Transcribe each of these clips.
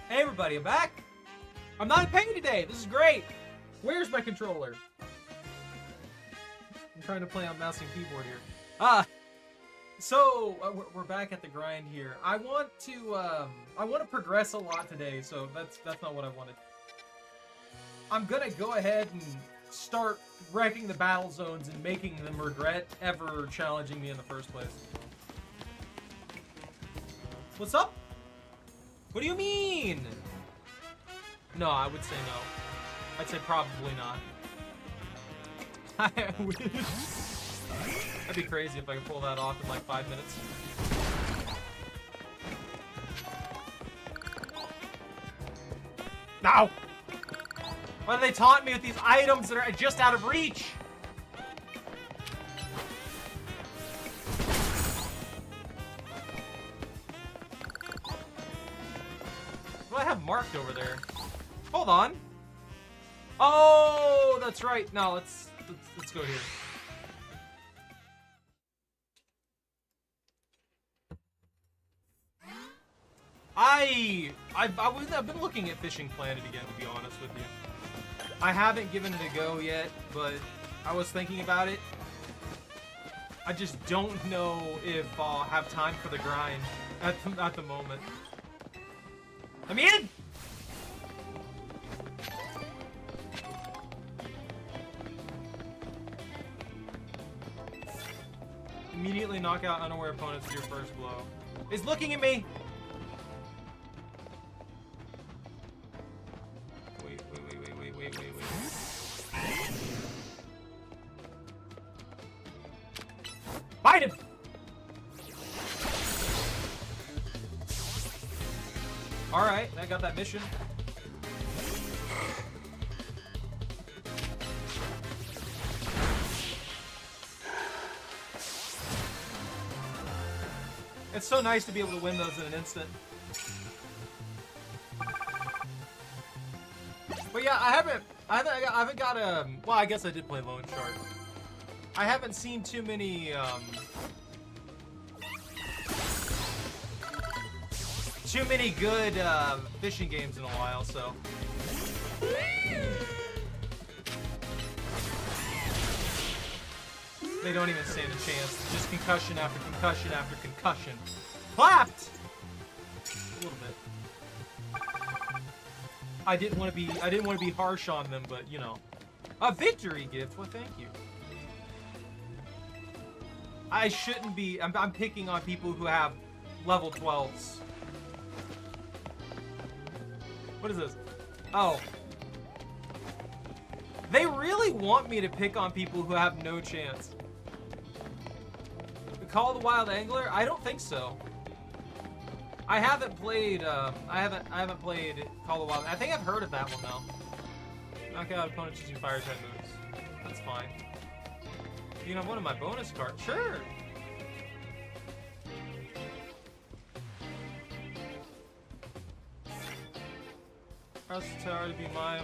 Hey everybody, I'm back. I'm not in pain today. This is great. Where's my controller? I'm trying to play on mouse and keyboard here. So we're back at the grind here. I want to progress a lot today, so that's not what I wanted. I'm gonna go ahead and start wrecking the battle zones and making them regret ever challenging me in the first place. What's up? What do you mean? No, I would say no. I'd say probably not. I wish. That'd be crazy if I could pull that off in like 5 minutes. No! Why do they taunt me with these items that are just out of reach? What do I have marked over there? Hold on. Oh, that's right. No, let's go here. I've been looking at Fishing Planet again, to be honest with you. I haven't given it a go yet, but I was thinking about it. I just don't know if I'll have time for the grind at the moment. Let me in! Immediately knock out unaware opponents with your first blow. It's looking at me! Wait. Fight him! Alright, I got that mission. It's so nice to be able to win those in an instant. But yeah, I haven't got a. Well, I guess I did play Lone Shark. I haven't seen too many good fishing games in a while, so. They don't even stand a chance. Just concussion after concussion after concussion. Clapped! A little bit. I didn't want to be harsh on them, but you know. A victory gift, well thank you. I shouldn't be, I'm picking on people who have level 12s. What is this? Oh. They really want me to pick on people who have no chance. Call the Wild Angler? I don't think so. I haven't played I haven't played Call the Wild. I think I've heard of that one though. Knock out opponents using fire type moves. That's fine. You know, one of my bonus cards. Sure. Press the tower to be mine.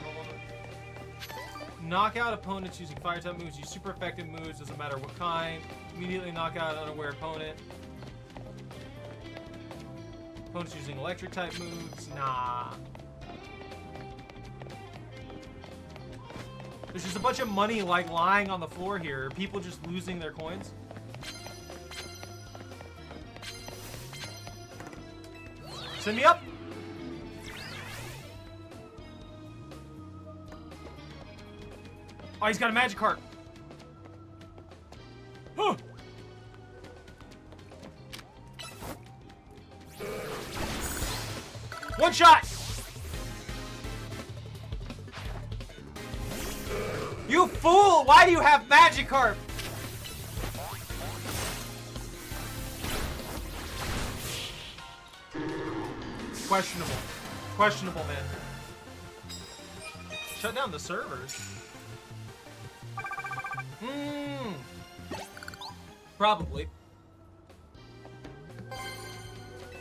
Knock out opponents using fire type moves. Use super effective moves, doesn't matter what kind. Immediately knock out an unaware opponent. Opponents using electric type moves. Nah. There's just a bunch of money like lying on the floor here. Are people just losing their coins? Send me up! Oh, he's got a magic card. Huh. One shot! You fool! Why do you have Magikarp? Questionable. Questionable, man. Shut down the servers. Probably.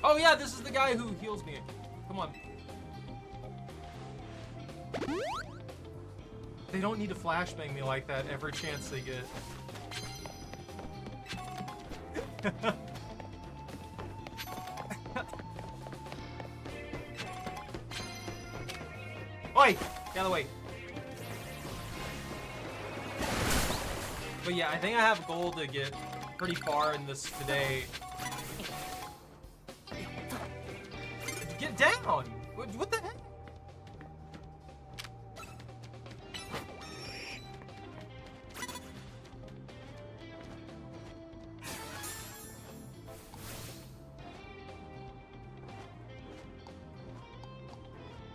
Oh yeah, this is the guy who heals me. Come on. They don't need to flashbang me like that every chance they get. Oi! Get out of the way. But yeah, I think I have a goal to get pretty far in this today. Get down! What the heck?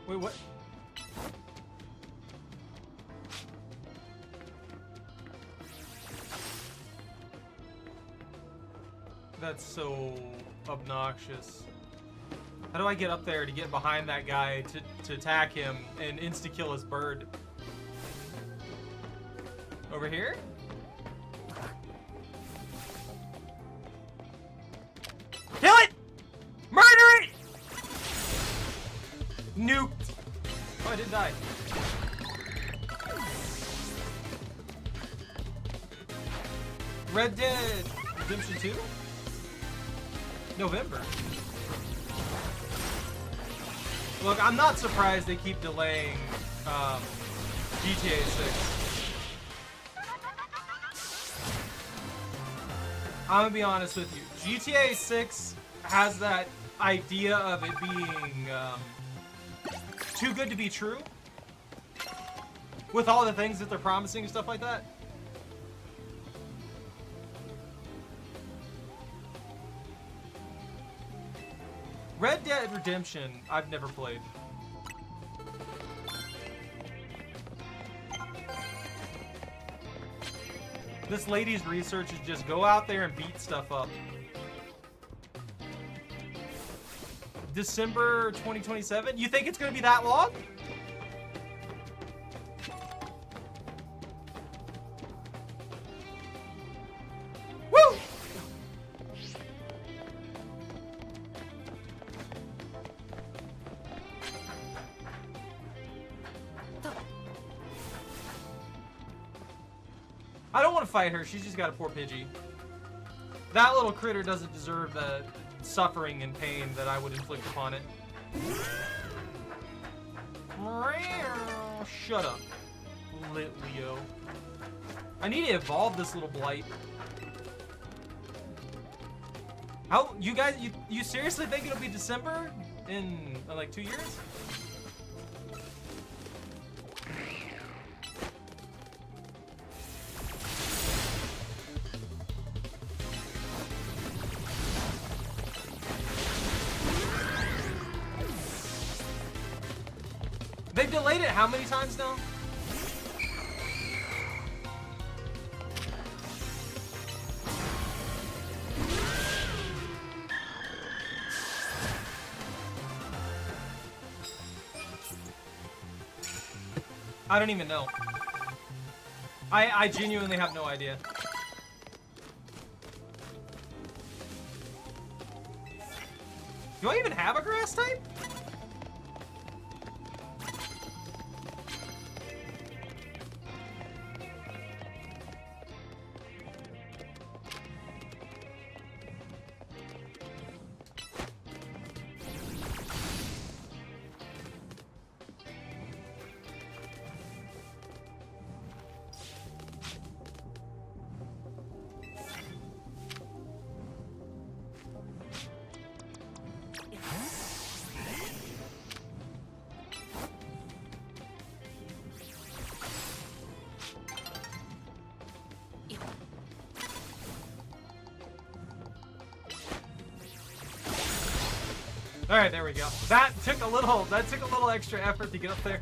Wait, what? That's so obnoxious. How do I get up there to get behind that guy to attack him and insta-kill his bird? Over here? Kill it! Murder it! Nuked. Oh, I didn't die. Red Dead Redemption 2? November. Look, I'm not surprised they keep delaying GTA 6. I'm gonna be honest with you. GTA 6 has that idea of it being too good to be true. With all the things that they're promising and stuff like that. Red Dead Redemption, I've never played. This lady's research is just go out there and beat stuff up. December 2027? You think it's gonna be that long? Woo! I don't want to fight her. She's just got a poor Pidgey. That little critter doesn't deserve the suffering and pain that I would inflict upon it. Shut up, Leo. I need to evolve this little blight. How, you guys, you seriously think it'll be December in like 2 years? They've delayed it how many times now? I don't even know. I genuinely have no idea. Do I even have a grass type? All right, there we go. That took a little extra effort to get up there.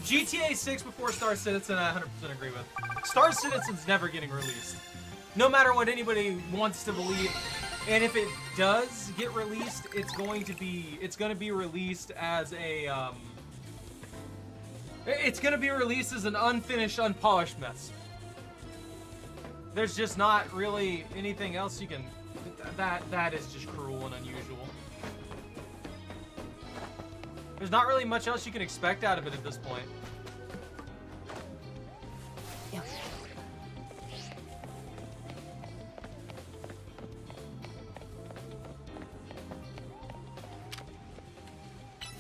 GTA 6 before Star Citizen, I 100% agree with. Star Citizen's never getting released. No matter what anybody wants to believe, and if it does get released, it's going to be released as a it's going to be released as an unfinished, unpolished mess. There's just not really anything else you can. That is just cruel and unusual. There's not really much else you can expect out of it at this point.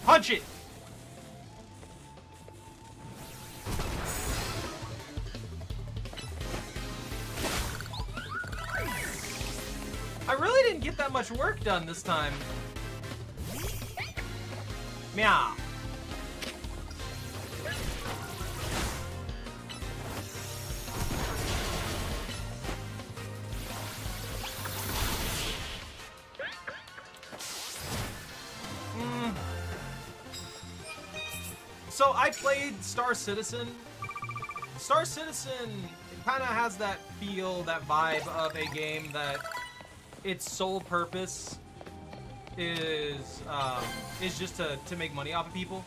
Punch it! I really didn't get that much work done this time. Meow. So I played Star Citizen. Star Citizen kind of has that feel, that vibe of a game that its sole purpose is just to make money off of people.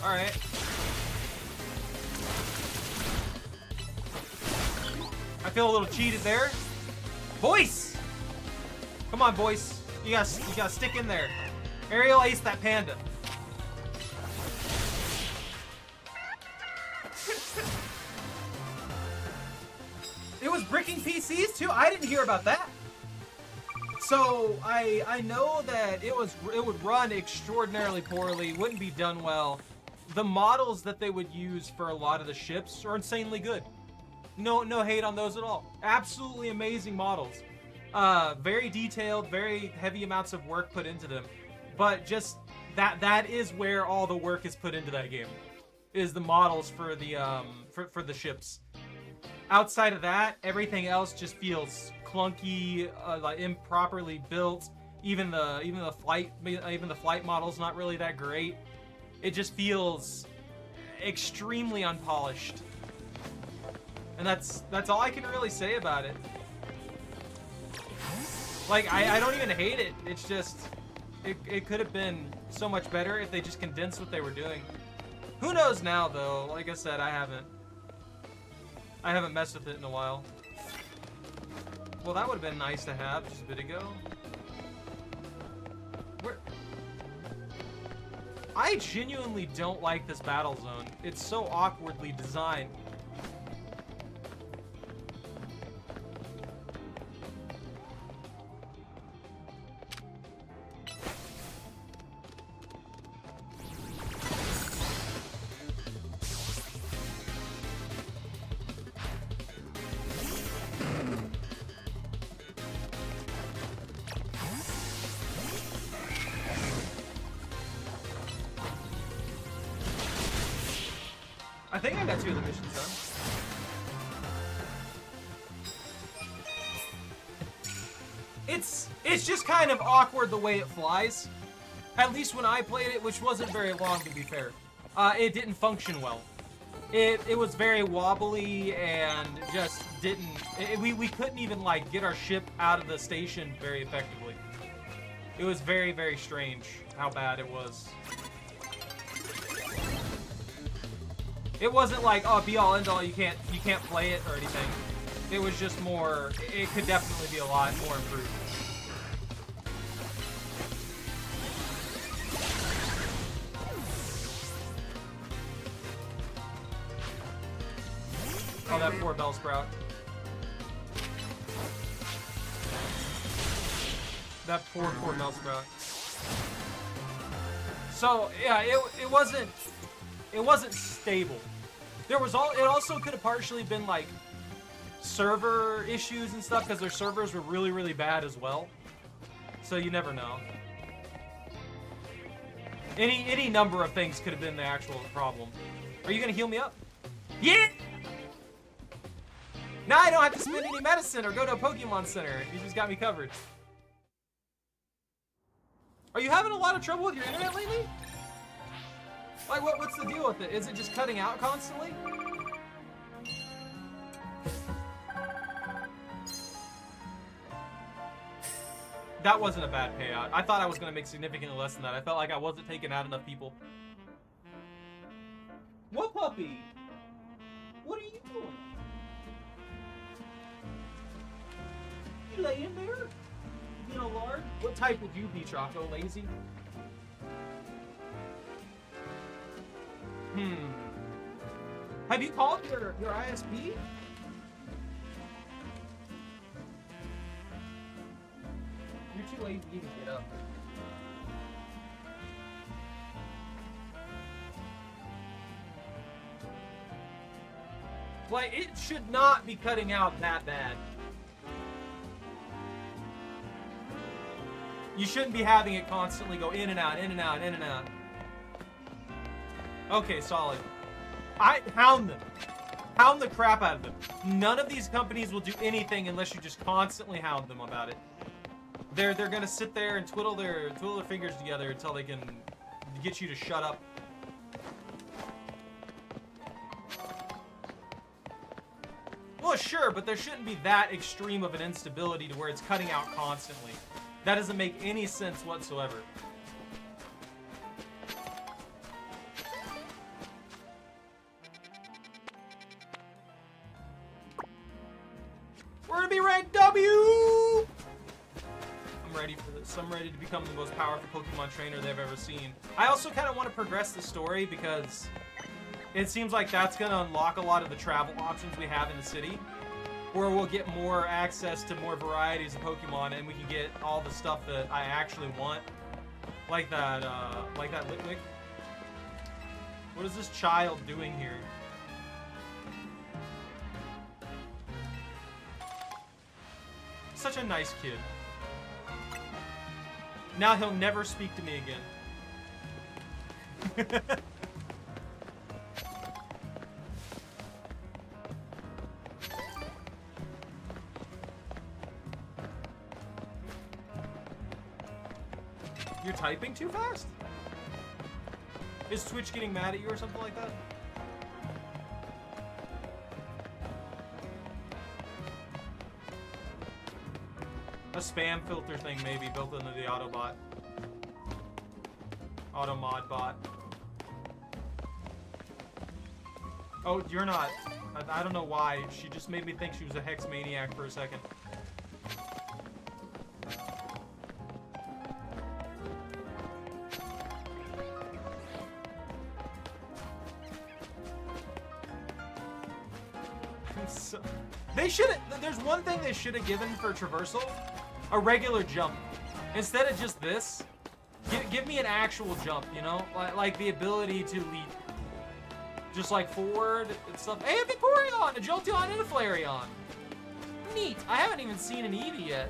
All right. I feel a little cheated there. Voice. Come on, voice. You gotta stick in there. Aerial ace that panda. It was bricking PCs too? I didn't hear about that. So I know that it would run extraordinarily poorly, wouldn't be done well. The models that they would use for a lot of the ships are insanely good. No hate on those at all. Absolutely amazing models. Very detailed, very heavy amounts of work put into them. But just that is where all the work is put into that game. Is the models for the for the ships. Outside of that, everything else just feels clunky, like improperly built. Even the flight model's not really that great. It just feels extremely unpolished. And that's all I can really say about it. Like, I don't even hate it. It's just, it could have been so much better if they just condensed what they were doing. Who knows now, though? Like I said, I haven't messed with it in a while. Well, that would have been nice to have just a bit ago. I genuinely don't like this battle zone. It's so awkwardly designed. I think I got 2 of the missions done. It's just kind of awkward the way it flies. At least when I played it, which wasn't very long to be fair. It didn't function well. It was very wobbly and just didn't... We couldn't even, like, get our ship out of the station very effectively. It was very, very strange how bad it was. It wasn't like, oh, be all end all, you can't play it or anything. It was just more, it could definitely be a lot more improved. Oh, that poor Bellsprout. That poor Bellsprout. So, yeah, it wasn't stable. It also could have partially been like server issues and stuff because their servers were really, really bad as well. So you never know. Any number of things could have been the actual problem. Are you gonna heal me up? Yeah! Now I don't have to spend any medicine or go to a Pokemonz Center. You just got me covered. Are you having a lot of trouble with your internet lately? Like, what's the deal with it? Is it just cutting out constantly? That wasn't a bad payout. I thought I was going to make significantly less than that. I felt like I wasn't taking out enough people. What puppy? What are you doing? You laying there? in a large? What type would you be, Choco? Lazy? Have you called your ISP? You're too lazy to even get up. Like, it should not be cutting out that bad. You shouldn't be having it constantly go in and out, in and out, in and out. Okay, solid. Hound them. Hound the crap out of them. None of these companies will do anything unless you just constantly hound them about it. They're gonna sit there and twiddle their fingers together until they can get you to shut up. Well, sure, but there shouldn't be that extreme of an instability to where it's cutting out constantly. That doesn't make any sense whatsoever. We're gonna be ranked W! I'm ready for this. I'm ready to become the most powerful Pokemon trainer they've ever seen. I also kind of want to progress the story because it seems like that's going to unlock a lot of the travel options we have in the city, where we'll get more access to more varieties of Pokemon, and we can get all the stuff that I actually want, like that Litwick. What is this child doing here? Such a nice kid. Now he'll never speak to me again. You're typing too fast? Is Twitch getting mad at you or something like that? A spam filter thing maybe built into the Autobot. Automod bot. Oh, you're not. I don't know why. She just made me think she was a Hex Maniac for a second. They should have. There's one thing they should have given for traversal. A regular jump. Instead of just this, give me an actual jump, you know? Like the ability to leap. Just like forward and stuff. Hey, a Vaporeon! A Jolteon and a Flareon! Neat! I haven't even seen an Eevee yet.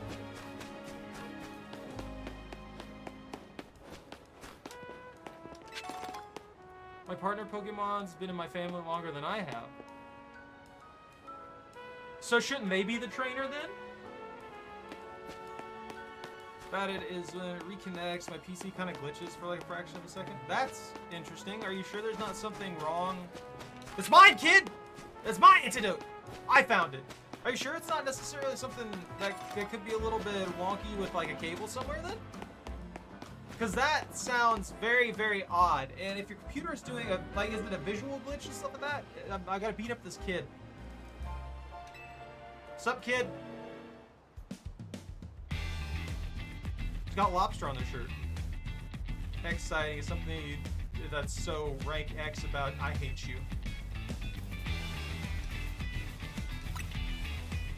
My partner Pokemon's been in my family longer than I have. So shouldn't they be the trainer then? About it is when it reconnects, my PC kind of glitches for like a fraction of a second. That's interesting. Are you sure there's not something wrong? It's mine, kid! It's my antidote! I found it. Are you sure it's not necessarily something that could be a little bit wonky with like a cable somewhere then? Because that sounds very, very odd. And if your computer is doing a, like, is it a visual glitch and stuff like that? I gotta beat up this kid. Sup, kid? She's got lobster on their shirt. Exciting is something that's so rank X about I hate you.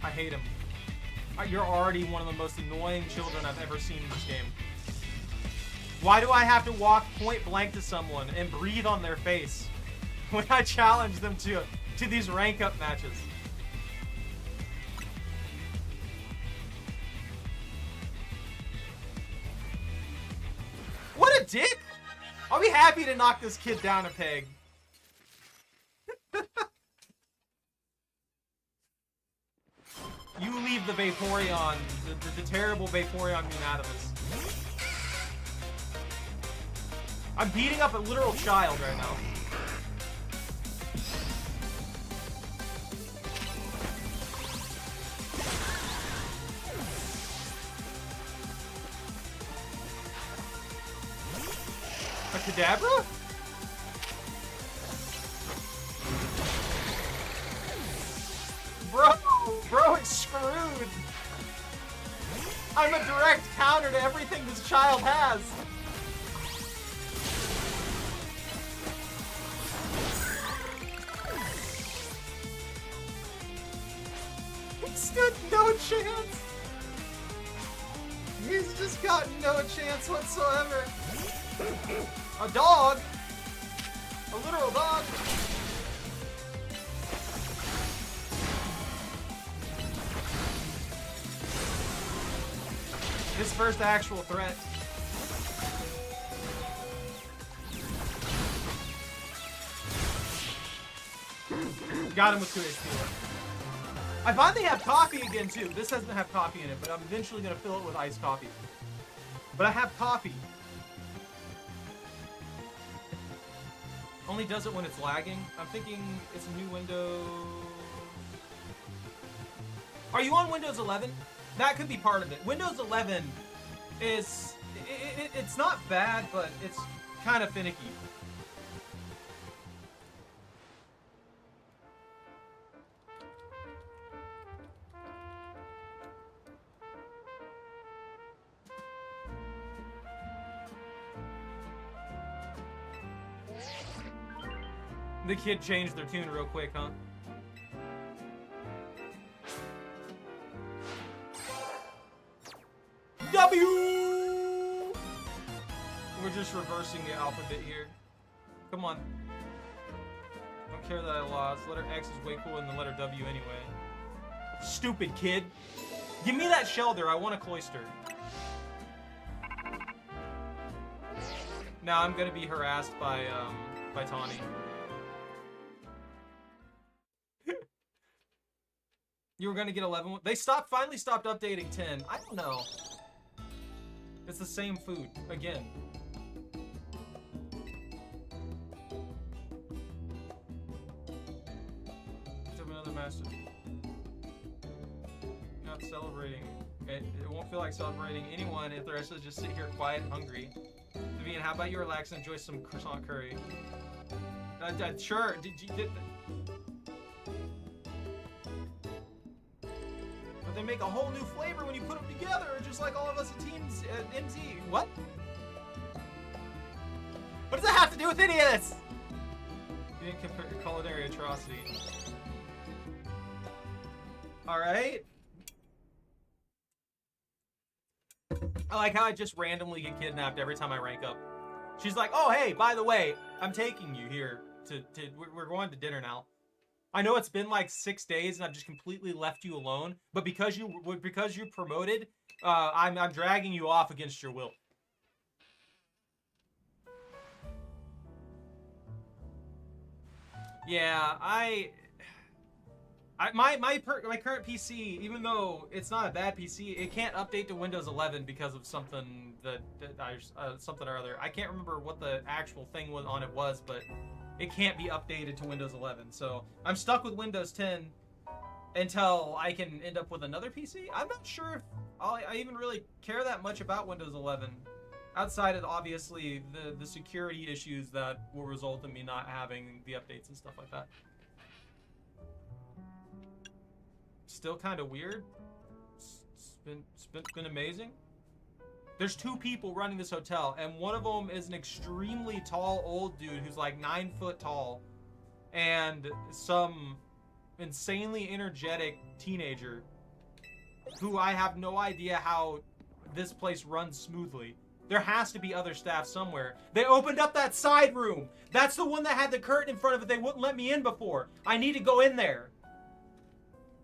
I hate him. You're already one of the most annoying children I've ever seen in this game. Why do I have to walk point blank to someone and breathe on their face when I challenge them to these rank up matches? What a dick! I'll be happy to knock this kid down a peg. You leave the Vaporeon, the terrible Vaporeon meme out of this. I'm beating up a literal child right now. A Kadabra? Bro, it's screwed. I'm a direct counter to everything this child has. He stood no chance. He's just got no chance whatsoever. A dog? A literal dog? His first actual threat. Got him with 2 HP. I finally have coffee again too. This doesn't have coffee in it, but I'm eventually gonna fill it with iced coffee. But I have coffee. Only does it when it's lagging. I'm thinking it's a new window. Are you on Windows 11? That could be part of it. Windows 11 is it's not bad, but it's kind of finicky. The kid changed their tune real quick, huh? W! We're just reversing the alphabet here. Come on. Don't care that I lost. Letter X is way cooler than the letter W anyway. Stupid kid. Give me that shelter. I want a cloister. Now I'm gonna be harassed by Tawny. You were gonna get 11. They finally stopped updating 10. I don't know. It's the same food again. Another master. Not celebrating. It won't feel like celebrating anyone if the rest of us just sit here quiet and hungry. Vivian, how about you relax and enjoy some croissant curry? Sure. But they make a whole new flavor when you put them together, just like all of us at Teams at MZ. What? What does that have to do with any of this? You didn't compare your culinary atrocity. Alright. I like how I just randomly get kidnapped every time I rank up. She's like, oh, hey, by the way, I'm taking you here we're going to dinner now. I know it's been like 6 days and I've just completely left you alone, but because you're promoted, I'm dragging you off against your will. Yeah, my current PC, even though it's not a bad PC, it can't update to Windows 11 because of something something or other. I can't remember what the actual thing was, but it can't be updated to Windows 11. So I'm stuck with Windows 10 until I can end up with another PC. I'm not sure if I even really care that much about Windows 11, outside of obviously the security issues that will result in me not having the updates and stuff like that. Still kind of weird. It's been amazing. There's 2 people running this hotel, and one of them is an extremely tall old dude who's like 9 foot tall, and some insanely energetic teenager who I have no idea how this place runs smoothly. There has to be other staff somewhere. They opened up that side room. That's the one that had the curtain in front of it. They wouldn't let me in before. I need to go in there.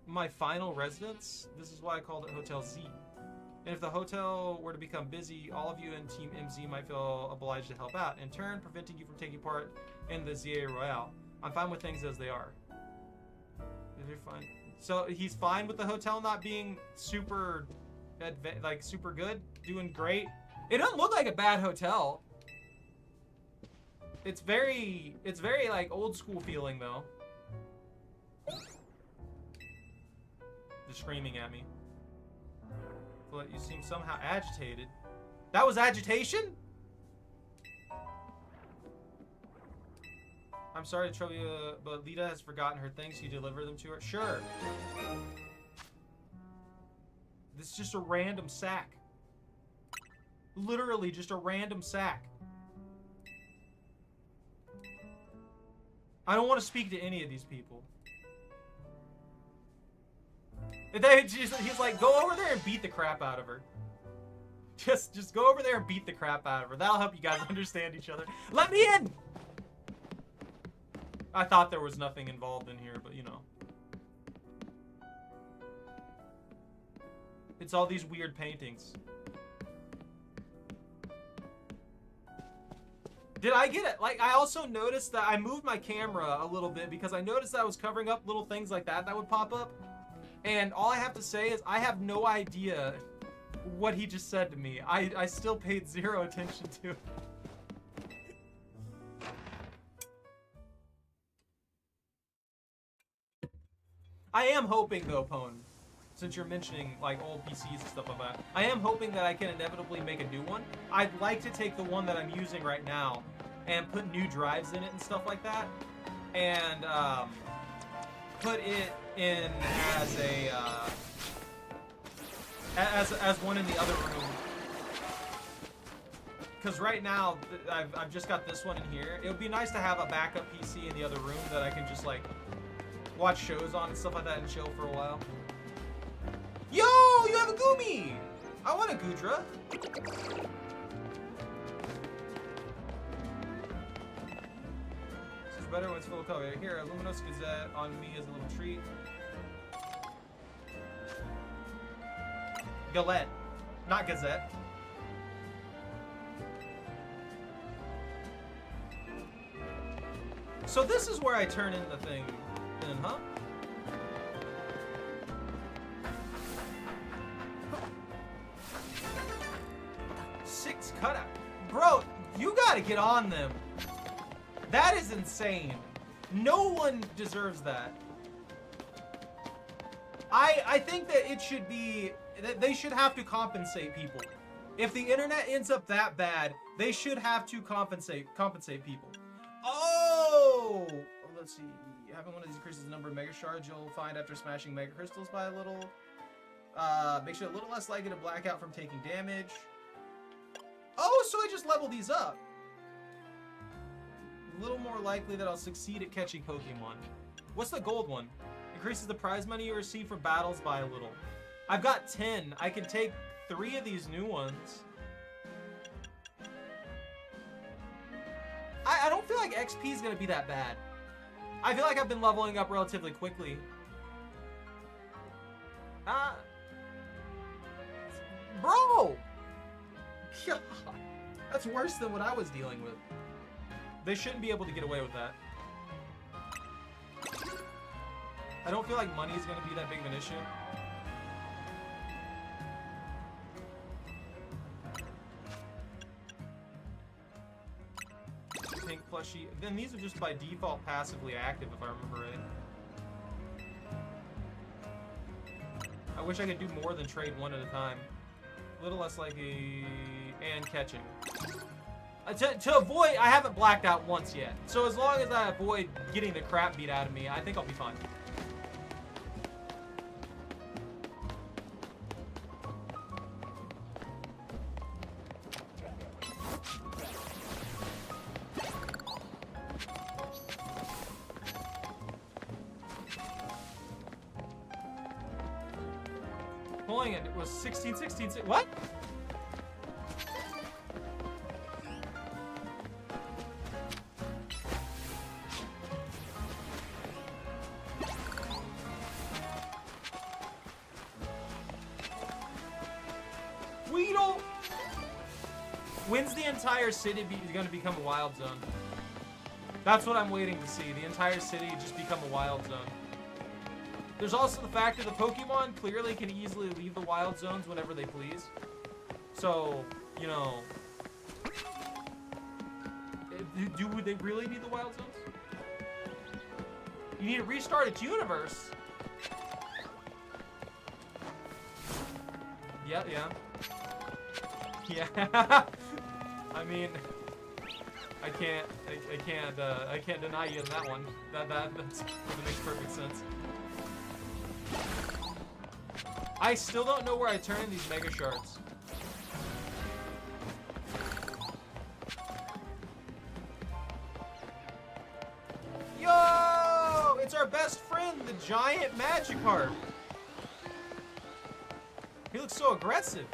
My final residence? This is why I called it Hotel Z. And if the hotel were to become busy, all of you in Team MZ might feel obliged to help out, in turn preventing you from taking part in the ZA Royale. I'm fine with things as they are. You're fine. So he's fine with the hotel not being super, super good, doing great. It doesn't look like a bad hotel. It's very like old school feeling though. They're screaming at me. But you seem somehow agitated. That was agitation? I'm sorry to trouble you, but Lita has forgotten her things. You deliver them to her? Sure. This is just a random sack. Literally just a random sack. I don't want to speak to any of these people. He's like, go over there and beat the crap out of her. Just go over there and beat the crap out of her. That'll help you guys understand each other. Let me in! I thought there was nothing involved in here, but you know. It's all these weird paintings. Did I get it? Like, I also noticed that I moved my camera a little bit because I noticed that I was covering up little things like that that would pop up. And all I have to say is I have no idea what he just said to me. I still paid zero attention to it. I am hoping, though, Pone, since you're mentioning, like, old PCs and stuff like that, I am hoping that I can inevitably make a new one. I'd like to take the one that I'm using right now and put new drives in it and stuff like that, and put it in as a as one in the other room. Because right now I've just got this one in here. It would be nice to have a backup PC in the other room that I can just like watch shows on and stuff like that and chill for a while. Yo, you have a Goomy! I want a Goodra. Better when it's full of color. Here, a luminous Gazette on me as a little treat. Galette, not Gazette. So this is where I turn in the thing, then, huh? Six cutout. Bro, you gotta get on them. That is insane. No one deserves that. I think that it should be, that they should have to compensate people. If the internet ends up that bad, they should have to compensate people. Oh! Let's see. Having one of these increases the number of mega shards you'll find after smashing mega crystals by a little. Makes you a little less likely to black out from taking damage. Oh, so I just level these up. A little more likely that I'll succeed at catching Pokemon. What's the gold one? Increases the prize money you receive for battles by a little. I've got 10. I can take 3 of these new ones. I don't feel like XP is going to be that bad. I feel like I've been leveling up relatively quickly. Bro! God, that's worse than what I was dealing with. They shouldn't be able to get away with that. I don't feel like money is going to be that big of an issue. Pink plushie. Then these are just by default passively active, if I remember right. I wish I could do more than trade one at a time. A little less likely, and catching. To avoid, I haven't blacked out once yet. So as long as I avoid getting the crap beat out of me, I think I'll be fine. Pulling it was 16, 16, what? Weedle! When's the entire city going to become a wild zone? That's what I'm waiting to see. The entire city just become a wild zone. There's also the fact that the Pokemon clearly can easily leave the wild zones whenever they please. So, you know... Would they really need the wild zones? You need to restart its universe. Yeah. Yeah. I mean, I can't deny you in that one. That makes perfect sense. I still don't know where I turn in these Mega Shards. our best friend, the giant Magikarp. He looks so aggressive.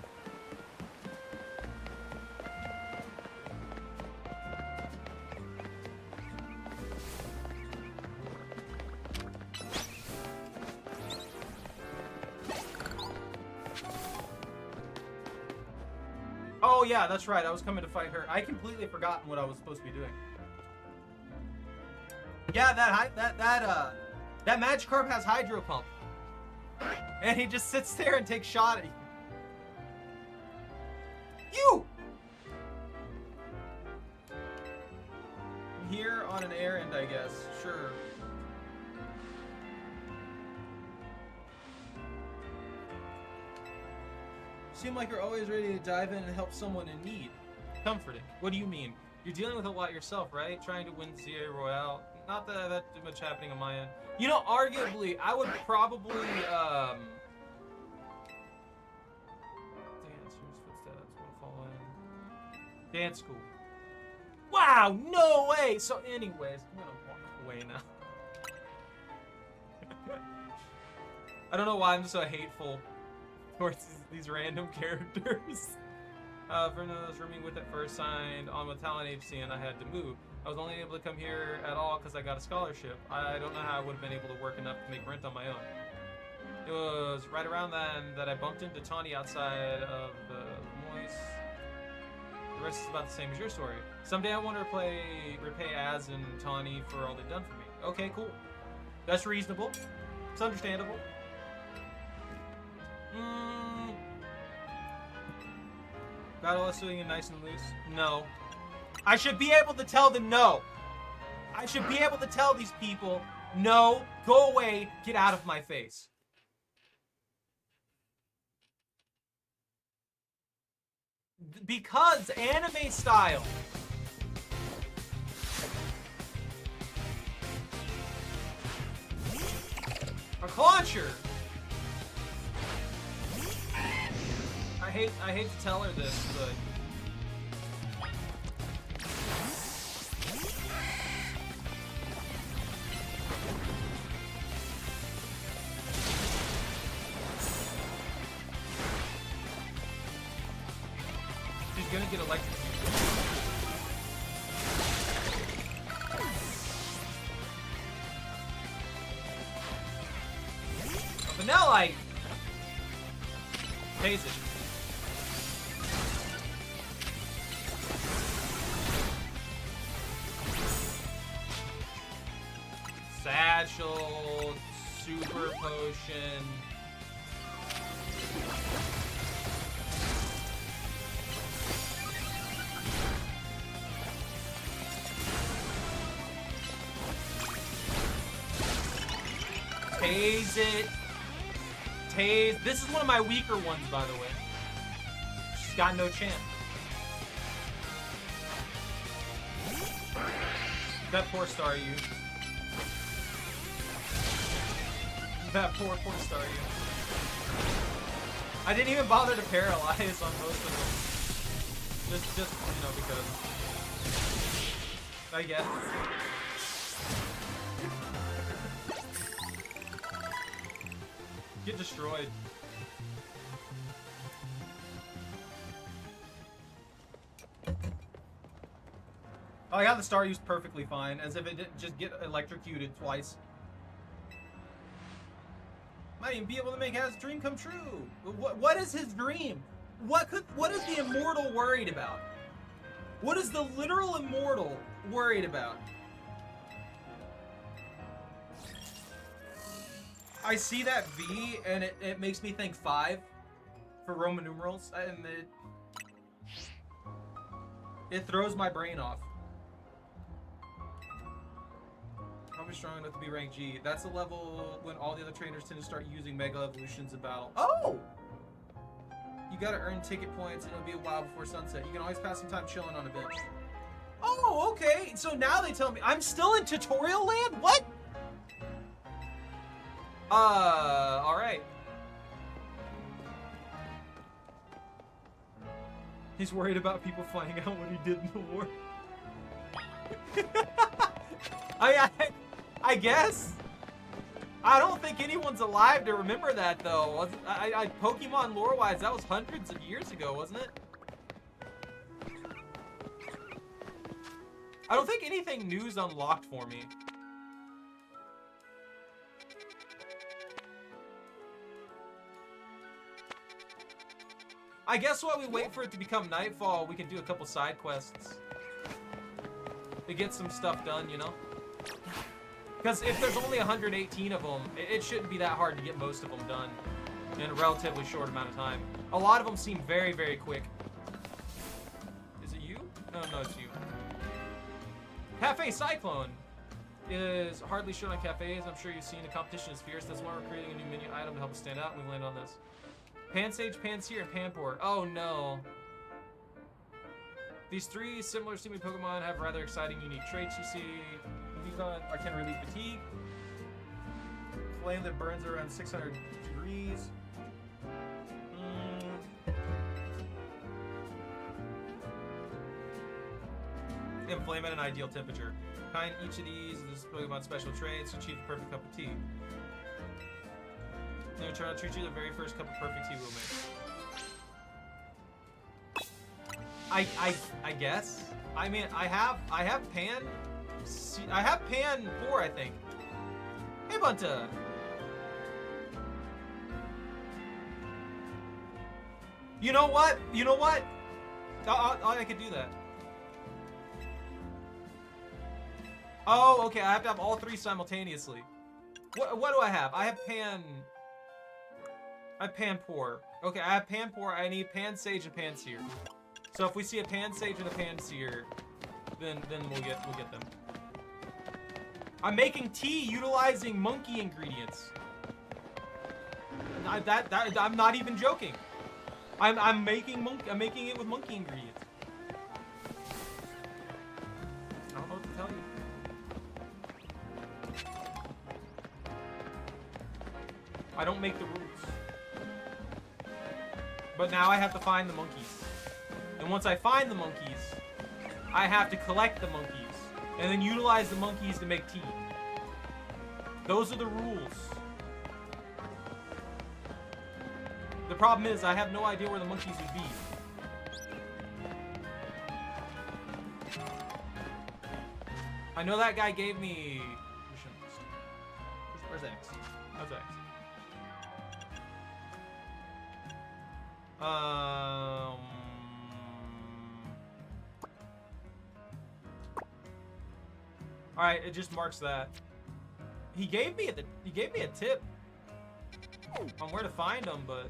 Oh yeah, that's right. I was coming to fight her. I completely forgotten what I was supposed to be doing. Yeah, that Magikarp has Hydro Pump, and he just sits there and takes shot at you. I'm here on an errand, I guess. Sure. Seem like you're always ready to dive in and help someone in need. Comforting. What do you mean? You're dealing with a lot yourself, right? Trying to win ZA Royale. Not that too much happening on my end. You know, arguably, I would probably, Dancer's footsteps, wanna follow in. Dance school. Wow, no way! So anyways, I'm gonna walk away now. I don't know why I'm so hateful towards these random characters. For those rooming with at first, signed on with Talent Agency, and I had to move. I was only able to come here at all because I got a scholarship. I don't know how I would have been able to work enough to make rent on my own. It was right around then that I bumped into Tawny outside of the Moist. The rest is about the same as your story. Someday I want to repay Az and Tawny for all they've done for me. Okay, cool. That's reasonable. It's understandable. Battle us doing it nice and loose? No. I should be able to tell them no. I should be able to tell these people, no, go away, get out of my face. Because anime style. A clauncher. I hate to tell her this, but she's gonna get electrocuted. Vanillite! Taste it. Satchel, super potion. Tase it. Tase. This is one of my weaker ones, by the way. She's got no chance. That poor Star you. That poor Star you. I didn't even bother to paralyze on most of them. Just you know, because I guess. Get destroyed. Oh, I got the star used perfectly fine, as if it didn't just get electrocuted twice. Might even be able to make Haz's dream come true. What is his dream? What is the immortal worried about? What is the literal immortal worried about? I see that V and it makes me think 5 for Roman numerals, and it throws my brain off. Probably strong enough to be ranked G. That's the level when all the other trainers tend to start using Mega Evolutions in battle. Oh! You gotta earn ticket points and it'll be a while before sunset. You can always pass some time chilling on a bench. Oh, okay. So now they tell me I'm still in tutorial land? What? Alright. He's worried about people finding out what he did in the war. I guess. I don't think anyone's alive to remember that though. Pokemon lore-wise, that was hundreds of years ago, wasn't it? I don't think anything new's unlocked for me. I guess while we wait for it to become nightfall, we can do a couple side quests to get some stuff done, you know? Because if there's only 118 of them, it shouldn't be that hard to get most of them done in a relatively short amount of time. A lot of them seem very, very quick. Is it you? No, it's you. Cafe Cyclone is hardly shown on cafes. I'm sure you've seen the competition is fierce. That's why we're creating a new menu item to help us stand out, and we landed on this. Pansage, Panseer, and Panpour. Oh no. These three similar seeming Pokemon have rather exciting, unique traits you see. I can relieve fatigue. Flame that burns around 600 degrees. Inflame at an ideal temperature. Behind each of these is Pokemon special traits to achieve the perfect cup of tea. In return, I'll treat you the very first cup of perfect tea we'll make. I guess. I mean, I have Pan. I have Panpour, I think. Hey, Bunta. You know what? You know what? I could do that. Oh, okay. I have to have all three simultaneously. What do I have? I have Panpour. Okay, I have Panpour. I need Pansage and Panseer. So if we see a Pansage and a Panseer, then we'll get them. I'm making tea utilizing monkey ingredients. I'm not even joking. I'm making it with monkey ingredients. I don't know what to tell you. I don't make the rules. But now I have to find the monkeys. And once I find the monkeys, I have to collect the monkeys. And then utilize the monkeys to make tea. Those are the rules. The problem is, I have no idea where the monkeys would be. I know that guy gave me... Where's X? How's X? Alright, it just marks that. He gave me a tip on where to find them, but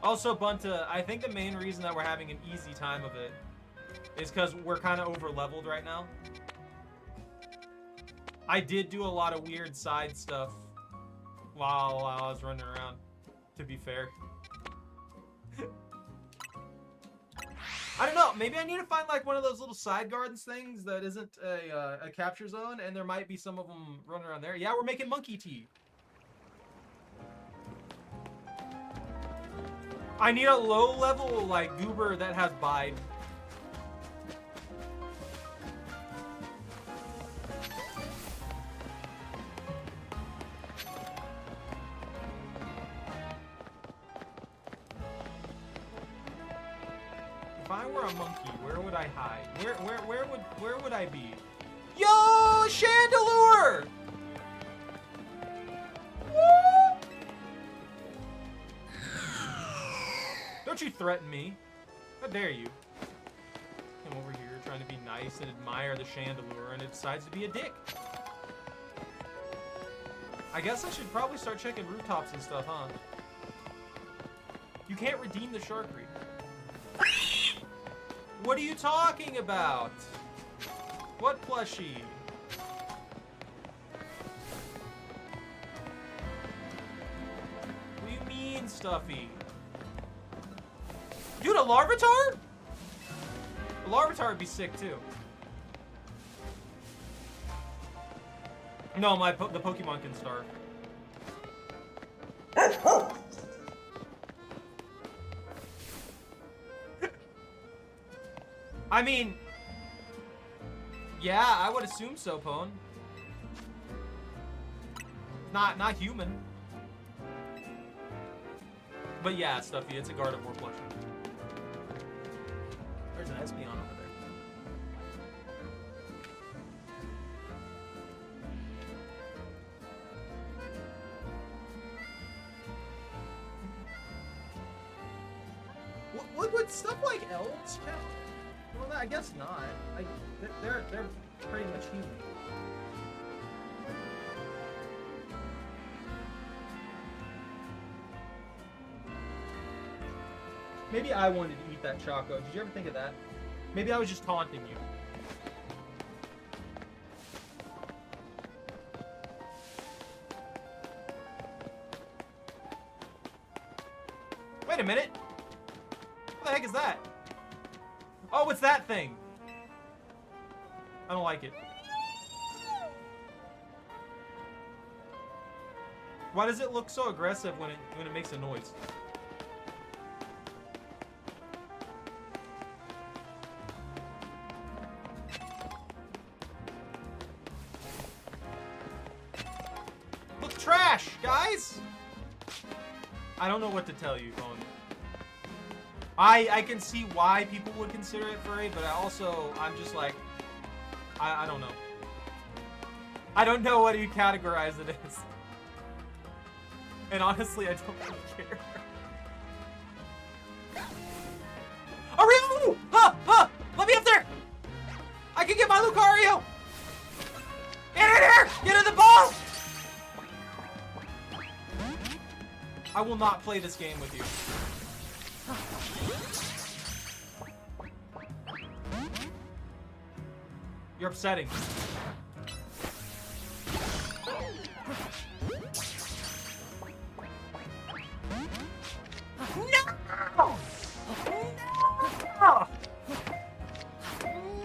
also Bunta, I think the main reason that we're having an easy time of it is because we're kind of over leveled right now. I did do a lot of weird side stuff while I was running around, to be fair. I don't know, maybe I need to find like one of those little side gardens things that isn't a capture zone, and there might be some of them running around there. Yeah, we're making monkey tea. I need a low level like goober that has bide. If I were a monkey, where would I hide? Where would I be? Yo, Chandelure! Woo! Don't you threaten me. How dare you? I'm over here trying to be nice and admire the Chandelure, and it decides to be a dick. I guess I should probably start checking rooftops and stuff, huh? You can't redeem the Sharkry. What are you talking about? What plushie? What do you mean, Stuffy? Dude, a Larvitar? A Larvitar would be sick too. No, the Pokemon can starve. I mean, Yeah, I would assume so, Pone. Not human. But yeah, Stuffy, it's a Gardevoir plushie. There's an Espeon over there. Would stuff like elves count? Well, I guess not. They're pretty much human. Maybe I wanted to eat that Choco. Did you ever think of that? Maybe I was just taunting you. Wait a minute. What the heck is that? Oh, it's that thing. I don't like it. Why does it look so aggressive when it makes a noise? Looks trash, guys. I don't know what to tell you, Phone. I can see why people would consider it furry, but I'm just like, I don't know. I don't know what you categorize it as. And honestly, I don't really care. Ariel! Huh! Let me up there! I can get my Lucario! Get in here! Get in the ball! I will not play this game with you. You're upsetting. No! No!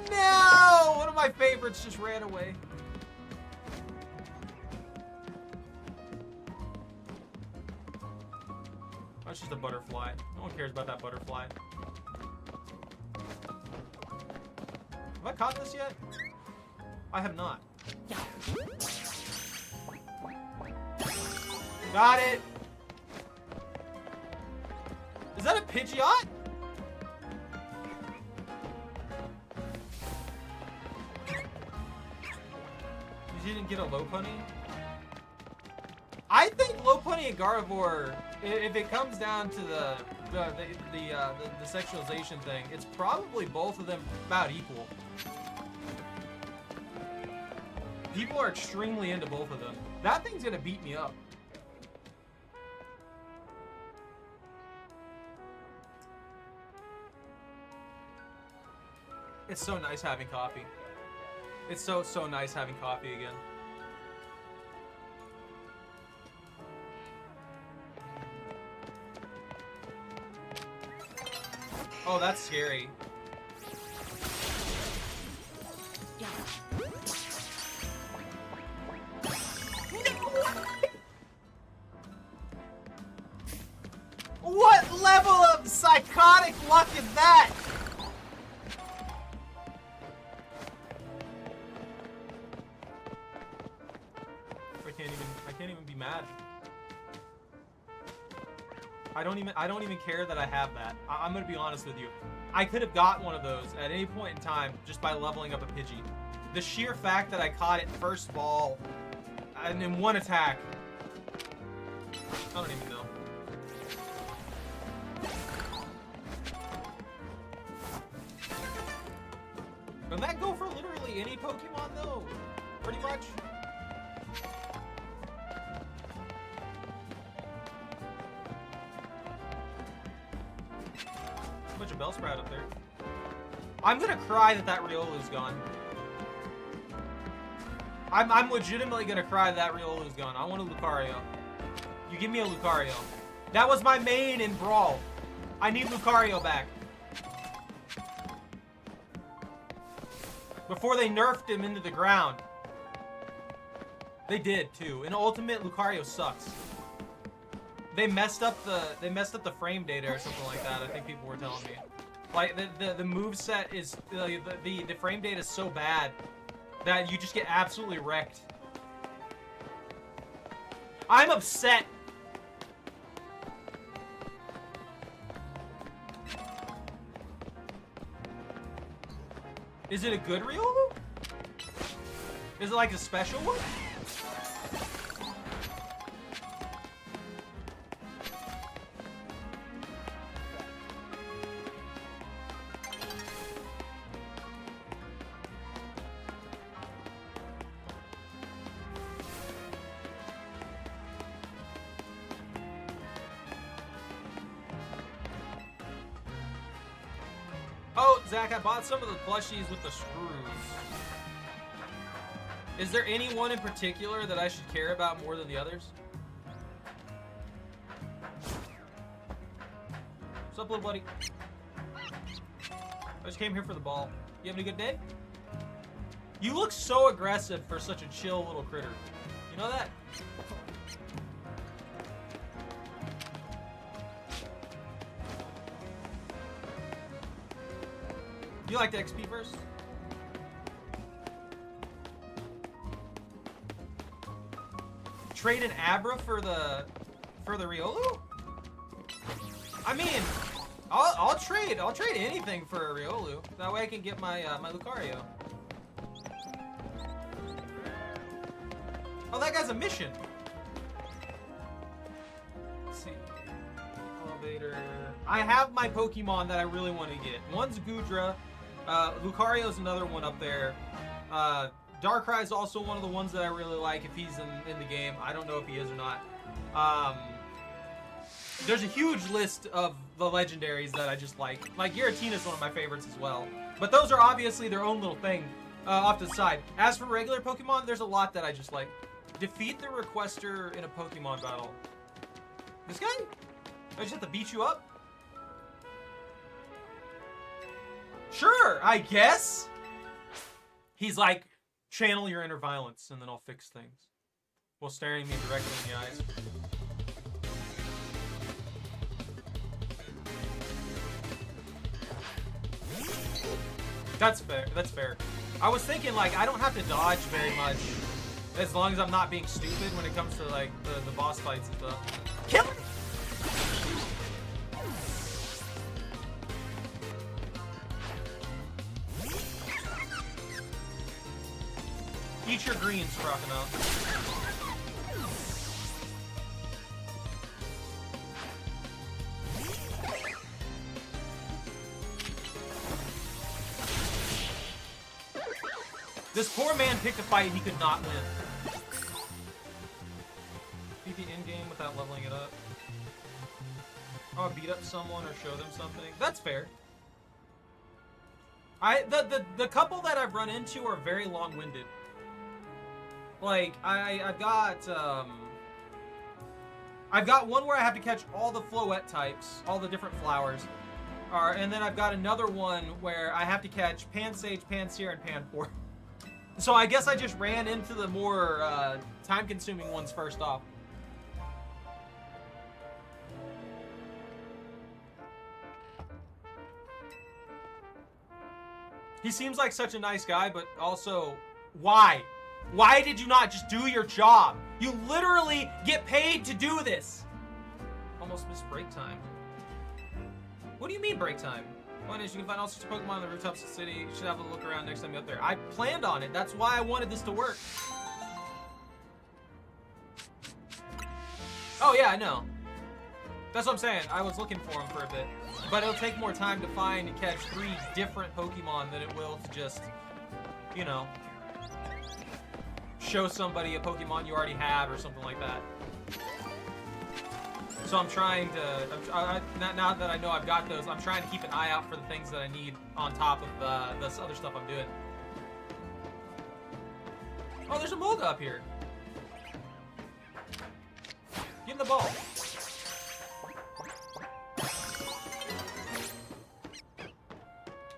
No! One of my favorites just ran away. That's just a butterfly. No one cares about that butterfly. Have I caught this yet? I have not. Got it! Is that a Pidgeot? You didn't get a Lopunny? I think Lopunny and Gardevoir, if it comes down to the sexualization thing, it's probably both of them about equal. People are extremely into both of them. That thing's gonna beat me up. It's so nice having coffee. It's so nice having coffee again. Oh, that's scary. What level of psychotic luck is that? I can't even be mad. I don't even care that I have that. I'm gonna be honest with you. I could have got one of those at any point in time just by leveling up a Pidgey. The sheer fact that I caught it first ball and in one attack. I don't even know. Doesn't that go for literally any Pokemon though? Pretty much. Bunch of Bellsprout up there. I'm gonna cry that Riolu's gone. I'm legitimately gonna cry that Riolu's gone. I want a Lucario. You give me a Lucario. That was my main in Brawl. I need Lucario back. Before they nerfed him into the ground. They did too. In Ultimate, Lucario sucks. They messed up the frame data or something like that. I think people were telling me. Like the moveset is the frame data is so bad that you just get absolutely wrecked. I'm upset. Is it a good Riolu? Is it like a special one? Oh, Zach, I bought some of the plushies with the screws. Is there any one in particular that I should care about more than the others? What's up, little buddy? I just came here for the ball. You having a good day? You look so aggressive for such a chill little critter. You know that? You like the XP first? Trade an Abra for the Riolu? I mean, I'll trade anything for a Riolu. That way I can get my my Lucario. Oh, that guy's a mission. Let's see. Elevator. I have my Pokemon that I really want to get. One's Goodra. Lucario's another one up there. Darkrai's also one of the ones that I really like if he's in the game. I don't know if he is or not. There's a huge list of the legendaries that I just like. Like, Giratina's one of my favorites as well. But those are obviously their own little thing off to the side. As for regular Pokemon, there's a lot that I just like. Defeat the Requester in a Pokemon battle. This guy? I just have to beat you up? Sure, I guess. He's like, channel your inner violence and then I'll fix things. While staring me directly in the eyes. That's fair, that's fair. I was thinking, like, I don't have to dodge very much as long as I'm not being stupid when it comes to, like, the boss fights and stuff. Kill him! Eat your greens, Crocodile. This poor man picked a fight he could not win. Beat the end game without leveling it up. Oh, beat up someone or show them something. That's fair. The couple that I've run into are very long-winded. Like, I've got one where I have to catch all the Floette types, all the different flowers. And then I've got another one where I have to catch Pansage, Pansear, and Panpour. So I guess I just ran into the more time-consuming ones first off. He seems like such a nice guy, but also, why? Why did you not just do your job? You literally get paid to do this. Almost missed break time. What do you mean break time? Point is, you can find all sorts of Pokemon on the rooftops of the city. You should have a look around next time you're up there. I planned on it. That's why I wanted this to work. Oh yeah, I know. That's what I'm saying. I was looking for him for a bit. But it'll take more time to find and catch 3 different Pokemon than it will to just, you know, show somebody a Pokemon you already have or something like that. So I'm trying to, now that I know I've got those, I'm trying to keep an eye out for the things that I need on top of this other stuff I'm doing. Oh, there's a Molga up here. Give him the ball.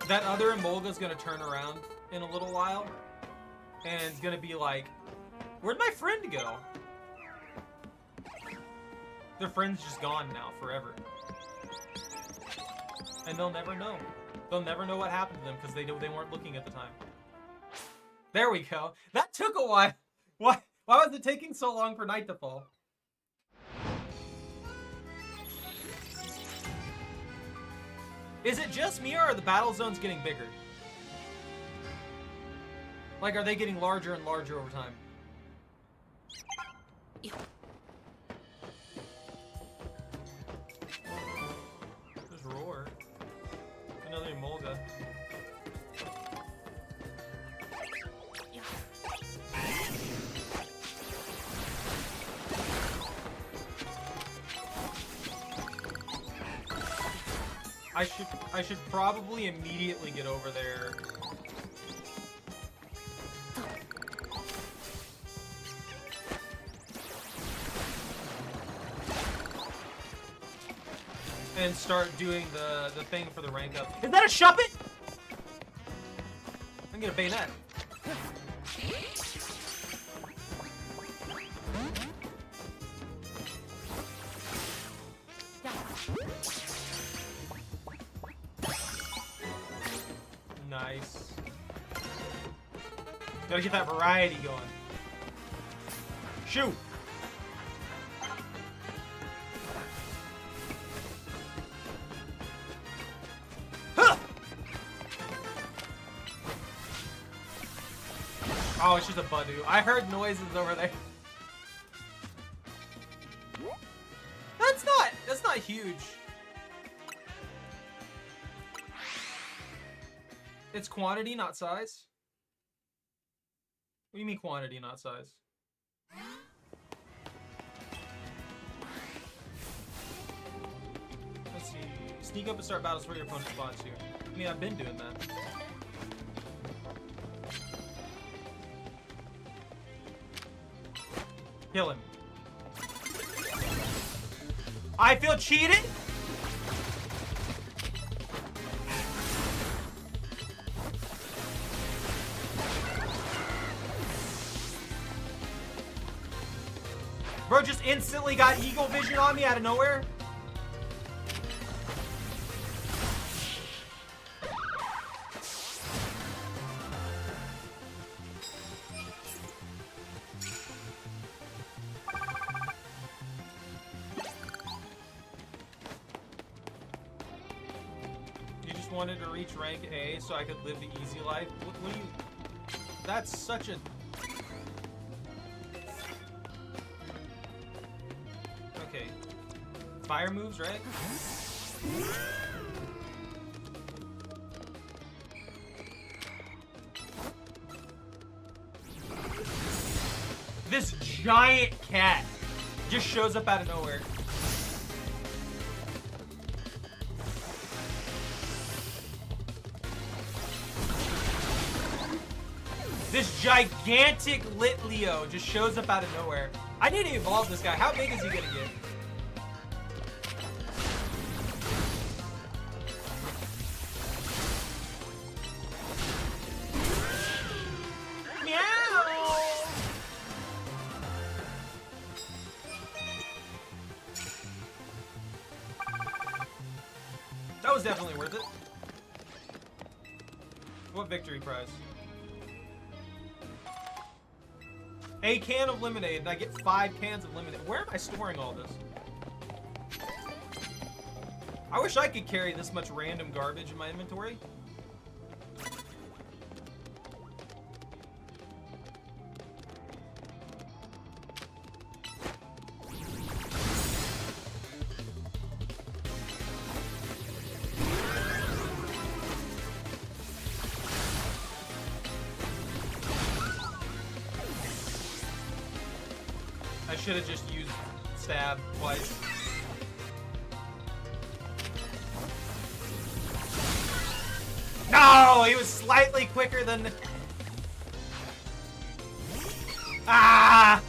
That other Emolga's gonna turn around in a little while, and it's gonna be like, where'd my friend go? Their friend's just gone now, forever. And they'll never know. They'll never know what happened to them, because they weren't looking at the time. There we go. That took a while. Why was it taking so long for night to fall? Is it just me, or are the battle zones getting bigger? Like, are they getting larger and larger over time? There's Roar. Another Emolga. I should probably immediately get over there. And start doing the thing for the rank up. Is that a Shuppet? I'm gonna Bannith. Nice. Gotta get that variety going. Shoot! Huh! Oh, it's just a Badu. I heard noises over there. That's not huge. It's quantity, not size. What do you mean quantity, not size? Let's see. Sneak up and start battles where your opponent spawns you. I mean, I've been doing that. Kill him. I feel cheated? Bro just instantly got eagle vision on me out of nowhere. You just wanted to reach rank A so I could live the easy life? What do you... That's such a... Okay. Fire moves, right? This giant cat just shows up out of nowhere. This gigantic lit Leo just shows up out of nowhere. I need to evolve this guy. How big is he gonna get? That was definitely worth it. What victory prize? A can of lemonade, and I get 5 cans of lemonade. Where am I storing all this? I wish I could carry this much random garbage in my inventory. I should have just used stab twice. No, he was slightly quicker than... Ah!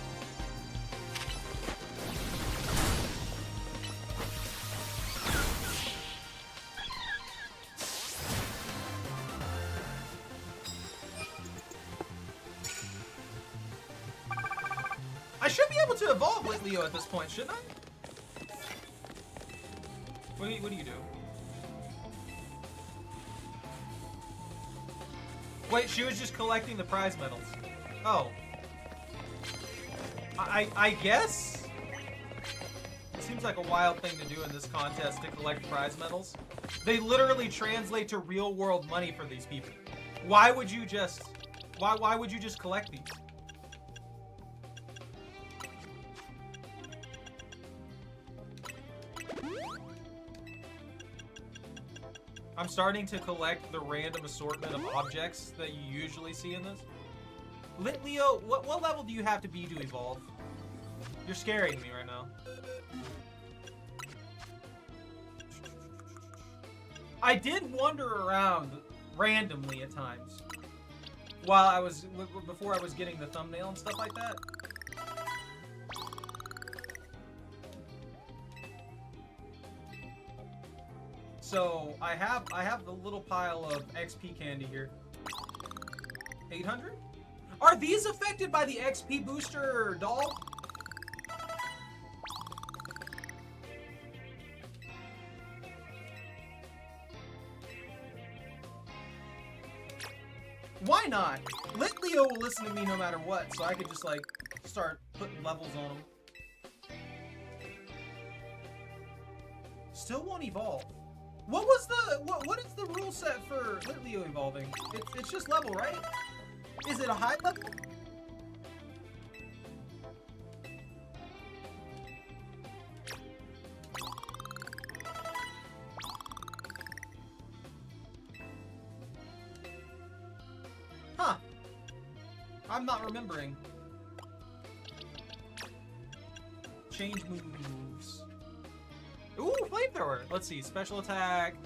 I should be able to evolve with Leo at this point, shouldn't I? What do you do? Wait, she was just collecting the prize medals. Oh. I guess? It seems like a wild thing to do in this contest to collect prize medals. They literally translate to real world money for these people. Why would you just... Why would you just collect these? I'm starting to collect the random assortment of objects that you usually see in this. Leo, what level do you have to be to evolve? You're scaring me right now. I did wander around randomly at times while I was, before I was getting the thumbnail and stuff like that. So I have the little pile of XP candy here. 800? Are these affected by the XP booster doll? Why not? Leo will listen to me no matter what, so I could just like start putting levels on them. Still won't evolve. What was the what is the rule set for Leo evolving? It's just level, right? Is it a high level? Huh. I'm not remembering. Change moves. Ooh, flamethrower. Let's see, special attack.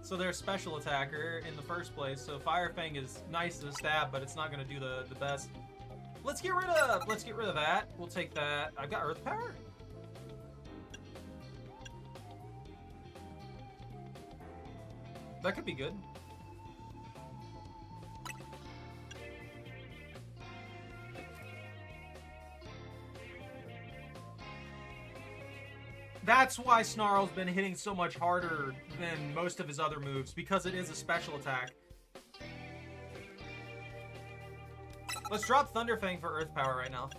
So they're a special attacker in the first place. So Fire Fang is nice to stab, but it's not gonna do the best. Let's get rid of that. We'll take that. I've got Earth Power. That could be good. That's why Snarl's been hitting so much harder than most of his other moves, because it is a special attack. Let's drop Thunderfang for Earth Power right now.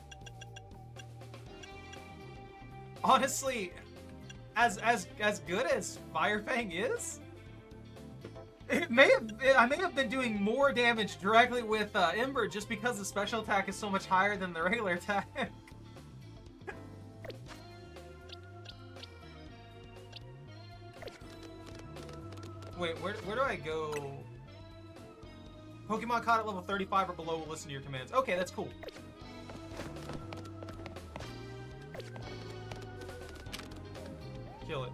Honestly, as good as Fire Fang is, I may have been doing more damage directly with Ember just because the special attack is so much higher than the regular attack. Wait, where do I go? Pokemon caught at level 35 or below will listen to your commands. Okay, that's cool. Kill it.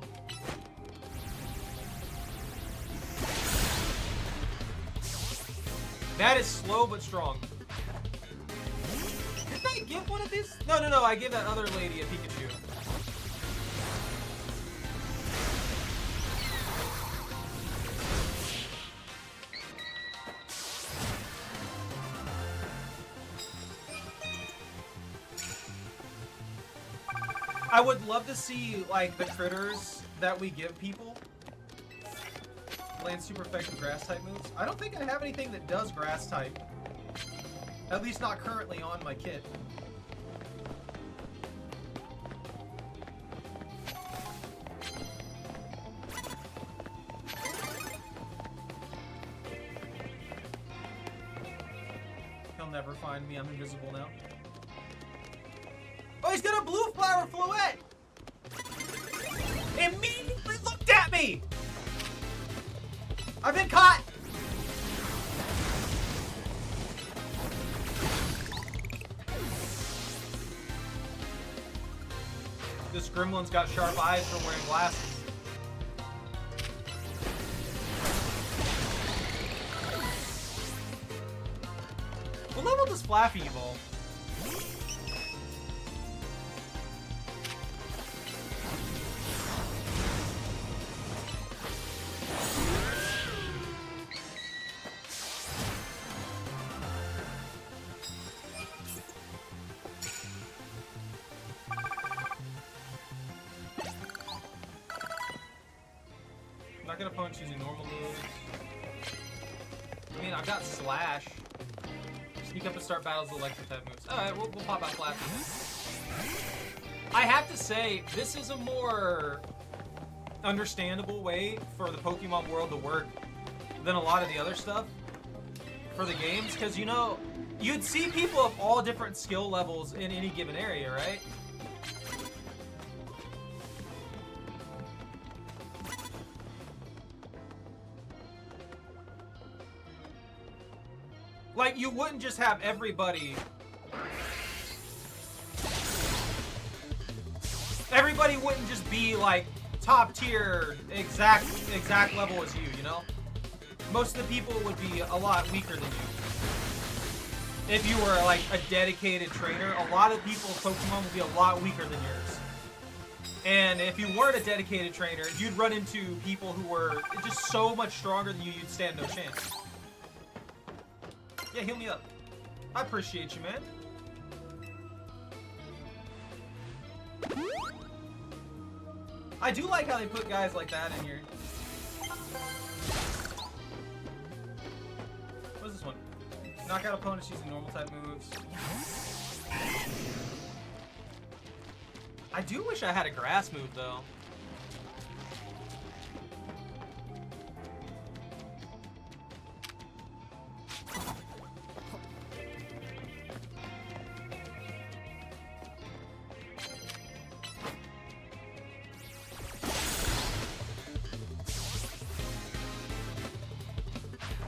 That is slow but strong. Didn't I give one of these? No, I gave that other lady a Pikachu. I would love to see, like, the critters that we give people land super effective grass type moves. I don't think I have anything that does grass type. At least not currently on my kit. He'll never find me. I'm invisible now. Oh, he's got a blue flower fluette! Immediately looked at me! I've been caught! This gremlin's got sharp eyes from wearing glasses. What level does Flappy evolve? I'm not gonna punch using normal moves. I mean, mean, I've got Slash. Sneak up and start battles with electric type moves. Alright, we'll pop out Flash. I have to say, this is a more understandable way for the Pokemon world to work than a lot of the other stuff for the games, because, you know, you'd see people of all different skill levels in any given area, right? Like, you wouldn't just have everybody... Everybody wouldn't just be, like, top tier, exact level as you know? Most of the people would be a lot weaker than you. If you were, like, a dedicated trainer, a lot of people's Pokemon would be a lot weaker than yours. And if you weren't a dedicated trainer, you'd run into people who were just so much stronger than you, you'd stand no chance. Yeah, heal me up. I appreciate you, man. I do like how they put guys like that in here. What's this one? Knock out opponents using normal type moves. I do wish I had a grass move, though.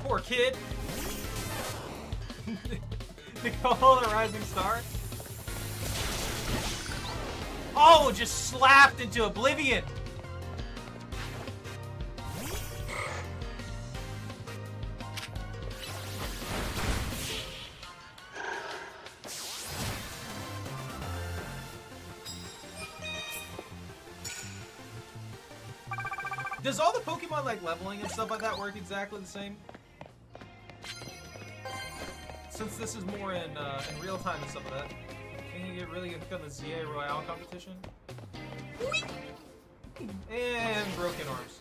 Poor kid. Nicole, the rising star. Oh, just slapped into oblivion. Does all the Pokemon, like, leveling and stuff like that work exactly the same? Since this is more in real time and stuff like that, can you get really good on the ZA Royale competition? And broken arms.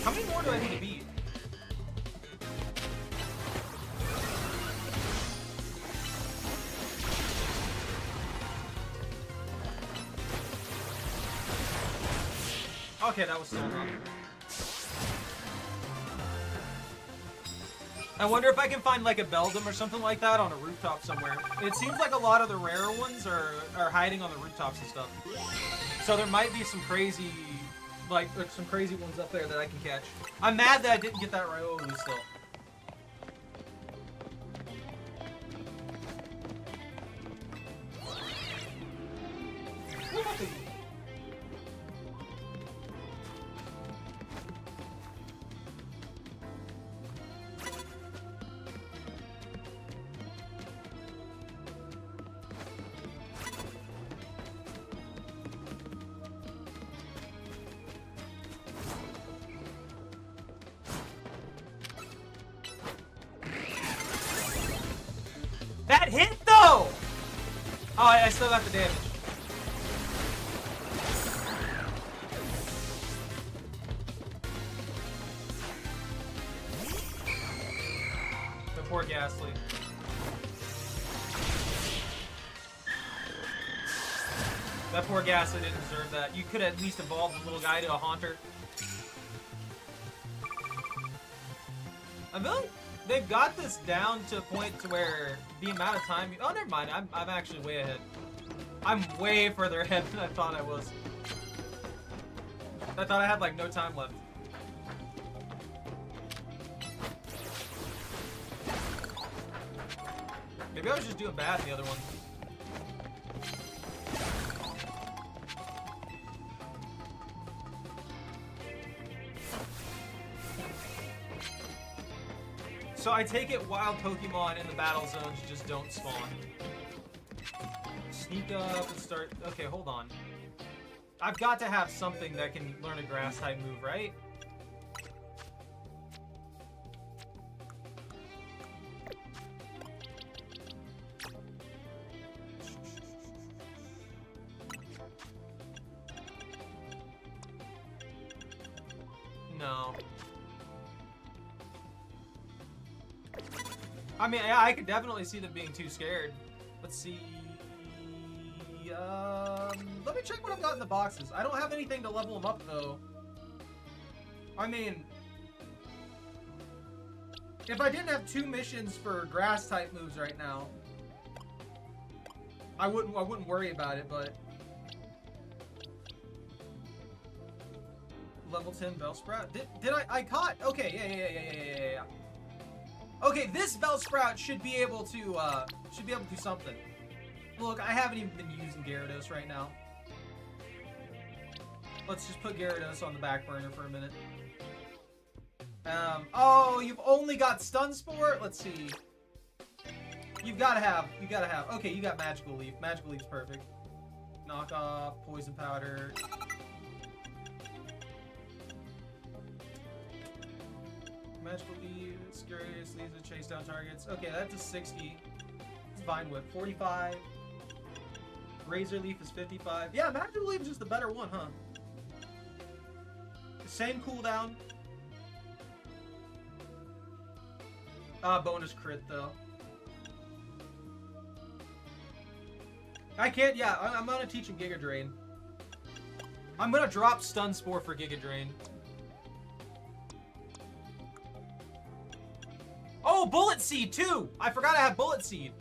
How many more do I need to beat? Okay, that was still enough. I wonder if I can find like a Beldum or something like that on a rooftop somewhere. It seems like a lot of the rarer ones are hiding on the rooftops and stuff. So there might be some crazy, like, some crazy ones up there that I can catch. I'm mad that I didn't get that Riolu still. That hit though! Oh, I still got the damage. The poor Ghastly. That poor Ghastly didn't deserve that. You could at least evolve the little guy to a Haunter. I feel like they've got this down to a point to where the amount of time... Oh, never mind. I'm actually way ahead. I'm way further ahead than I thought I was. I thought I had, like, no time left. Maybe I was just doing bad in the other one. So I take it wild Pokemon in the battle zones just don't spawn. Sneak up and start... Okay, hold on. I've got to have something that can learn a grass type move, right? No. I mean, yeah, I could definitely see them being too scared. Let's see. Let me check what I've got in the boxes. I don't have anything to level them up, though. I mean, if I didn't have 2 missions for grass type moves right now, I wouldn't worry about it, but level 10 Bellsprout. Did I caught? Okay, yeah. Okay, this Bellsprout should be able to do something. Look, I haven't even been using Gyarados right now. Let's just put Gyarados on the back burner for a minute. Oh, you've only got Stun Spore? Let's see. You gotta have. Okay, you got Magical Leaf. Magical Leaf's perfect. Knock off, Poison Powder. Magical Leaf, Scarious, Laser, chase down targets. Okay, that's a 60. It's Vine Whip, 45. Razor Leaf is 55. Yeah, Magical Leaf is just the better one, huh? Same cooldown. Bonus crit, though. I can't, yeah, I'm gonna teach him Giga Drain. I'm gonna drop Stun Spore for Giga Drain. Oh, Bullet Seed, too! I forgot I have Bullet Seed.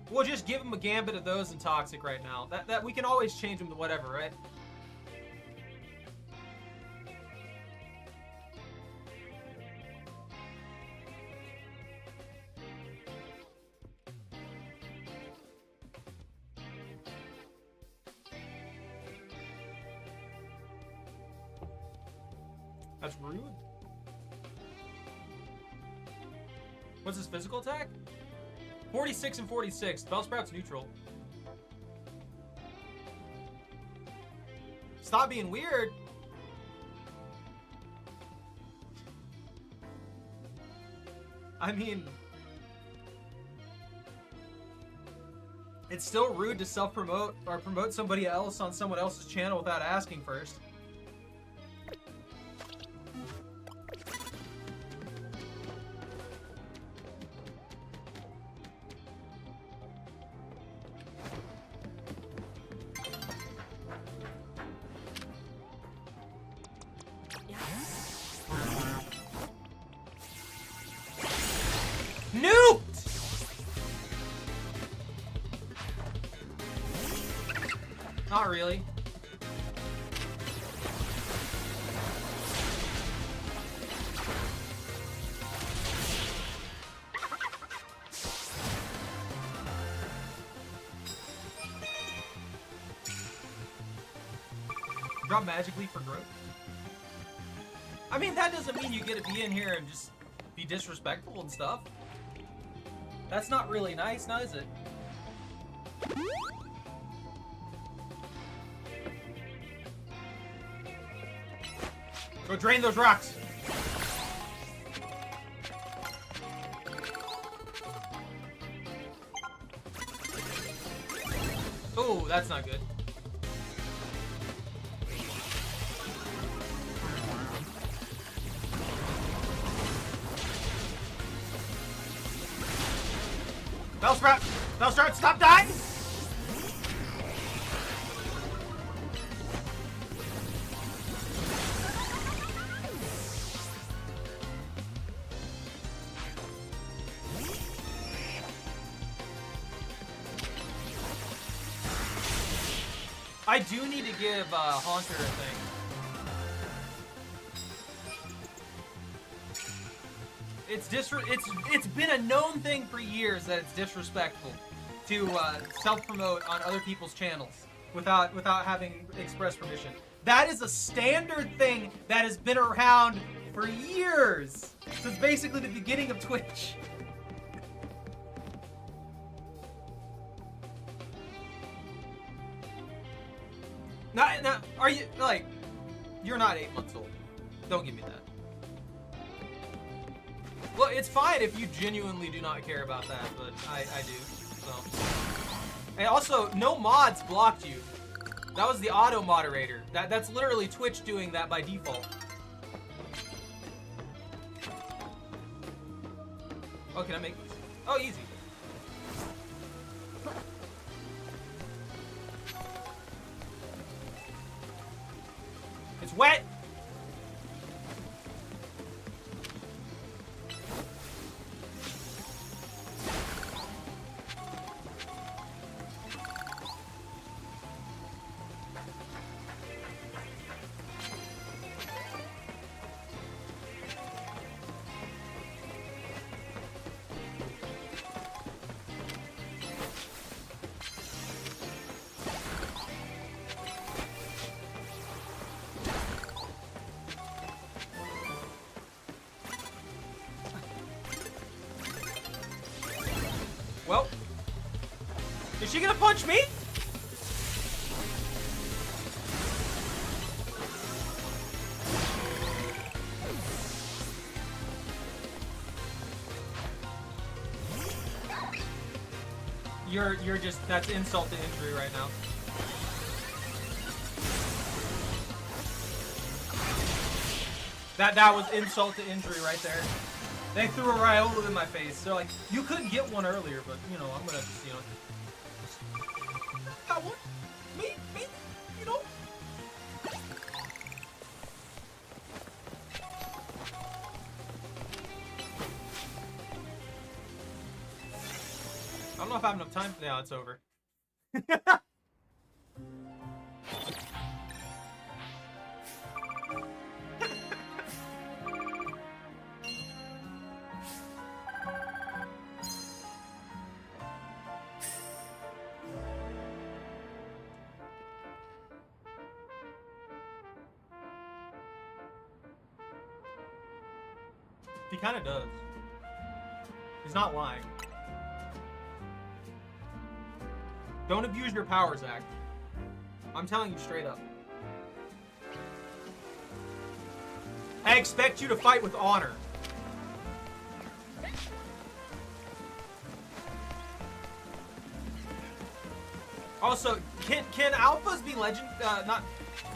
We'll just give him a gambit of those and Toxic right now. That we can always change him to whatever, right? That's rude. What's his physical attack? 46 and 46. Bellsprout's neutral. Stop being weird. I mean, it's still rude to self-promote or promote somebody else on someone else's channel without asking first. Not really. Drop Magic Leaf for growth. I mean, that doesn't mean you get to be in here and just be disrespectful and stuff. That's not really nice, now is it? Go drain those rocks. Oh, that's not good. Bellsprout! Bellsprout, stop dying! I do need to give Haunter a thing. It's been a known thing for years that it's disrespectful to self-promote on other people's channels without having express permission. That is a standard thing that has been around for years, since basically the beginning of Twitch. Not, are you, like, you're not 8 months old. Don't give me that. Well, it's fine if you genuinely do not care about that, but I do, so. And also, no mods blocked you. That was the auto moderator. That's literally Twitch doing that by default. Oh, can I make this? Oh, easy. It's wet! Well, is she gonna punch me? You're just, that's insult to injury right now. That was insult to injury right there. They threw a Ryola in my face. They're like, you couldn't get one earlier, but you know, I'm gonna just, you know. Got one? Me, you know. I don't know if I have enough time. Yeah, it's over. He kind of does. He's not lying. Don't abuse your powers, Zach. I'm telling you straight up. I expect you to fight with honor. Also, can alphas be not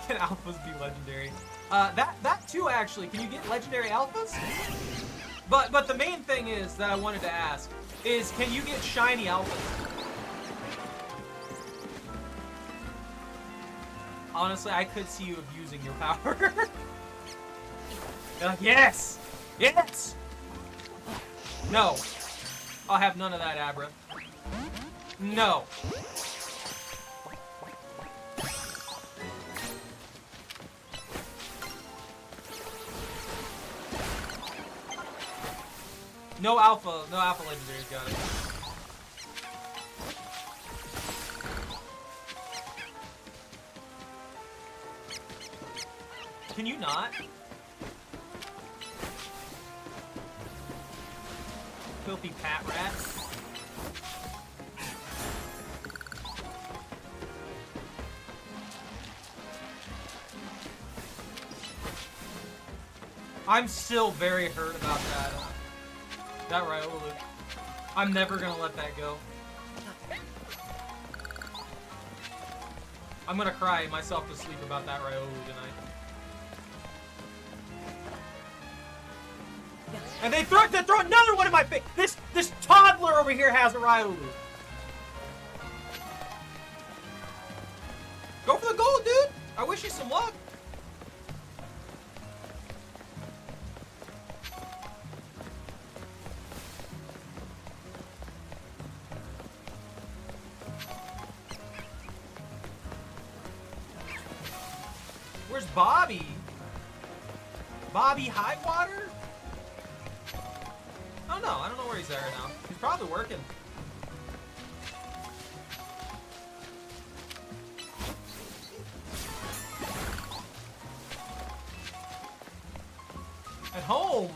can alphas be legendary? That too, actually. Can you get legendary alphas? But the main thing is that I wanted to ask is, can you get shiny alphas? Honestly, I could see you abusing your power. You're like, yes! Yes! No. I'll have none of that, Abra. No. No alpha legendaries, got it. Can you not? Filthy pat rat. I'm still very hurt about that. That Ryola. I'm never gonna let that go. I'm gonna cry myself to sleep about that Ryola tonight. And they throw another one in my face. This toddler over here has a Ryola. Go for the goal, dude. I wish you some luck. Where's Bobby? Bobby Highwater? I don't know. I don't know where he's at right now. He's probably working. At home?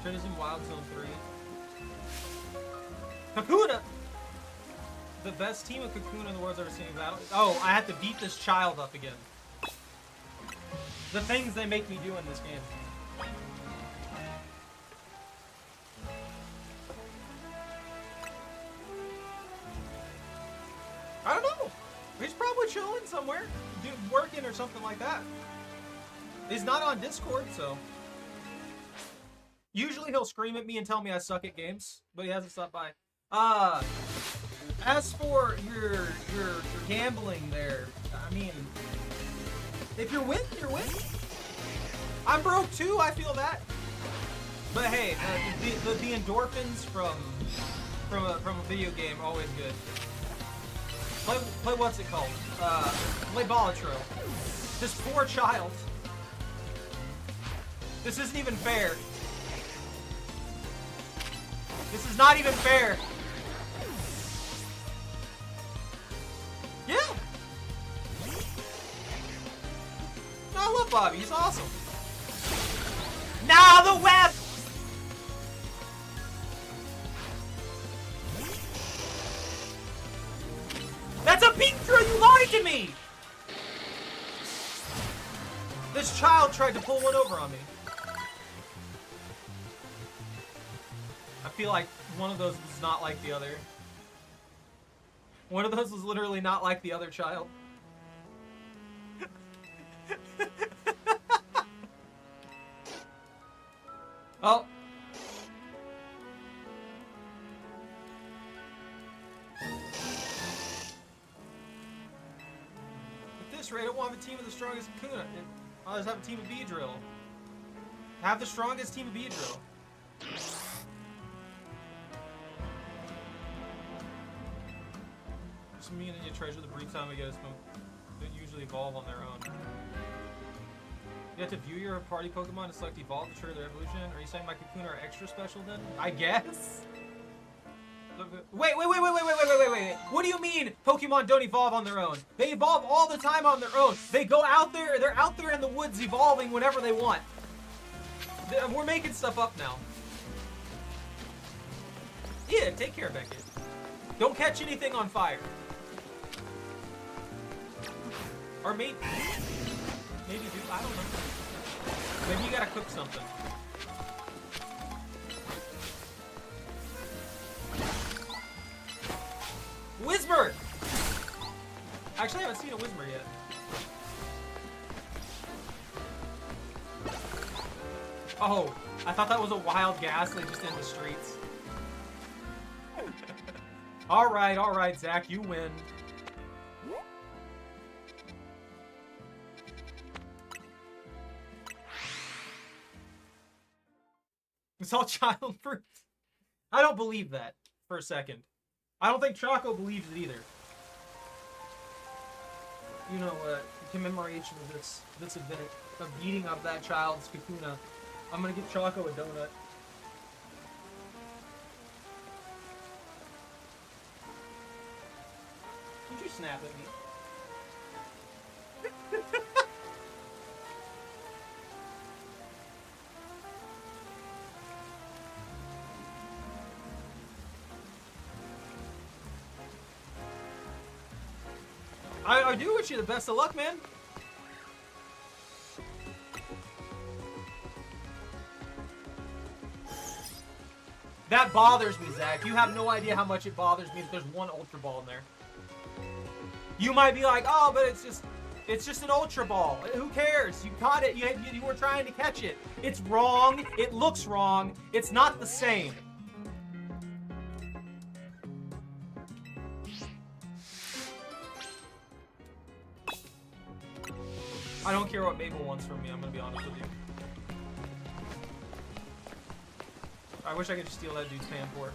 Trinity Wild Zone 3. Kakuna! The best team of Kakuna in the world's ever seen in battle. Oh, I have to beat this child up again. The things they make me do in this game. I don't know. He's probably chilling somewhere, working or something like that. He's not on Discord, so. Usually he'll scream at me and tell me I suck at games, but he hasn't stopped by. As for your gambling there, I mean, if you're winning, you're winning. I'm broke too, I feel that. But hey, the endorphins from a video game are always good. Play what's it called? Play Bollatro. This poor child. This isn't even fair. This is not even fair. Yeah. No, I love Bobby. He's awesome. Now the web. That's a Pikachu! You lied to me! This child tried to pull one over on me. I feel like one of those was not like the other. One of those was literally not like the other child. Oh. At this rate, I won't have a team of the strongest Kakuna. I'll just have a team of Beedrill. Have the strongest team of Beedrill. Some me and you treasure the brief time we get us that usually evolve on their own. You have to view your party Pokemon to select evolve to trigger their evolution. Are you saying my Kakuna are extra special then? I guess. Wait. What do you mean Pokemon don't evolve on their own? They evolve all the time on their own. They go out there, they're out there in the woods evolving whenever they want. We're making stuff up now. Yeah, take care, Beckett. Don't catch anything on fire. Or maybe do, I don't know. Maybe you gotta cook something. Whisper! Actually, I haven't seen a Whisper yet. Oh, I thought that was a wild Ghastly just in the streets. Alright, Zach, you win. It's all child fruit. I don't believe that for a second. I don't think Choco believes it either. You know, commemoration of this event, of beating up that child's Kakuna, I'm gonna give Choco a donut. Did you snap at me? I do wish you the best of luck, man. That bothers me, Zach. You have no idea how much it bothers me that there's one Ultra Ball in there. You might be like, oh, but it's just an Ultra Ball. Who cares? You caught it. You were trying to catch it. It's wrong. It looks wrong. It's not the same. I don't care what Mabel wants from me, I'm gonna be honest with you. I wish I could just steal that dude's Panport.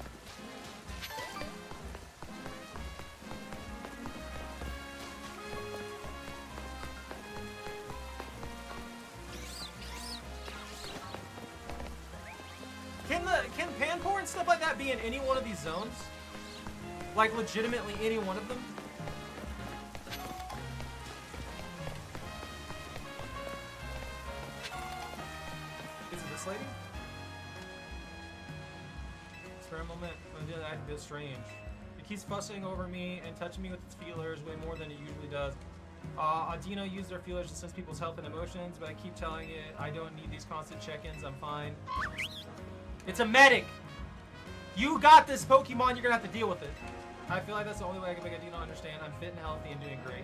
Can Panport and stuff like that be in any one of these zones? Like legitimately any one of them? Lady? for a moment. I'm doing that a bit strange. It keeps fussing over me and touching me with its feelers way more than it usually does. Audino used their feelers to sense people's health and emotions, but I keep telling it I don't need these constant check-ins. I'm fine. It's a medic! You got this, Pokemon. You're gonna have to deal with it. I feel like that's the only way I can make Audino understand I'm fit and healthy and doing great.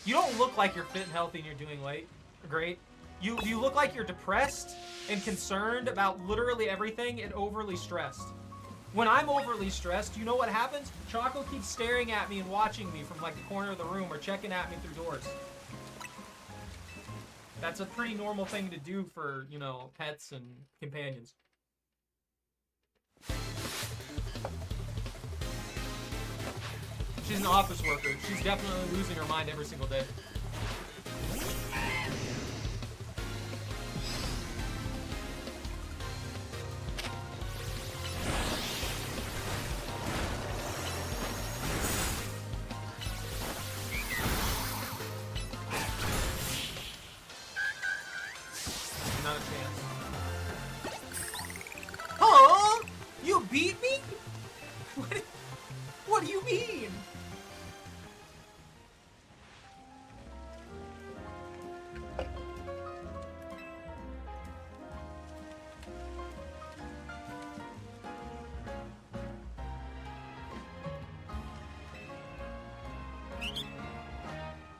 You don't look like you're fit and healthy and you're doing great. You look like you're depressed and concerned about literally everything and overly stressed. When I'm overly stressed, you know what happens? Choco keeps staring at me and watching me from like the corner of the room or checking at me through doors. That's a pretty normal thing to do for, you know, pets and companions. She's an office worker. She's definitely losing her mind every single day. Not a chance. Huh? You beat me? What do you mean?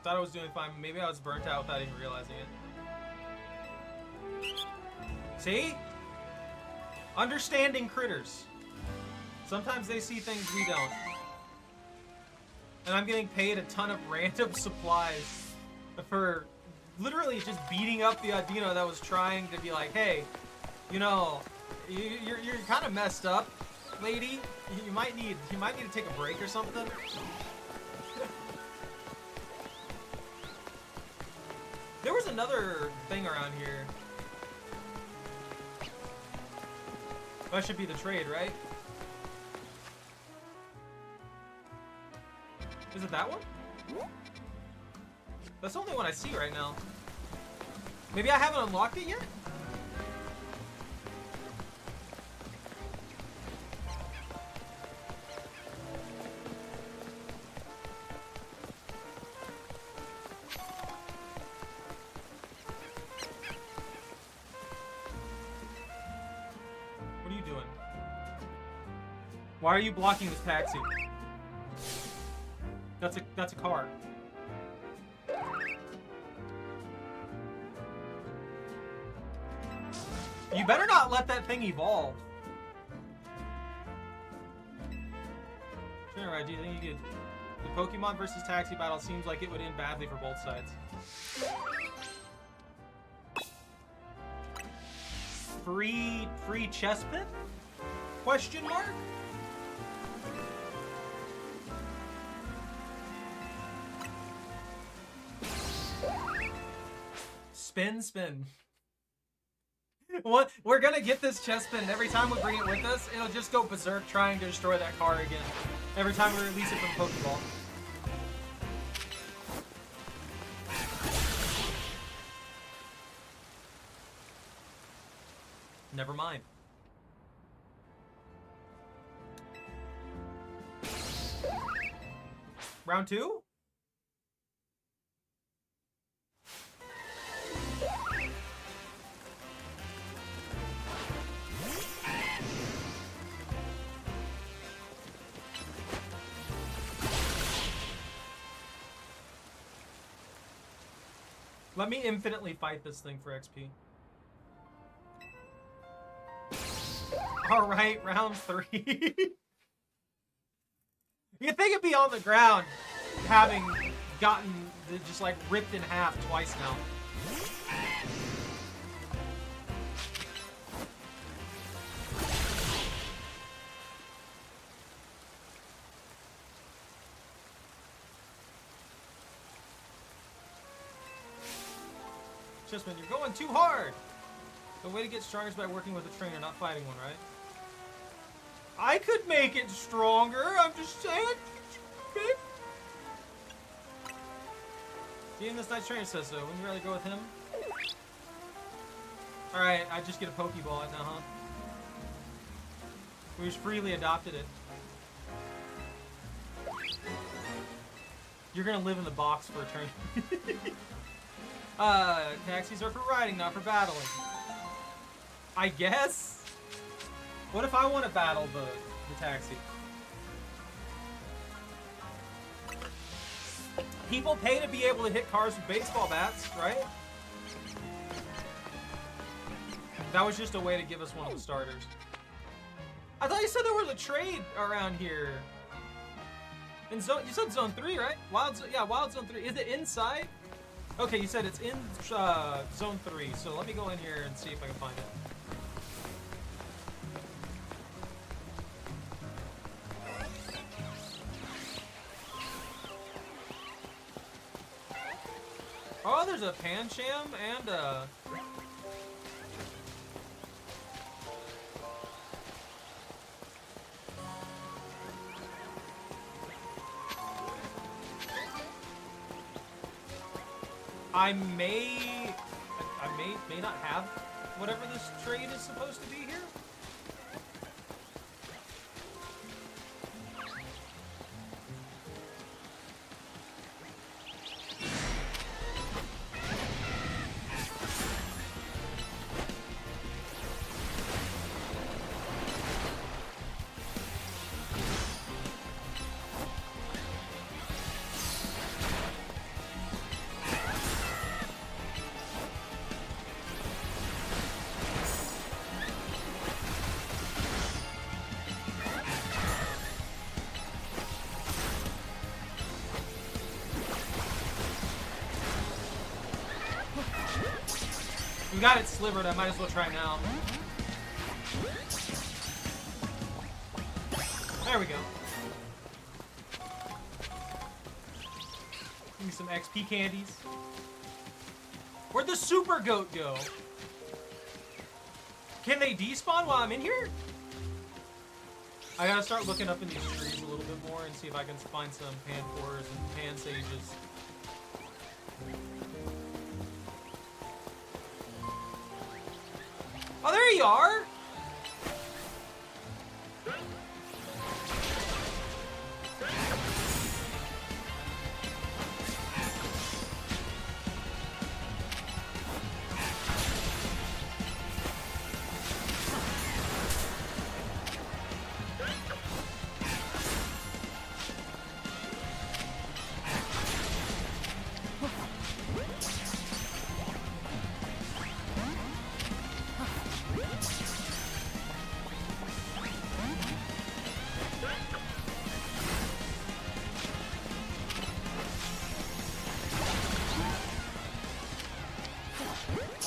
Thought I was doing fine. Maybe I was burnt out without even realizing it. See? Understanding critters. Sometimes they see things we don't. And I'm getting paid a ton of random supplies for literally just beating up the Audino that was trying to be like, hey, you know, you're kind of messed up, lady. You might need to take a break or something. There was another thing around here. That should be the trade, right? Is it that one? That's the only one I see right now. Maybe I haven't unlocked it yet? What are you doing? Why are you blocking this taxi? That's a car. You better not let that thing evolve. Right, do you think you could... The Pokemon versus taxi battle seems like it would end badly for both sides. Free Chespin? Question mark? Spin. What? We're gonna get this Chespin, and every time we bring it with us, it'll just go berserk trying to destroy that car again. Every time we release it from Pokeball. Never mind. Round 2? Let me infinitely fight this thing for XP. Alright, round 3. You'd think it'd be on the ground, having gotten just like ripped in half twice now. Just when you're going too hard. The way to get stronger is by working with a trainer, not fighting one, right? I could make it stronger. I'm just saying. Even this night's trainer says so. Wouldn't you rather go with him? Alright, I just get a Pokeball right now, huh? We just freely adopted it. You're gonna live in the box for eternity. Taxis are for riding, not for battling. I guess? What if I want to battle the taxi? People pay to be able to hit cars with baseball bats, right? That was just a way to give us one of the starters. I thought you said there was a trade around here. In zone, you said zone 3, right? Wild zone 3. Is it inside? Okay, you said it's in zone 3. So let me go in here and see if I can find it. Oh, there's a Pancham and a... I may not have whatever this trade is supposed to be here. We got it slivered, I might as well try now. There we go. Give me some XP candies. Where'd the super goat go? Can they despawn while I'm in here? I gotta start looking up in these trees a little bit more and see if I can find some Panforers and Pansages. Oh, there you are!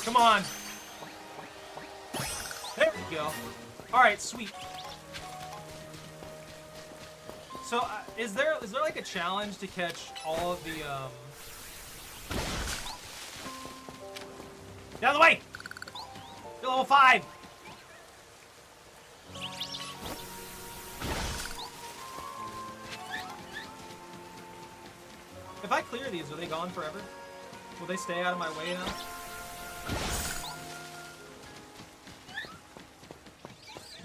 Come on. There we go. Alright, sweet. So, is there like a challenge to catch all of the, Get out of the way! You're level 5! If I clear these, are they gone forever? Will they stay out of my way now?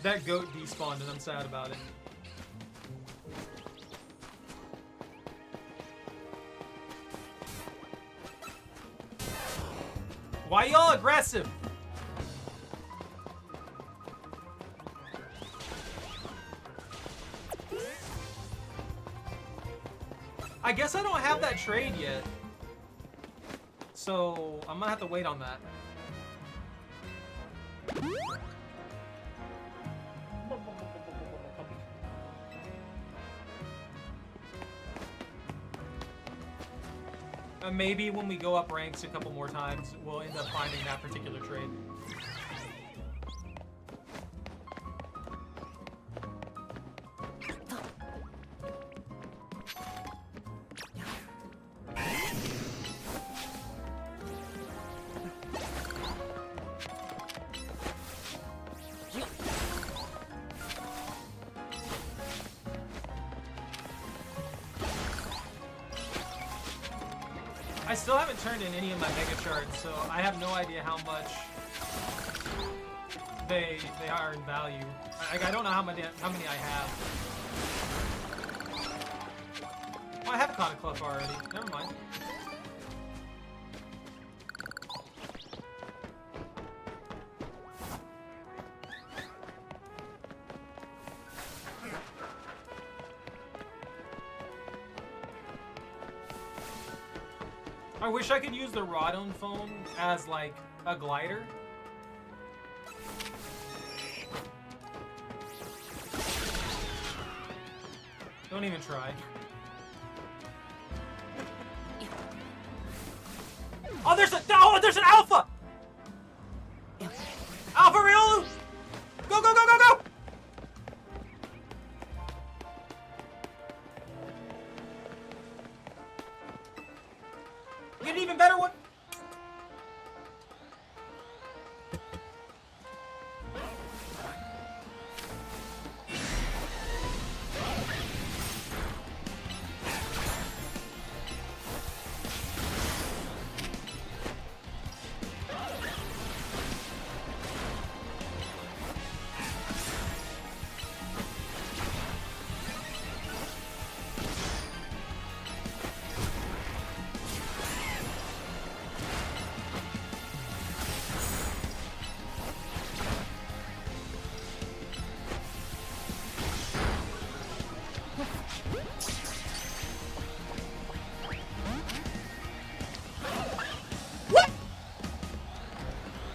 That goat despawned and I'm sad about it. Why y'all aggressive? I guess I don't have that trade yet. So I'm gonna have to wait on that. Maybe when we go up ranks a couple more times, we'll end up finding that particular trade. I still haven't turned in any of my mega shards, so I have no idea how much they are in value. I don't know how many I have. Oh, I have caught a Clef already. Never mind. I wish I could use the Rodon phone as, like, a glider. Don't even try. Oh, there's an alpha! Alpha Riolu! Go, go, go, go, go! Get an even better one.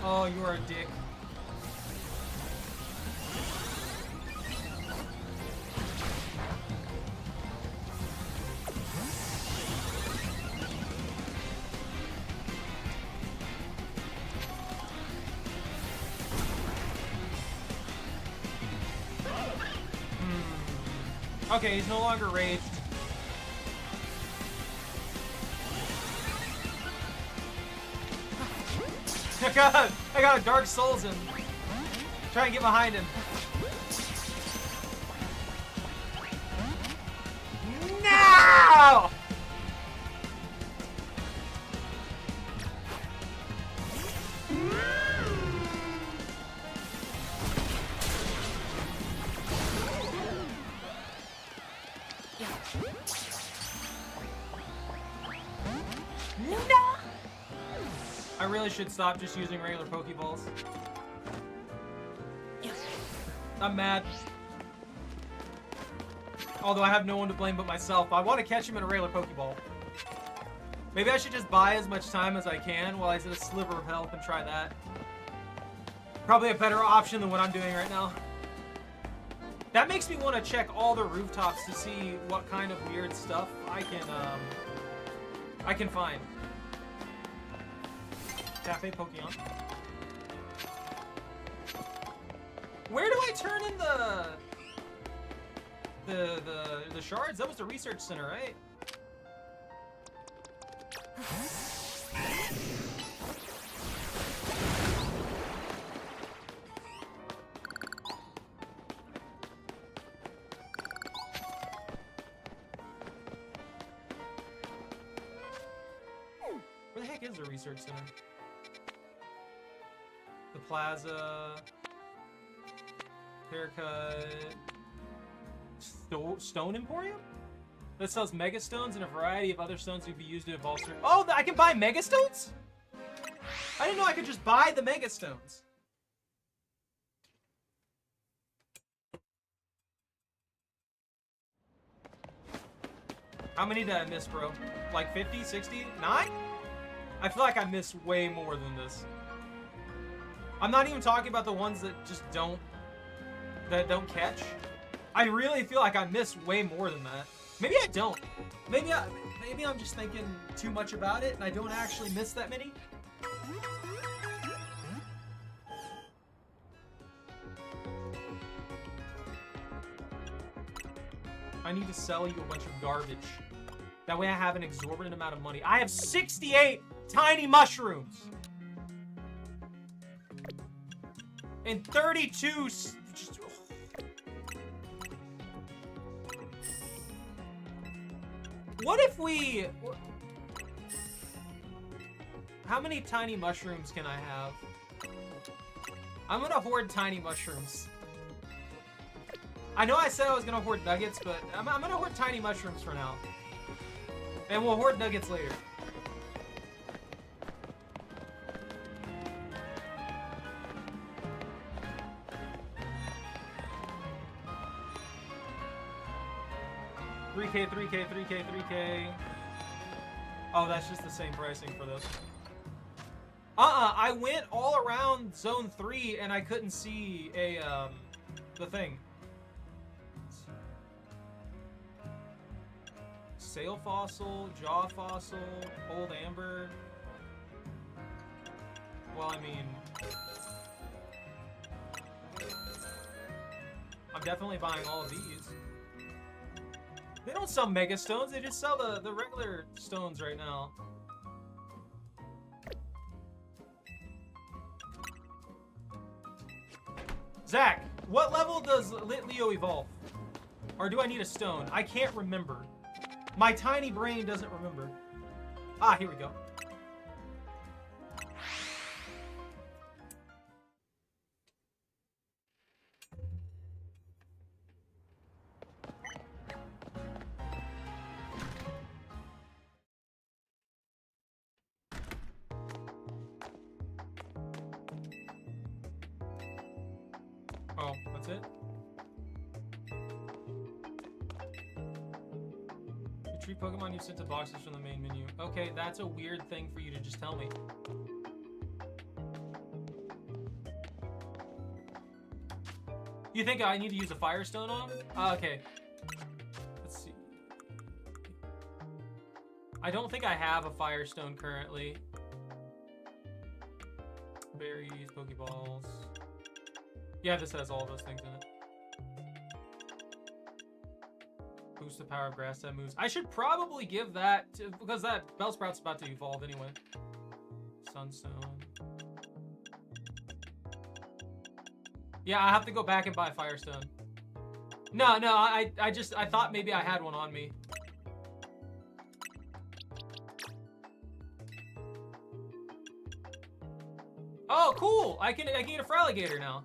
Oh, you are a dick. Okay, he's no longer raged. I got a Dark Souls in. Try and get behind him. No! I really should stop just using regular Pokeballs. I'm mad. Although I have no one to blame but myself. I want to catch him in a regular Pokeball. Maybe I should just buy as much time as I can while he's at a sliver of health and try that. Probably a better option than what I'm doing right now. That makes me want to check all the rooftops to see what kind of weird stuff I can find. Cafe Pokemon. Where do I turn in the shards? That was the research center, right? Where the heck is the research center? The plaza, haircut, stone emporium that sells mega stones and a variety of other stones to be used to evolve. Oh, I can buy mega stones? I didn't know I could just buy the mega stones. How many did I miss, bro? Like 50, 60, 9? I feel like I missed way more than this. I'm not even talking about the ones that just don't catch. I really feel like I missed way more than that. Maybe I don't. Maybe I'm just thinking too much about it and I don't actually miss that many. I need to sell you a bunch of garbage. That way I have an exorbitant amount of money. I have 68 tiny mushrooms. And 32... What if we... How many tiny mushrooms can I have? I'm gonna hoard tiny mushrooms. I know I said I was gonna hoard nuggets, but I'm gonna hoard tiny mushrooms for now. And we'll hoard nuggets later. $3K, $3K, $3K, $3K. Oh, that's just the same pricing for those. I went all around zone 3 and I couldn't see the thing. Sail fossil, jaw fossil, old amber. Well, I mean, I'm definitely buying all of these. They don't sell mega stones, they just sell the regular stones right now. Zach, what level does Lit Leo evolve? Or do I need a stone? I can't remember. My tiny brain doesn't remember. Ah, here we go. Oh, that's it? Retrieve Pokemon you've sent to boxes from the main menu. Okay, that's a weird thing for you to just tell me. You think I need to use a Firestone on? Okay. Let's see. I don't think I have a Firestone currently. Berries, Pokeballs. Yeah, this has all those things in it. Boost the power of grass type moves. I should probably give that to, because that Bellsprout's about to evolve anyway. Sunstone. Yeah, I have to go back and buy Firestone. No, I thought maybe I had one on me. Oh, cool! I can get a Feraligatr now.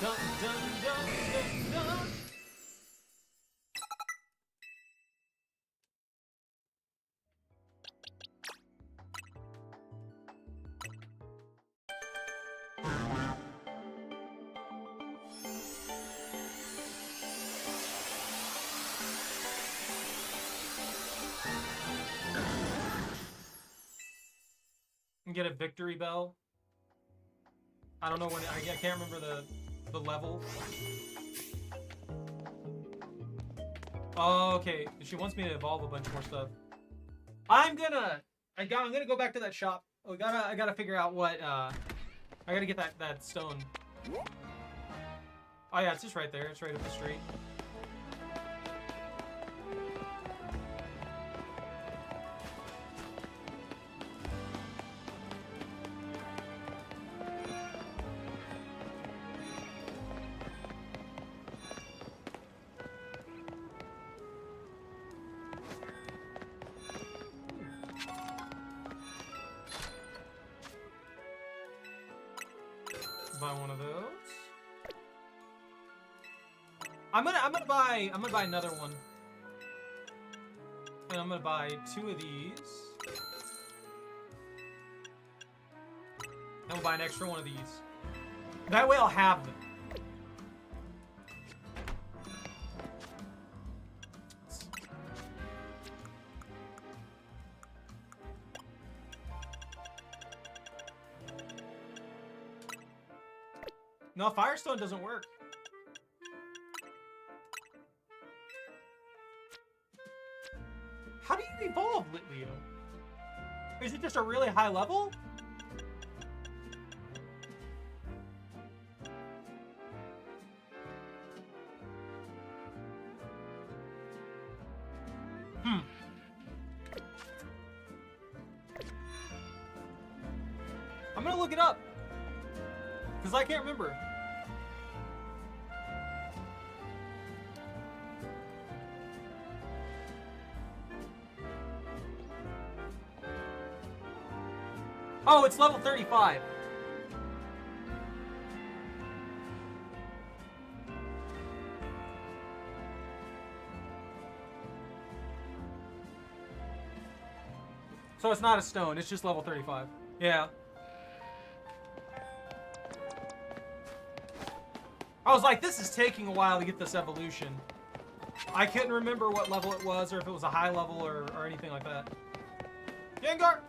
Dun, dun, dun, dun, dun. And get a victory bell. I don't know when I can't remember the level. Oh, okay. She wants me to evolve a bunch more stuff. I'm gonna go back to that shop. I gotta figure out what I gotta get that stone. Oh yeah, it's just right there. It's right up the street. Buy one of those. I'm gonna buy another one. And I'm gonna buy 2 of these. And we'll buy an extra one of these. That way I'll have them. No, Firestone doesn't work. How do you evolve Lit Leo? Is it just a really high level? I'm gonna look it up. Because I can't remember. Oh, it's level 35. So it's not a stone, it's just level 35. Yeah. I was like, this is taking a while to get this evolution. I couldn't remember what level it was, or if it was a high level, or anything like that. Gengar!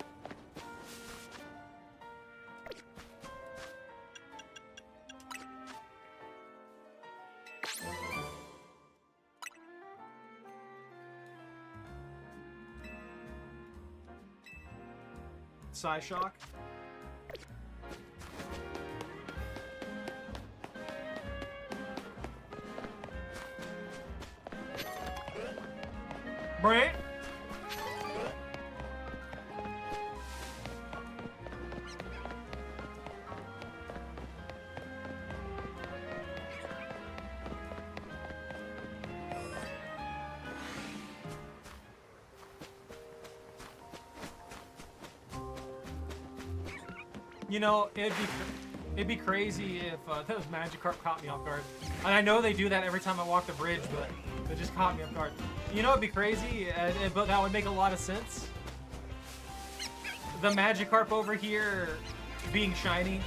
Psyshock. Brant. You know, it'd be crazy if those Magikarp caught me off guard. And I know they do that every time I walk the bridge, but they just caught me off guard. You know, it'd be crazy, but that would make a lot of sense. The Magikarp over here being shiny.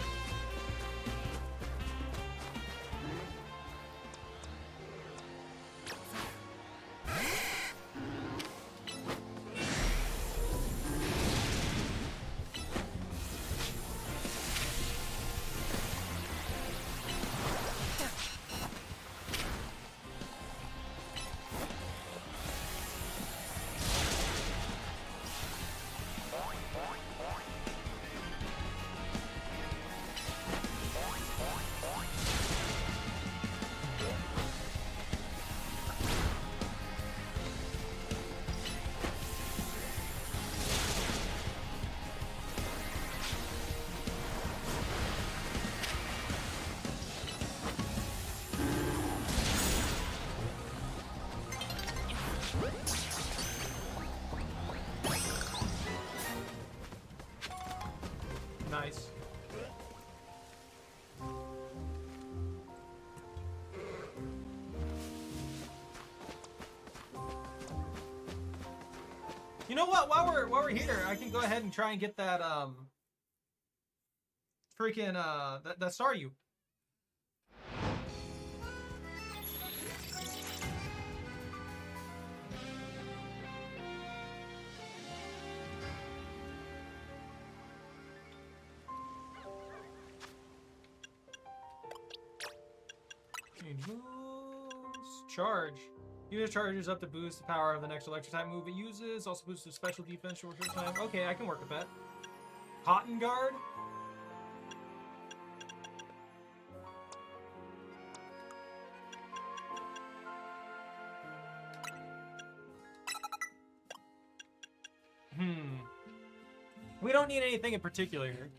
Nice. You know what? While we're here, I can go ahead and try and get that freaking that Staryu. Charge. User charges up to boost the power of the next electric type move it uses. Also boosts the special defense for a short time. Okay, I can work with that. Cotton Guard. We don't need anything in particular here.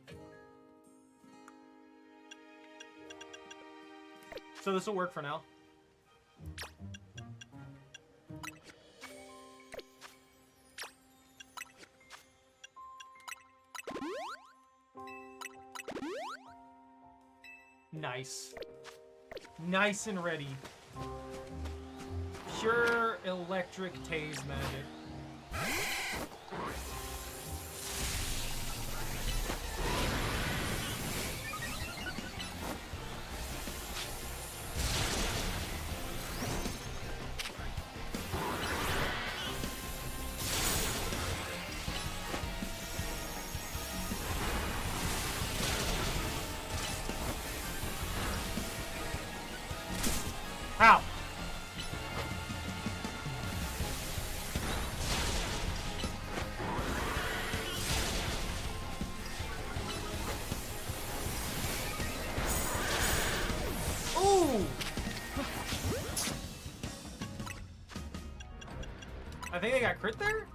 So this will work for now. Nice. Nice and ready. Pure electric tase magic. Ow! Ooh! I think I got crit there?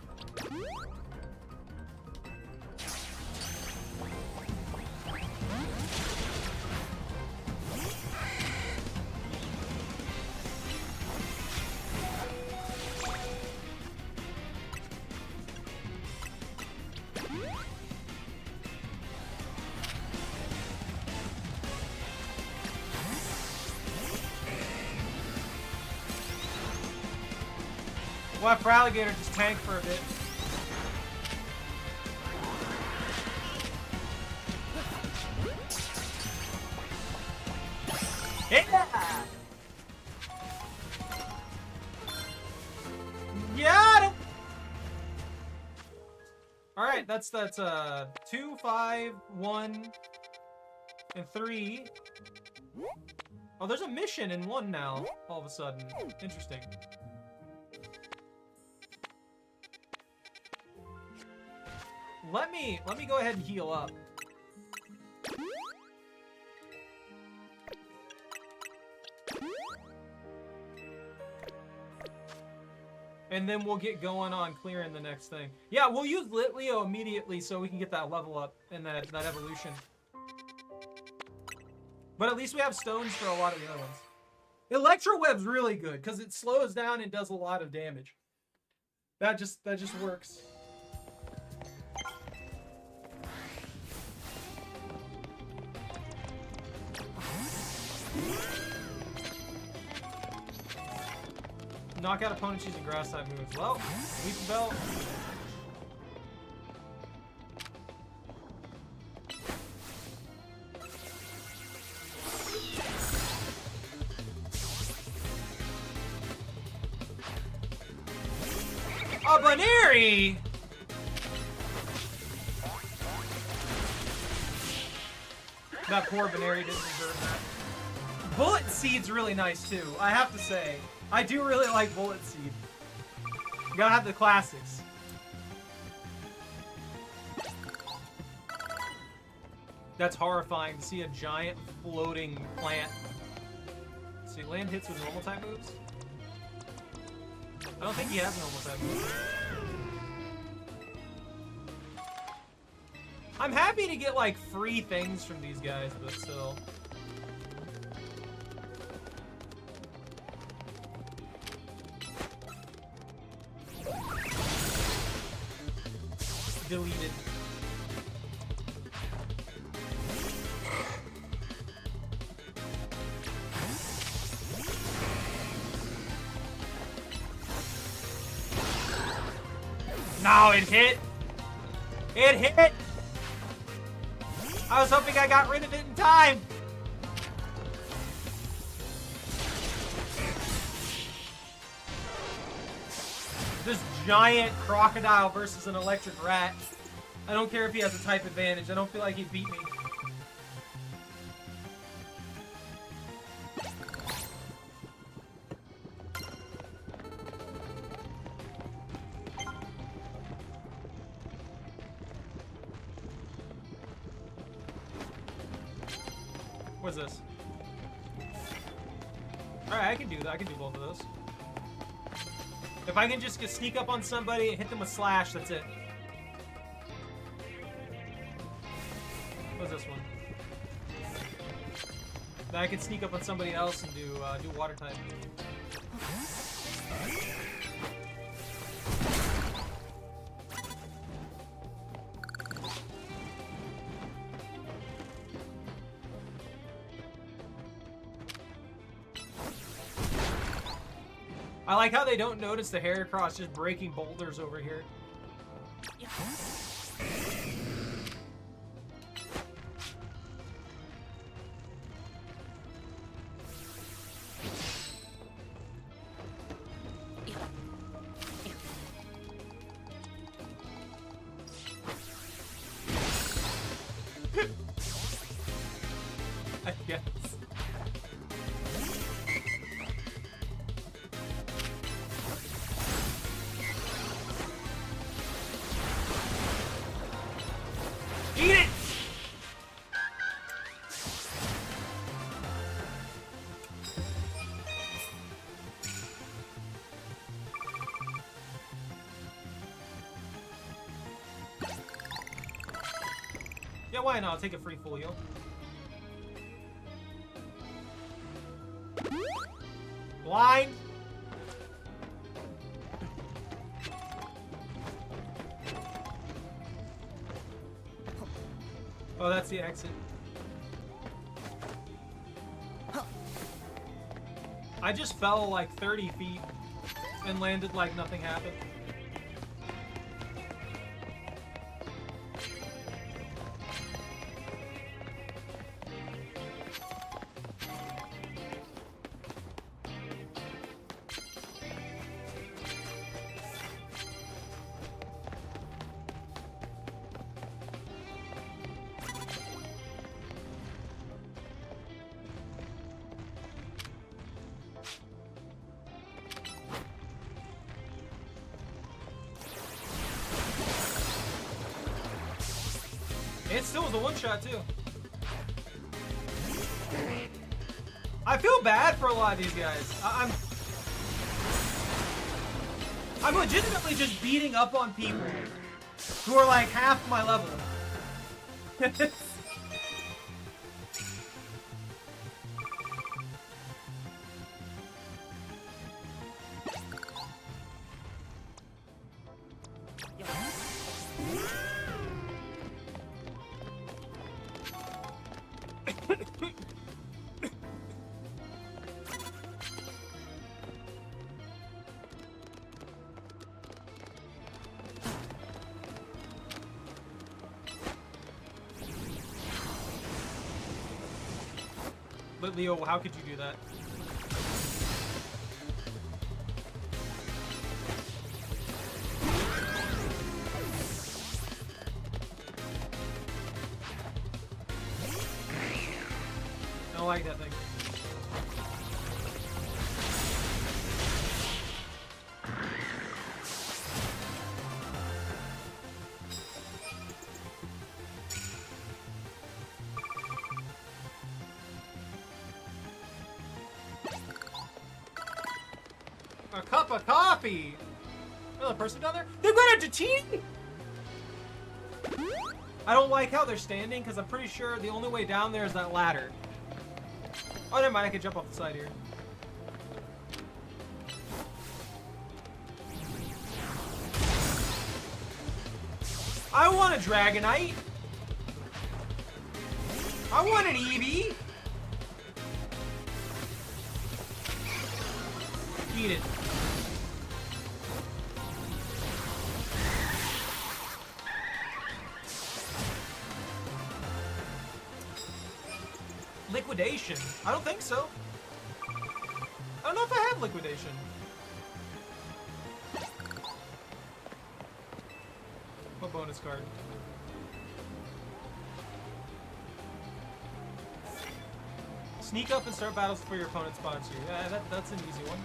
We'll have Feraligatr just tank for a bit. Yeah! Got him! Alright, that's 2, 5, 1, and 3. Oh, there's a mission in 1 now, all of a sudden. Interesting. Let me go ahead and heal up. And then we'll get going on clearing the next thing. Yeah, we'll use Litleo immediately so we can get that level up and that evolution. But at least we have stones for a lot of the other ones. Electro Web's really good because it slows down and does a lot of damage. That just works. Knock out opponents using grass type moves. Well, Leaf Belt. A Baneri! That poor Baneri didn't deserve that. Bullet Seed's really nice too, I have to say. I do really like Bullet Seed. You gotta have the classics. That's horrifying to see a giant floating plant. See, land hits with normal type moves? I don't think he has normal type moves. I'm happy to get like free things from these guys, but still. Deleted. No, it hit. It hit. I was hoping I got rid of it in time. This giant crocodile versus an electric rat. I don't care if he has a type advantage. I don't feel like he'd beat me. What's this? Alright, I can do that. I can do both of those. If I can just sneak up on somebody and hit them with Slash, that's it. What's this one? Then I can sneak up on somebody else and do water type. I like how they don't notice the Heracross just breaking boulders over here. I guess. Eat it! Yeah, why not? I'll take a free full heal. Blind! Oh, that's the exit. I just fell like 30 feet. and landed like nothing happened. It still was a one-shot, too. I feel bad for a lot of these guys. I'm legitimately just beating up on people who are like half my level. But Leo, how could you do that? I don't like that thing. A cup of coffee! Another person down there? They've got a tea! I don't like how they're standing because I'm pretty sure the only way down there is that ladder. Oh, never mind, I can jump off the side here. I want a Dragonite! I want an Eevee! Eat it. Liquidation? I don't think so. I don't know if I have liquidation. What bonus card? Sneak up and start battles before your opponent spots you. Yeah, that's an easy one.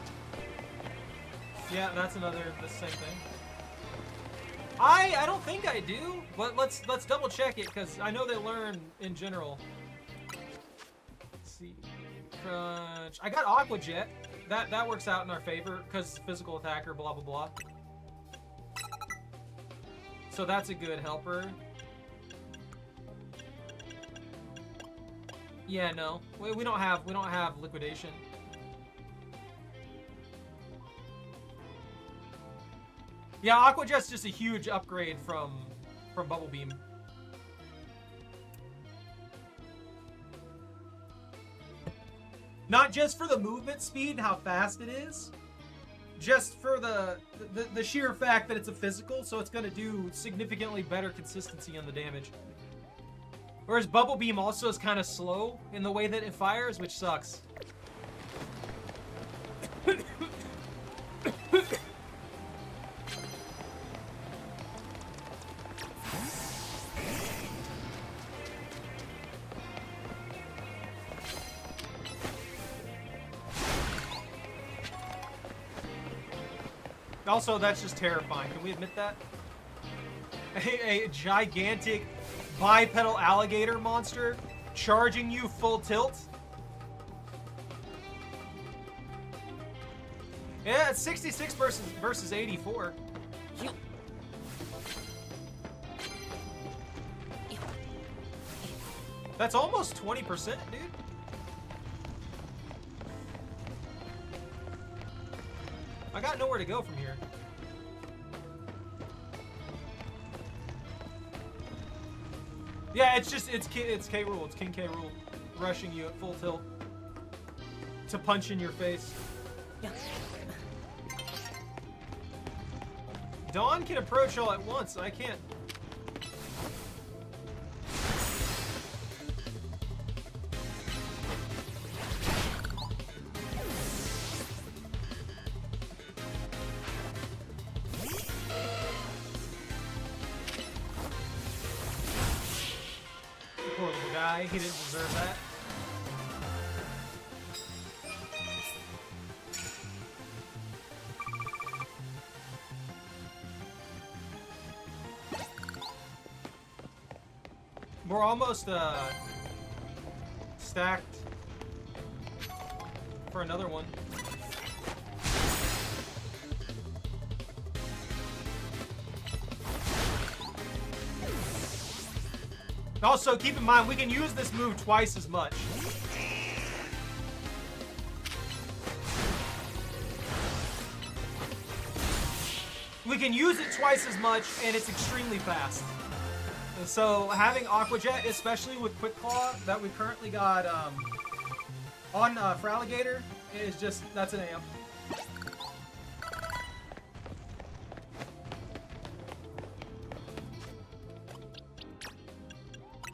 Yeah, that's the same thing. I don't think I do, but let's double check it because I know they learn in general. Let's see, crunch. I got Aqua Jet. That works out in our favor because physical attacker, blah blah blah. So that's a good helper. Yeah, no, we don't have liquidation. Yeah, Aqua Jet's just a huge upgrade from Bubble Beam. Not just for the movement speed and how fast it is, just for the sheer fact that it's a physical, so it's going to do significantly better consistency on the damage. Whereas Bubble Beam also is kind of slow in the way that it fires, which sucks. Also, that's just terrifying. Can we admit that? A gigantic bipedal alligator monster charging you full tilt? Yeah, it's 66 versus 84. That's almost 20%, dude. I got nowhere to go from here. Yeah, it's K. Rool. It's King K. Rool rushing you at full tilt to punch in your face. Dawn can approach all at once. I can't. Poor little guy. He didn't deserve that. We're almost stacked for another one. Also, keep in mind, we can use this move twice as much. We can use it twice as much, and it's extremely fast. So having Aqua Jet, especially with Quick Claw that we currently got on for Alligator, is just, that's an amp.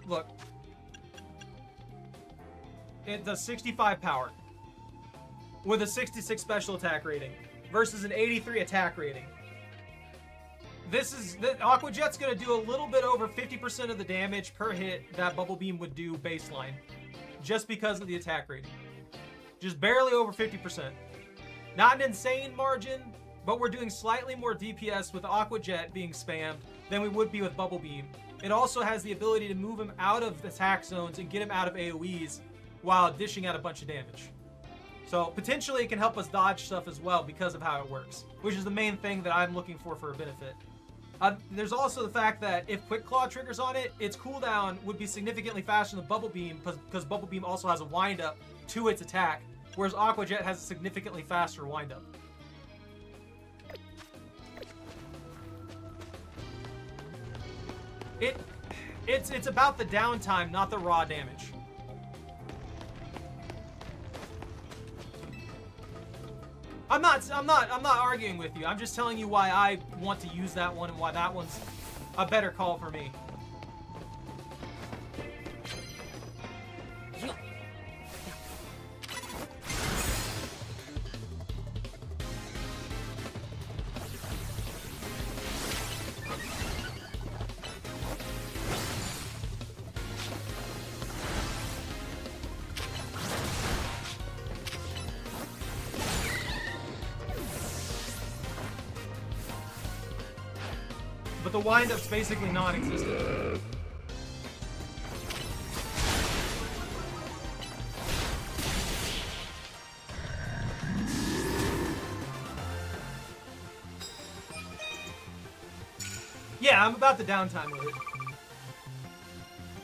Look. It does 65 power with a 66 special attack rating versus an 83 attack rating. Aqua Jet's gonna do a little bit over 50% of the damage per hit that Bubble Beam would do baseline, just because of the attack rating. Just barely over 50%. Not an insane margin, but we're doing slightly more DPS with Aqua Jet being spammed than we would be with Bubble Beam. It also has the ability to move him out of attack zones and get him out of AoEs while dishing out a bunch of damage. So potentially it can help us dodge stuff as well because of how it works, which is the main thing that I'm looking for a benefit. There's also the fact that if Quick Claw triggers on it, its cooldown would be significantly faster than Bubble Beam because Bubble Beam also has a wind-up to its attack, whereas Aqua Jet has a significantly faster wind-up. It's about the downtime, not the raw damage. I'm not arguing with you. I'm just telling you why I want to use that one and why that one's a better call for me. But the wind-up's basically non-existent. Yeah, I'm about the downtime with it.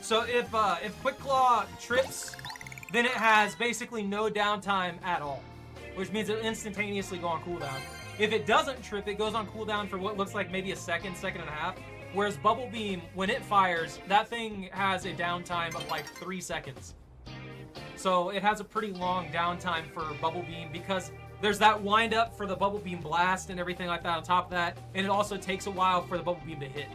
So if Quick Claw trips, then it has basically no downtime at all, which means it'll instantaneously go on cooldown. If it doesn't trip, it goes on cooldown for what looks like maybe a second, second and a half. Whereas Bubble Beam, when it fires, that thing has a downtime of like 3 seconds. So it has a pretty long downtime for Bubble Beam because there's that wind up for the Bubble Beam blast and everything like that on top of that. And it also takes a while for the Bubble Beam to hit.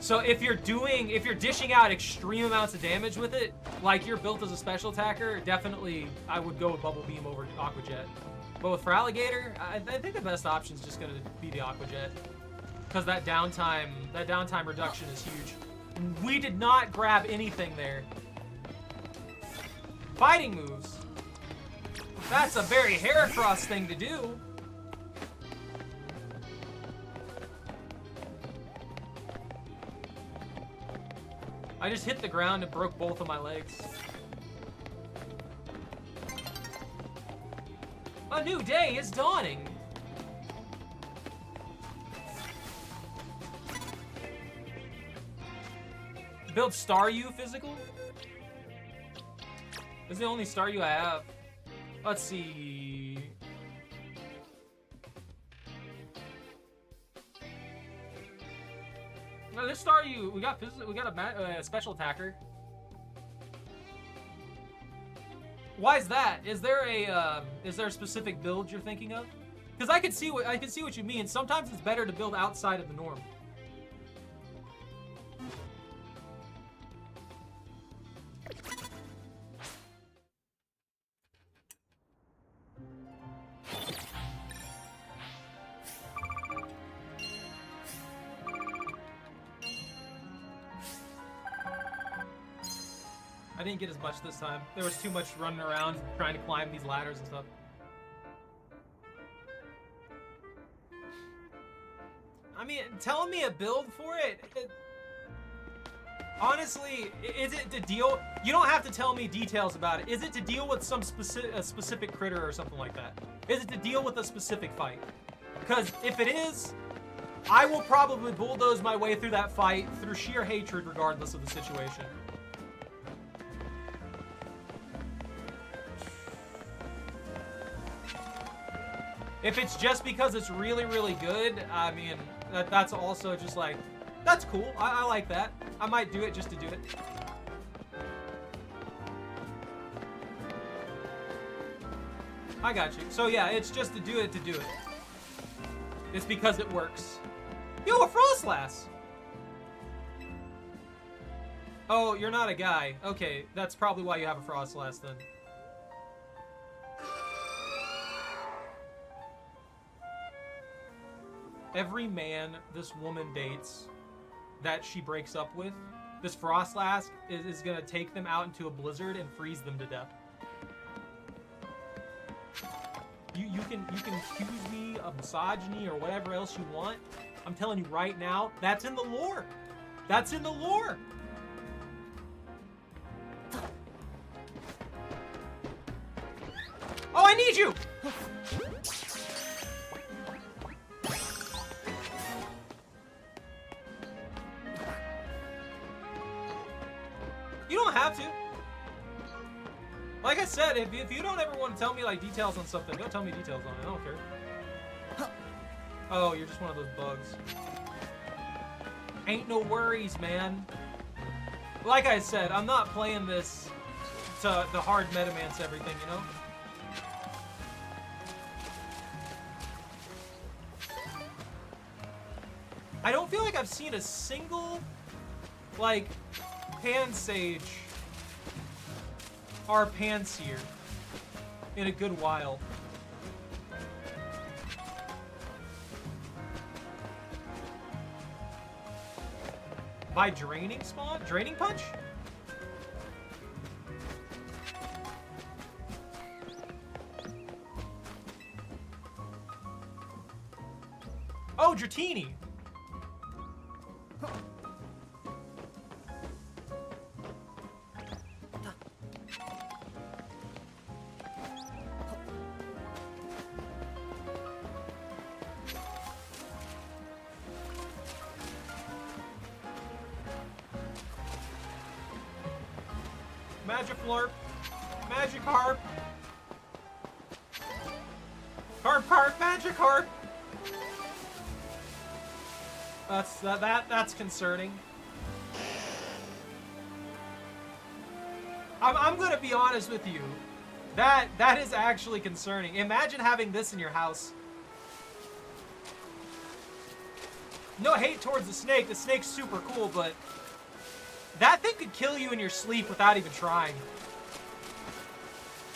So if you're dishing out extreme amounts of damage with it, like you're built as a special attacker, definitely I would go with Bubble Beam over Aqua Jet. But for Alligator, I think the best option is just going to be the Aqua Jet, because that downtime reduction is huge. We did not grab anything there. Fighting moves. That's a very Heracross thing to do. I just hit the ground and broke both of my legs. A new day is dawning. Build Staryu physical? This is the only Staryu I have. Let's see. No, this Staryu, we got a special attacker. Why is that? Is there a specific build you're thinking of? Because I can see what you mean. Sometimes it's better to build outside of the norm. I didn't get as much this time. There was too much running around trying to climb these ladders and stuff. I mean, telling me a build for it, honestly, is it to deal... You don't have to tell me details about it. Is it to deal with some specific critter or something like that? Is it to deal with a specific fight? Because if it is, I will probably bulldoze my way through that fight through sheer hatred regardless of the situation. If it's just because it's really, really good, I mean, that's also just like, that's cool. I like that. I might do it just to do it. I got you. So yeah, it's just to do it to do it. It's because it works. Yo, a Frostlass! Oh, you're not a guy. Okay, that's probably why you have a Frostlass then. Every man this woman dates that she breaks up with, this Frostlass is gonna take them out into a blizzard and freeze them to death. You can accuse me of misogyny or whatever else you want. I'm telling you right now, that's in the lore. That's in the lore. Oh, I need you! You don't have to. Like I said, if you don't ever want to tell me like details on something, don't tell me details on it. I don't care. Oh, you're just one of those bugs. Ain't no worries, man. Like I said, I'm not playing this to the hard metamance everything, you know? I don't feel like I've seen a single, like, Pansage or Panseer in a good while. By draining spawn? Draining punch? Oh, Dratini! Magiflorp, Magikarp, Carp, Magikarp. That's concerning. I'm gonna be honest with you. That is actually concerning. Imagine having this in your house. No hate towards the snake. The snake's super cool, but that thing could kill you in your sleep without even trying.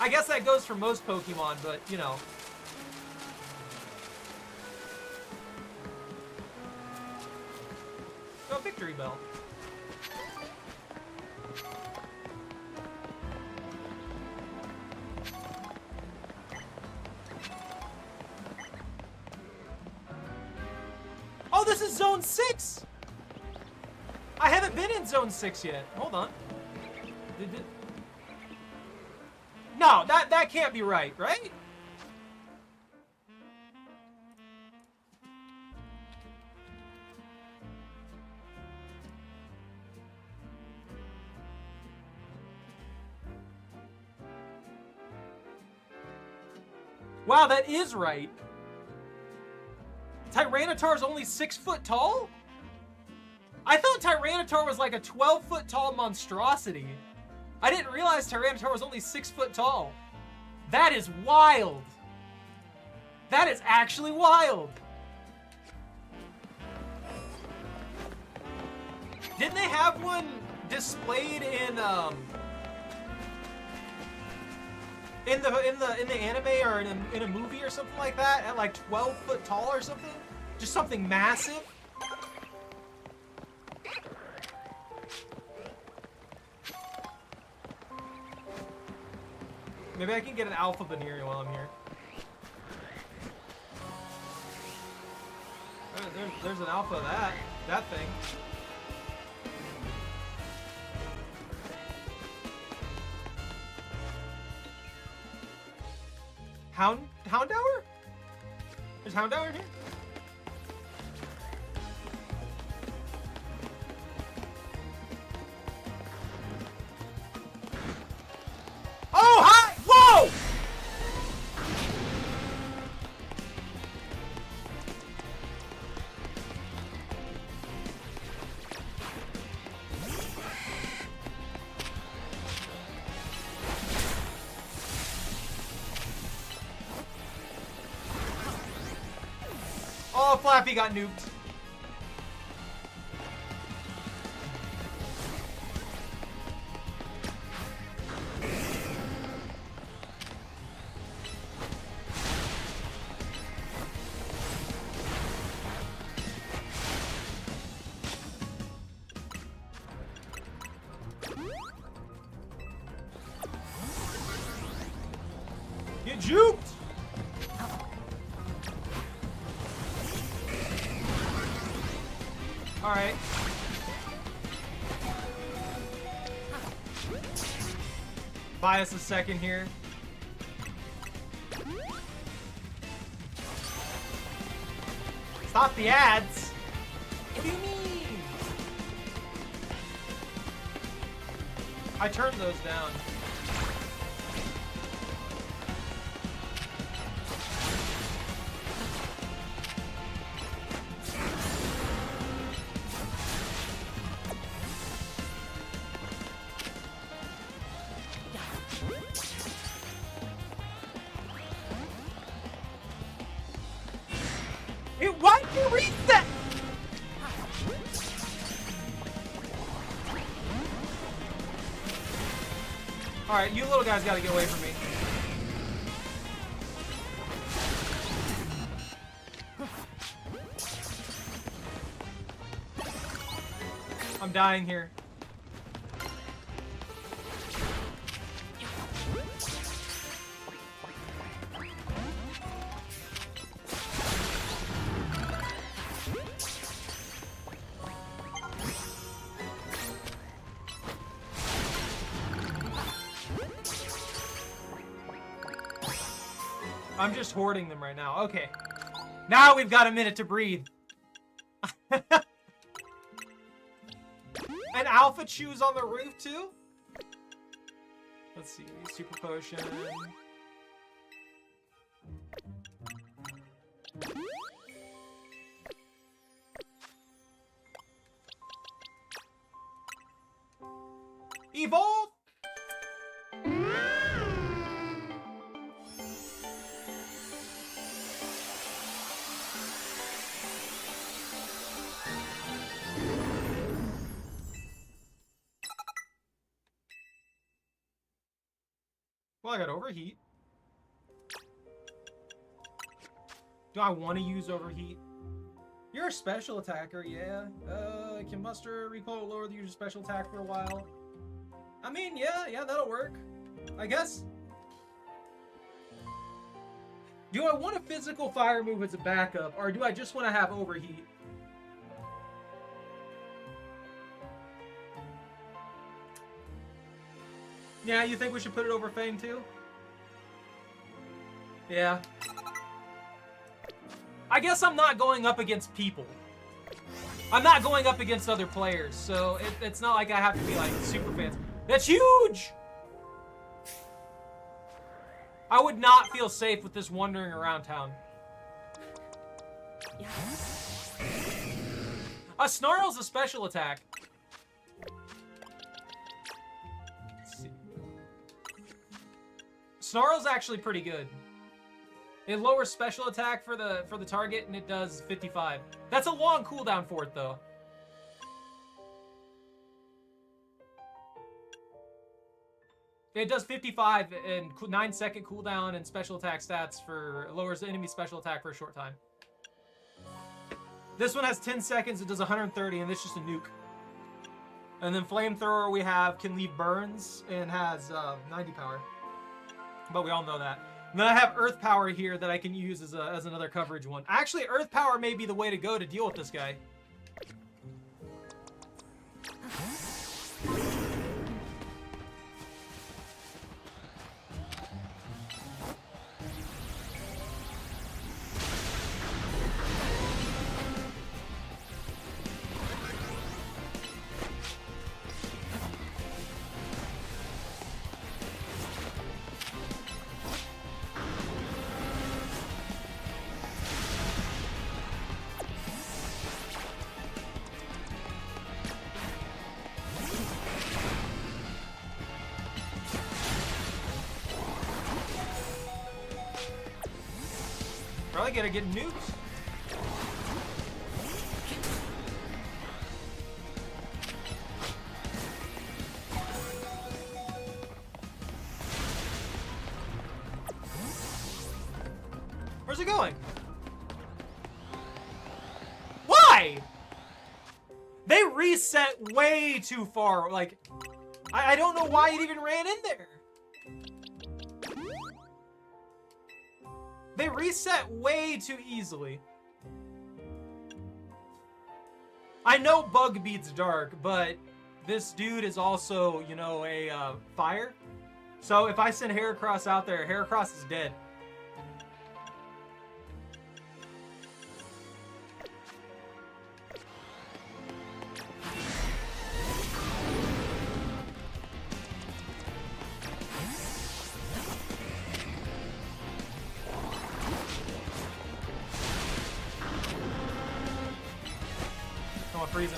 I guess that goes for most Pokemon, but, you know. Go Victory Bell. Oh, this is Zone 6! I haven't been in Zone 6 yet. Hold on. No, that can't be right, right? Wow, that is right. Tyranitar's only 6 foot tall? I thought Tyranitar was like a 12-foot tall monstrosity. I didn't realize Tyranitar was only 6 foot tall. That is wild. That is actually wild. Didn't they have one displayed in the anime or in a movie or something like that at like 12 foot tall or something? Just something massive? Maybe I can get an alpha Baniri while I'm here. There's an alpha of that thing. Houndour? There's Houndour in here? Oh, hi! Whoa! Oh, Flappy got nuked. Get juked! Alright. Buy us a second here. Stop the ads! What do you mean? I turned those down. Why did you reset? Alright, you little guys gotta get away from me. I'm dying here. I'm just hoarding them right now. Okay. Now we've got a minute to breathe. An alpha chews on the roof too? Let's see. Super potion. Evolve! Well, I got overheat. Do I want to use overheat? You're a special attacker, yeah. Can muster recoil lower the user's special attack for a while. I mean, yeah, that'll work. I guess. Do I want a physical fire move as a backup, or do I just want to have overheat? Yeah, you think we should put it over Fang too? Yeah. I guess I'm not going up against people. I'm not going up against other players, so it's not like I have to be like super fans. That's huge! I would not feel safe with this wandering around town. A Snarl's a special attack. Snarl's actually pretty good. It lowers special attack for the target, and it does 55. That's a long cooldown for it, though. It does 55 and 9-second cooldown and special attack stats for lowers the enemy special attack for a short time. This one has 10 seconds. It does 130, and it's just a nuke. And then flamethrower we have can leave burns and has 90 power. But we all know that. And then I have earth power here that I can use as another coverage one. Actually, earth power may be the way to go to deal with this guy. Probably gonna get nuked. Where's it going? Why? They reset way too far. Like, I don't know why it even ran in there. They reset way too easily. I know bug beats dark, but this dude is also, you know, a fire. So if I send Heracross out there, Heracross is dead. Freezing.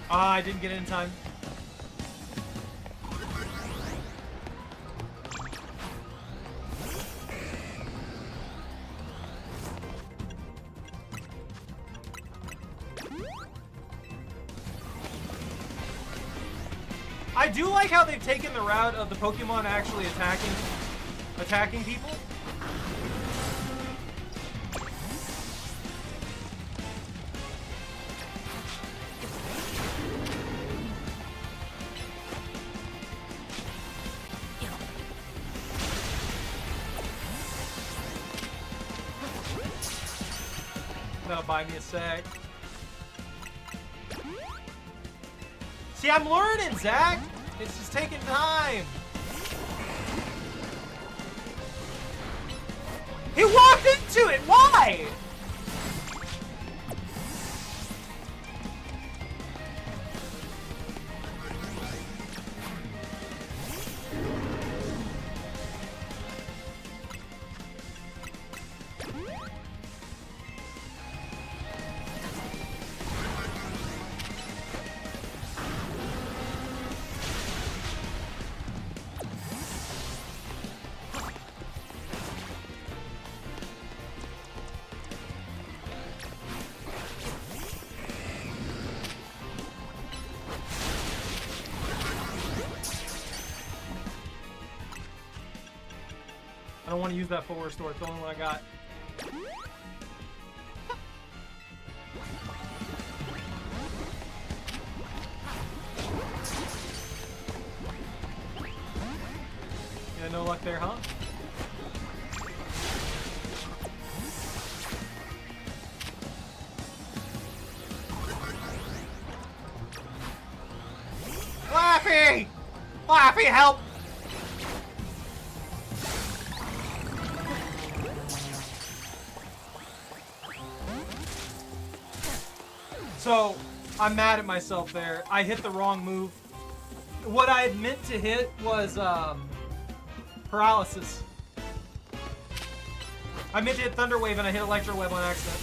Ah, I didn't get it in time. I do like how they've taken the route of the Pokemon actually attacking people. That'll buy me a sec. See, I'm learning, Zach. It's just taking time. He walked into it. Why? I don't want to use that full restore. It's the only one I got. Yeah, no luck there, huh? Flaffy! Flaffy, help! So, I'm mad at myself there. I hit the wrong move. What I had meant to hit was paralysis. I meant to hit Thunder Wave and I hit Electro Web on accident.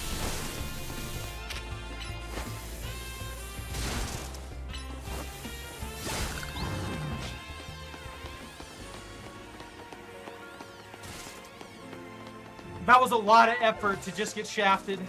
That was a lot of effort to just get shafted.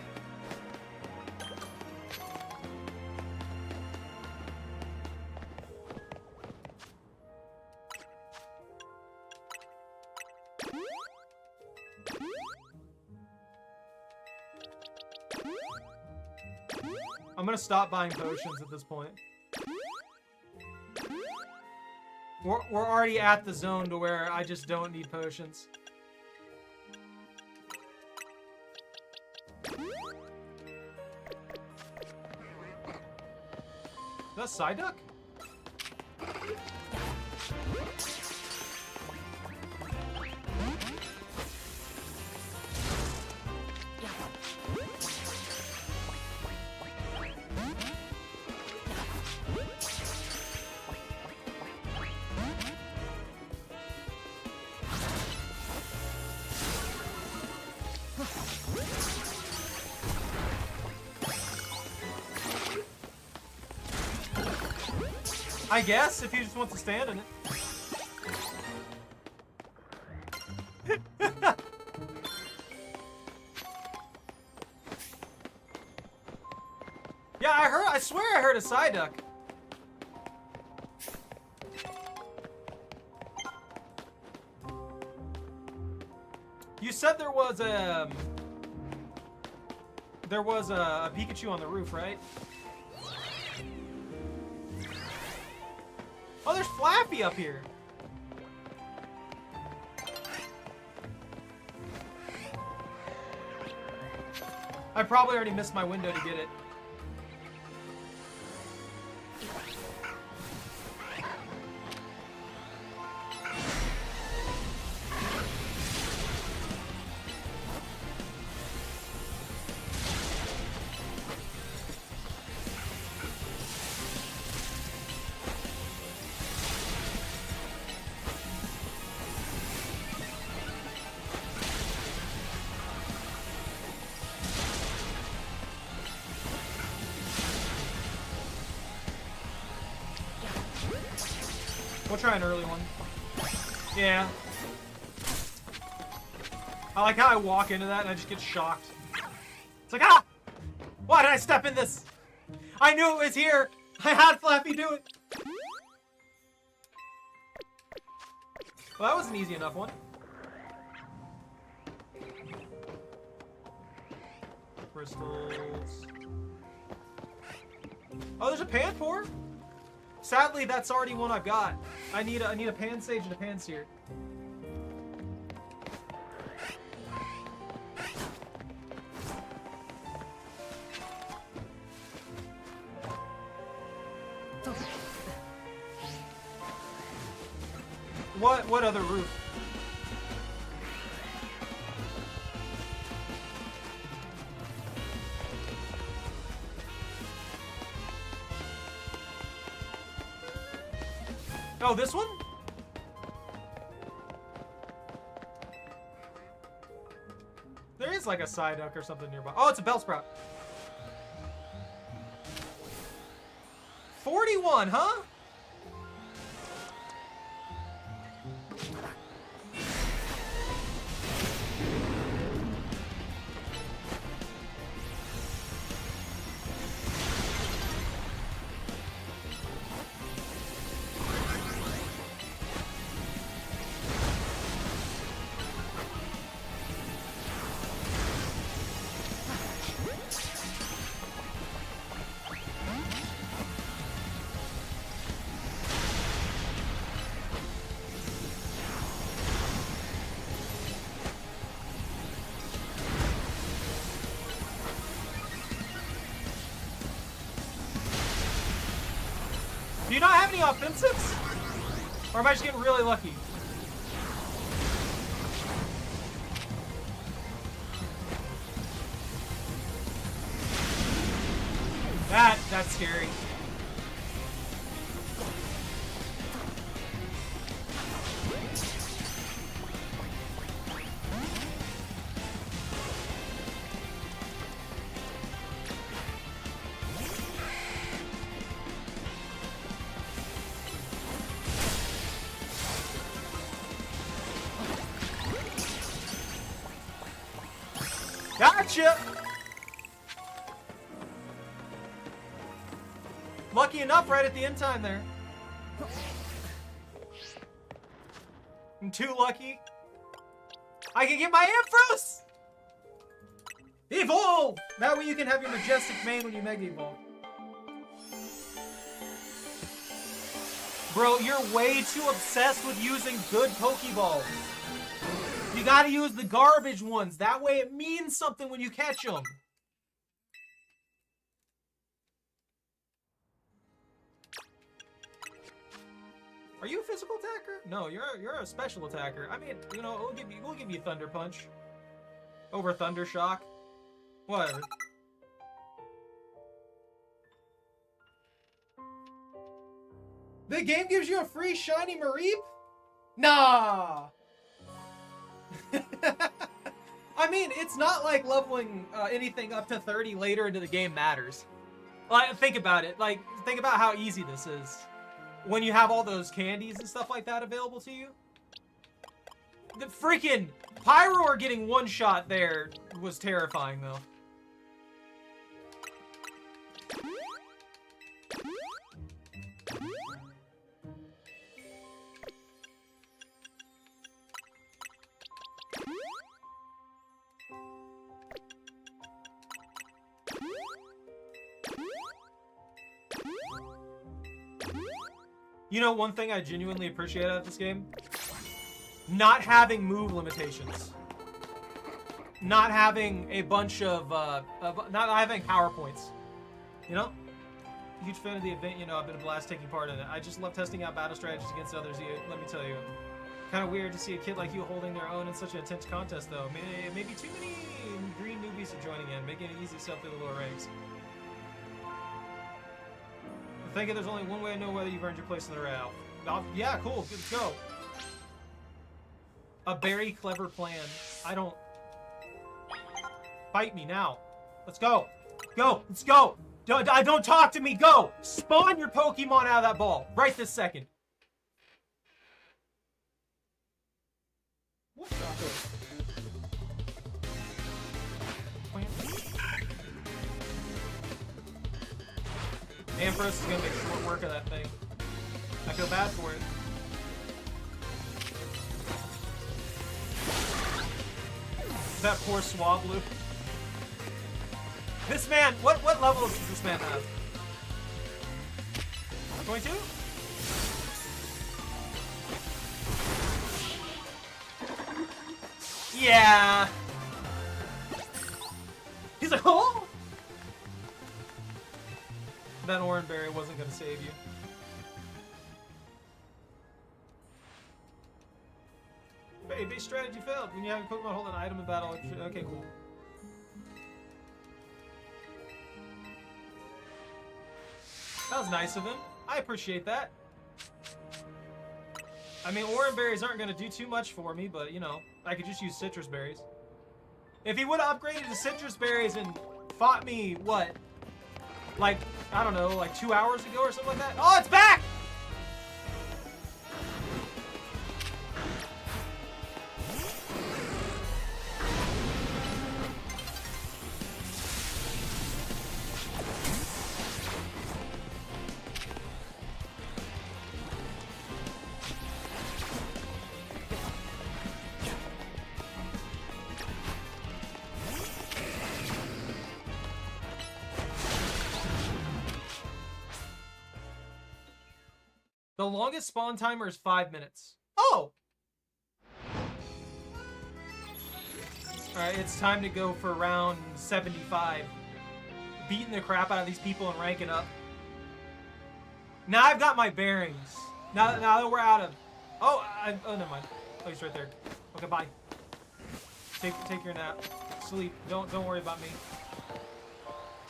I'm gonna stop buying potions at this point. We're already at the zone to where I just don't need potions. Is that Psyduck? I guess, if you just want to stand in it. Yeah, I swear I heard a Psyduck. You said there was a Pikachu on the roof, right? Oh, there's Flappy up here. I probably already missed my window to get it. We'll try an early one. Yeah. I like how I walk into that and I just get shocked. It's like, ah! Why did I step in this? I knew it was here! I had Flappy do it! Well, that was an easy enough one. Crystals. Oh, there's a Panpour? Sadly, that's already one I've got. I need a Pansage and a Panseer. What other roof? Oh, this one? There is like a Psyduck or something nearby. Oh, it's a Bellsprout. 41, huh? Do you not have any offensives? Or am I just getting really lucky? That's scary. Gotcha! Lucky enough right at the end time there. I'm too lucky. I can get my Ampharos! Evolve! That way you can have your majestic mane when you Mega Evolve. Bro, you're way too obsessed with using good Pokeballs. You gotta use the garbage ones. That way it means something when you catch them. Are you a physical attacker? No, you're a special attacker. I mean, you know, we'll give you Thunder Punch over Thunder Shock. Whatever. The game gives you a free shiny Mareep? Nah. I mean, it's not like leveling anything up to 30 later into the game matters. Like, think about it. Like, think about how easy this is. When you have all those candies and stuff like that available to you. The freaking Pyroar getting one shot there was terrifying, though. You know, one thing I genuinely appreciate out of this game? Not having move limitations. Not having a bunch of not having PowerPoints. You know? Huge fan of the event, you know, I've been a blast taking part in it. I just love testing out battle strategies against others, let me tell you. Kind of weird to see a kid like you holding their own in such an intense contest, though. Maybe too many green newbies are joining in, making it easy to step through the lower ranks. Thinking there's only one way to know whether you've earned your place in the route. Yeah, cool. Let's go. A very clever plan. I don't... Fight me now. Let's go. Go. Let's go. Don't talk to me. Go. Spawn your Pokemon out of that ball. Right this second. What the heck? Ampharos is gonna make short work of that thing. I feel bad for it. That poor Swablu. This man, what levels does this man have? 22? Yeah. He's like, oh! That Oranberry wasn't going to save you. Base strategy failed. When you have a Pokemon hold an item in battle. Okay, cool. That was nice of him. I appreciate that. I mean, Oranberries aren't going to do too much for me, but, you know, I could just use Citrus Berries. If he would have upgraded to Citrus Berries and fought me, what? Like, I don't know, like 2 hours ago or something like that. Oh, it's back! The longest spawn timer is 5 minutes. Oh! Alright, it's time to go for round 75. Beating the crap out of these people and ranking up. Now I've got my bearings. Now that we're out of... Oh, oh, never mind. Oh, he's right there. Okay, bye. Take your nap. Sleep. Don't worry about me.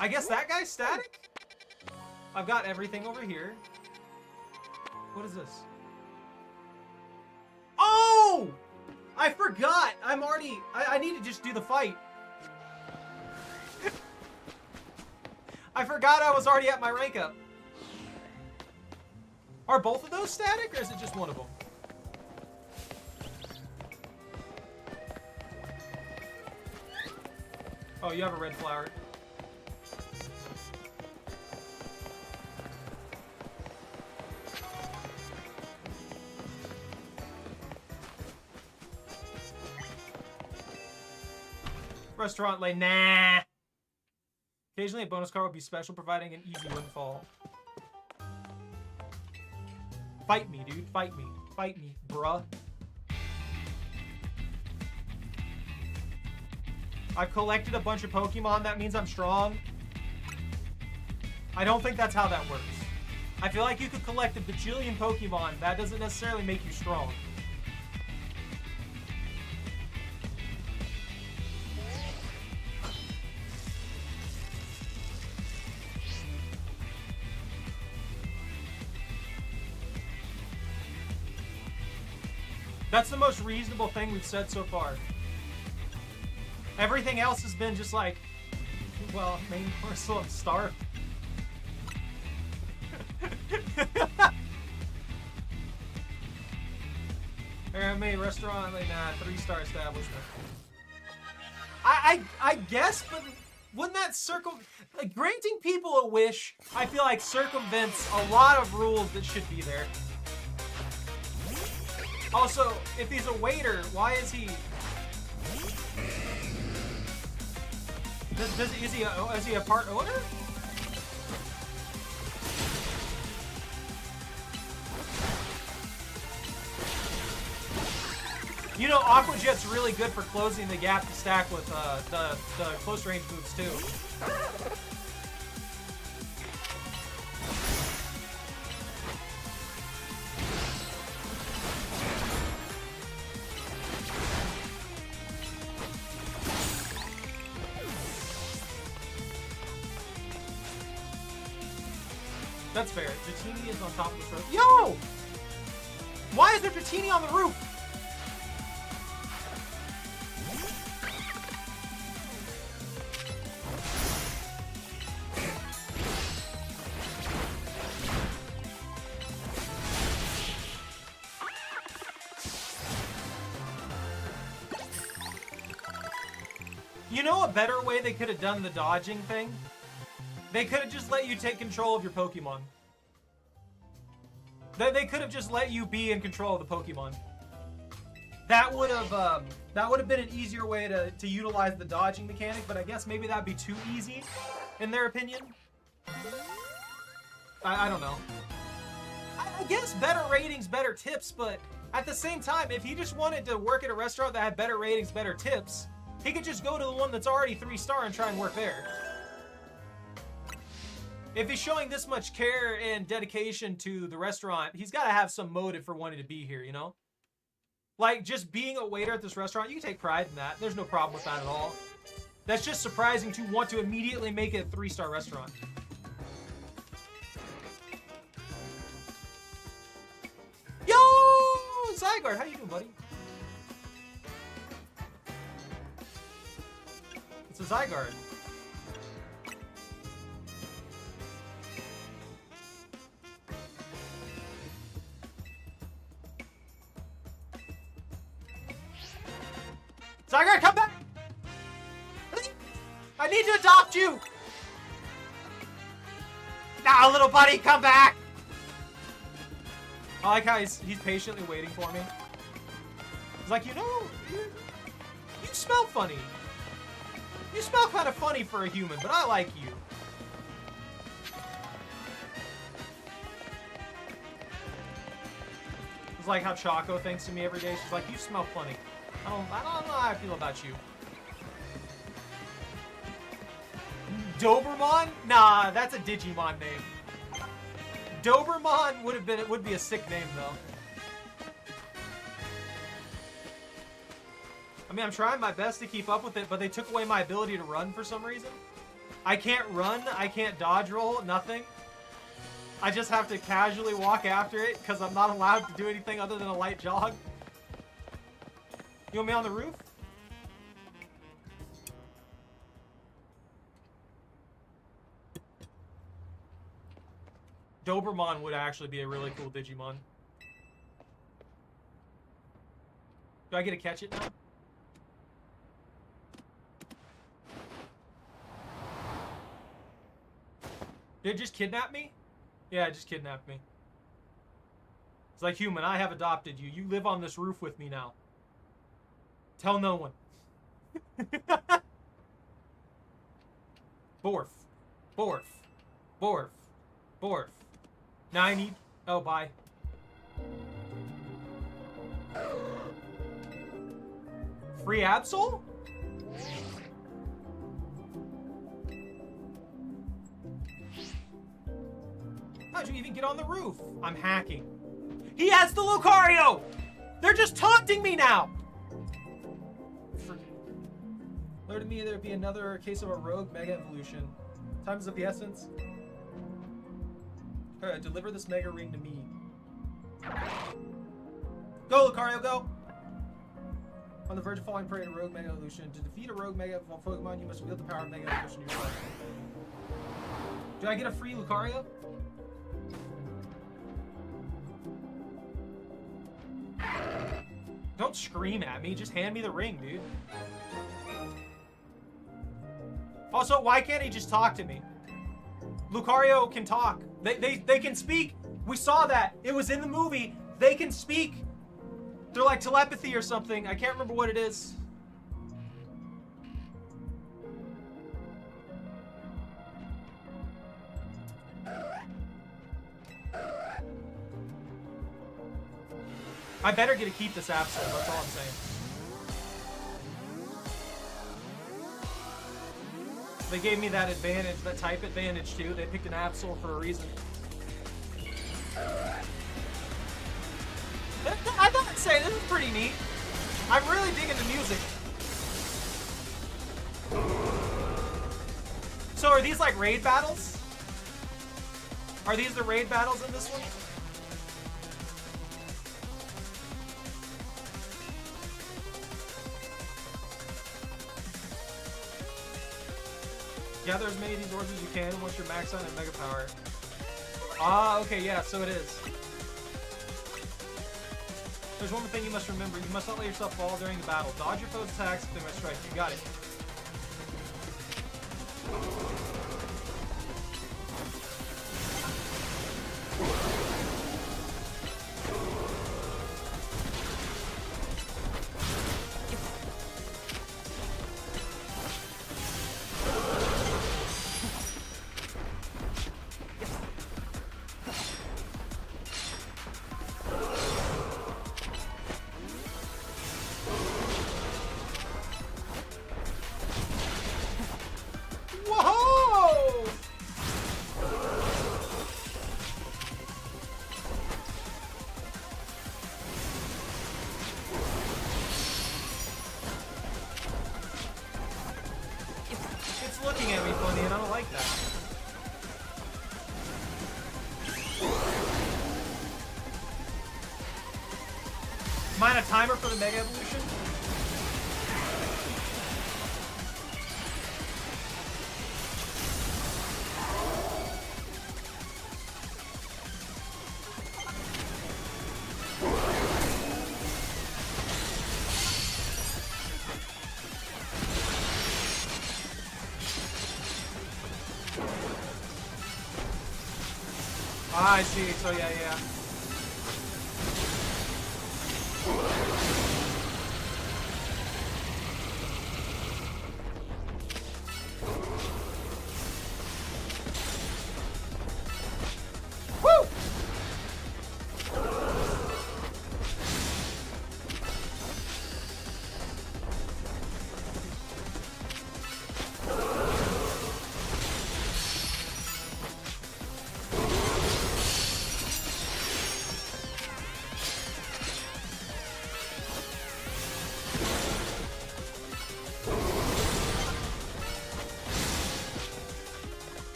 I guess that guy's static? I've got everything over here. What is this? Oh! I forgot! I'm already... I need to just do the fight. I forgot I was already at my rank up. Are both of those static, or is it just one of them? Oh, you have a red flower. Restaurant lane, nah. Occasionally a bonus card would be special, providing an easy windfall. Fight me, dude. Fight me. Fight me, bruh. I've collected a bunch of Pokemon. That means I'm strong. I don't think that's how that works. I feel like you could collect a bajillion Pokemon. That doesn't necessarily make you strong. That's the most reasonable thing we've said so far. Everything else has been just like, well, main course, I'm starved. Made restaurant, like, nah, 3-star establishment. I guess, but wouldn't that like, granting people a wish, I feel like circumvents a lot of rules that should be there. Also, if he's a waiter, why is he... Is he a part owner? You know, Aqua Jet's really good for closing the gap to stack with the close range moves too. That's fair. Dratini is on top of the roof. Yo! Why is there Dratini on the roof? You know a better way they could have done the dodging thing? They could have just let you take control of your Pokemon. They could have just let you be in control of the Pokemon. That would have been an easier way to utilize the dodging mechanic, but I guess maybe that'd be too easy, in their opinion. I don't know. I guess better ratings, better tips, but at the same time, if he just wanted to work at a restaurant that had better ratings, better tips, he could just go to the one that's already 3-star and try and work there. If he's showing this much care and dedication to the restaurant, he's got to have some motive for wanting to be here, you know? Like, just being a waiter at this restaurant, you can take pride in that. There's no problem with that at all. That's just surprising to want to immediately make it a 3-star restaurant. Yo! Zygarde, how you doing, buddy? It's a Zygarde. Zygarde, come back! I need to adopt you! Now, little buddy, come back! I like how he's patiently waiting for me. He's like, you know, you smell funny. You smell kind of funny for a human, but I like you. It's like how Choco thinks to me every day. She's like, you smell funny. I don't know how I feel about you. Doberman? Nah, that's a Digimon name. Doberman would be a sick name though. I mean, I'm trying my best to keep up with it, but they took away my ability to run for some reason. I can't run, I can't dodge roll, nothing. I just have to casually walk after it because I'm not allowed to do anything other than a light jog. You want me on the roof? Doberman would actually be a really cool Digimon. Do I get to catch it now? Did it just kidnap me? Yeah, it just kidnapped me. It's like, human, I have adopted you. You live on this roof with me now. Tell no one. Borf. Borf. Borf. Borf. Now I need... Oh, bye. Free Absol? How'd you even get on the roof? I'm hacking. He has the Lucario! They're just taunting me now! Alerted me there'd be another case of a rogue Mega Evolution. Time is of the essence. Alright, deliver this Mega Ring to me. Go, Lucario, go! On the verge of falling prey to Rogue Mega Evolution. To defeat a Rogue Mega Pokemon, you must wield the power of Mega Evolution yourself. Do I get a free Lucario? Don't scream at me, just hand me the ring, dude. Also, why can't he just talk to me? Lucario can talk. They can speak. We saw that. It was in the movie. They can speak. They're like telepathy or something. I can't remember what it is. I better get to keep this Absol, that's all I'm saying. They gave me that advantage, that type advantage too. They picked an Absol for a reason. I thought I'd say, this is pretty neat. I'm really digging the music. So are these like raid battles? Are these the raid battles in this one? Gather as many of these orbs as you can once you're maxed out in Mega Power. Ah, okay, yeah, so it is. There's one more thing you must remember. You must not let yourself fall during the battle. Dodge your foe's attacks if they might strike. You got it. Looking at me funny, and I don't like that. Mine a timer for the Mega Evolution? Ah, I see. So yeah. Woo!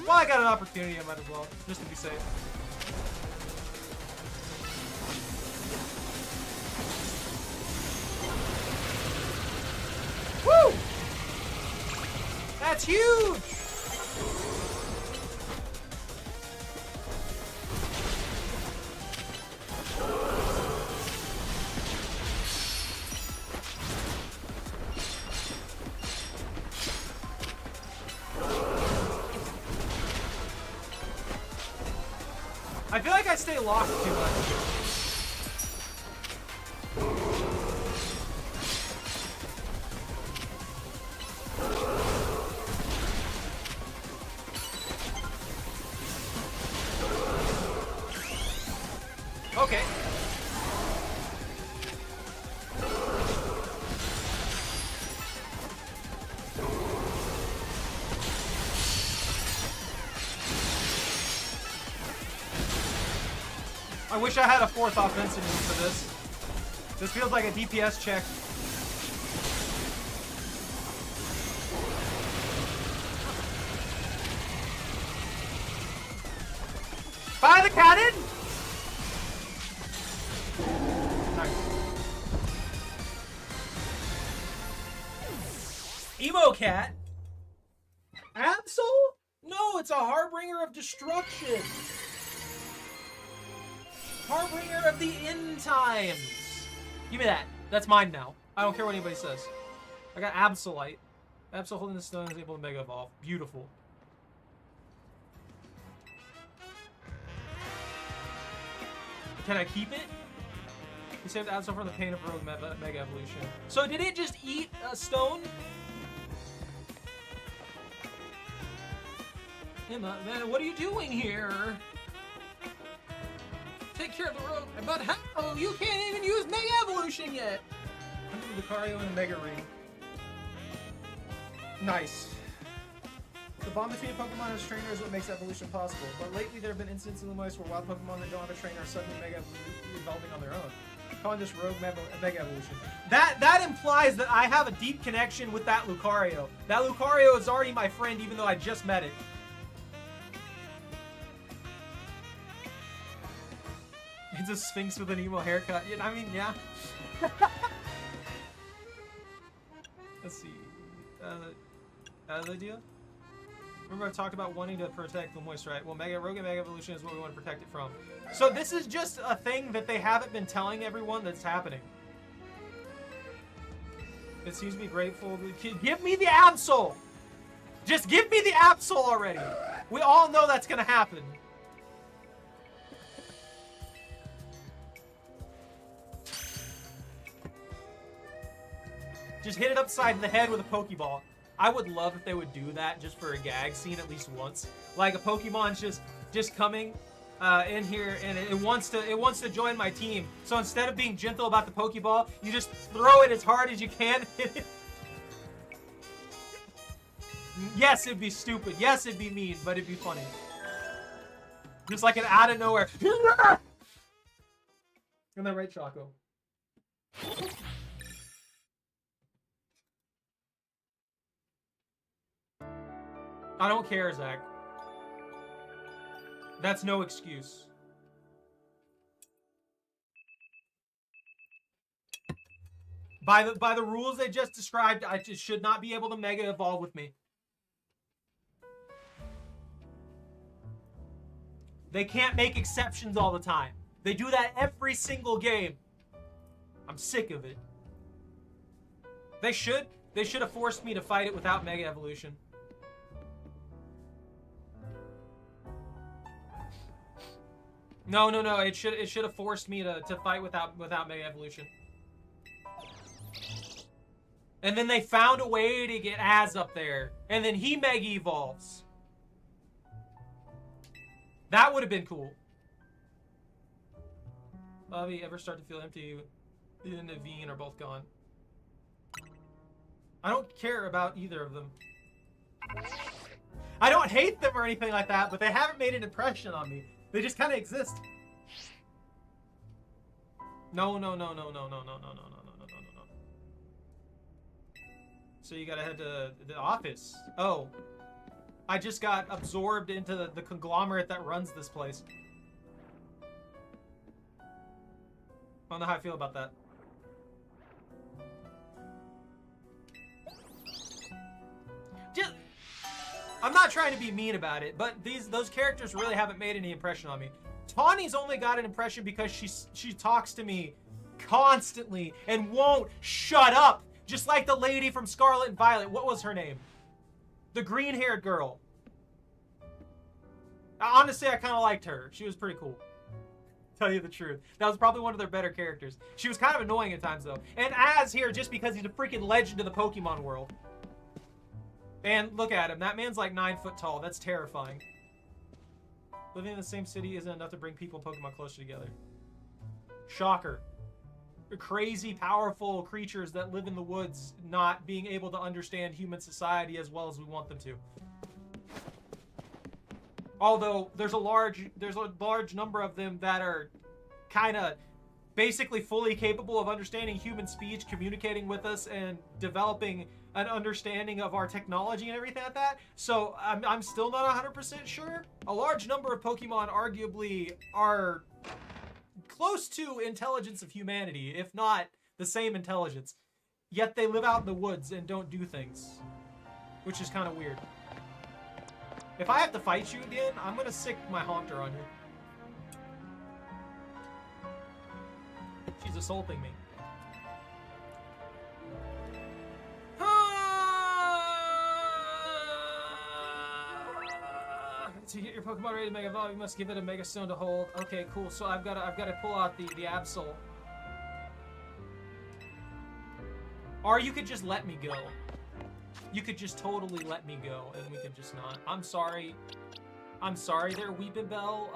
Well, I got an opportunity, I might as well, just to be safe. Woo! That's huge! I feel like I stay locked too much. Okay. I wish I had a fourth offensive move for this. This feels like a DPS check. Fire the cannon! Nice. Emo cat? Absol? No, it's a harbinger of destruction. Harbinger of the end times. Give me that. That's mine now. I don't care what anybody says. I got Absolite. Absol holding the stone is able to Mega Evolve. Beautiful. Can I keep it? You saved Absol from the pain of Rogue Mega Evolution. So did it just eat a stone? Emma, man, what are you doing here? Take care of the rogue. But how? You can't even use Mega Evolution yet. Under Lucario and Mega Ring. Nice. The bond between Pokemon and trainer is what makes evolution possible. But lately there have been instances in the most where wild Pokemon that don't have a trainer are suddenly Mega evolving on their own. Calling this rogue Mega Evolution. That implies that I have a deep connection with that Lucario. That Lucario is already my friend even though I just met it. It's a Sphinx with an emo haircut. I mean, yeah. Let's see. Other idea? Remember I talked about wanting to protect the moist, right? Well, Rogue Mega Evolution is what we want to protect it from. So this is just a thing that they haven't been telling everyone that's happening. It seems to be grateful. Give me the Absol! Just give me the Absol already! We all know that's gonna happen. Just hit it upside the head with a Pokeball. I would love if they would do that just for a gag scene at least once. Like a Pokemon's just coming in here and it wants to join my team. So instead of being gentle about the Pokeball, you just throw it as hard as you can. Yes, it'd be stupid. Yes, it'd be mean, but it'd be funny. Just like an out of nowhere. Isn't that right, Choco? I don't care, Zach. That's no excuse. By the rules they just described, I just should not be able to Mega Evolve with me. They can't make exceptions all the time. They do that every single game. I'm sick of it. They should have forced me to fight it without Mega Evolution. No. It should have forced me to fight without Mega Evolution. And then they found a way to get Az up there, and then he Mega Evolves. That would have been cool. Bobby, ever start to feel empty? You and Naveen are both gone. I don't care about either of them. I don't hate them or anything like that, but they haven't made an impression on me. They just kind of exist. No. So you gotta head to the office. Oh. I just got absorbed into the conglomerate that runs this place. I don't know how I feel about that. I'm not trying to be mean about it, but those characters really haven't made any impression on me. Tawny's only got an impression because she talks to me constantly and won't shut up. Just like the lady from Scarlet and Violet. What was her name? The green-haired girl. Honestly, I kind of liked her. She was pretty cool. Tell you the truth. That was probably one of their better characters. She was kind of annoying at times, though. And Az here just because he's a freaking legend of the Pokemon world. And look at him. That man's like 9 foot tall. That's terrifying. Living in the same city isn't enough to bring people and Pokemon closer together. Shocker. Crazy, powerful creatures that live in the woods not being able to understand human society as well as we want them to. Although there's a large number of them that are kind of basically fully capable of understanding human speech, communicating with us, and developing an understanding of our technology and everything like that. So I'm still not 100% sure. A large number of Pokemon arguably are close to intelligence of humanity, if not the same intelligence. Yet they live out in the woods and don't do things, which is kind of weird. If I have to fight you again, I'm gonna sick my Haunter on you. She's assaulting me. To get your Pokemon ready to Mega Evolve, you must give it a Mega Stone to hold. Okay, cool. So I've got to pull out the Absol. Or you could just let me go. You could just totally let me go, and we could just not. I'm sorry. I'm sorry there, Weepinbell.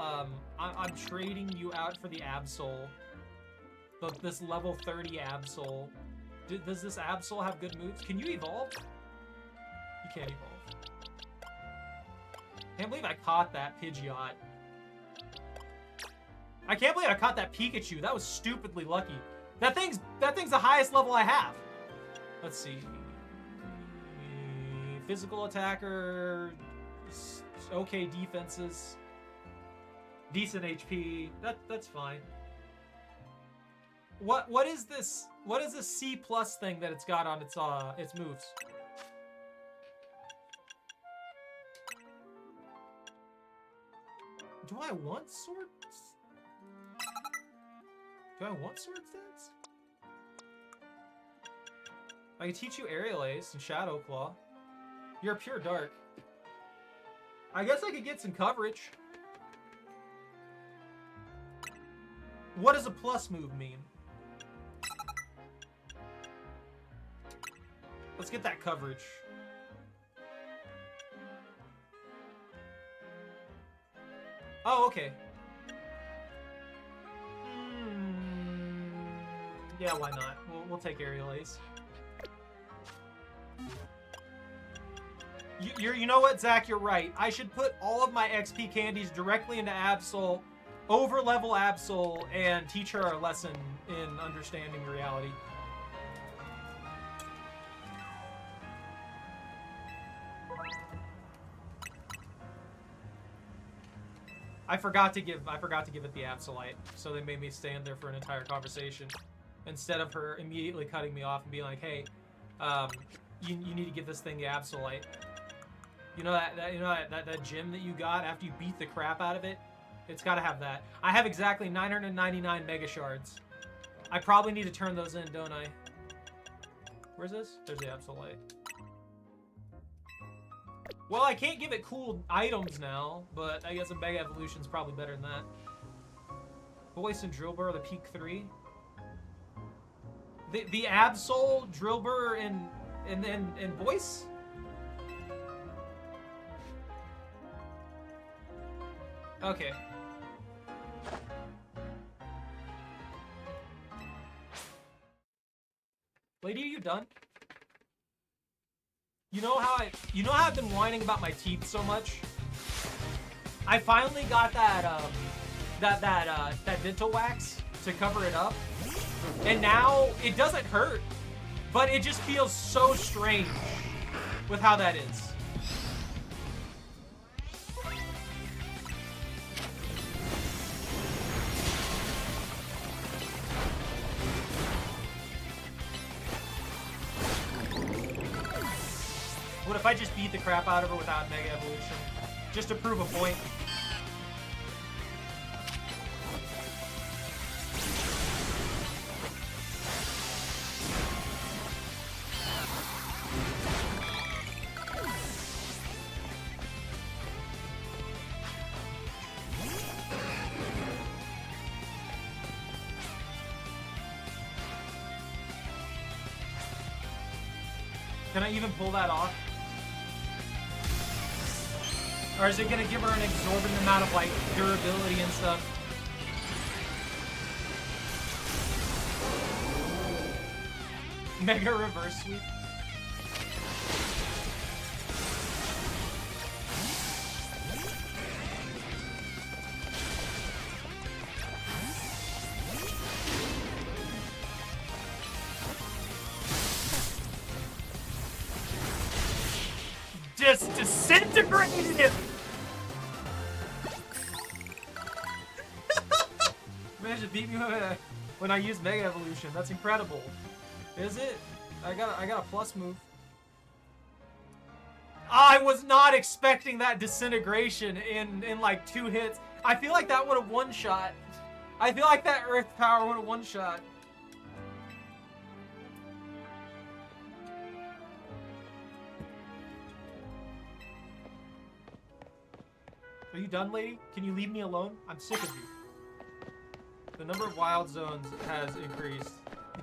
I'm trading you out for the Absol. This level 30 Absol. Does this Absol have good moves? Can you evolve? You can't evolve. I can't believe I caught that Pidgeot. I can't believe I caught that Pikachu. That was stupidly lucky. That thing's the highest level I have. Let's see. Physical attacker, okay defenses, decent HP. That's fine. What is this? What is this C+ thing that it's got on its moves? Do I want sword? Do I want sword stats? I can teach you Aerial Ace and Shadow Claw. You're a pure dark. I guess I could get some coverage. What does a plus move mean? Let's get that coverage. Oh, okay. Yeah, why not? We'll take Aerial Ace. You know what, Zach? You're right. I should put all of my XP candies directly into Absol, over-level Absol, and teach her a lesson in understanding reality. I forgot to give it the Absolite, so they made me stand there for an entire conversation instead of her immediately cutting me off and being like, "Hey, you need to give this thing the Absolite." You know that gym that you got after you beat the crap out of it? It's got to have that. I have exactly 999 Mega Shards. I probably need to turn those in, don't I? Where's this? There's the Absolite. Well, I can't give it cool items now, but I guess a Mega Evolution's probably better than that. Voice and Drillbur, the Peak 3. The Absol, Drillbur, and Voice? Okay. Lady, are you done? You know how I've been whining about my teeth so much? I finally got that dental wax to cover it up. And now it doesn't hurt, but it just feels so strange with how that is. What if I just beat the crap out of her without Mega Evolution? Just to prove a point. Can I even pull that off? Or is it gonna give her an exorbitant amount of, like, durability and stuff? Mega reverse sweep. Just disintegrated him! Managed to beat me when I use Mega Evolution. That's incredible. Is it? I got a plus move. I was not expecting that disintegration in like 2 hits. I feel like that would have one-shot. I feel like that Earth Power would have one-shot. Are you done, lady? Can you leave me alone? I'm sick of you. The number of wild zones has increased.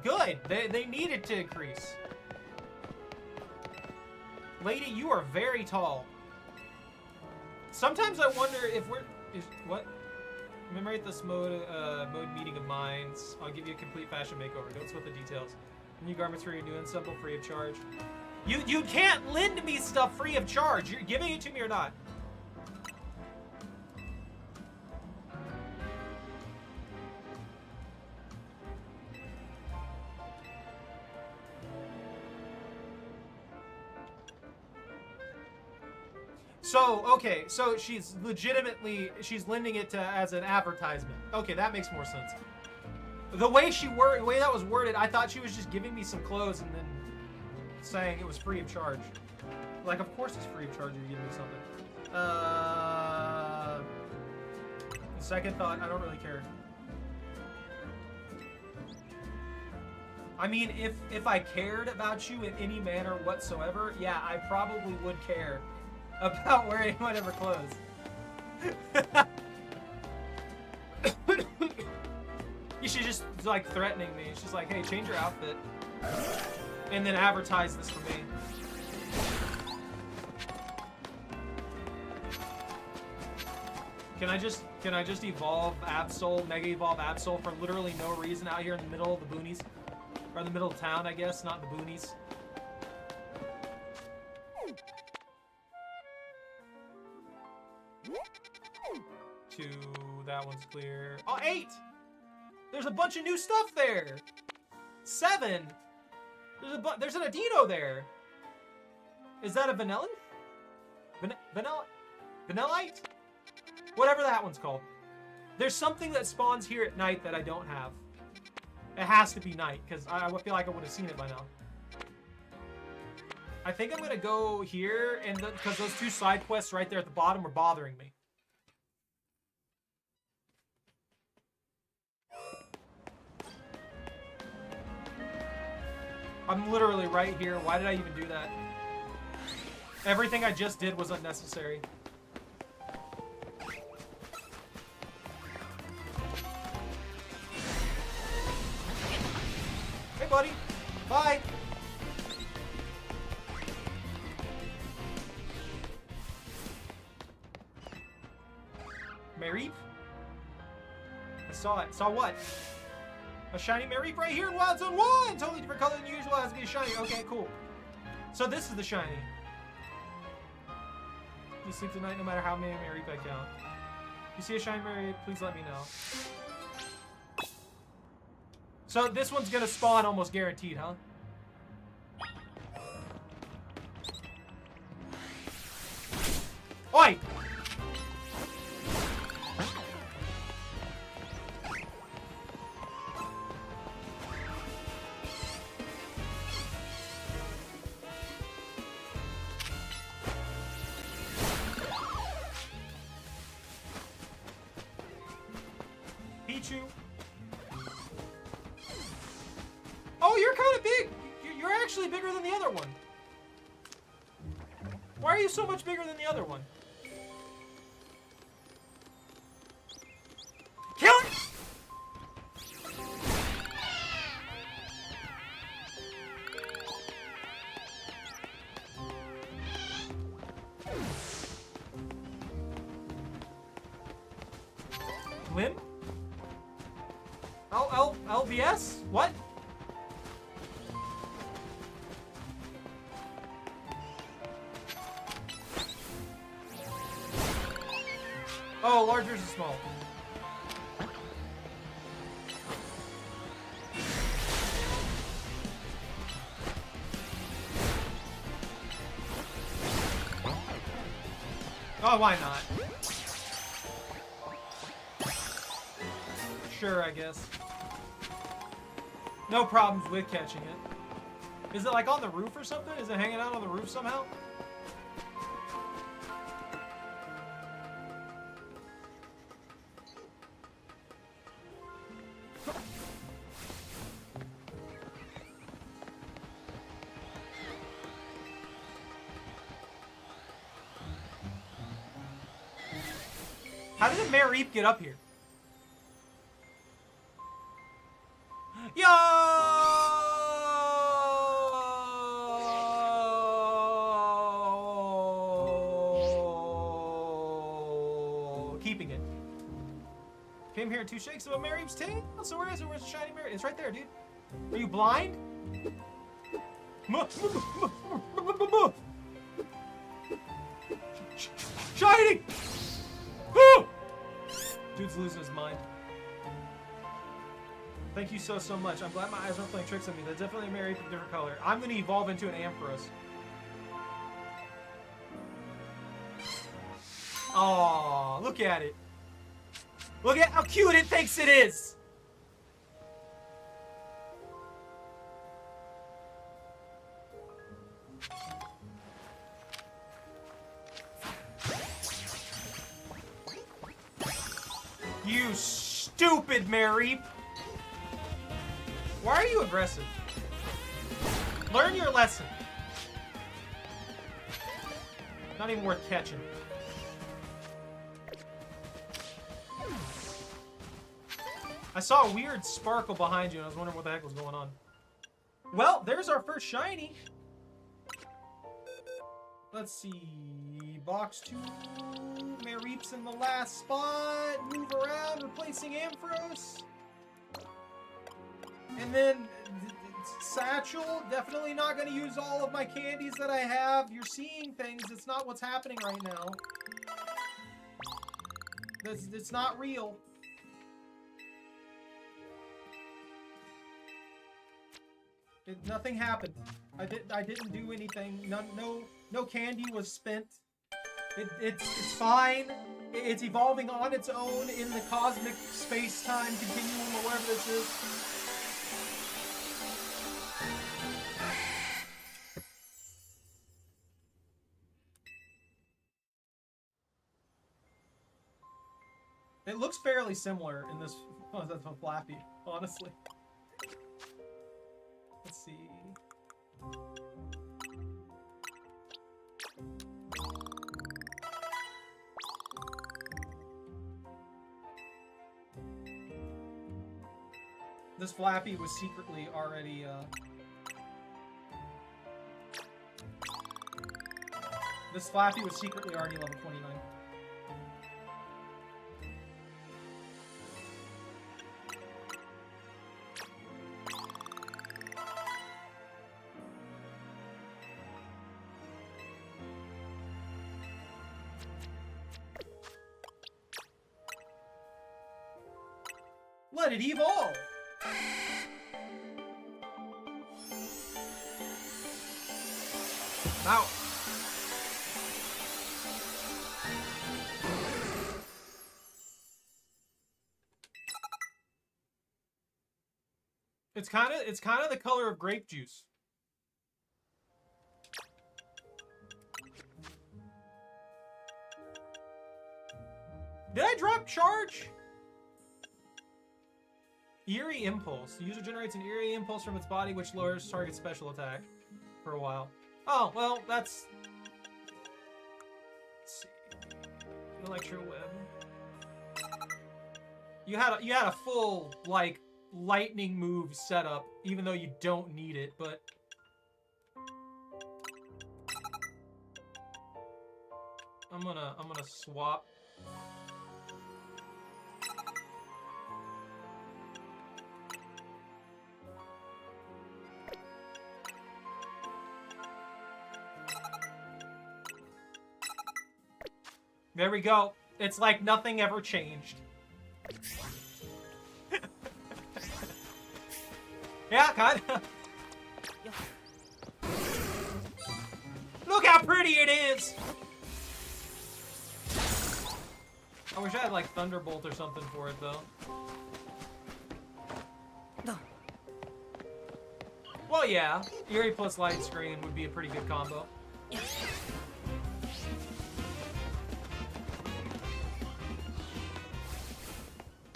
Good! They needed to increase. Lady, you are very tall. Sometimes I wonder if what? Commemorate this mode meeting of minds. I'll give you a complete fashion makeover. Don't sweat the details. New garments for your new ensemble free of charge. You can't lend me stuff free of charge. You're giving it to me or not? So, okay, so she's lending it to as an advertisement. Okay, that makes more sense. The way that was worded, I thought she was just giving me some clothes and then saying it was free of charge. Like, of course it's free of charge if you give me something. Second thought, I don't really care. I mean, if I cared about you in any manner whatsoever, yeah, I probably would care about wearing whatever clothes. She's just like threatening me. She's like, hey, change your outfit. And then advertise this for me. Can I just evolve Absol, Mega Evolve Absol for literally no reason out here in the middle of the boonies? Or in the middle of town, I guess, not the boonies. That one's clear. Oh, 8! There's a bunch of new stuff there. 7. There's an Adino there. Is that a Vanillin? Vanillite? Whatever that one's called. There's something that spawns here at night that I don't have. It has to be night, because I feel like I would have seen it by now. I think I'm going to go here, and because those 2 side quests right there at the bottom are bothering me. I'm literally right here. Why did I even do that? Everything I just did was unnecessary. Hey, buddy. Bye. Mareep? I saw it. Saw what? A shiny Mareep right here in Wild Zone 1! Totally different color than usual. Has to be a shiny. Okay, cool. So this is the shiny. You sleep tonight no matter how many Mareep I count. If you see a shiny Mareep, please let me know. So this one's gonna spawn almost guaranteed, huh? Oi! Pichu. Oh, you're kind of big. You're actually bigger than the other one. Why are you so much bigger than the other one? Kill it! Swim? LVS? What? Oh, large versus small. Oh, why not? Sure, I guess. No problems with catching it. Is it like on the roof or something? Is it hanging out on the roof somehow? How did the Mareep get up here? Yo! Keeping it. Came here in 2 shakes of a Mareep's tail? So where is it? Where's the shiny Mareep? It's right there, dude. Are you blind? Shining! Dude's losing his mind. Thank you so much. I'm glad my eyes weren't playing tricks on me. That's definitely a Mareep of a different color. I'm gonna evolve into an Ampharos. Aww, look at it. Look at how cute it thinks it is! You stupid Mareep! Why are you aggressive? Learn your lesson. Not even worth catching. I saw a weird sparkle behind you and I was wondering what the heck was going on. Well, there's our first shiny. Let's see. Box 2. Mareep's in the last spot. Move around, replacing Ampharos. And then Satchel. Definitely not going to use all of my candies that I have. You're seeing things. It's not what's happening right now. It's not real. Nothing happened. I didn't do anything. No candy was spent. It's fine. It's evolving on its own in the cosmic space-time continuum or whatever this is. It looks fairly similar in this. Oh, that's a Flappy, honestly. Let's see. This Flappy was secretly already, This Flappy was secretly already level 29. Let it evolve! Ow! It's kind of the color of grape juice. Did I drop charge? Eerie Impulse. The user generates an eerie impulse from its body, which lowers target's special attack for a while. Oh, well, that's... Let's see. Electro Web. You had a full, like, lightning move setup, even though you don't need it, but... I'm gonna swap. There we go. It's like nothing ever changed. Yeah, kinda. Look how pretty it is! I wish I had like Thunderbolt or something for it though. Well, yeah, Eerie plus Light Screen would be a pretty good combo.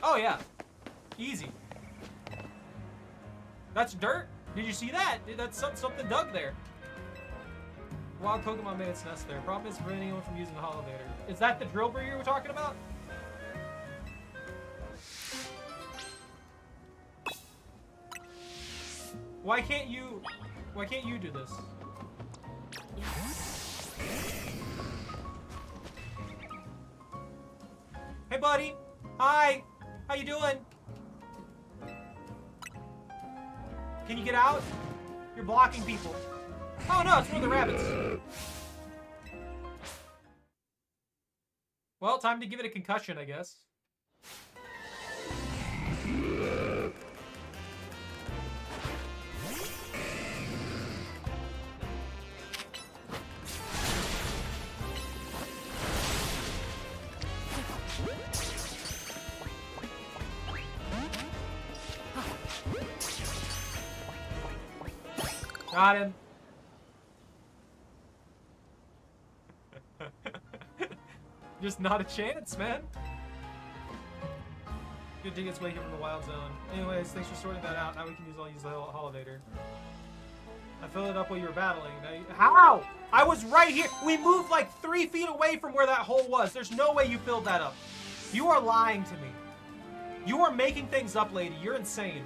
Oh yeah, easy. That's dirt. Did you see that? Dude, that's something dug there. Wild Pokemon made its nest there. Problem is to prevent anyone from using the Holovator. Is that the Drillbur you were talking about? Why can't you do this? Hey buddy! Hi! How you doing? Can you get out? You're blocking people. Oh no, it's one of the rabbits. Well, time to give it a concussion, I guess. Got him. Just not a chance, man. Good thing it's waking from the wild zone. Anyways, thanks for sorting that out. Now we can use the Holovator. I filled it up while you were battling. How? I was right here. We moved like 3 feet away from where that hole was. There's no way you filled that up. You are lying to me. You are making things up, lady. You're insane.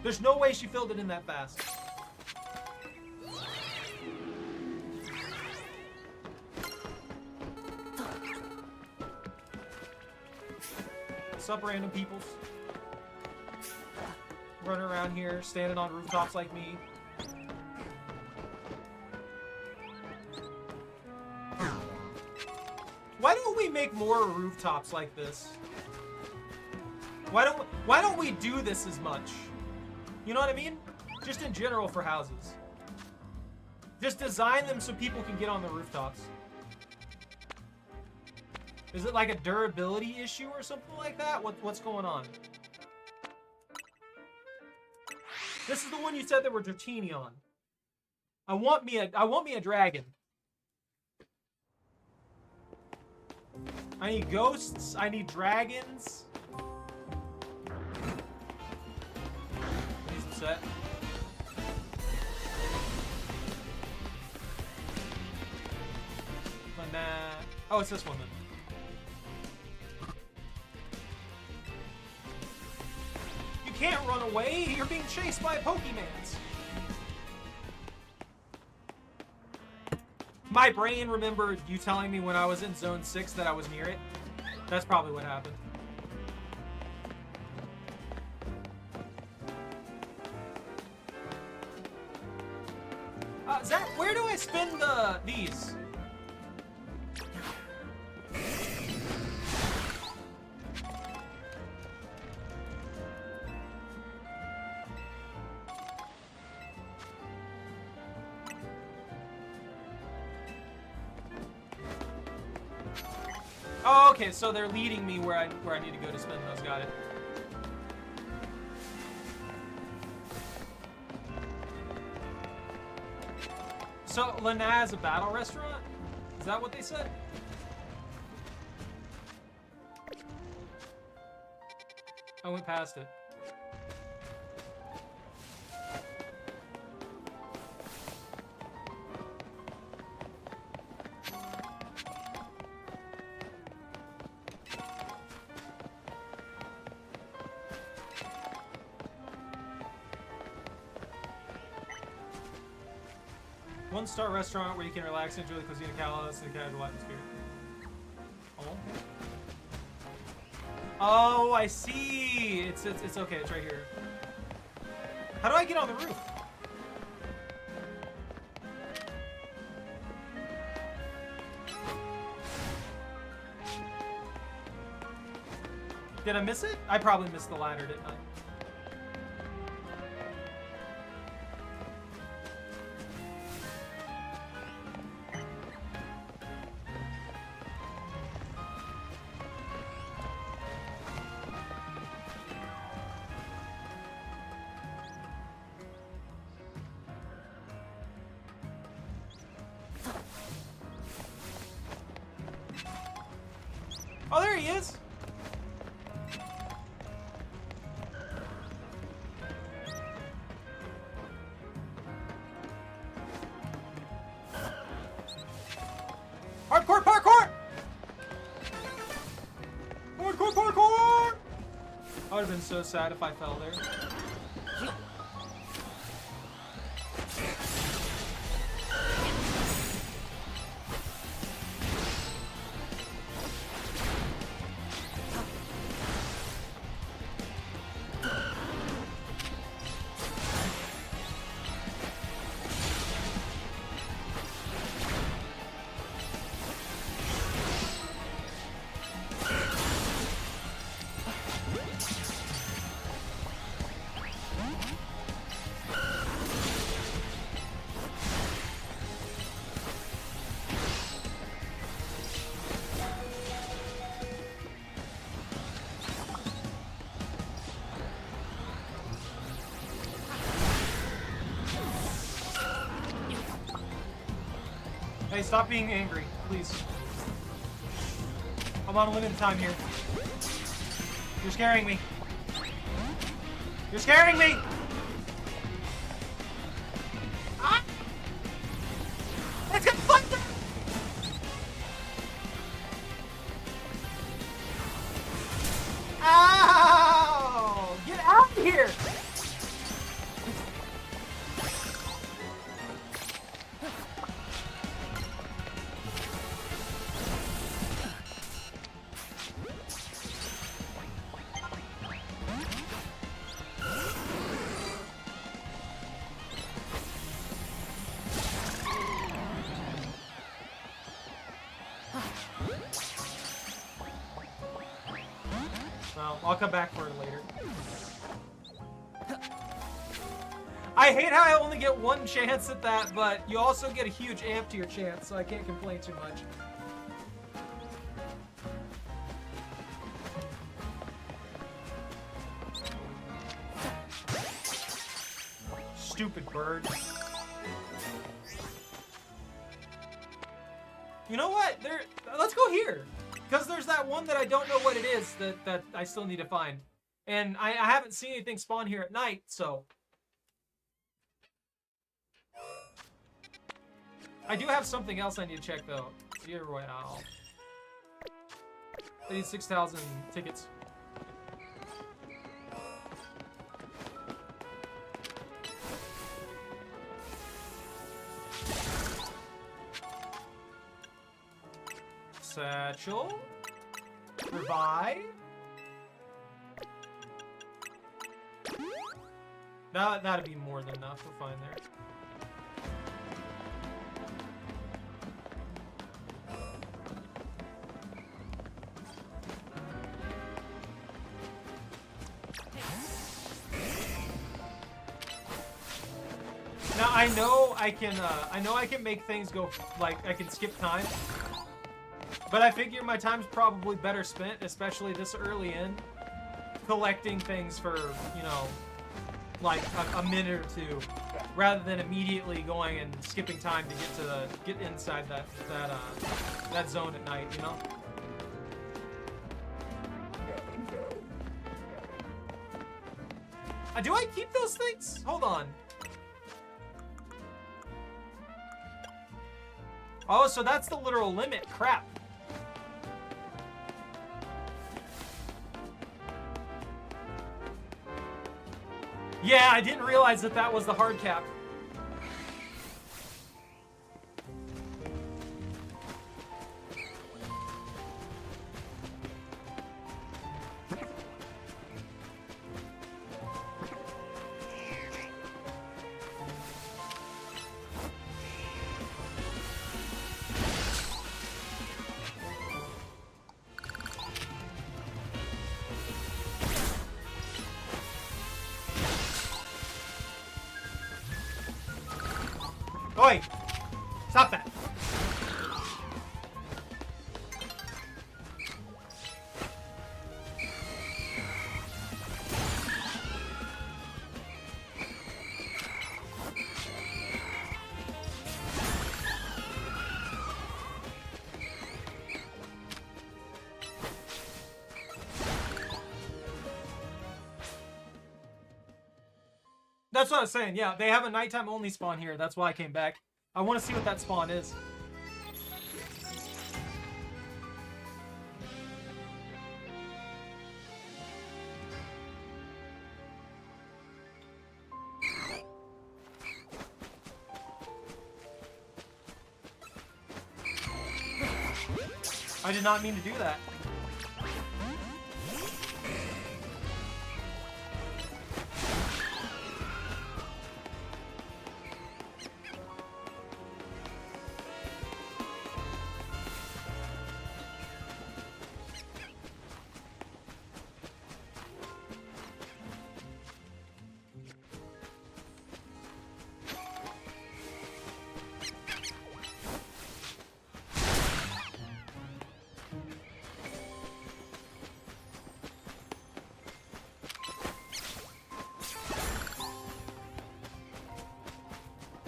There's no way she filled it in that fast. What's up, random peoples? Running around here, standing on rooftops like me. Why don't we make more rooftops like this? Why don't we do this as much? You know what I mean? Just in general for houses. Just design them so people can get on the rooftops. Is it like a durability issue or something like that? What's going on? This is the one you said there were Dratini on. I want me a dragon. I need ghosts. I need dragons. Need some set. Nah. Oh, it's this one then. You can't run away. You're being chased by Pokemanz. My brain remembered you telling me when I was in Zone 6 that I was near it. That's probably what happened. Zach, where do I spin these? Oh, okay, so they're leading me where I need to go to spin those. Got it. So Lana is a battle restaurant? Is that what they said? I went past it. One-star restaurant where you can relax, enjoy the cuisine of Kalos and the casual atmosphere. Oh. Oh, I see. It's okay. It's right here. How do I get on the roof? Did I miss it? I probably missed the ladder, didn't I? Oh, there he is! Hardcore parkour! Hardcore parkour! I would have been so sad if I fell there. Hey, stop being angry, please. I'm on a limited time here. You're scaring me. You're scaring me! Ah! Let's get fucked up! Ow! Get out of here! Well, I'll come back for it later. I hate how I only get one chance at that, but you also get a huge amp to your chance, so I can't complain too much. Stupid bird. You know what? Let's go here. Because there's that one that I don't know what it is that I still need to find. And I haven't seen anything spawn here at night, so... I do have something else I need to check, though. Dear Royale. I need 6,000 tickets. Satchel. Revive. That'd be more than enough. We're fine there. Now I know I can make things go, like, I can skip time. But I figure my time's probably better spent, especially this early in, collecting things for, you know, like a minute or two, rather than immediately going and skipping time to get inside that zone at night, you know? Do I keep those things? Hold on. Oh, so that's the literal limit. Crap. Yeah, I didn't realize that was the hard cap. Oi! Stop that! That's what I was saying, yeah. They have a nighttime only spawn here. That's why I came back. I want to see what that spawn is. I did not mean to do that.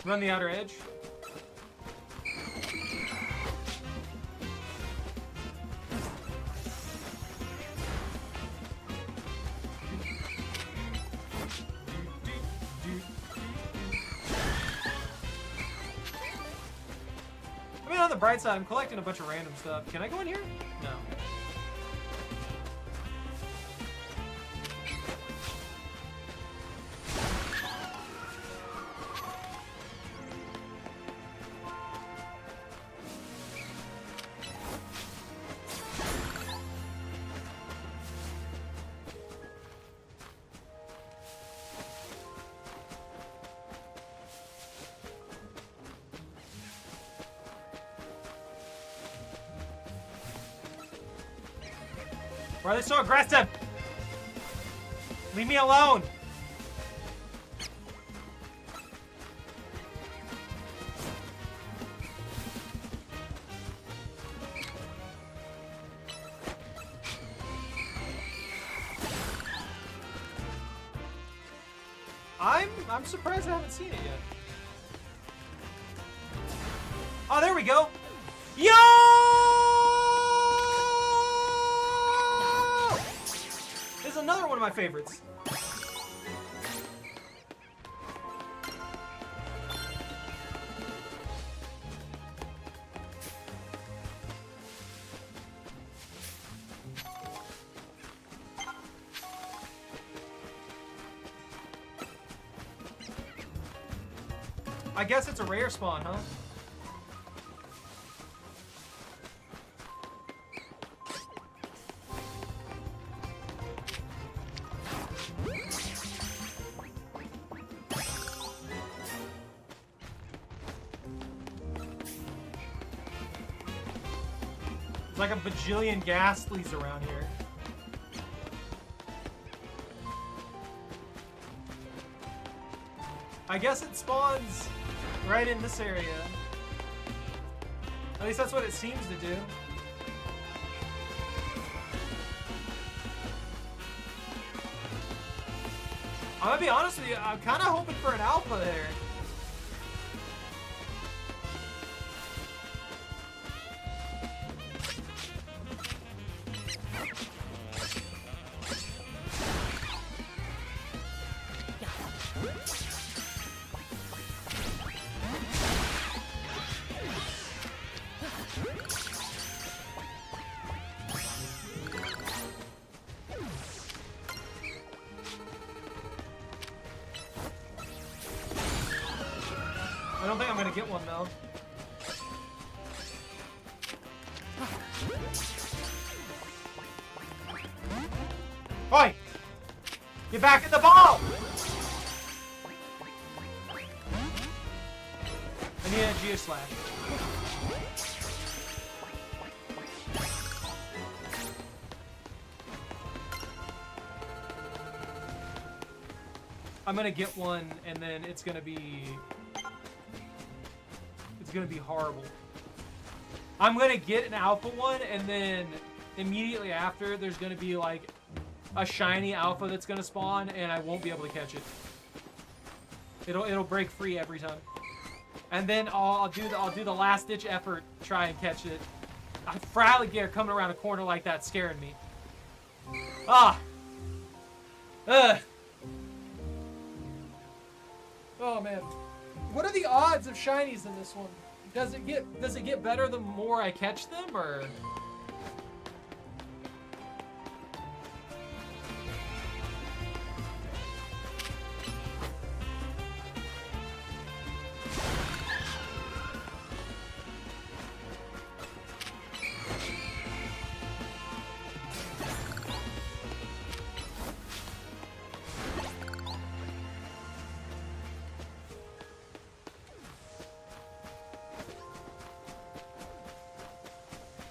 Run the outer edge. I mean, on the bright side, I'm collecting a bunch of random stuff. Can I go in here? No. Why are they so aggressive? Leave me alone! I'm surprised I haven't seen it yet. Oh, there we go! Yo! This is another one of my favorites. I guess it's a rare spawn, huh? There's like a bajillion Ghastlies around here. I guess it spawns right in this area. At least that's what it seems to do. I'm gonna be honest with you, I'm kind of hoping for an alpha there. I don't think I'm gonna get one though. Oi! Get back in the ball! I need a Geoslash. I'm gonna get one and then it's gonna be It's gonna be horrible. I'm gonna get an alpha one, and then immediately after, there's gonna be like a shiny alpha that's gonna spawn, and I won't be able to catch it. It'll break free every time, and then I'll do the last ditch effort, try and catch it. Fraligator coming around a corner like that scaring me. Ah. Ugh. Oh man. What are the odds of shinies in this one? Does it get better the more I catch them, or?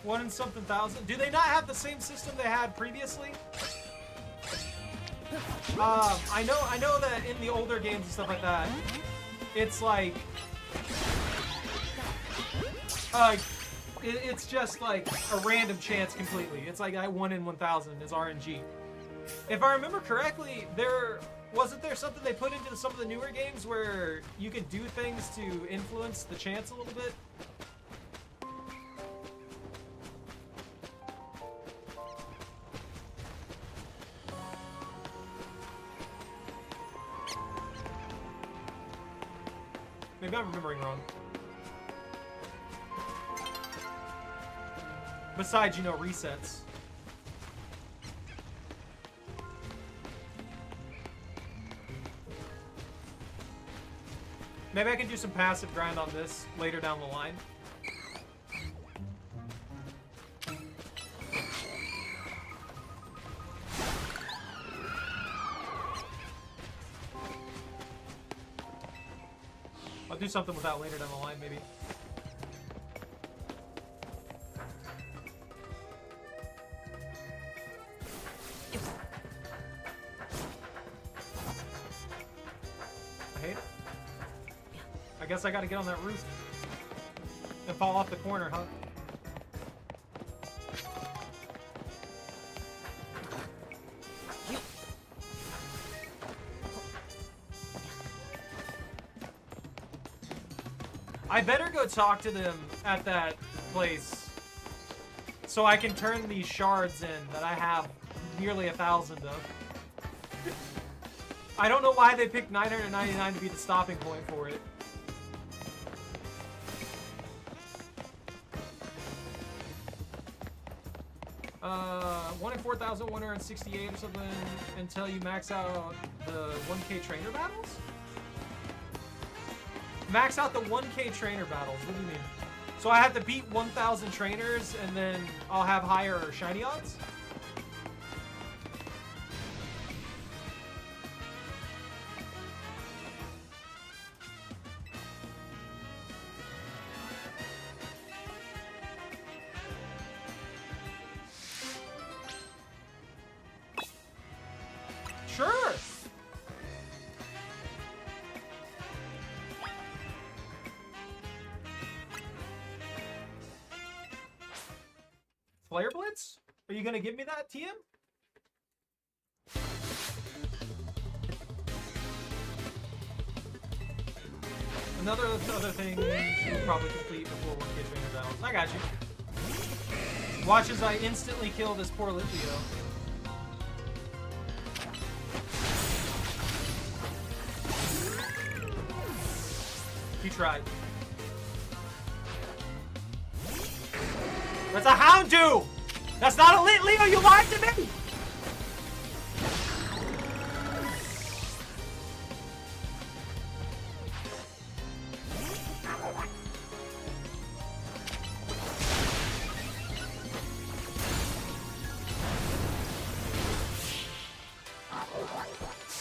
One in something thousand. Do they not have the same system they had previously? I know that in the older games and stuff like that, it's like, it's just like a random chance completely. It's like 1 in 1,000 is RNG. If I remember correctly, wasn't there something they put into some of the newer games where you could do things to influence the chance a little bit? Maybe I'm remembering wrong. Besides, resets. Maybe I can do some passive grind on this later down the line. I'll do something with that later down the line, maybe. I hate it. I guess I gotta get on that roof and fall off the corner, huh? I better go talk to them at that place so I can turn these shards in that I have nearly 1,000 of. I don't know why they picked 999 to be the stopping point for it. One in 4,168 or something until you max out the 1K trainer battles? Max out the 1K trainer battles. What do you mean? So I have to beat 1,000 trainers and then I'll have higher shiny odds? Sure. Flare Blitz? Are you gonna give me that, TM? Another thing you'll probably complete before 1K trainer battles. I got you. Watch as I instantly kill this poor Litleo. He tried. That's a Houndoom! That's not a Litleo, you lied to me!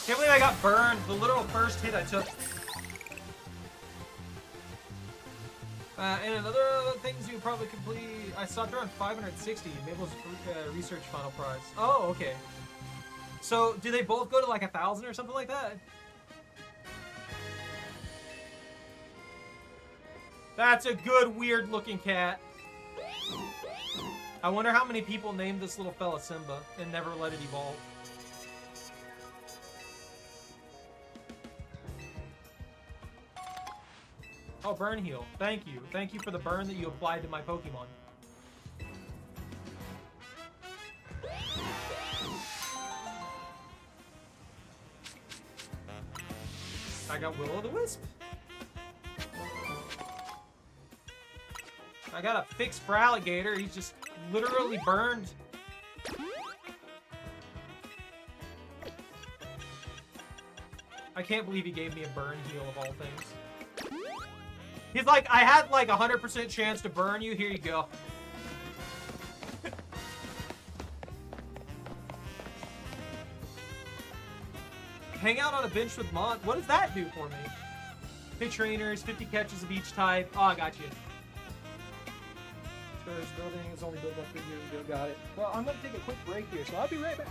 Can't believe I got burned. The literal first hit I took. And another things you probably complete. I stopped around 560. Mabel's research final prize. Oh, okay. So do they both go to like 1,000 or something like that? That's a good, weird-looking cat. I wonder how many people named this little fella Simba and never let it evolve. Oh, burn heal. Thank you. Thank you for the burn that you applied to my Pokemon. I got Will-O-the-Wisp. I got a fix for Alligator. He's just literally burned. I can't believe he gave me a burn heal of all things. He's like, I had like 100% chance to burn you. Here you go. Hang out on a bench with Mont. What does that do for me? 50 trainers, 50 catches of each type. Oh, I got you. First building is only built up 3 years ago. Got it. Well, I'm going to take a quick break here, so I'll be right back.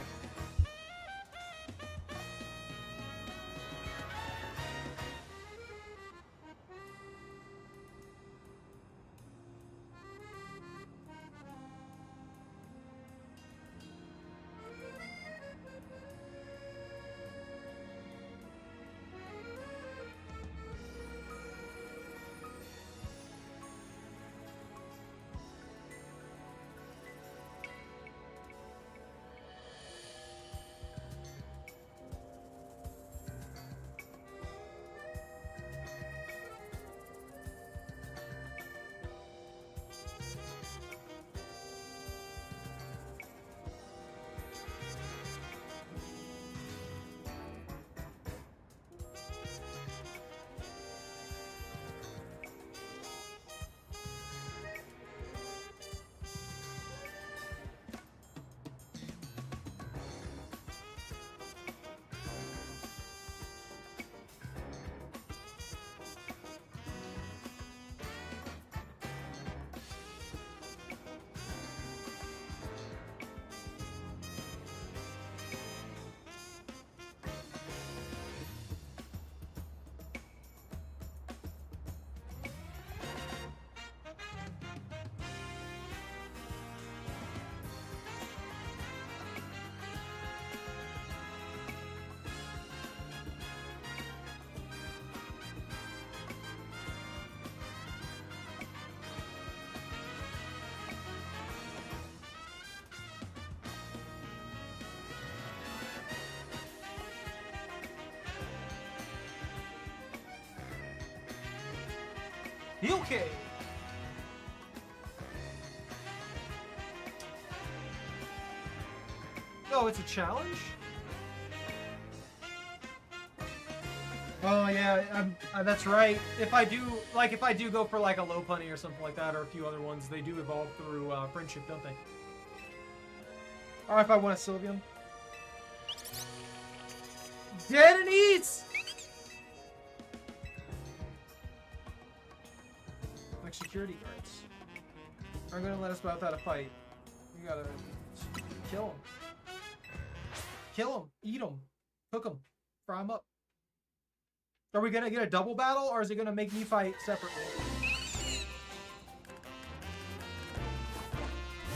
Okay. Oh, it's a challenge? Oh yeah, that's right. If I do go for like a low punny or something like that, or a few other ones, they do evolve through friendship, don't they? Or if I want a Sylveon. Dead and eats! Like security guards aren't gonna let us go without a fight. We gotta kill them. Kill them. Eat them. Cook them. Fry them up. Are we gonna get a double battle, or is it gonna make me fight separately?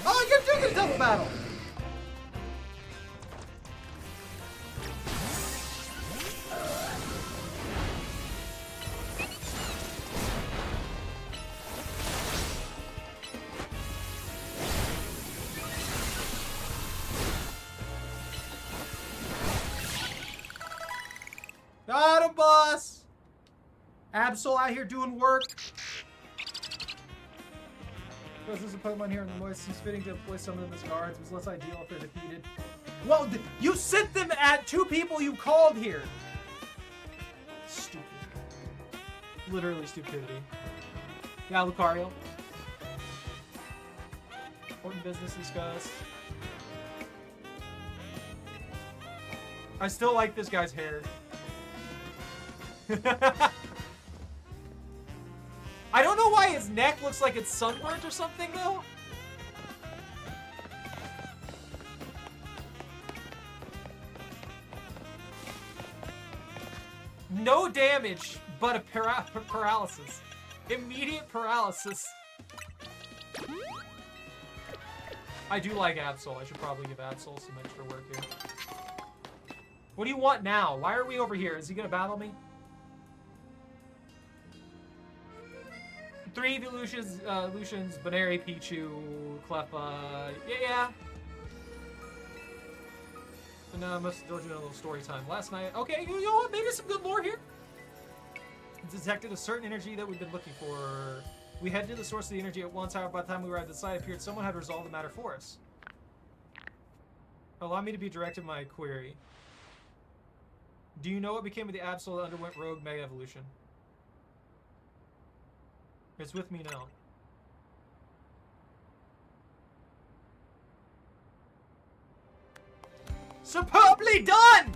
Oh, you're doing a double battle! Got him, boss! Absol out here doing work. Because there's a Pokemon here in the Moist, seems fitting to employ some of them as guards. It was less ideal if they're defeated. Well, you sent them at 2 people you called here! Stupid. Literally stupidity. Yeah, Lucario. Important business discussed. I still like this guy's hair. I don't know why his neck looks like it's sunburnt or something, though. No damage, but a paralysis. Immediate paralysis. I do like Absol. I should probably give Absol some extra work here. What do you want now? Why are we over here? Is he gonna battle me? 3 evolutions, Lucians, Banary, Pichu, Cleffa. Yeah. And now I must indulge in a little story time. Last night, okay, you know what? Maybe some good lore here. Detected a certain energy that we've been looking for. We headed to the source of the energy at once, however, by the time we arrived at the site, it appeared someone had resolved the matter for us. Allow me to be directed my query. Do you know what became of the Absol that underwent Rogue Mega Evolution? It's with me now. Superbly done!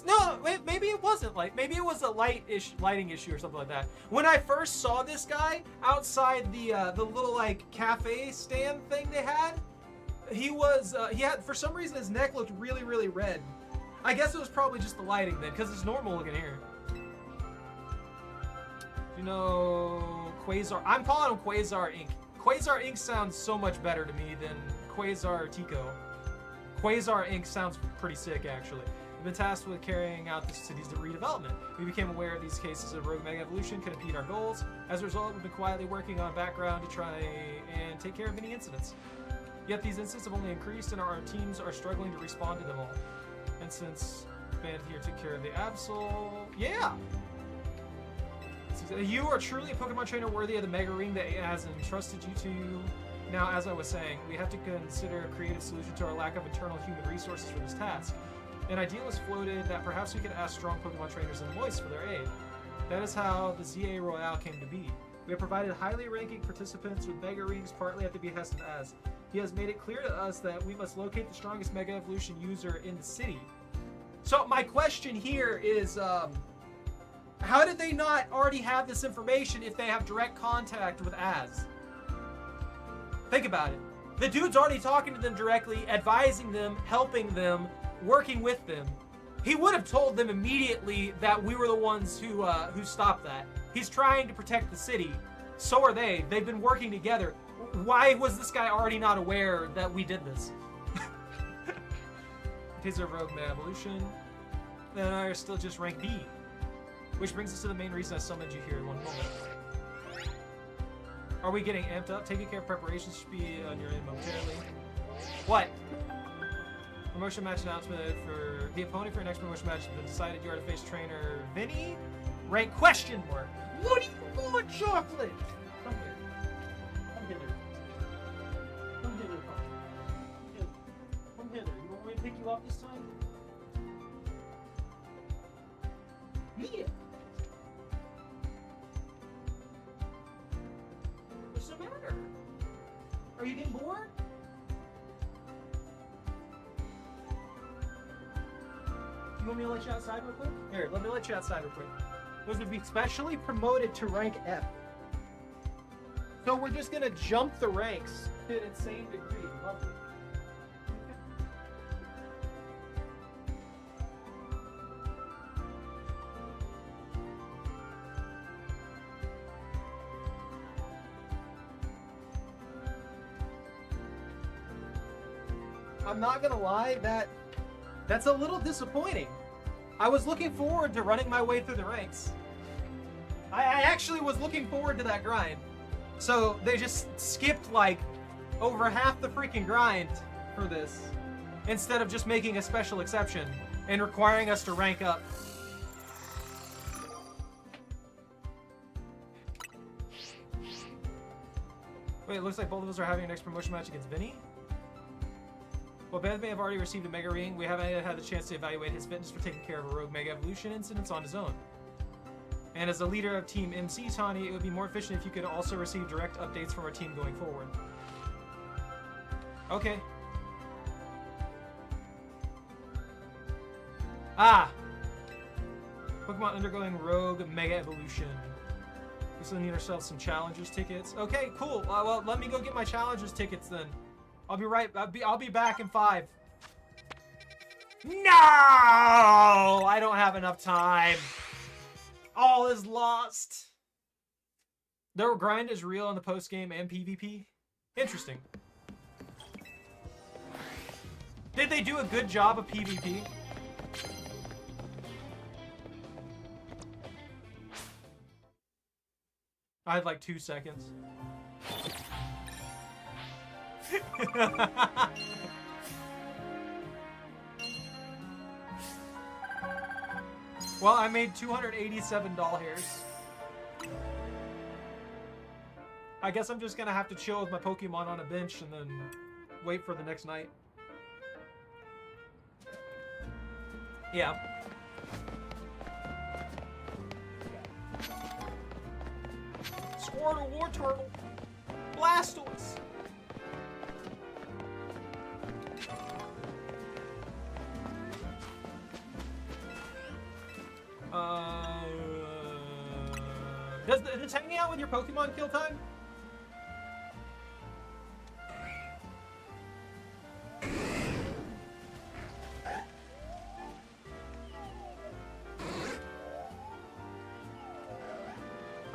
No, maybe it wasn't light. Maybe it was a lighting issue or something like that. When I first saw this guy outside the little like cafe stand thing they had, he had, for some reason his neck looked really, really red. I guess it was probably just the lighting then, because it's normal looking here. You know, Quasar. I'm calling him Quasar Inc. Quasar Inc. sounds so much better to me than Quasar Tico. Quasar Inc. sounds pretty sick, actually. We've been tasked with carrying out the city's redevelopment. We became aware of these cases of Rogue Mega Evolution could impede our goals. As a result, we've been quietly working on background to try and take care of any incidents. Yet these incidents have only increased, and our teams are struggling to respond to them all. And since Bannith here took care of the Absol, yeah! You are truly a Pokemon trainer worthy of the Mega Ring that it has entrusted you to. Now, as I was saying, we have to consider a creative solution to our lack of internal human resources for this task. An idea was floated that perhaps we could ask strong Pokemon trainers in Moist for their aid. That is how the ZA Royale came to be. We have provided highly ranking participants with Mega Rings partly at the behest of Az. He has made it clear to us that we must locate the strongest Mega Evolution user in the city. So my question here is, how did they not already have this information if they have direct contact with Az? Think about it. The dude's already talking to them directly, advising them, helping them, working with them. He would have told them immediately that we were the ones who stopped that. He's trying to protect the city. So are they. They've been working together. Why was this guy already not aware that we did this? Taser Rogue Mega Evolution. Then I are still just rank B. Which brings us to the main reason I summoned you here in one moment. Are we getting amped up? Taking care of preparations should be on your end momentarily. What? Promotion match announcement for the opponent for your next promotion match has been decided. You are to face trainer Vinny. Rank question mark. What do you want, chocolate? Come here. Come hither. Come hither, Pop. Come hither. You want me to pick you up this time? Yeah. What's the matter? Are you getting bored? You want me to let you outside real quick? Here, let me let you outside real quick. Those would be specially promoted to rank F. So we're just gonna jump the ranks to an insane degree. Lovely. I'm not gonna lie, that's a little disappointing. I was looking forward to running my way through the ranks. I actually was looking forward to that grind. So they just skipped like over half the freaking grind for this, instead of just making a special exception and requiring us to rank up. Wait, it looks like both of us are having a next promotion match against Vinny. While Bannith may have already received a Mega Ring, we haven't had the chance to evaluate his fitness for taking care of a Rogue Mega Evolution incidents on his own. And as a leader of Team MC, Tawny, it would be more efficient if you could also receive direct updates from our team going forward. Okay. Ah! Pokemon undergoing Rogue Mega Evolution. We still need ourselves some Challengers tickets. Okay, cool. Well, let me go get my Challengers tickets then. I'll be right. I'll be back in 5. No! I don't have enough time. All is lost. Their grind is real in the post game and PvP. Interesting. Did they do a good job of PvP? I had like 2 seconds. Well, I made 287 doll hairs. I guess I'm just gonna have to chill with my Pokemon on a bench and then wait for the next night. Yeah. Squirtle, War Turtle, Blastoise. Does hanging out with your Pokemon kill time?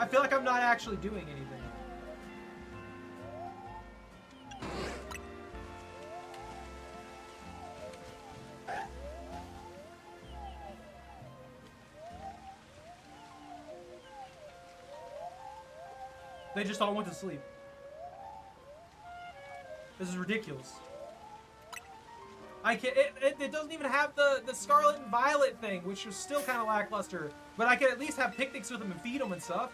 I feel like I'm not actually doing anything. They just all went to sleep. This is ridiculous. I can't. It doesn't even have the Scarlet and Violet thing, which was still kind of lackluster. But I can at least have picnics with them and feed them and stuff.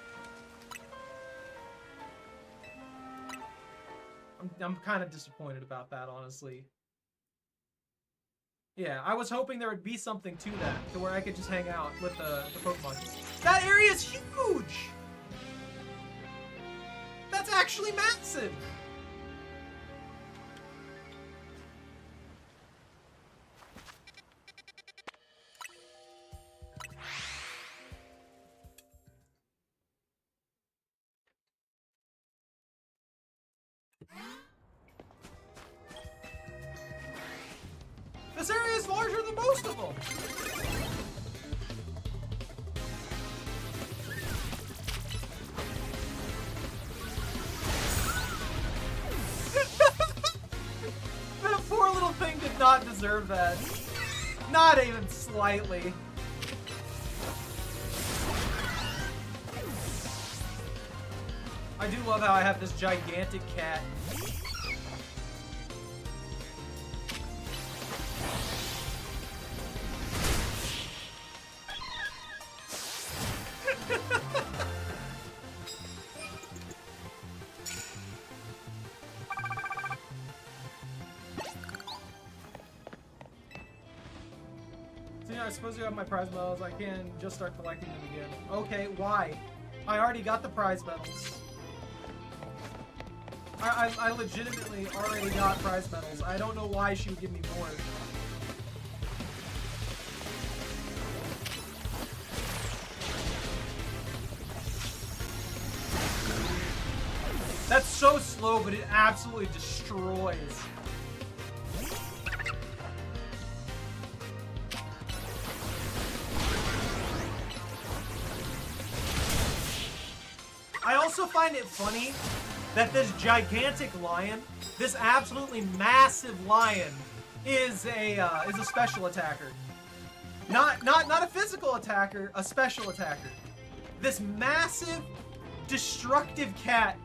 I'm kind of disappointed about that, honestly. Yeah, I was hoping there would be something to that, to where I could just hang out with the Pokemon. That area is huge! That's actually massive! This area is larger than most of them! That poor little thing did not deserve that. Not even slightly. I do love how I have this gigantic cat. I suppose you have my prize medals. I can just start collecting them again. Okay, why? I already got the prize medals. I legitimately already got prize medals. I don't know why she would give me more. That's so slow, but it absolutely destroys. I also find it funny that this gigantic lion, this absolutely massive lion, is a special attacker. Not a physical attacker, a special attacker. This massive, destructive cat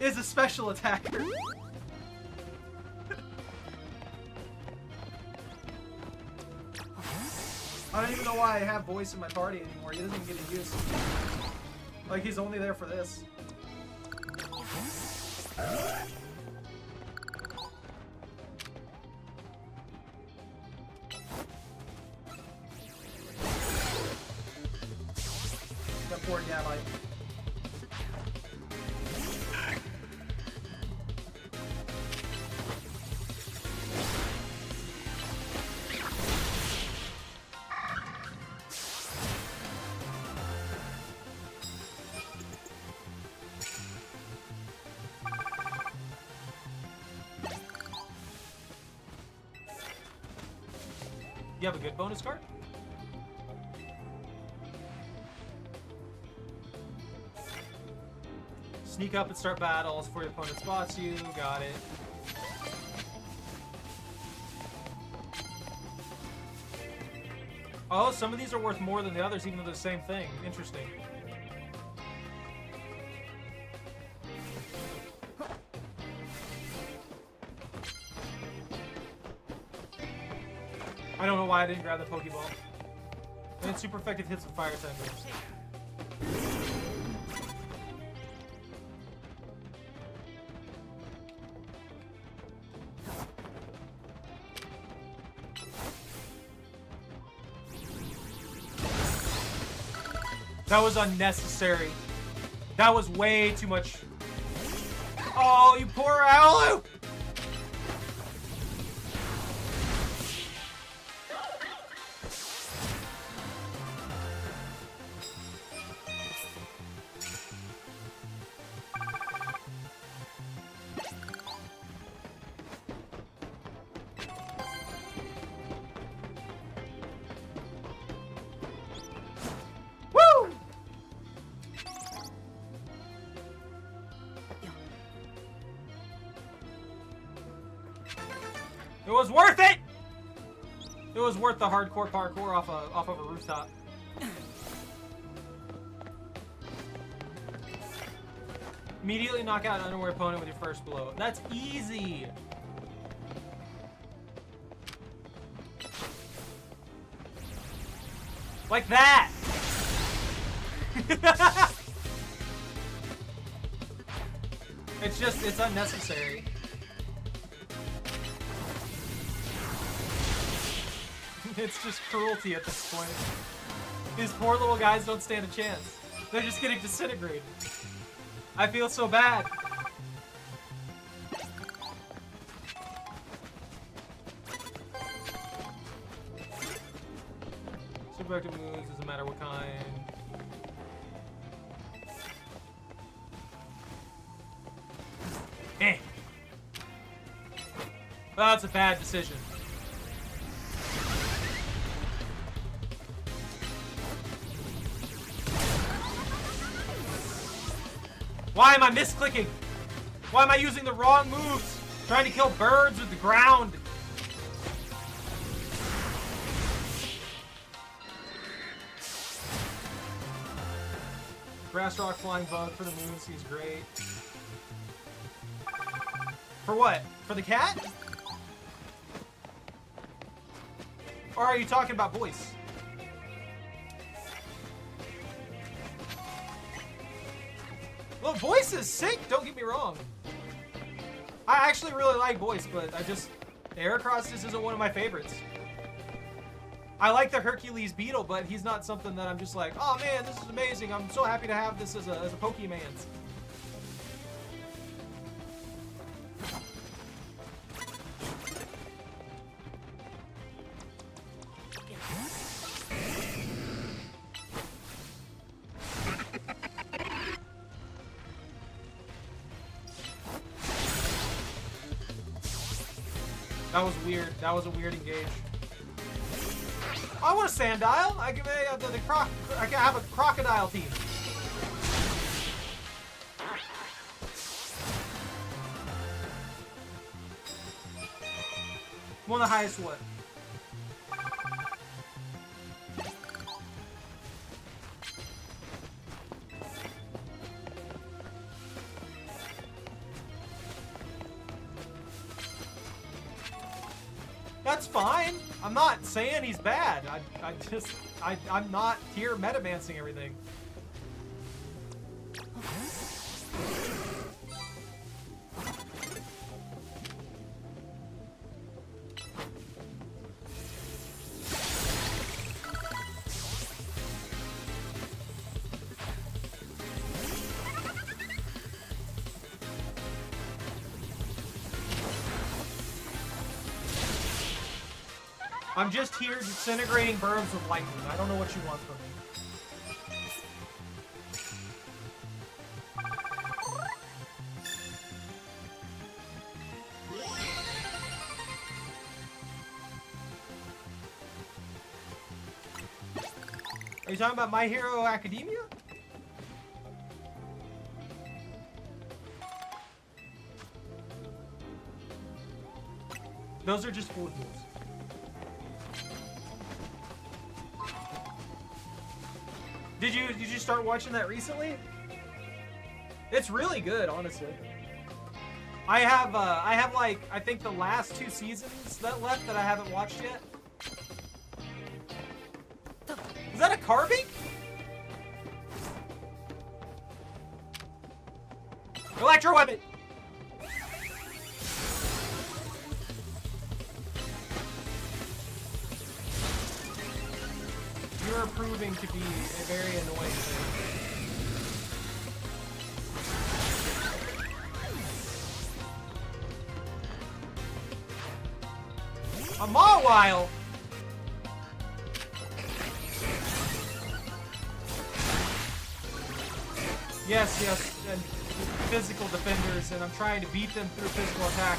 is a special attacker. I don't even know why I have Voice in my party anymore. He doesn't even get a use. Like, he's only there for this. That poor Gabite. You have a good bonus card? Sneak up and start battles before your opponent spots you. Got it. Oh, some of these are worth more than the others, even though they're the same thing. Interesting. I don't know why I didn't grab the Pokeball. And it's super effective hits with fire type moves. That was unnecessary. That was way too much. Oh, you poor Owlu! It was worth it! It was worth the hardcore parkour off of a rooftop. Immediately knock out an unaware opponent with your first blow. That's easy! Like that! It's unnecessary. It's just cruelty at this point. These poor little guys don't stand a chance. They're just getting disintegrated. I feel so bad. Super active moves, doesn't matter what kind. Eh. Well, that's a bad decision. Why am I misclicking? Why am I using the wrong moves? Trying to kill birds with the ground. Grass Rock Flying Bug for the moves, he's great. For what? For the cat? Or are you talking about voice? Well, voice is sick, don't get me wrong. I actually really like voice, but Heracross just isn't one of my favorites. I like the Hercules Beetle, but he's not something that I'm just like, oh man, this is amazing. I'm so happy to have this as a Pokemanz. That was weird. That was a weird engage. I want a Sandile. I can have a crocodile team. One of the highest what? That's fine. I'm not saying he's bad. I'm not here metamancing everything. I'm just here disintegrating birds with lightning. I don't know what you want from me. Are you talking about My Hero Academia? Those are just foolish moves. Did you start watching that recently? It's really good, honestly. I have like, I think the last 2 seasons that left that I haven't watched yet. Is that a carving? Electro weapon! You're proving to be a very annoying thing. A Mawile! Yes, yes, and physical defenders, and I'm trying to beat them through physical attack.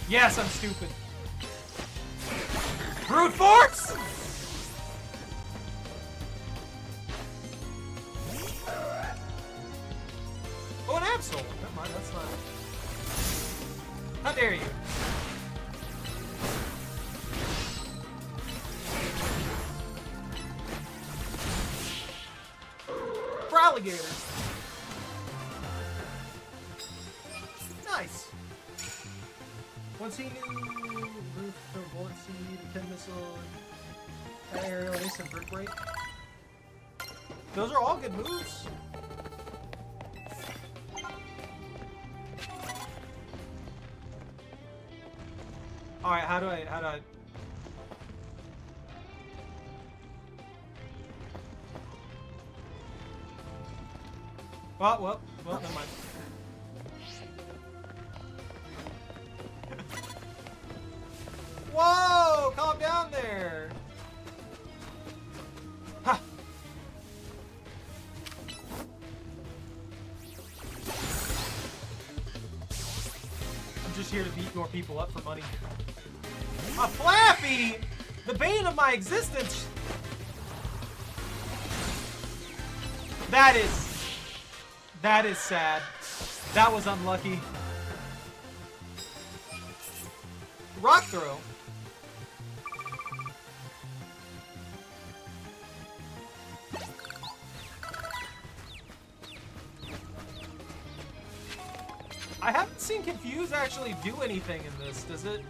Yes, I'm stupid. Brute force! Oh, an Absol. Never mind, that's not. How dare you? For alligators. Nice. Once he knew roof for bullet seed, 10 missile, aerial ace, and brick break. Those are all good moves. All right, how do I? Well, never mind. Whoa! Calm down there. Ha! I'm just here to beat more people up for money. A Flappy! The bane of my existence! That is sad. That was unlucky. Rock throw. I haven't seen Confuse actually do anything in this, does it?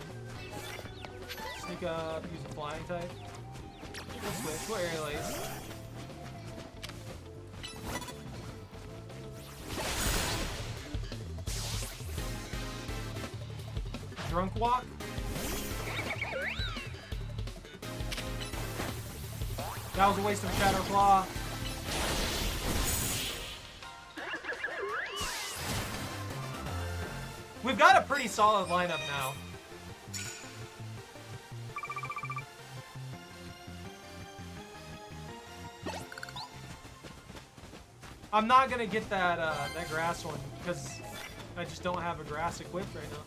Sneak up, use a flying type. We'll switch. What aerial ace? Drunk walk? That was a waste of Shadow Claw. We've got a pretty solid lineup now. I'm not gonna get that that grass one because I just don't have a grass equipped right now.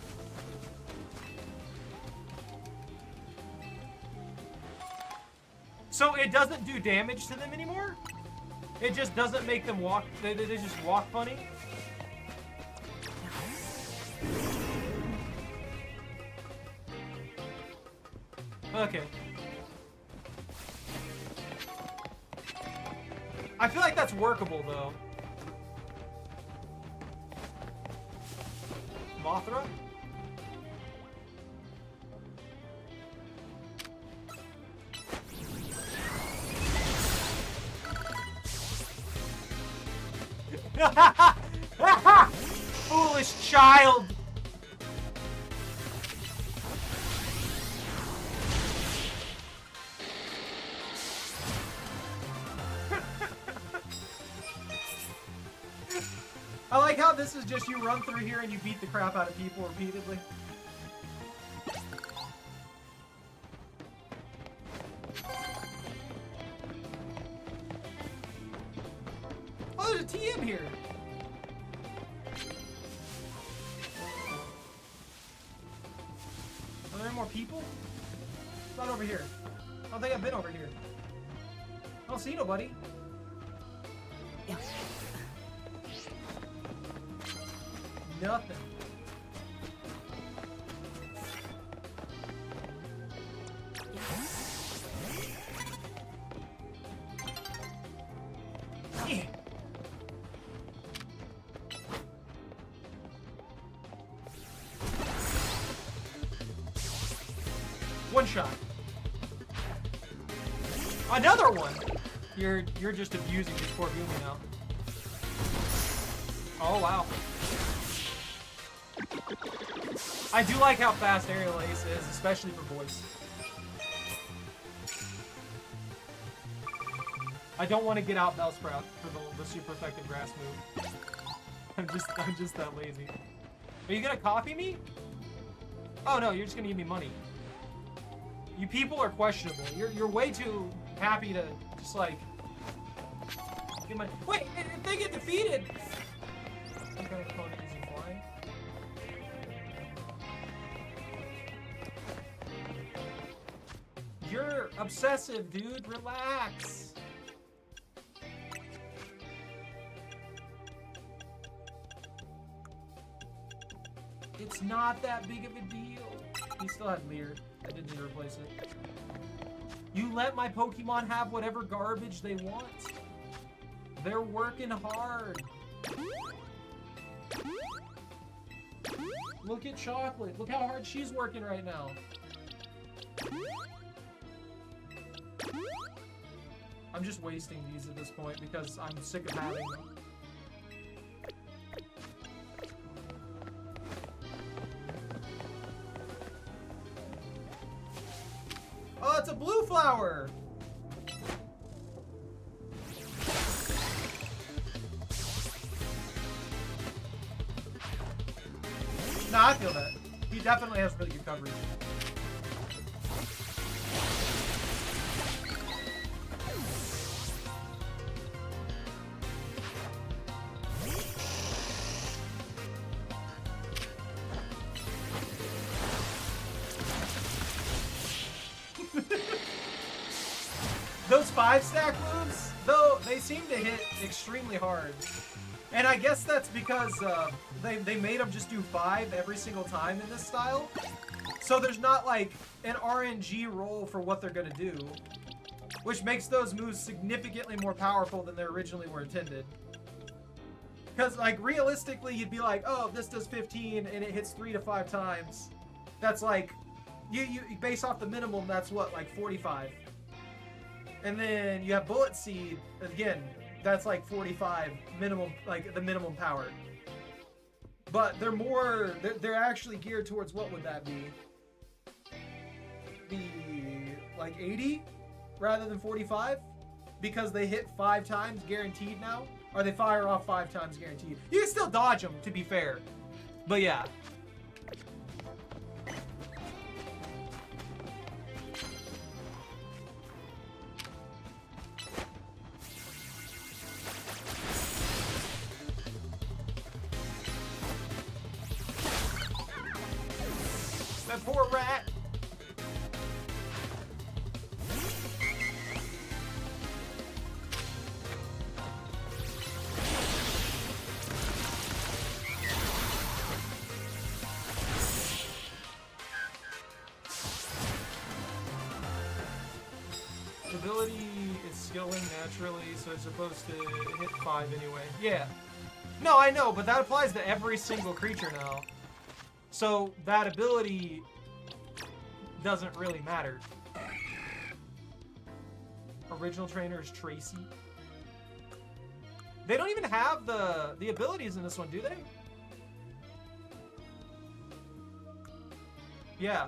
So it doesn't do damage to them anymore? It just doesn't make them walk, they just walk funny? Okay. I feel like that's workable though. Mothra? Foolish child! I like how this is just you run through here and you beat the crap out of people repeatedly. Oh, there's a TM here. Are there any more people? Not over here. I don't think I've been over here. I don't see nobody. Nothing. one shot. Another one. You're just abusing this poor Goomy now. Oh wow. I do like how fast Aerial Ace is, especially for boys. I don't want to get out Bellsprout for the super effective grass move. I'm just that lazy. Are you gonna copy me? Oh no, you're just gonna give me money. You people are questionable. You're way too happy to just like get money. Wait, if they get defeated. Some kind of opponent using flying. You're obsessive, dude. Relax. It's not that big of a deal. He still had Leer. I didn't need to replace it. You let my Pokemon have whatever garbage they want. They're working hard. Look at Chocolate. Look how hard she's working right now. I'm just wasting these at this point because I'm sick of having them. Oh, it's a blue flower! Nah, I feel that. He definitely has really good coverage. Those 5-stack moves, though, they seem to hit extremely hard. And I guess that's because they made them just do 5 every single time in this style. So there's not like an RNG roll for what they're gonna do, which makes those moves significantly more powerful than they originally were intended. Because like realistically, you'd be like, oh, this does 15 and it hits 3 to 5 times. That's like, you base off the minimum, that's what, like 45. And then you have Bullet Seed, again, that's like 45 minimum, like the minimum power. But they're actually geared towards, what would that be? Like 80 rather than 45? Because they hit 5 times guaranteed now? Or they fire off 5 times guaranteed. You can still dodge them, to be fair. But yeah. That poor rat. Ability is skilling naturally, so it's supposed to hit 5 anyway. Yeah. No, I know, but that applies to every single creature now. So that ability doesn't really matter. Original trainer is Tracy. They don't even have the abilities in this one, do they? Yeah.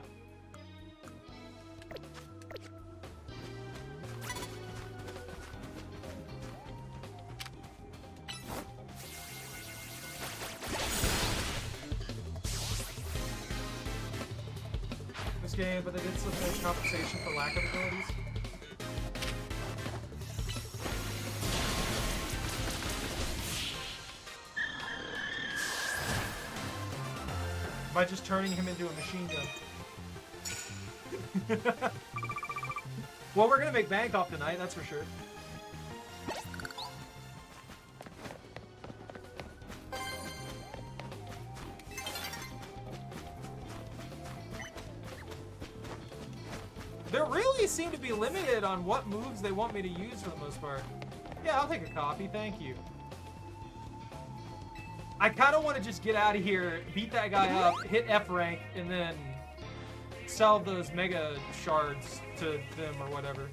Game, but they did some compensation for lack of abilities. By just turning him into a machine gun. Well, we're gonna make bank off tonight, that's for sure. They really seem to be limited on what moves they want me to use for the most part. Yeah, I'll take a copy, thank you. I kind of want to just get out of here, beat that guy up, hit F rank, and then sell those mega shards to them or whatever.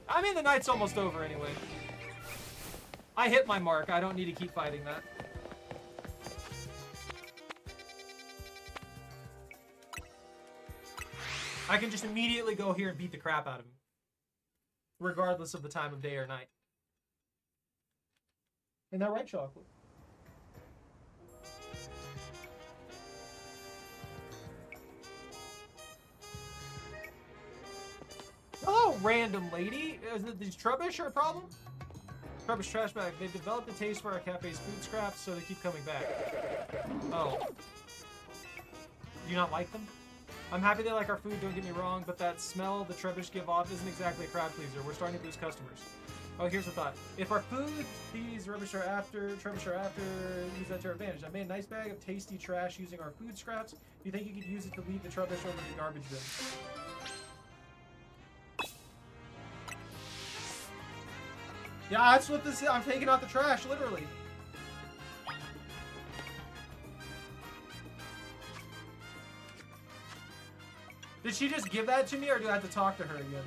I mean, the night's almost over anyway. I hit my mark. I don't need to keep fighting that. I can just immediately go here and beat the crap out of him, regardless of the time of day or night. Isn't that right, Chocolate? Hello, random lady. Is it these Trubbish a problem? Trubbish trash bag. They've developed a taste for our cafe's food scraps, so they keep coming back. Oh. Do you not like them? I'm happy they like our food, don't get me wrong, but that smell the Trubbish give off isn't exactly a crowd pleaser. We're starting to lose customers. Oh, here's the thought. If our food, these Trubbish are after, use that to our advantage. I made a nice bag of tasty trash using our food scraps. Do you think you could use it to lead the Trubbish over the garbage bin? Yeah, that's what this is. I'm taking out the trash, literally. Did she just give that to me, or do I have to talk to her again?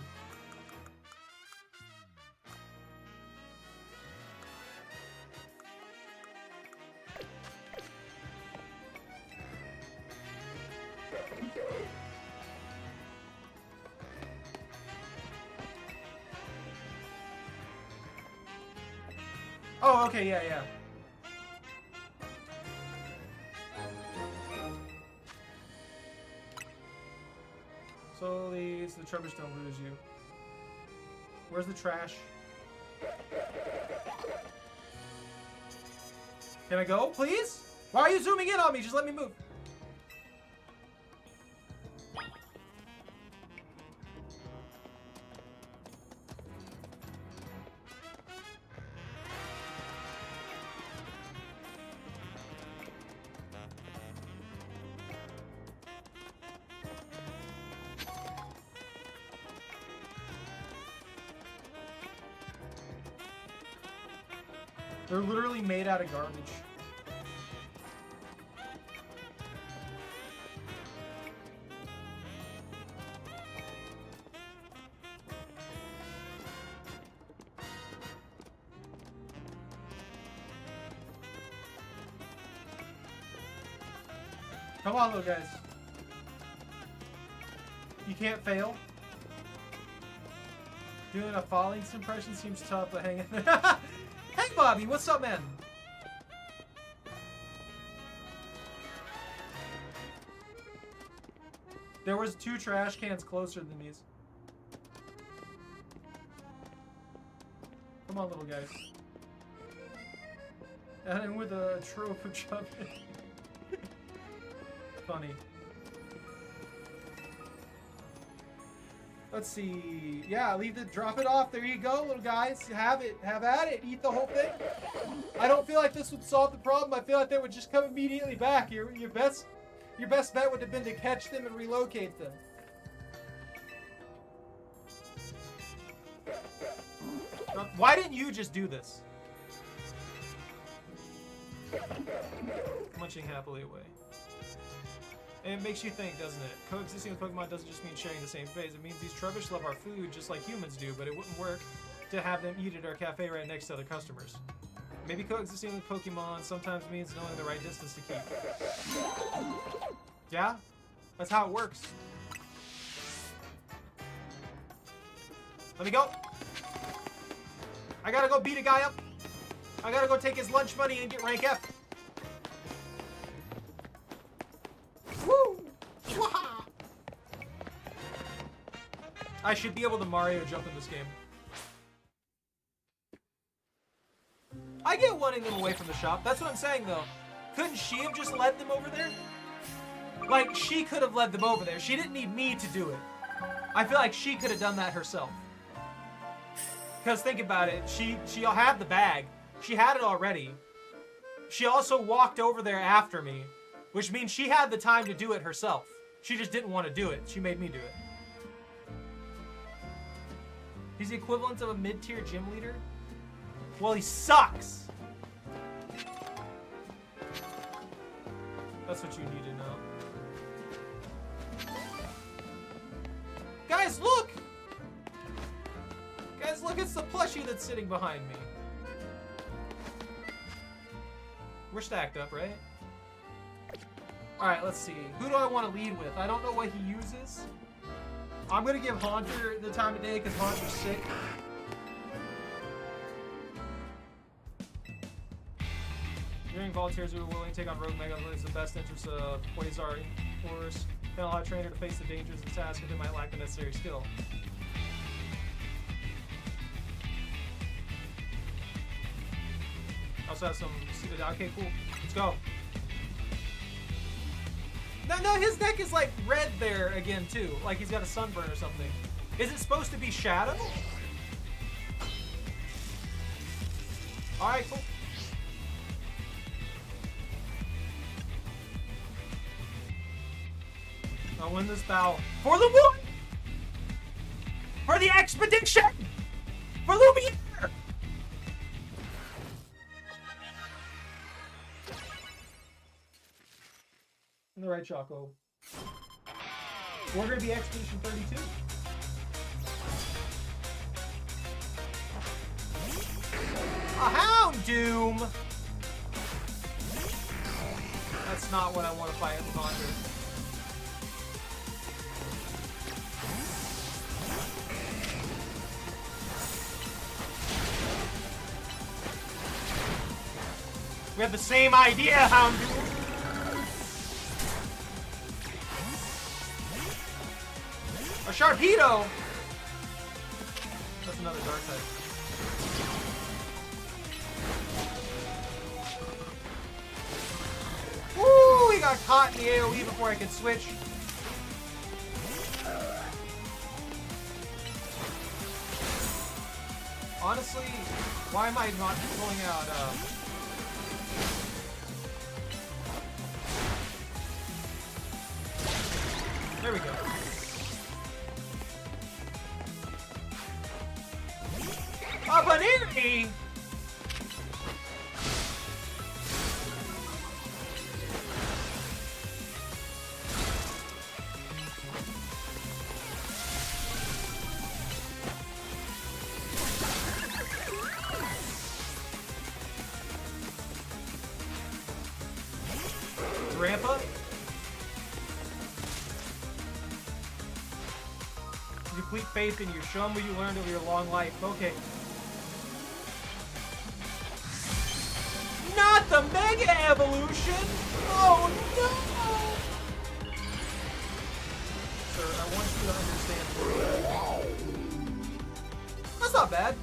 Oh, okay, yeah. Slowly, so the Trubbish don't lose you. Where's the trash? Can I go, please? Why are you zooming in on me? Just let me move. They're literally made out of garbage. Come on, little guys. You can't fail. Doing a Fallings impression seems tough, but hang in there. Hey, Bobby, what's up, man? There was 2 trash cans closer than these. Come on, little guys. And then with a trope of jumping. Funny. Let's see. Yeah, drop it off. There you go, little guys. Have it. Have at it. Eat the whole thing. I don't feel like this would solve the problem. I feel like they would just come immediately back. Your best bet would have been to catch them and relocate them. Why didn't you just do this? Munching happily away. And it makes you think, doesn't it? Coexisting with Pokemon doesn't just mean sharing the same space. It means these Trubbish love our food just like humans do, but it wouldn't work to have them eat at our cafe right next to other customers. Maybe coexisting with Pokemon sometimes means knowing the right distance to keep. Yeah? That's how it works. Let me go. I gotta go beat a guy up. I gotta go take his lunch money and get rank F. Woo! I should be able to Mario jump in this game. I get wanting them away from the shop. That's what I'm saying, though. Couldn't she have just led them over there? Like, she could have led them over there. She didn't need me to do it. I feel like she could have done that herself. Because think about it. She'll have the bag. She had it already. She also walked over there after me, which means she had the time to do it herself. She just didn't want to do it. She made me do it. He's the equivalent of a mid-tier gym leader? Well, he sucks. That's what you need to know. Guys, look! Guys, look, it's the plushie that's sitting behind me. We're stacked up, right? Alright, let's see. Who do I want to lead with? I don't know what he uses. I'm going to give Haunter the time of day because Haunter's sick. During volunteers who are willing to take on Rogue Mega is the best interest of Quasar Force. Can allow a trainer to face the dangers of the task if they might lack the necessary skill. Also have some... Okay, cool. Let's go. No, his neck is like red there again too. Like he's got a sunburn or something. Is it supposed to be shadow? Alright, cool. I'll win this battle. For the one! For the expedition! For Lumiere! In the right, Choco. We're gonna be Expedition 32. A Houndoom! That's not what I want to fight with Haunter. We have the same idea, Houndoom! A Sharpedo! That's another dark type. Woo! He got caught in the AoE before I could switch. Honestly, why am I not pulling out, There we go. A Bannith! Grandpa? Complete faith in you. Show them what you learned over your long life. Okay. Not the Mega Evolution! Oh no! Sir, I want you to understand. That's not bad.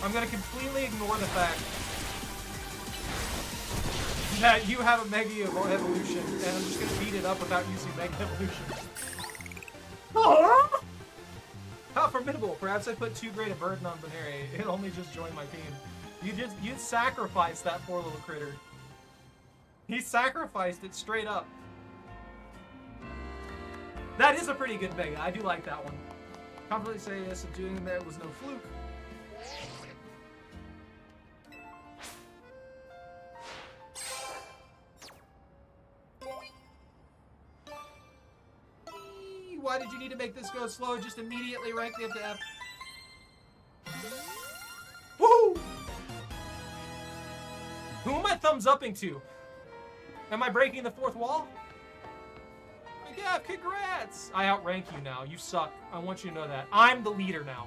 I'm gonna completely ignore the fact that you have a Mega Evolution, and I'm just gonna beat it up without using Mega Evolution. Oh! How formidable! Perhaps I put too great a burden on Bannith. It only just joined my team. You sacrificed that poor little critter. He sacrificed it straight up. That is a pretty good Mega. I do like that one. Confidently say yes, subduing there was no fluke. Why did you need to make this go slow? Just immediately rank me up to F. Woo! Who am I thumbs upping to? Am I breaking the fourth wall? Yeah, congrats! I outrank you now. You suck. I want you to know that. I'm the leader now.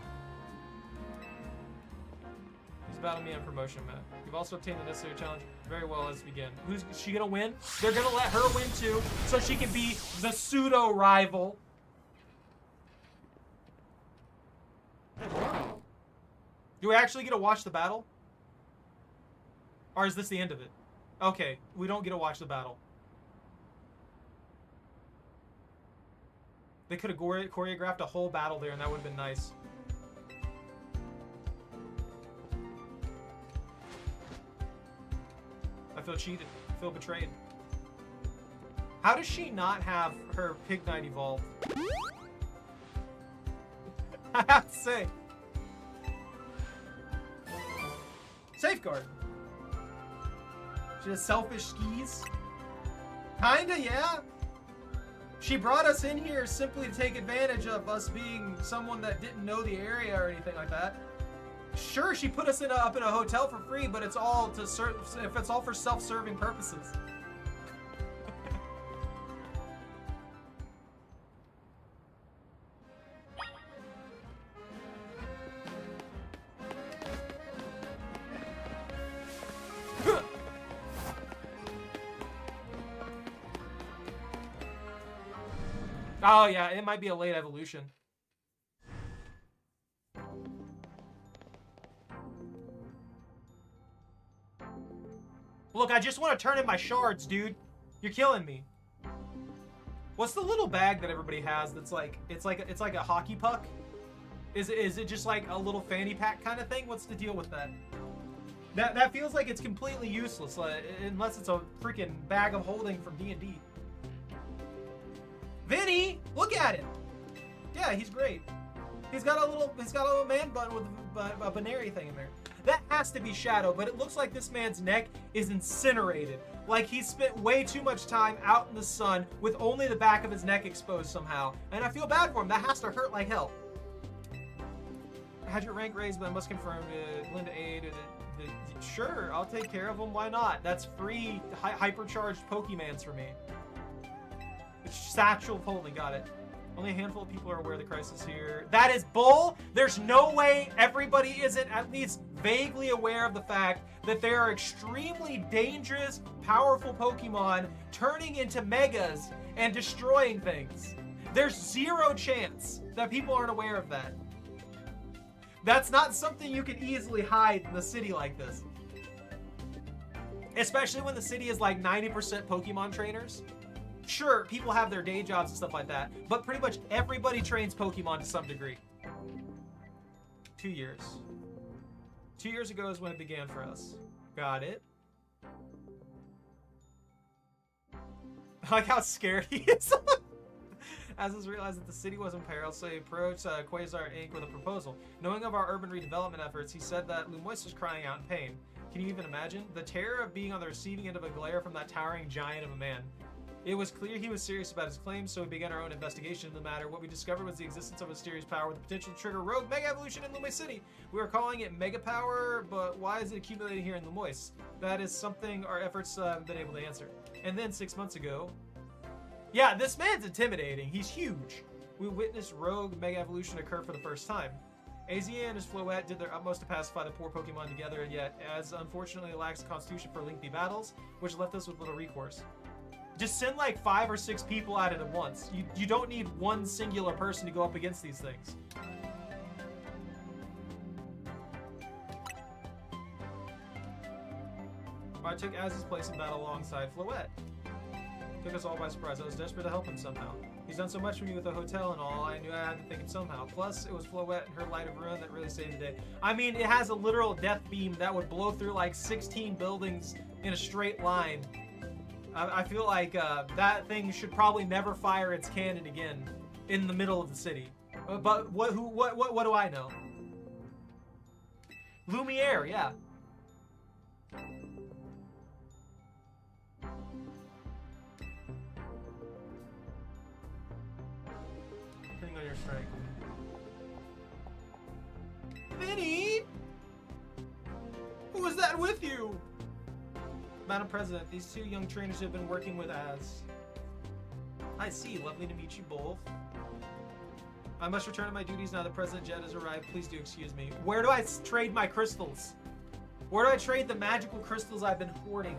He's battling me on promotion, Matt. You've also obtained the necessary challenge. Very well, let's begin. Is she gonna win? They're gonna let her win too, so she can be the pseudo-rival. Do we actually get to watch the battle? Or is this the end of it? Okay, we don't get to watch the battle. They could have choreographed a whole battle there and that would have been nice. I feel cheated. I feel betrayed. How does she not have her Pignite evolved? I have to say. Safeguard. She has selfish skis. Kinda, yeah. She brought us in here simply to take advantage of us being someone that didn't know the area or anything like that. Sure, she put us up in a hotel for free, but it's all to serve. If it's all for self-serving purposes. Oh yeah, it might be a late evolution. Look, I just want to turn in my shards, dude. You're killing me. What's the little bag that everybody has that's like it's like a hockey puck? Is it just like a little fanny pack kind of thing? What's the deal with that? That feels like it's completely useless unless it's a freaking bag of holding from D&D. Vinny, look at him. Yeah, he's great. He's got a little man bun with a binary thing in there. That has to be Shadow, but it looks like this man's neck is incinerated. Like he spent way too much time out in the sun with only the back of his neck exposed somehow. And I feel bad for him. That has to hurt like hell. I had your rank raised, but I must confirm Linda aid. Sure, I'll take care of him. Why not? That's free hypercharged Pokemanz for me. Satchel of holding, got it. Only a handful of people are aware of the crisis here. That is bull. There's no way everybody isn't at least vaguely aware of the fact that there are extremely dangerous, powerful Pokemon turning into Megas and destroying things. There's zero chance that people aren't aware of that. That's not something you can easily hide in a city like this. Especially when the city is like 90% Pokemon trainers. Sure, people have their day jobs and stuff like that, but pretty much everybody trains Pokemon to some degree. 2 years. 2 years ago is when it began for us. Got it. I like how scared he is. As is realized that the city was in peril, so he approached Quasar Inc. with a proposal. Knowing of our urban redevelopment efforts, he said that Lumois was crying out in pain. Can you even imagine? The terror of being on the receiving end of a glare from that towering giant of a man. It was clear he was serious about his claims, so we began our own investigation into the matter. What we discovered was the existence of a mysterious power with the potential to trigger rogue Mega Evolution in Lumois City. We were calling it Mega Power, but why is it accumulating here in Lumois? That is something our efforts have been able to answer. And then 6 months ago... Yeah, this man's intimidating. He's huge. We witnessed rogue Mega Evolution occur for the first time. Azia and his Floette did their utmost to pacify the poor Pokemon together, and yet, as unfortunately lacks constitution for lengthy battles, which left us with little recourse. Just send like 5 or 6 people at it at once. You don't need one singular person to go up against these things. I took Az's place in battle alongside Floette. Took us all by surprise. I was desperate to help him somehow. He's done so much for me with the hotel and all, I knew I had to think it somehow. Plus, it was Floette and her light of ruin that really saved the day. I mean, it has a literal death beam that would blow through like 16 buildings in a straight line. I feel like that thing should probably never fire its cannon again in the middle of the city. But what do I know? Lumiere, yeah. Depending on your strength. Vinny! Who is that with you? Madam President, these 2 young trainers have been working with Az. I see. Lovely to meet you both. I must return to my duties now that President Jed has arrived. Please do excuse me. Where do I trade my crystals? Where do I trade the magical crystals I've been hoarding?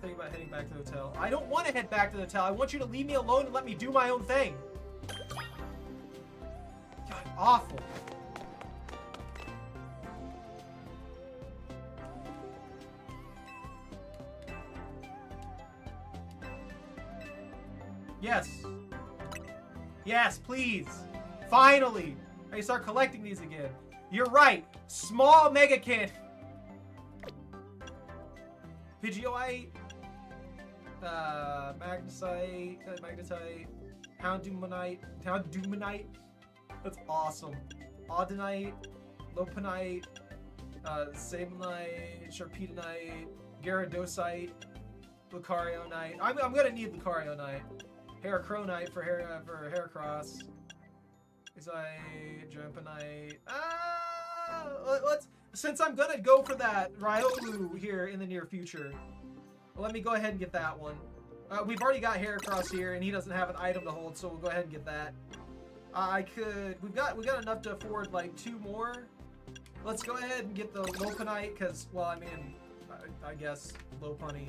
Think about heading back to the hotel. I don't want to head back to the hotel. I want you to leave me alone and let me do my own thing. God, awful. Yes. Yes, please. Finally. I can start collecting these again. You're right. Small Mega Can. Pidgeotto. Magnetite, Houndoomite. That's awesome. Audinite, Lopunite, Sablonite, Sharpetonite, Gyarados, Lucarionite. I'm gonna need Lucarionite. Heracronite for Heracross. Jumponite. Since I'm gonna go for that Riolu here in the near future, let me go ahead and get that one. We've already got Heracross here, and he doesn't have an item to hold, so we'll go ahead and get that. We got enough to afford like 2 more. Let's go ahead and get the Lopunite, because, well, I mean, I guess Lopunny.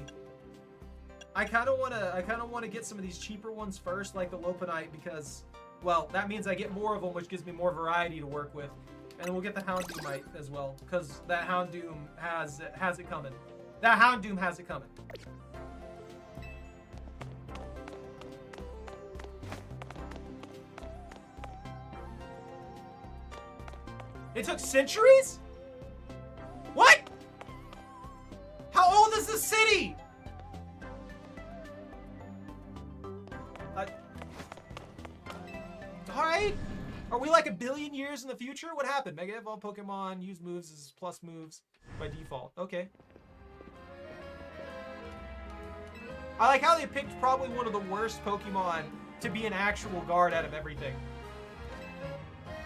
I kind of wanna get some of these cheaper ones first, like the Lopunite, because, well, that means I get more of them, which gives me more variety to work with. And then we'll get the Houndoomite as well, because that Houndoom has it coming. That Houndoom has it coming. It took centuries? What? How old is this city? Alright. Are we like 1 billion years in the future? What happened? Mega Evolved Pokemon use moves as plus moves by default. Okay. I like how they picked probably one of the worst Pokemon to be an actual guard out of everything.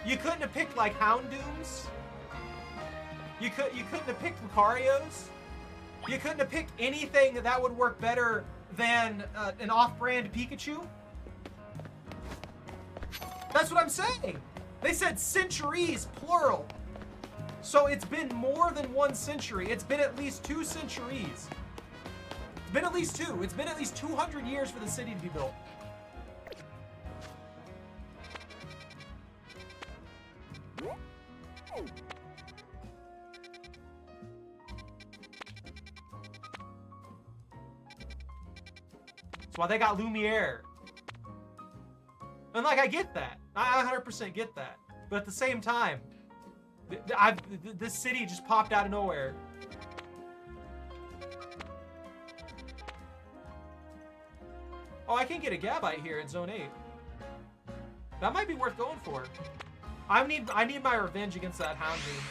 You couldn't have picked like Houndooms. You couldn't have picked Lucarios. You couldn't have picked anything that would work better than an off-brand Pikachu. That's what I'm saying. They said centuries, plural. So it's been more than 1 century. It's been at least 2 centuries. It's been at least 2. It's been at least 200 years for the city to be built. That's why they got Lumiere. And like, I get that. I 100% get that. But at the same time, this city just popped out of nowhere. Oh, I can get a Gabite here in Zone 8. That might be worth going for. I need my revenge against that Houndoom.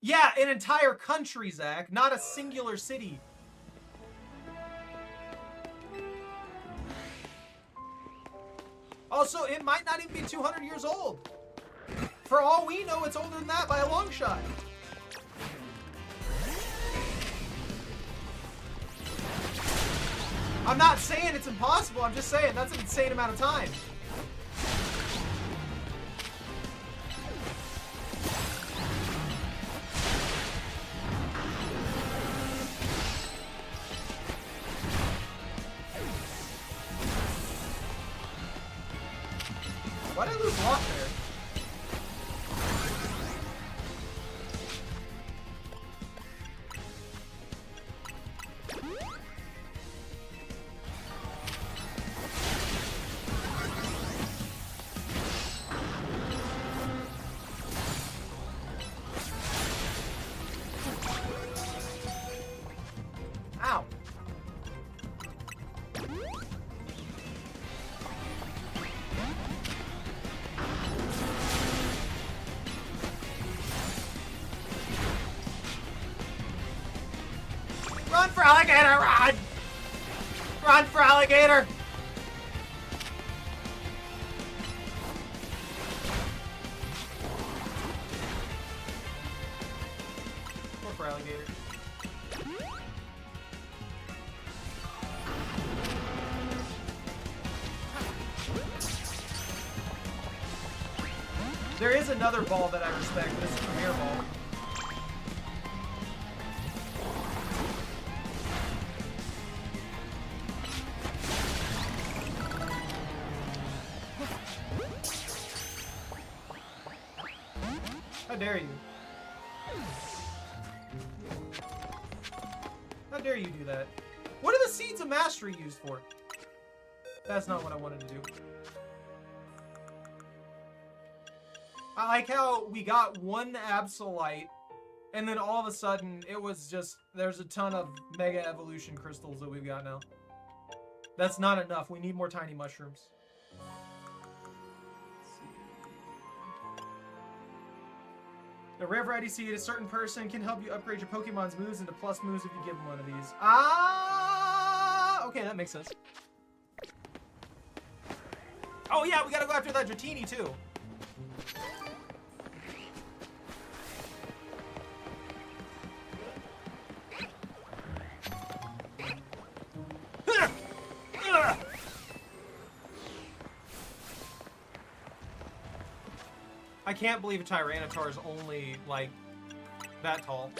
Yeah, an entire country, Zach, not a singular city. Also, it might not even be 200 years old. For all we know, it's older than that by a long shot. I'm not saying it's impossible, I'm just saying that's an insane amount of time. Why did I lose Rock there? Ow. Run for alligator, run! Run for alligator! Or for alligator. There is another ball that I respect, but it's a Premier Ball. How dare you? How dare you do that? What are the Seeds of Mastery used for? That's not what I wanted to do. I like how we got 1 Absolite And then all of a sudden, it was just, there's a ton of Mega Evolution crystals that we've got now. That's not enough. We need more tiny mushrooms. The Rare Variety Seed, a certain person can help you upgrade your Pokemon's moves into plus moves if you give them one of these. Ah! Okay, that makes sense. Oh yeah, we gotta go after that Dratini too. I can't believe a Tyranitar is only, like, that tall.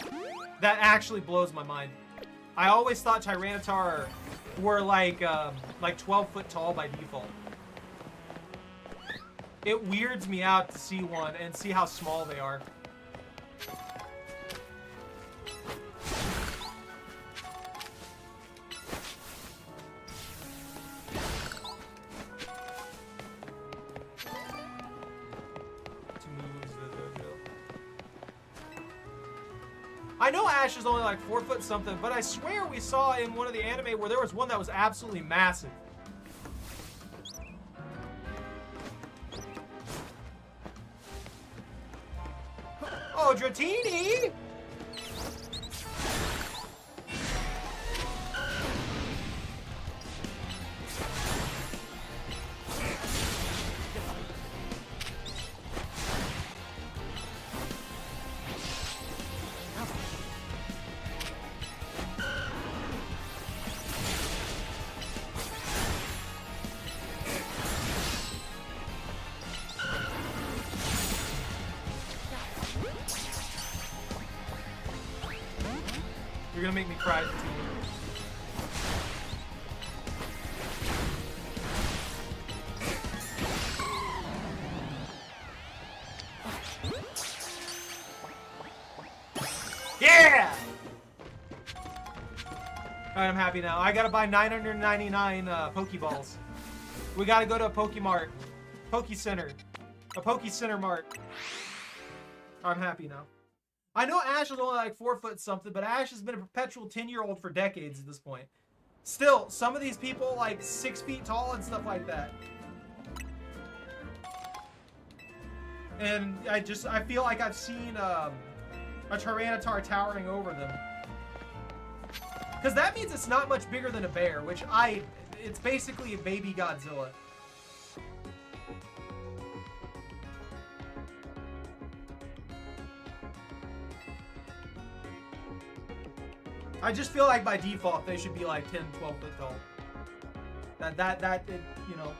That actually blows my mind. I always thought Tyranitar were, like 12 foot tall by default. It weirds me out to see one and see how small they are. I know Ash is only like 4 foot something, but I swear we saw in one of the anime where there was one that was absolutely massive. Oh, Dratini! You're gonna make me cry. Yeah! Alright, I'm happy now. I gotta buy 999 Pokeballs. We gotta go to a Pokemart. Pokecenter. A Pokecenter Mart. I'm happy now. I know Ash is only like 4 foot something, but Ash has been a perpetual 10-year-old for decades at this point. Still, some of these people like 6 feet tall and stuff like that. And I feel like I've seen a Tyranitar towering over them. Because that means it's not much bigger than a bear, which it's basically a baby Godzilla. I just feel like by default they should be like 10, 12 foot tall. You know.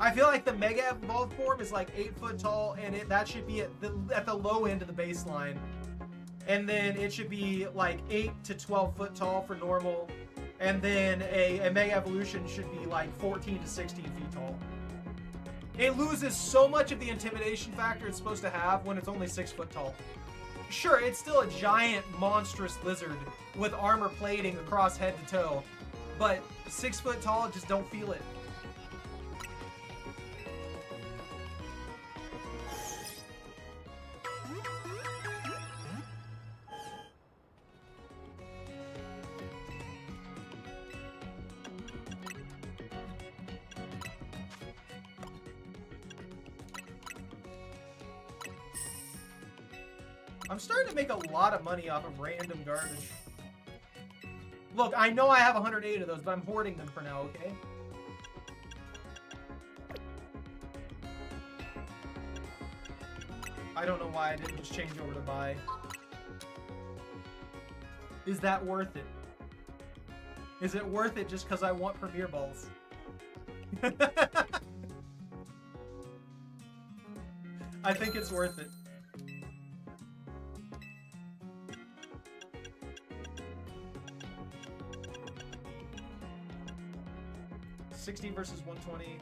I feel like the Mega Evolved form is like 8 foot tall, and that should be at the low end of the baseline. And then it should be like 8 to 12 foot tall for normal. And then a Mega Evolution should be like 14 to 16 feet tall. It loses so much of the intimidation factor it's supposed to have when it's only 6 foot tall. Sure, it's still a giant, monstrous lizard with armor plating across head to toe, but 6 foot tall, just don't feel it. I'm starting to make a lot of money off of random garbage. Look, I know I have 108 of those, but I'm hoarding them for now, okay? I don't know why I didn't just change over to buy. Is that worth it? Is it worth it just because I want Premier Balls? I think it's worth it. $60 versus $120.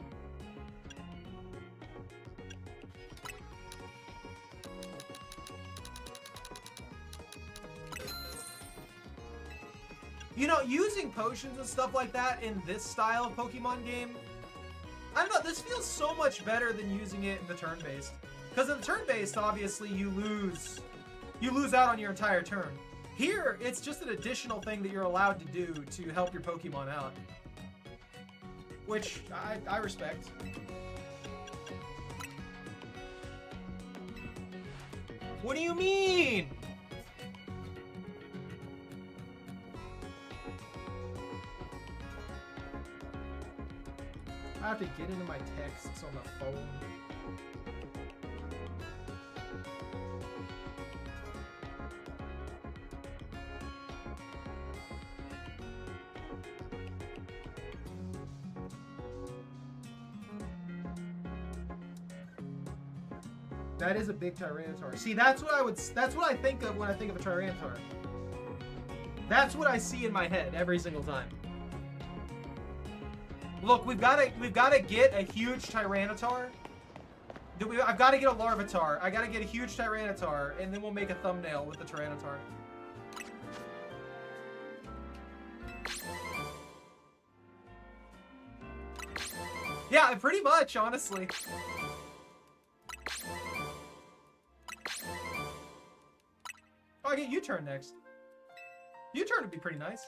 You know, using potions and stuff like that in this style of Pokemon game, I don't know, this feels so much better than using it in the turn-based. Because in the turn-based, obviously, you lose you lose out on your entire turn. Here, it's just an additional thing that you're allowed to do to help your Pokemon out. Which I respect. What do you mean? I have to get into my texts on the phone. That is a big Tyranitar. See, that's what I think of when I think of a Tyranitar. That's what I see in my head every single time. Look, we've got to get a huge Tyranitar. I've got to get a Larvitar. I got to get a huge Tyranitar, and then we'll make a thumbnail with the Tyranitar. Yeah, pretty much, honestly. Oh, I get U-turn next. U-turn would be pretty nice.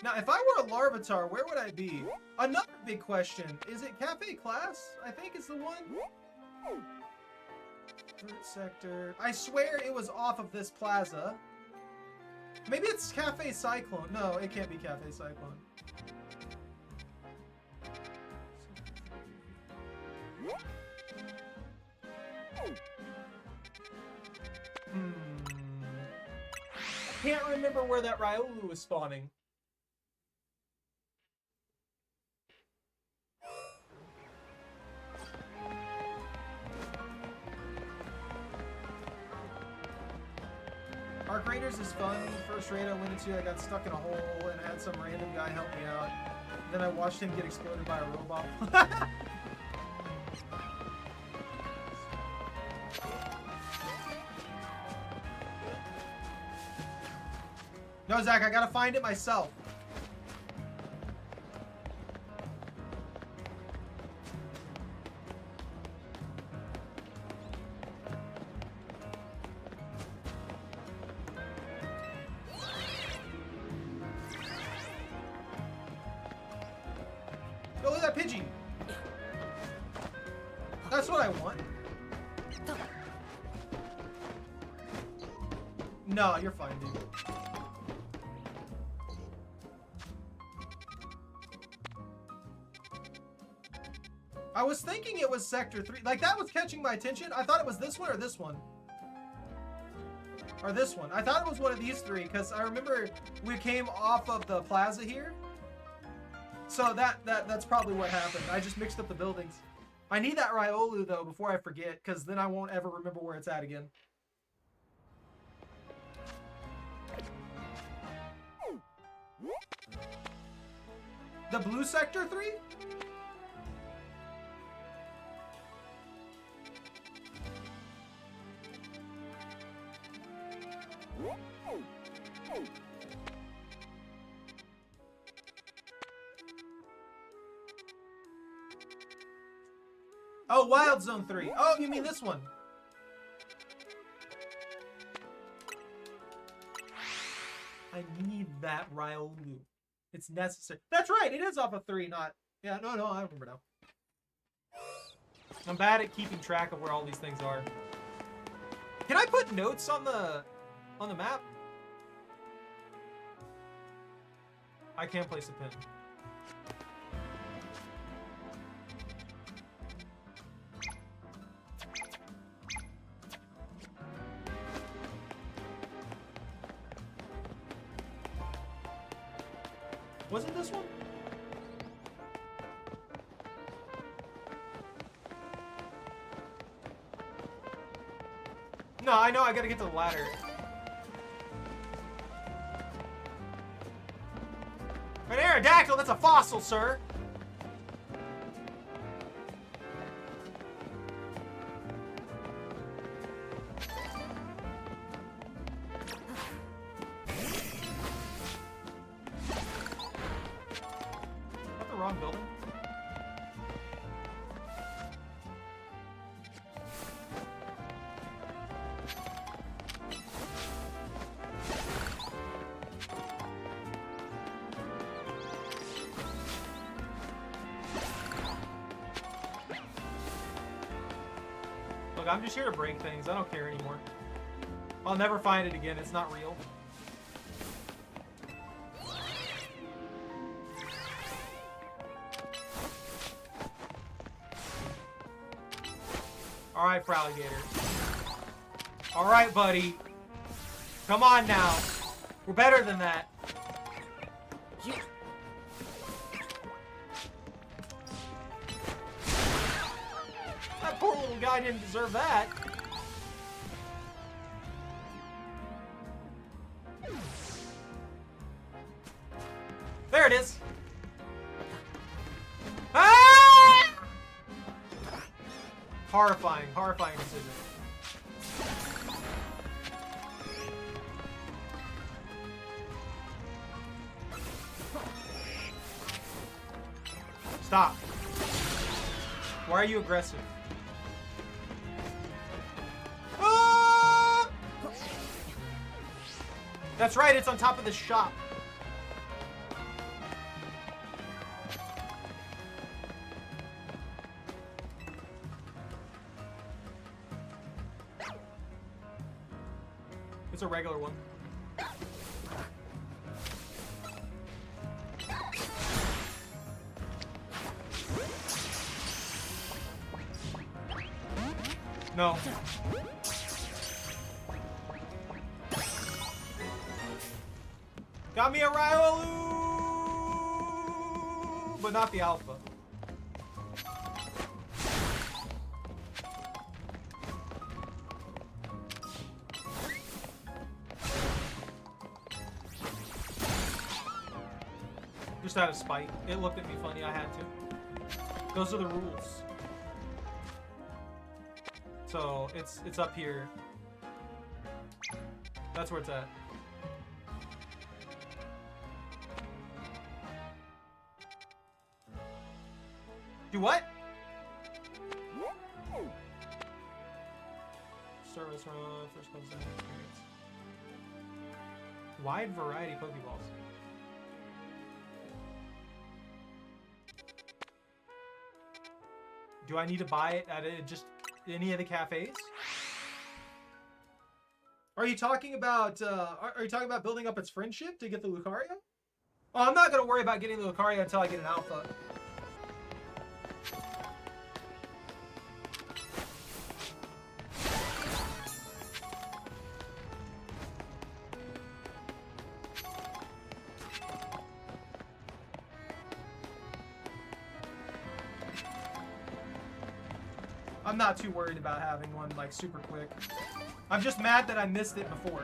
Now, if I were a Larvitar, where would I be? Another big question. Is it Cafe Class? I think it's the one. Third sector. I swear it was off of this plaza. Maybe it's Cafe Cyclone. No, it can't be Cafe Cyclone. I can't remember where that Riolu was spawning. Arc Raiders is fun. First raid I went into, I got stuck in a hole and had some random guy help me out. Then I watched him get exploded by a robot. No, Zach, I gotta find it myself. Oh, look at that Pidgey. That's what I want. No, you're fine, dude. I was thinking it was Sector 3. Like, that was catching my attention. I thought it was this one or this one. Or this one. I thought it was one of these three, because I remember we came off of the plaza here. So that's probably what happened. I just mixed up the buildings. I need that Riolu, though, before I forget, because then I won't ever remember where it's at again. The blue Sector 3? Oh, Wild Zone 3. Oh, you mean this one? I need that Riolu. It's necessary. That's right. It is off of 3, not... Yeah, no, I remember now. I'm bad at keeping track of where all these things are. Can I put notes on the map? I can't place a pin. Was it this one? No, I know I gotta get to the ladder. An Aerodactyl, that's a fossil, sir! Look, I'm just here to break things. I don't care anymore. I'll never find it again. It's not real. Alright, Fraligator. Alright, buddy. Come on now. We're better than that. That poor little guy didn't deserve that. There it is. Ah! Horrifying, horrifying decision. Stop. Why are you aggressive? Ah! That's right, it's on top of the shop. It's a regular one. No. Got me a Riolu! But not the alpha. Just out of spite. It looked at me funny, I had to. Those are the rules. So, it's up here. That's where it's at. Do what? Service run, first comes second experience. Wide variety Pokeballs. Do I need to buy it at just any of the cafes? Are you talking about are you talking about building up its friendship to get the Lucario? Oh, I'm not gonna worry about getting the Lucario until I get an alpha. I'm not too worried about having one, like, super quick. I'm just mad that I missed it before.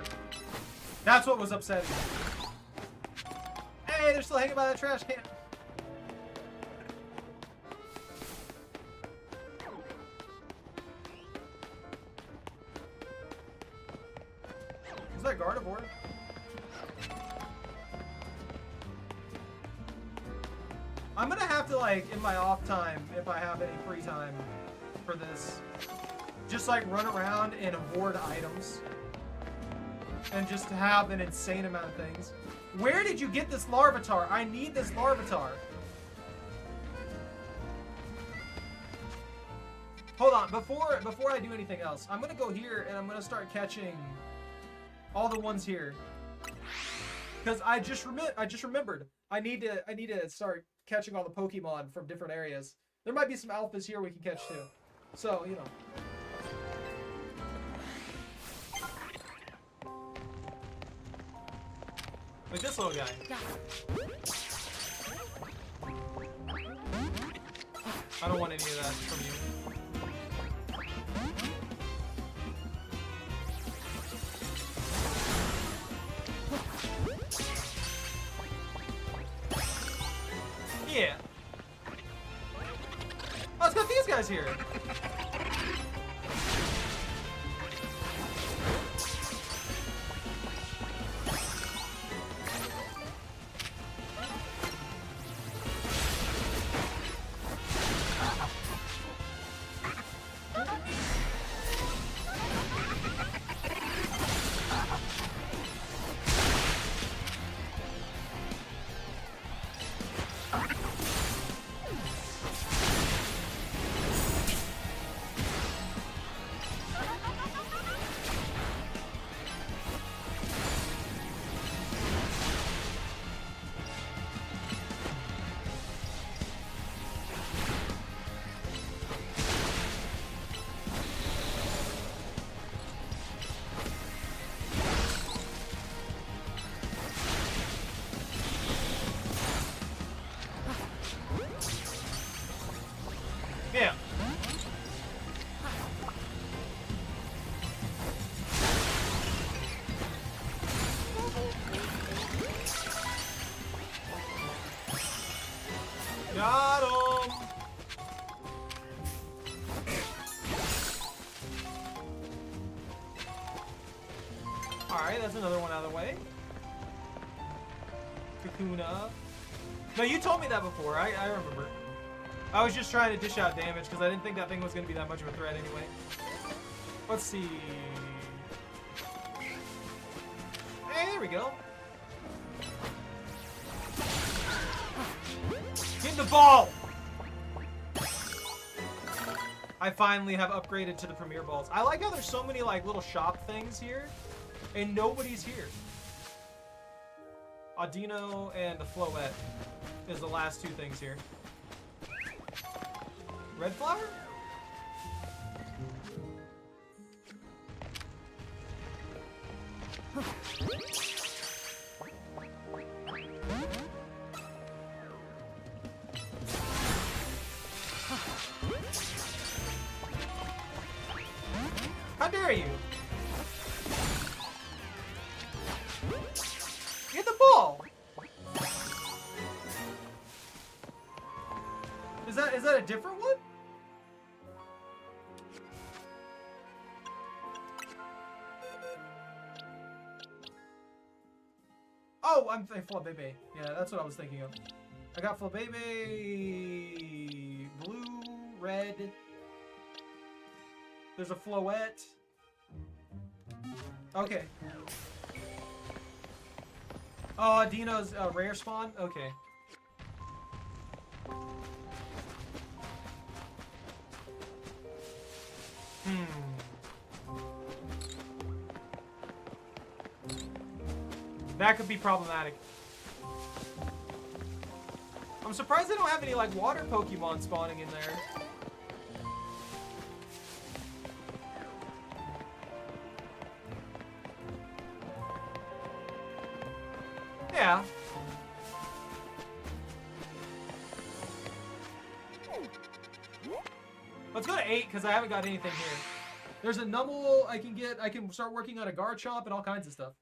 That's what was upsetting me. Hey, they're still hanging by that trash can. Is that Gardevoir? I'm gonna have to, like, in my off time, if I have any free time for this, just like run around and award items and just have an insane amount of things. Where did you get this Larvitar? I need this Larvitar. Hold on, before I do anything else, I'm gonna go here and I'm gonna start catching all the ones here, because I just remembered I need to start catching all the Pokemon from different areas. There might be some alphas here we can catch too. So, you know. Like this little guy. I don't want any of that from you. Yeah. Oh, it's got these guys here. Got him! Alright, that's another one out of the way. Kakuna. No, you told me that before. I remember. I was just trying to dish out damage because I didn't think that thing was going to be that much of a threat anyway. Let's see. Hey, there we go. Get the ball! I finally have upgraded to the premier balls. I like how there's so many like little shop things here, and nobody's here. Audino and the Floette is the last two things here. Red flower? How dare you? Get the ball! Is that a different one? Oh, I'm Flabebe. Yeah, that's what I was thinking of. I got Flabebe, blue, red. There's a Floette. Okay. Oh, Dino's rare spawn? Okay. That could be problematic. I'm surprised they don't have any like water Pokemon spawning in there. Yeah. Let's go to 8 because I haven't got anything here. There's a Numble I can get. I can start working on a Garchomp and all kinds of stuff.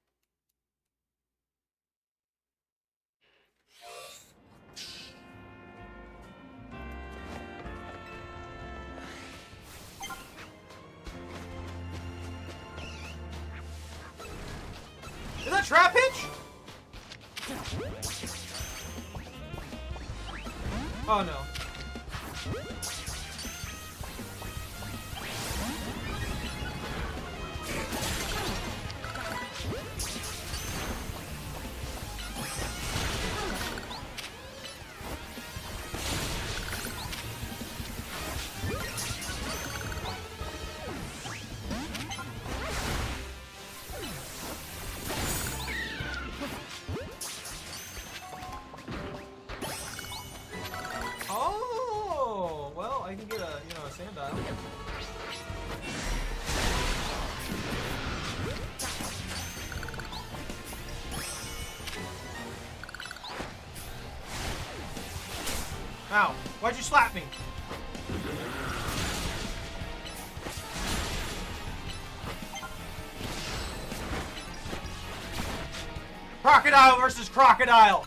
Is that Trap Pitch? Oh no. Ow, why'd you slap me? Crocodile versus crocodile.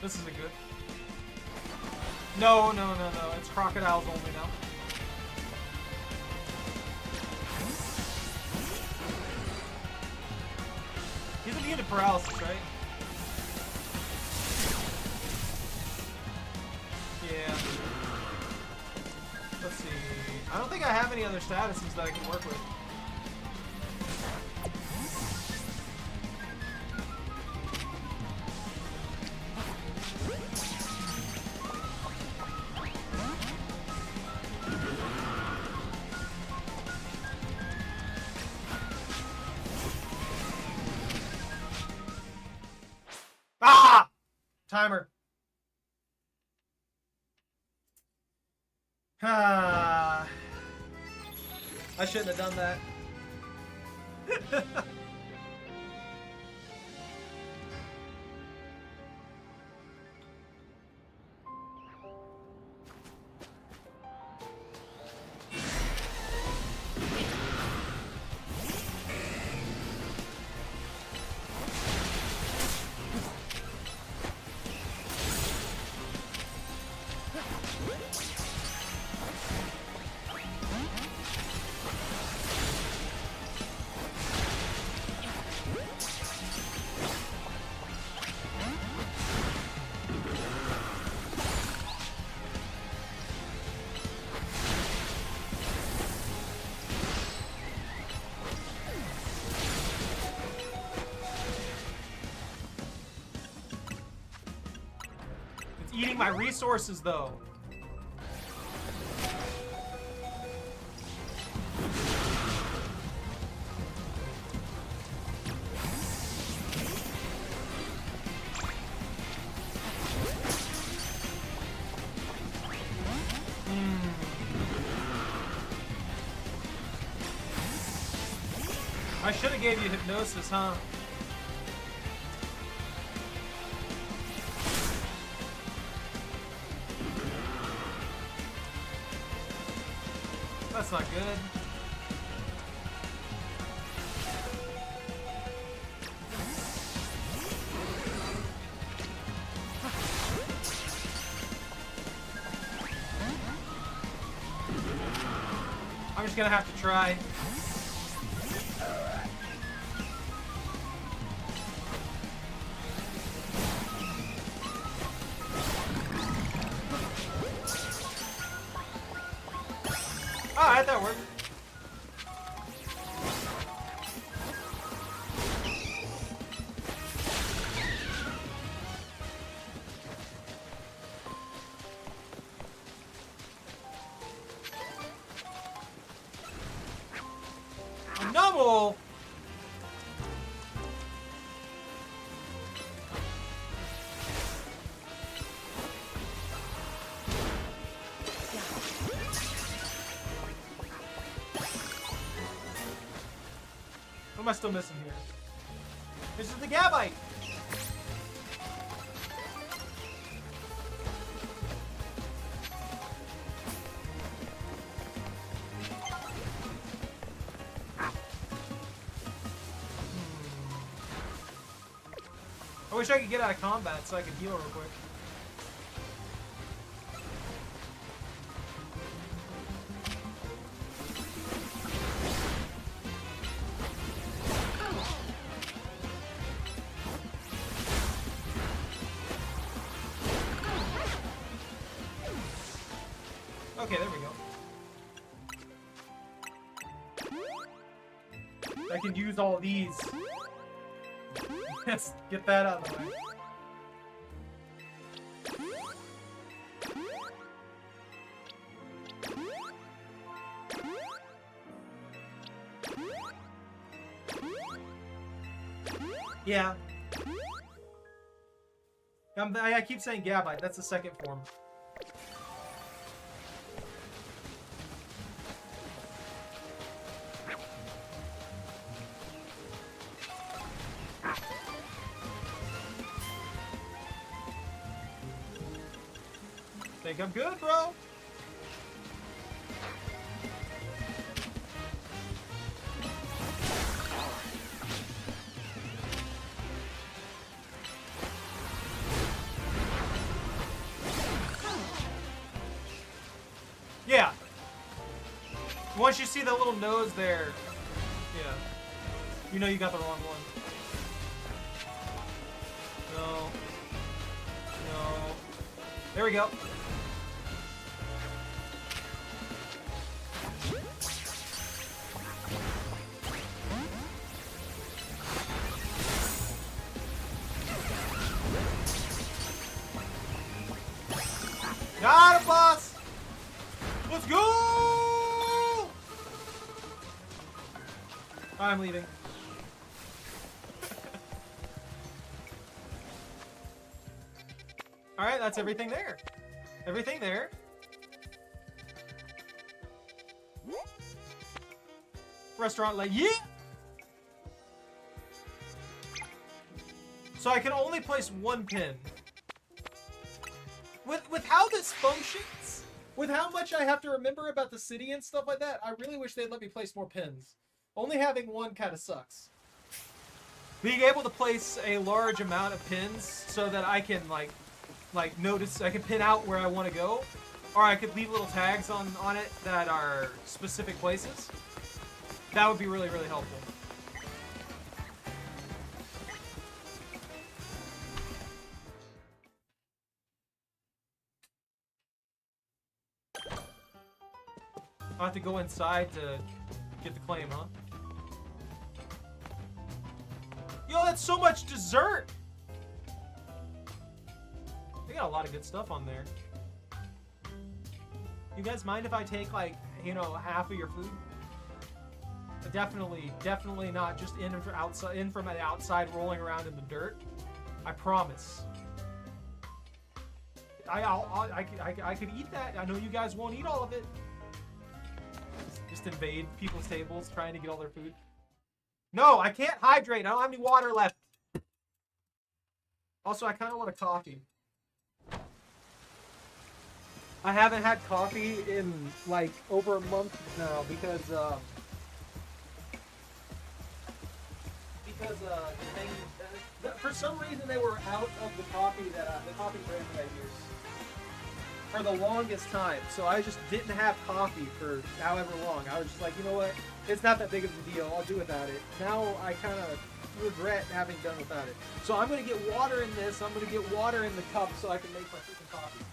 This isn't good. No, no, no, no. It's crocodiles only now. He's immune to paralysis, right? Yeah. Let's see. I don't think I have any other statuses that I can work with. Ah! Timer. Ah. I shouldn't have done that. Eating my resources, though. I should have gave you hypnosis, huh? That's not good. I'm just gonna have to try. Alright, that worked. Numble! What am I still missing here? This is the Gabite! I wish I could get out of combat so I could heal real quick. Okay, there we go. I can use all these. Let's get that out of the way. Yeah. I keep saying Gabite. That's the second form. Think I'm good, bro? Yeah. Once you see the little nose there, yeah, you know you got the wrong one. No. No. There we go. Got it, boss! Let's go! I'm leaving. All right, that's everything there. Everything there. Restaurant like, yeah! So I can only place one pin. With how this functions, with how much I have to remember about the city and stuff like that, I really wish they'd let me place more pins. Only having one kind of sucks. Being able to place a large amount of pins so that I can like notice, I can pin out where I want to go, or I could leave little tags on it that are specific places. That would be really, really helpful. I'll have to go inside to get the claim, huh? Yo, that's so much dessert! They got a lot of good stuff on there. You guys mind if I take, like, you know, half of your food? Definitely not just in from the outside rolling around in the dirt. I promise. I could eat that. I know you guys won't eat all of it. Just invade people's tables trying to get all their food. No, I can't hydrate. I don't have any water left. Also, I kind of want a coffee. I haven't had coffee in like over a month now because for some reason they were out of the coffee brand that I use for the longest time. So I just didn't have coffee for however long. I was just like, you know what? It's not that big of a deal. I'll do without it. Now I kind of regret having done without it. So I'm going to get water in this. I'm going to get water in the cup so I can make my freaking coffee.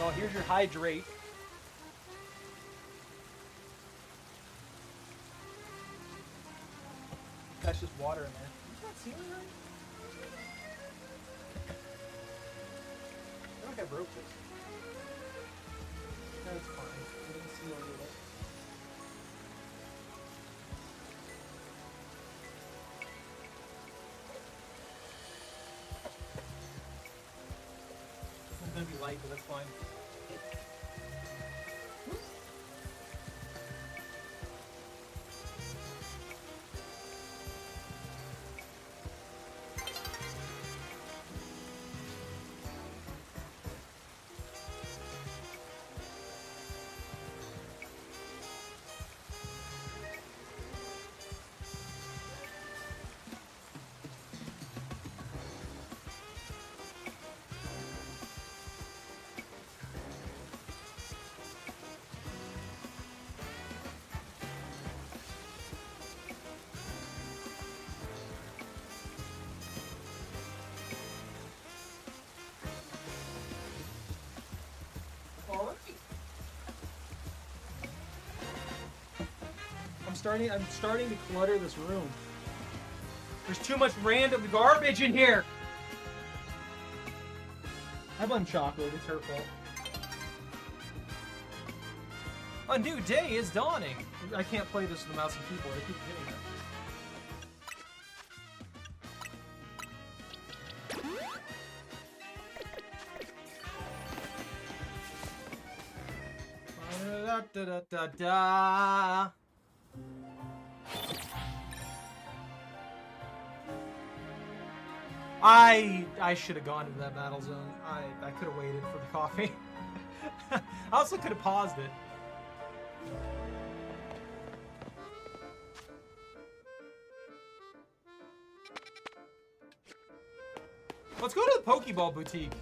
Oh, here's your hydrate. That's just water in there. You not seeing it right? I don't think I broke this. That's fine. I didn't see all of it. It's gonna be light, but that's fine. starting to clutter this room. There's too much random garbage in here. I blame Chocolate. It's her fault. A new day is dawning. I can't play this with the mouse and keyboard. I keep hitting it. Da, da, da, da. I should have gone into that battle zone. I could have waited for the coffee. I also could have paused it. Let's go to the Pokeball Boutique.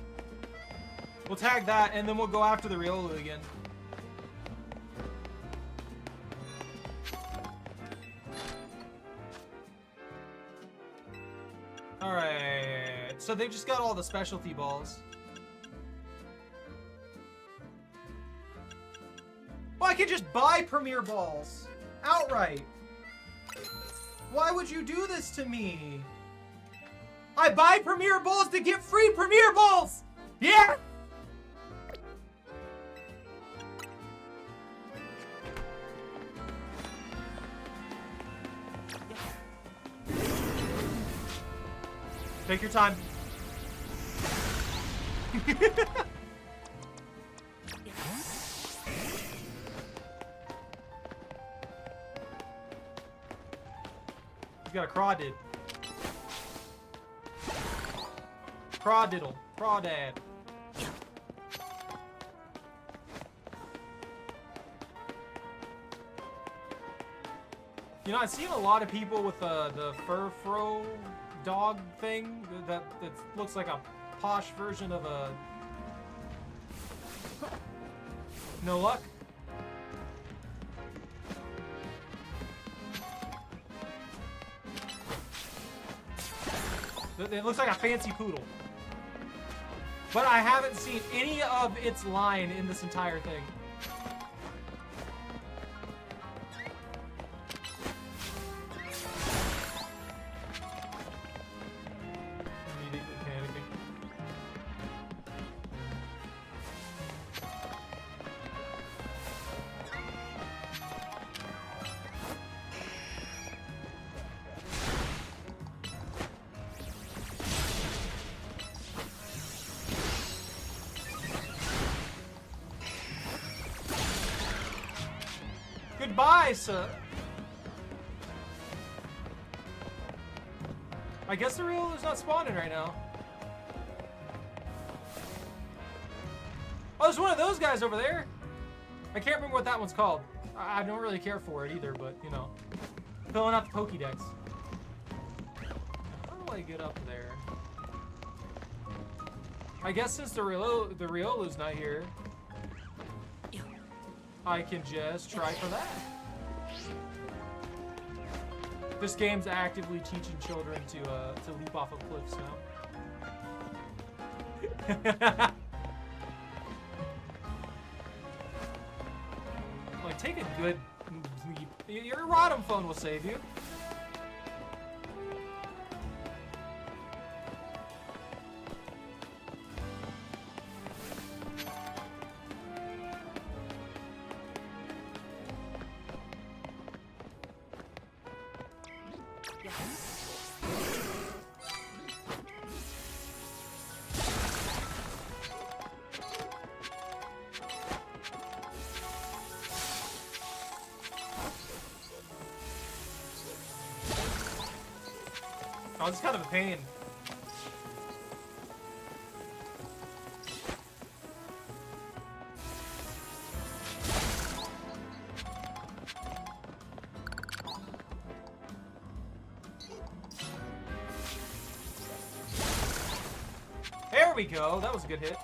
We'll tag that, and then we'll go after the Riolu again. Alright, so they've just got all the specialty balls. Well, I can just buy Premier Balls outright. Why would you do this to me? I buy Premier Balls to get free Premier Balls! Yeah! Take your time. He's got a crawdid. Crawdiddle. Crawdad. You know, I've seen a lot of people with the fur-fro dog thing that looks like a posh version of a... No luck? It looks like a fancy poodle. But I haven't seen any of its line in this entire thing. Goodbye, sir. I guess the real is not spawning right now. Oh, there's one of those guys over there. I can't remember what that one's called. I don't really care for it either, but, you know. Filling out the Pokédex. How do I get up there? I guess since the Riolu's not here, I can just try for that. This game's actively teaching children to leap off of cliffs now. Like, take a good leap. Your Rotom phone will save you. Oh, this is kind of a pain. There we go. That was a good hit.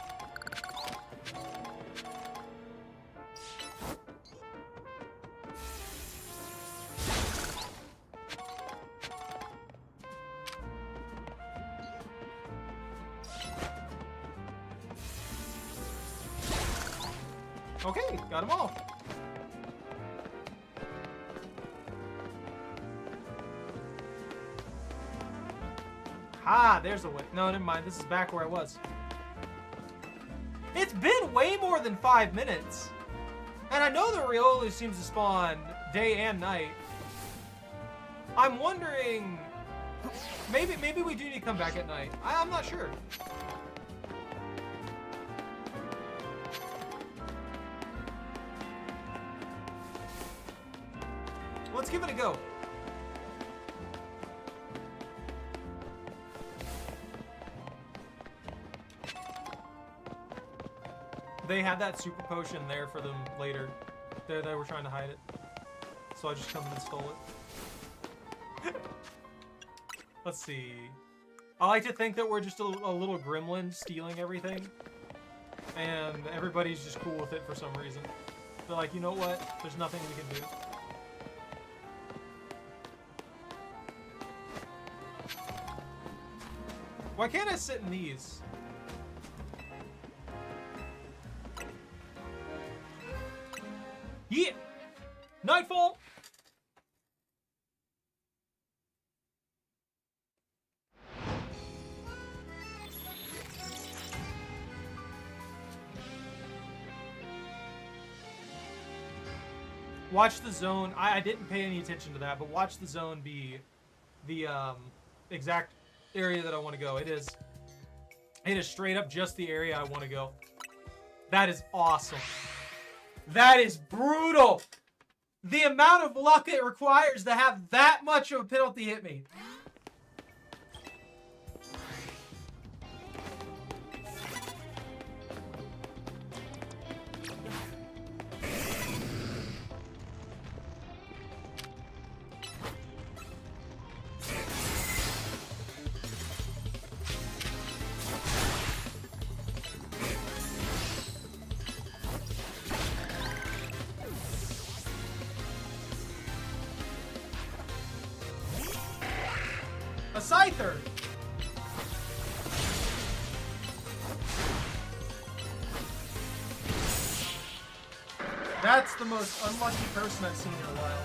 Okay, got them all. Ah, there's a way. No, never mind. This is back where I was. It's been way more than 5 minutes. And I know the Riolu seems to spawn day and night. I'm wondering... Maybe we do need to come back at night. I'm not sure. Let's give it a go. They had that super potion there for them later. They were trying to hide it. So I just come and stole it. Let's see. I like to think that we're just a little gremlin stealing everything. And everybody's just cool with it for some reason. They're like, you know what? There's nothing we can do. Why can't I sit in these? Yeah! Nightfall! Watch the zone. I didn't pay any attention to that, but watch the zone be the exact area that I want to go. It is straight up just the area I want to go. That is awesome. That is brutal. The amount of luck it requires to have that much of a penalty hit me. A Scyther! That's the most unlucky person I've seen in a while.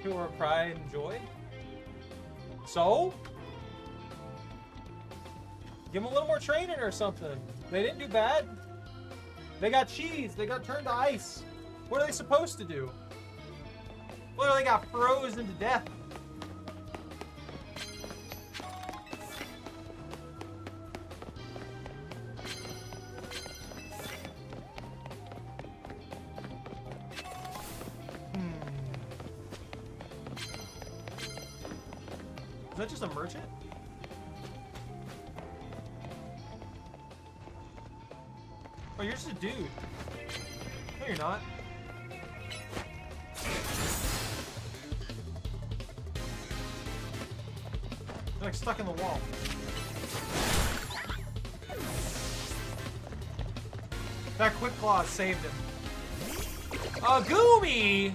Pure pride and joy? So? Give them a little more training or something. They didn't do bad. They got cheese. They got turned to ice. What are they supposed to do? Literally got frozen to death. Is that just a merchant? Oh, you're just a dude. No, you're not. You're like stuck in the wall. That quick claw saved him. Agumi!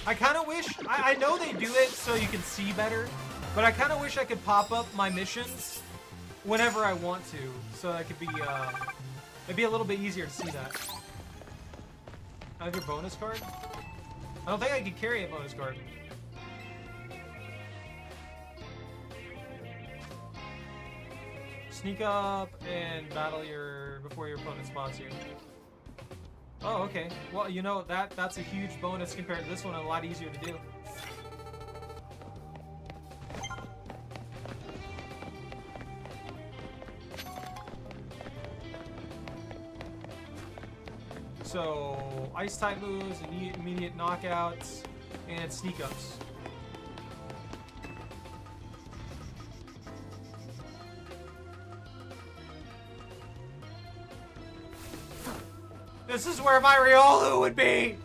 I kind of wish... I know they do it so you can see better, but I kind of wish I could pop up my missions whenever I want to, so that could be, it'd be a little bit easier to see that. I have your bonus card? I don't think I could carry a bonus card. Sneak up and battle before your opponent spots you. Oh, okay. Well, you know, that's a huge bonus compared to this one, and a lot easier to do. So, ice-type moves, immediate knockouts, and sneak-ups. This is where my Riolu would be!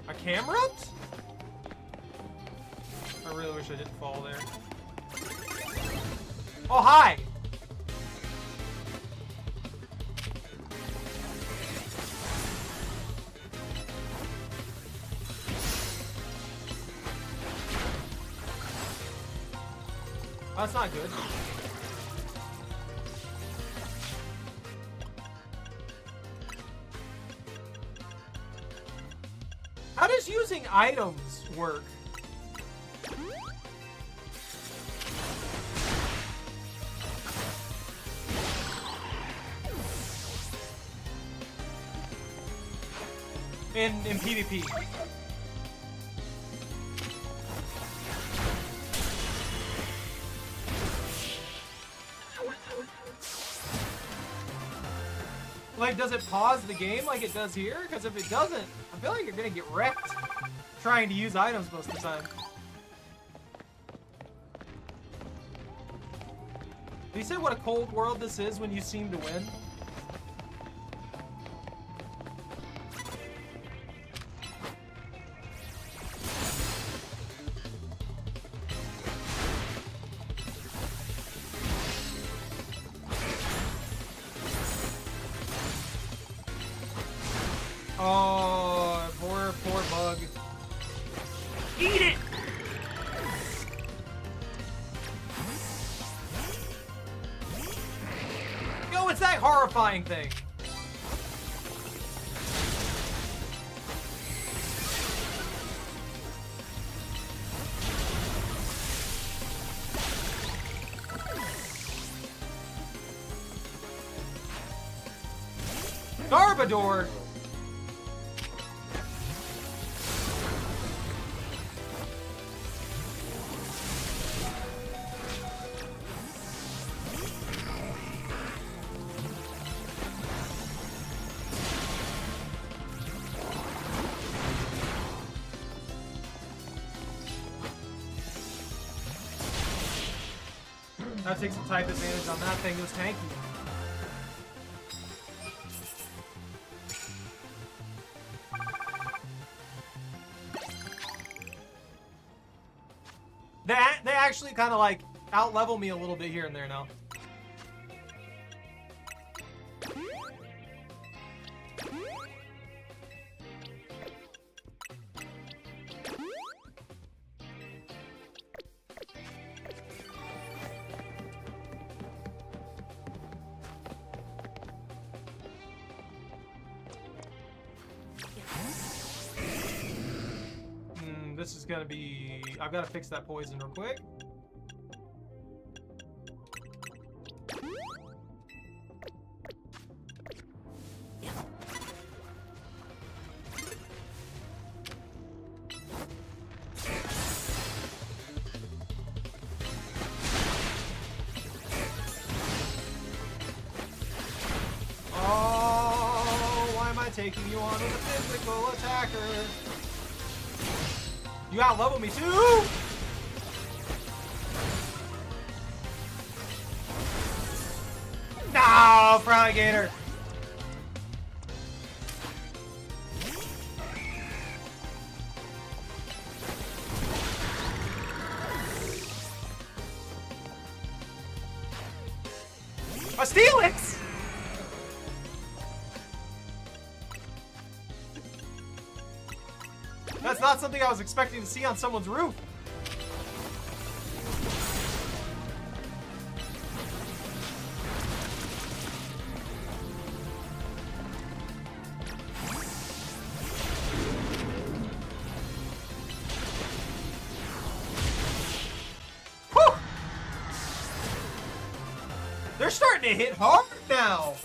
A camera? I really wish I didn't fall there. Oh, hi! Oh, that's not good. How does using items work? In PvP. Like, does it pause the game like it does here? Because if it doesn't, I feel like you're gonna get wrecked trying to use items most of the time. Did you say what a cold world this is when you seem to win? Oh, poor bug. Eat it! Yo, it's that horrifying thing. Garbodor! That takes some type advantage on that thing. It was tanky. They actually kind of like out-level me a little bit here and there now. This is gonna be... I've got to fix that poison real quick. Oh, why am I taking you on with a physical attacker? You out-level me too! No, Froligator! A Steelix! That's not something I was expecting to see on someone's roof. Whew! They're starting to hit hard now.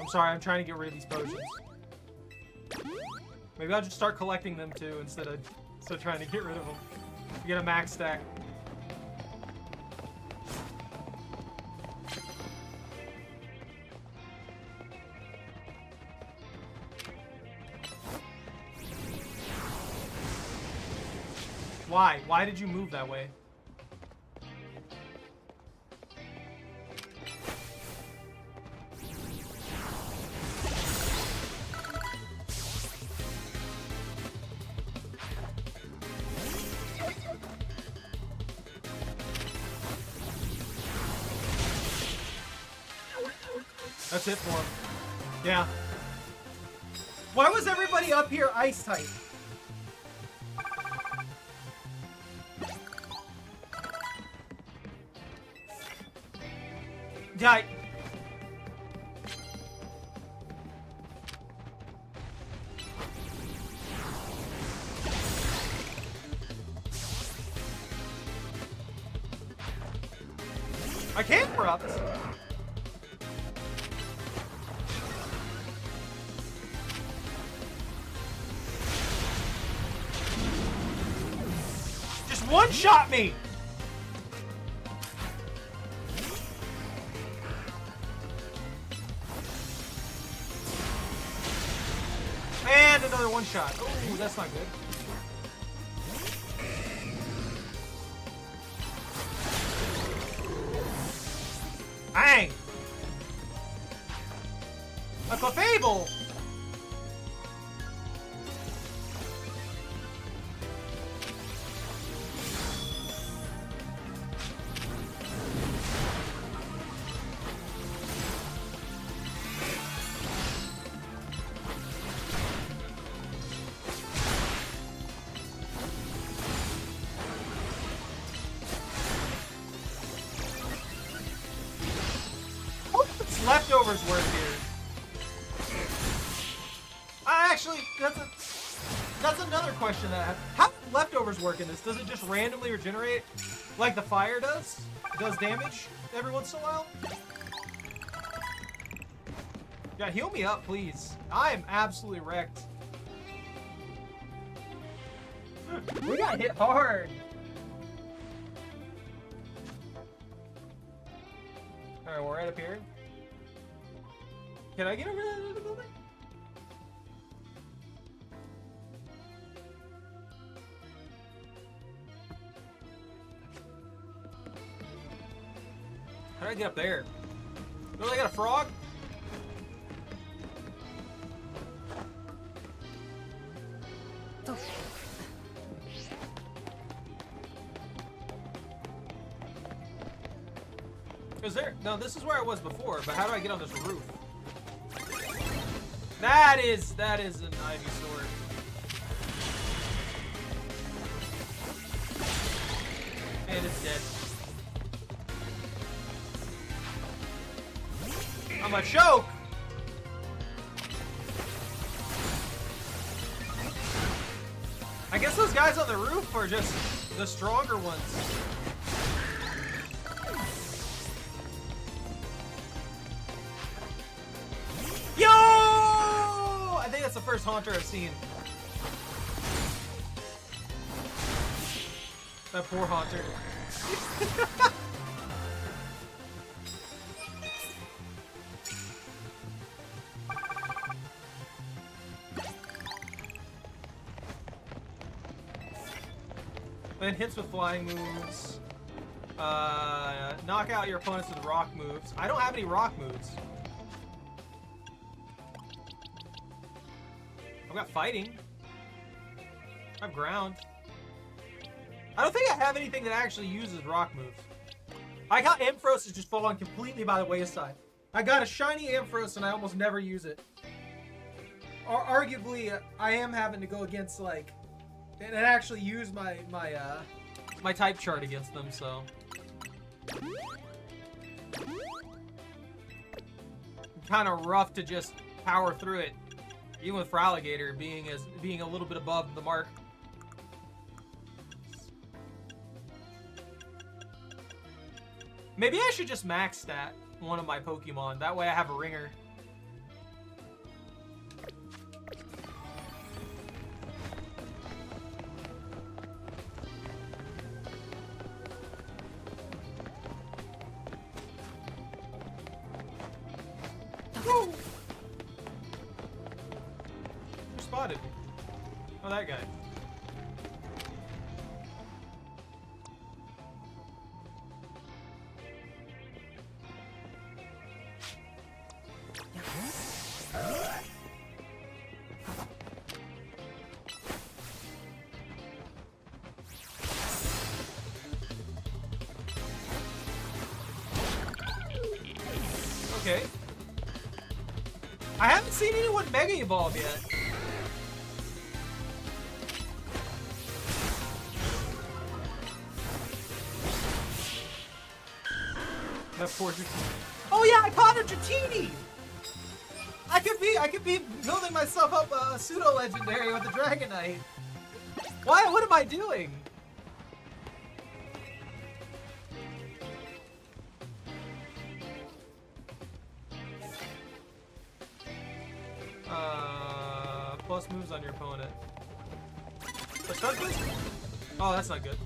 I'm sorry, I'm trying to get rid of these potions. Maybe I'll just start collecting them too instead of trying to get rid of them. Get a max stack. Why? Why did you move that way? That's it for him. Yeah. Why was everybody up here ice type? Yeah. I can't corrupt. Just one-shot me! And another one-shot. Ooh, that's not good. Bang! A Clefable! Leftovers work here. Actually, that's another question that I have. How do leftovers work in this? Does it just randomly regenerate like the fire does? Does damage every once in a while? Yeah, heal me up, please. I am absolutely wrecked. We got hit hard. Alright, we're right up here. Can I get over to the building? How do I get up there? Oh, I got a frog? Is there? No, this is where I was before, but how do I get on this roof? That is an Ivy sword. And it's dead. I'm a choke! I guess those guys on the roof are just the stronger ones. Yo! I think that's the first Haunter I've seen. That poor Haunter. Then hits with flying moves. Knock out your opponents with rock moves. I don't have any rock moves. I've got fighting. I have ground. I don't think I have anything that actually uses rock moves. I got Ampharos is just falling completely by the wayside. I got a shiny Ampharos and I almost never use it. Or arguably, I am having to go against like, and actually use my type chart against them. So kind of rough to just power through it, even with Fraligator being a little bit above the mark. Maybe I should just max stat one of my Pokemon. That way I have a ringer. Woo! Who spotted me? Oh, that guy. Okay. I haven't seen anyone Mega Evolve yet. That poor Dratini. Oh yeah, I caught a Dratini! I could be building myself up a pseudo legendary with the Dragonite. Why? What am I doing? Plus moves on your opponent. A stun boost? Oh, that's not good.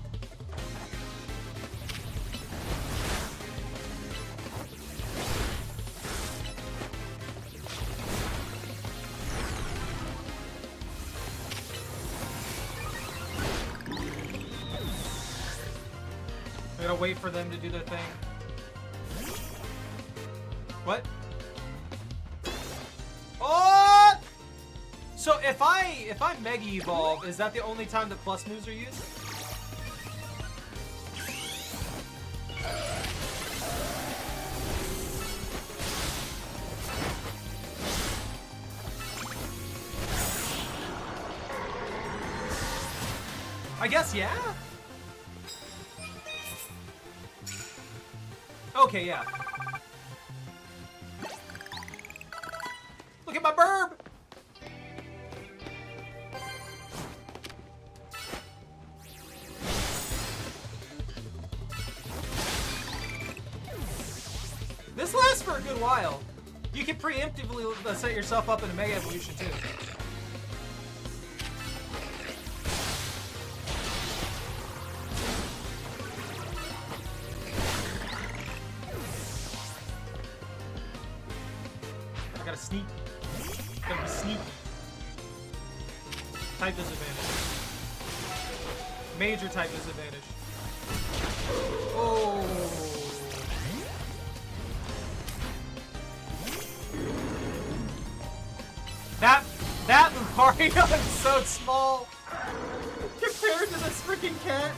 I gotta wait for them to do their thing. What? Oh! So if I Mega Evolve, is that the only time that plus moves are used? I guess, yeah? Okay, yeah. Look at my burb! This lasts for a good while. You can preemptively set yourself up in a Mega Evolution, too. I gotta sneak. Gotta be sneaky. Type disadvantage. Major type disadvantage. Oh. That Lucario is so small compared to this freaking cat.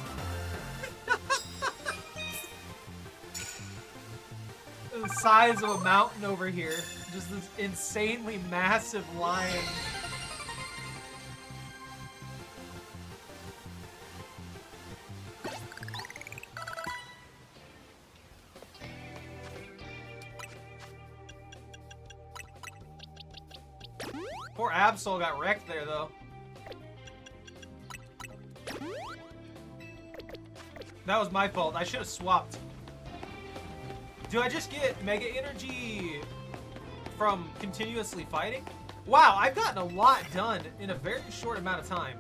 The size of a mountain over here. Just this insanely massive lion. Poor Absol got wrecked there, though. That was my fault. I should have swapped. Do I just get Mega Energy from continuously fighting? Wow, I've gotten a lot done in a very short amount of time.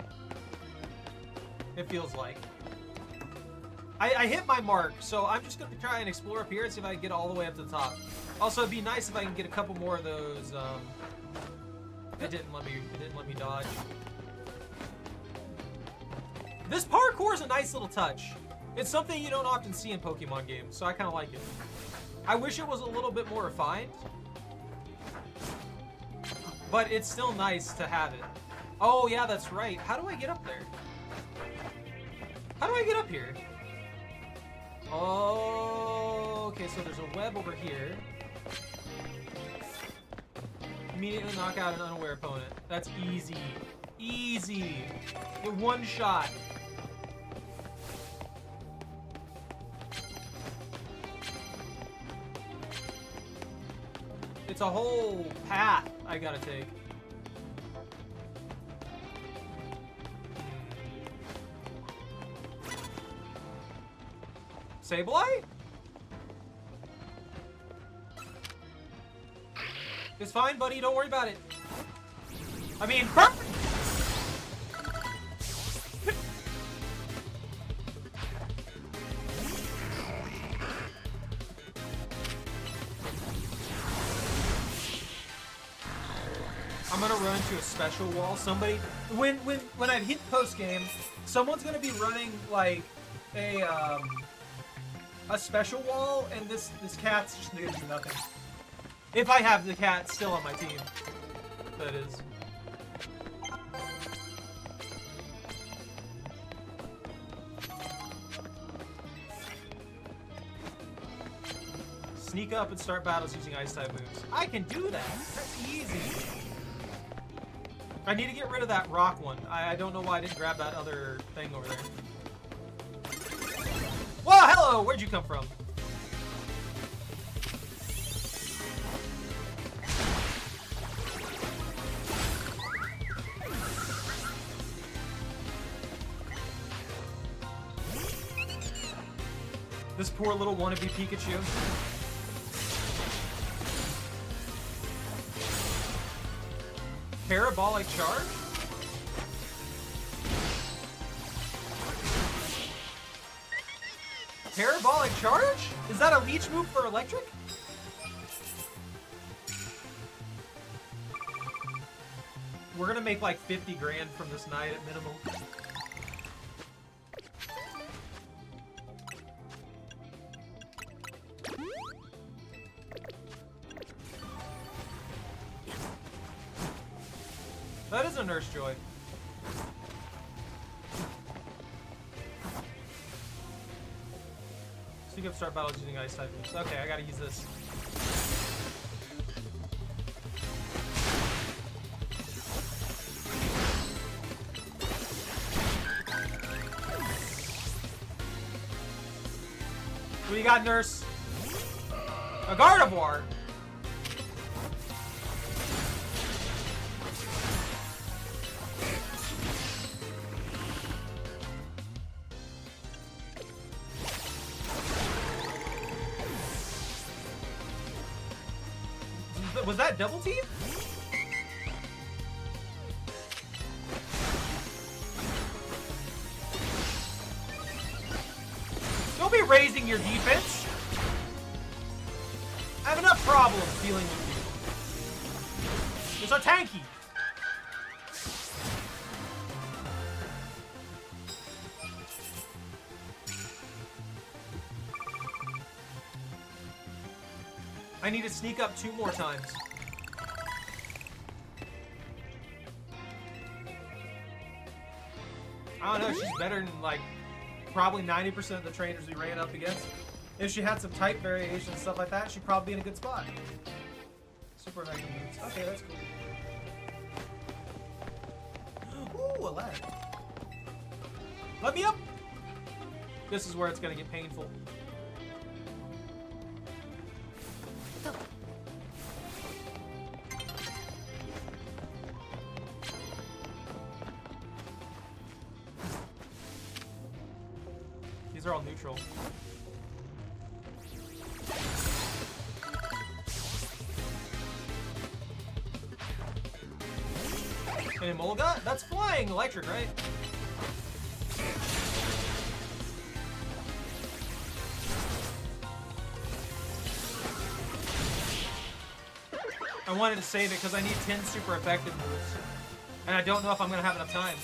It feels like. I hit my mark, so I'm just going to try and explore up here and see if I can get all the way up to the top. Also, it'd be nice if I can get a couple more of those, It didn't let me dodge. This parkour is a nice little touch. It's something you don't often see in Pokemon games, so I kind of like it. I wish it was a little bit more refined, but it's still nice to have it. Oh yeah, that's right. How do I get up there? How do I get up here? Oh, okay, so there's a web over here. Immediately knock out an unaware opponent. That's easy. Easy. Get one shot. It's a whole path I gotta take. Sableye? It's fine, buddy. Don't worry about it. I mean, perfect! I'm gonna run into a special wall. Somebody, when I hit post game, someone's gonna be running like a special wall, and this cat's just gonna do nothing. If I have the cat still on my team, that is. sneak up and start battles using ice-type moves. I can do that. That's easy. I need to get rid of that rock one. I don't know why I didn't grab that other thing over there. Whoa, hello! Where'd you come from? This poor little wannabe Pikachu. Parabolic charge? Parabolic charge? Is that a leech move for electric? We're gonna make like 50 grand from this night at minimum. That is a Nurse Joy. So you can start battles using ice type moves. Okay, I gotta use this. What do you got, Nurse? A Gardevoir! Was that double team? Don't be raising your defense. I have enough problems dealing with you. It's a tanky. I need to sneak up 2 more times. I don't know, she's better than like probably 90% of the trainers we ran up against. If she had some type variation and stuff like that, she'd probably be in a good spot. Super effective moves. Okay, that's cool. Ooh, a lag. Let me up! This is where it's gonna get painful. These are all neutral. And Emolga? That's flying electric, right? I wanted to save it because I need 10 super effective moves. And I don't know if I'm going to have enough time.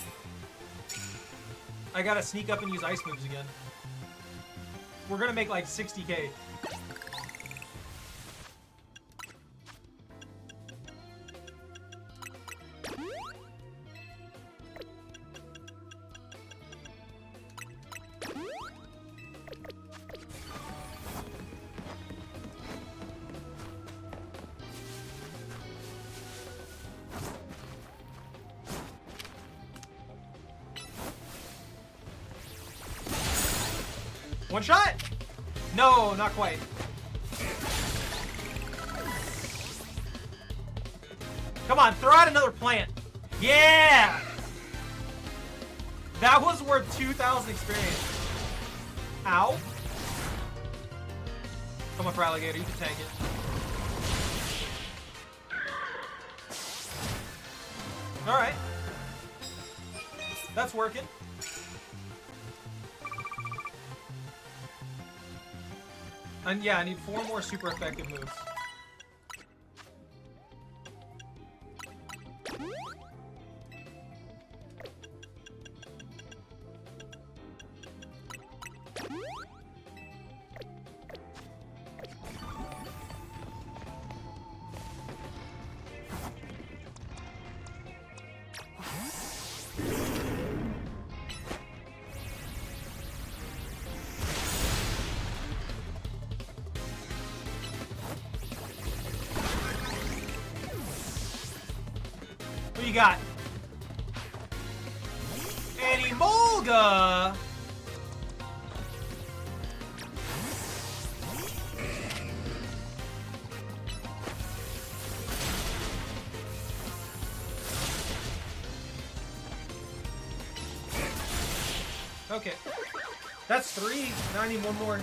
I gotta sneak up and use ice moves again. We're gonna make like 60k. One shot? No, not quite. Come on, throw out another plant. Yeah! That was worth 2,000 experience. Ow. Come on, for alligator, you can tank it. Alright. That's working. And yeah, I need 4 more super effective moves. you got? An Emolga! Okay. That's 3. Now I need one more.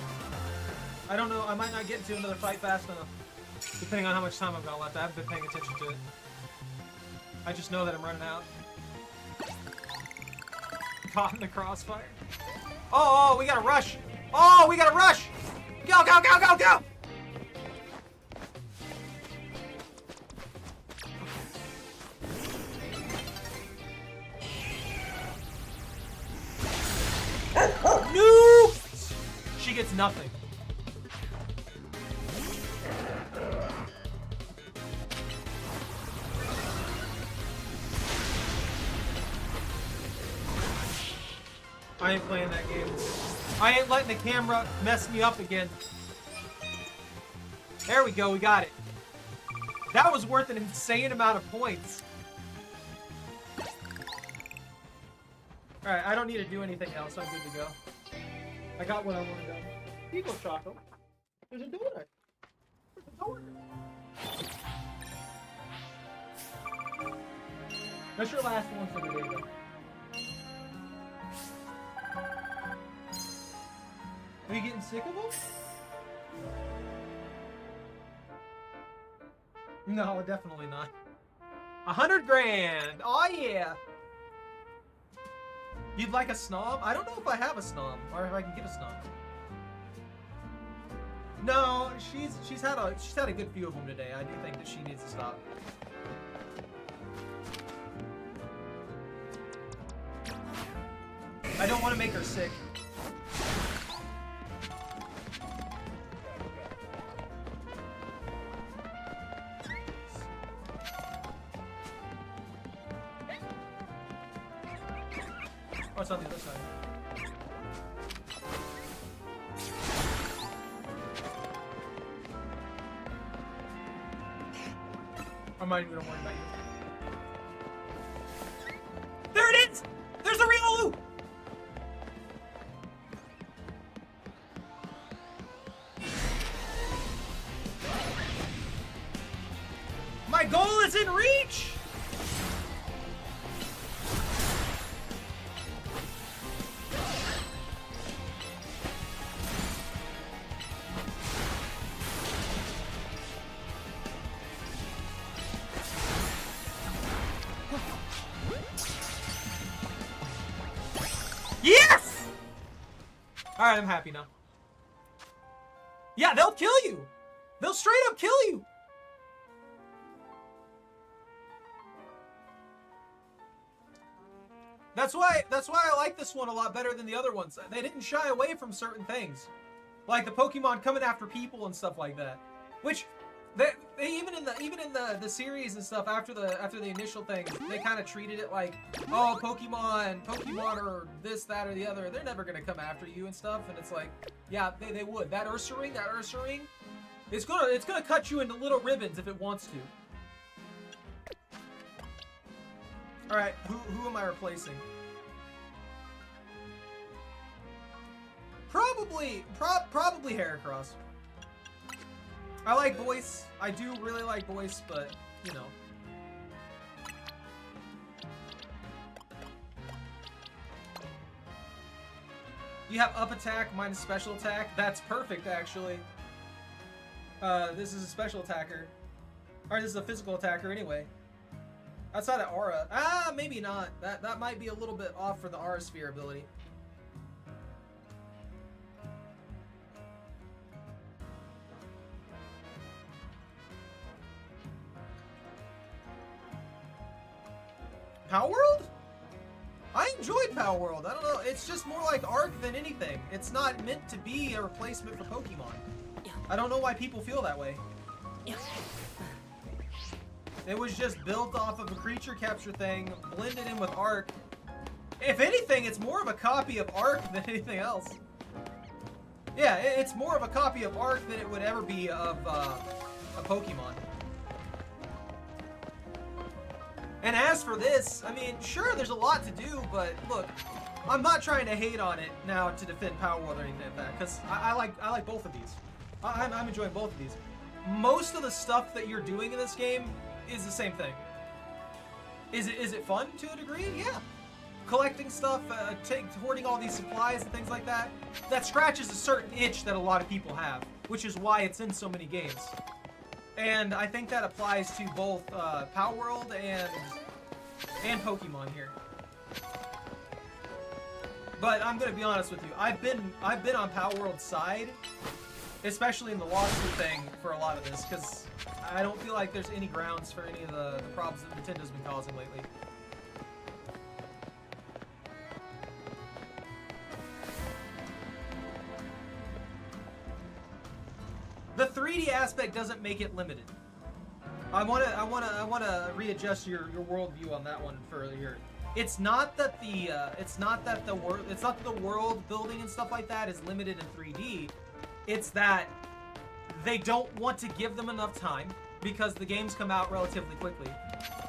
I don't know. I might not get into another fight fast enough. Depending on how much time I've got left. I haven't been paying attention to it. I just know that I'm running out. Caught in the crossfire. Oh, we gotta rush. Oh, we gotta rush. Go, go, go, go, go. No! She gets nothing. I ain't playing that game. I ain't letting the camera mess me up again. There we go, we got it. That was worth an insane amount of points. Alright, I don't need to do anything else. I'm good to go. I got what I want to go. Eagle chocolate. There's a donut. There's a donut. That's your last one for the day, though. Are you getting sick of them? No, definitely not. 100 grand! Oh yeah! You'd like a snob? I don't know if I have a snob, or if I can get a snob. No, she's had a good few of them today. I do think that she needs to stop. I don't want to make her sick. Oh, it's on the other side. I'm not even gonna worry about you. There it is! There's a Riolu! My goal is in reach! Yes! Alright, I'm happy now. Yeah, they'll kill you! They'll straight up kill you! That's why I like this one a lot better than the other ones. They didn't shy away from certain things. Like the Pokemon coming after people and stuff like that. Which they even in the series and stuff after the initial thing, they kind of treated it like, oh, Pokemon are this, that, or the other. They're never gonna come after you and stuff. And it's like, yeah, they would. That Ursaring, it's gonna cut you into little ribbons if it wants to. All right, who am I replacing? Probably Heracross. I like voice. I do really like voice, but you know. You have up attack minus special attack. That's perfect, actually. This is a special attacker. Or this is a physical attacker anyway. Outside of Aura. Ah, maybe not. That might be a little bit off for the Aura Sphere ability. Power World? I enjoyed Power World. I don't know. It's just more like Arc than anything. It's not meant to be a replacement for Pokemon. I don't know why people feel that way. It was just built off of a creature capture thing, blended in with Arc. If anything, it's more of a copy of Arc than anything else. Yeah, it's more of a copy of Arc than it would ever be of a Pokemon. And as for this, I mean, sure, there's a lot to do, but look, I'm not trying to hate on it now to defend Power World or anything like that, because I like both of these. I'm enjoying both of these. Most of the stuff that you're doing in this game is the same thing. Is it fun to a degree? Yeah. Collecting stuff, hoarding all these supplies and things like that, that scratches a certain itch that a lot of people have, which is why it's in so many games. And I think that applies to both Power World and Pokemon here. But I'm gonna be honest with you, I've been on Power World's side, especially in the lawsuit thing for a lot of this, because I don't feel like there's any grounds for any of the problems that Nintendo's been causing lately. The 3D aspect doesn't make it limited. I wanna readjust your worldview on that one for here. It's not that the world building and stuff like that is limited in 3D. It's that they don't want to give them enough time because the games come out relatively quickly,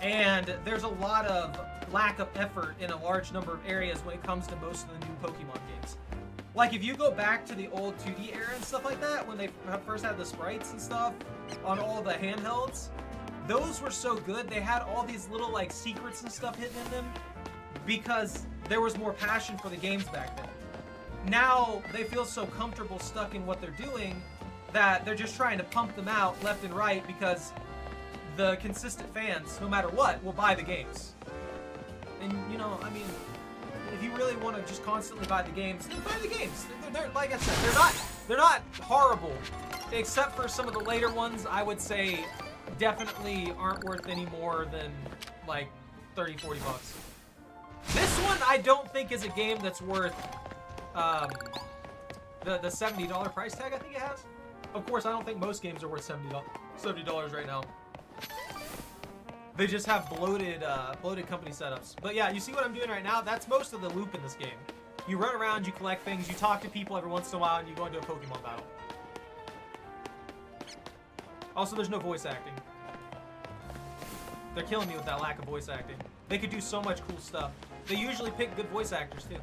and there's a lot of lack of effort in a large number of areas when it comes to most of the new Pokemon games. Like, if you go back to the old 2D era and stuff like that, when they first had the sprites and stuff on all the handhelds, those were so good. They had all these little, like, secrets and stuff hidden in them because there was more passion for the games back then. Now, they feel so comfortable stuck in what they're doing that they're just trying to pump them out left and right because the consistent fans, no matter what, will buy the games. And, you know, I mean, if you really want to just constantly buy the games, then buy the games. They're like I said, they're not horrible, except for some of the later ones. I would say definitely aren't worth any more than like 30, 40 bucks. This one I don't think is a game that's worth the $70 price tag I think it has. Of course, I don't think most games are worth $70 right now. They just have bloated company setups. But yeah, you see what I'm doing right now? That's most of the loop in this game. You run around, you collect things, you talk to people every once in a while, and you go into a Pokemon battle. Also, there's no voice acting. They're killing me with that lack of voice acting. They could do so much cool stuff. They usually pick good voice actors, too.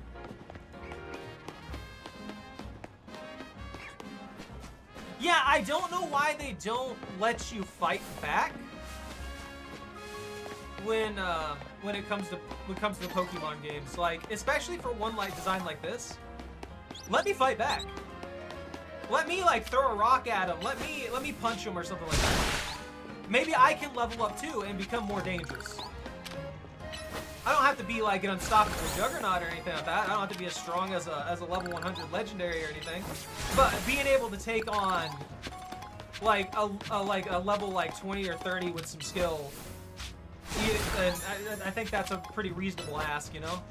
Yeah, I don't know why they don't let you fight back when it comes to the Pokemon games, like especially for one like design like this. Let me fight back. Let me like throw a rock at him. Let me punch him or something like that. Maybe I can level up too and become more dangerous. I don't have to be like an unstoppable juggernaut or anything like that. I don't have to be as strong as a level 100 legendary or anything. But being able to take on like a level like 20 or 30 with some skill, and I think that's a pretty reasonable ask, you know?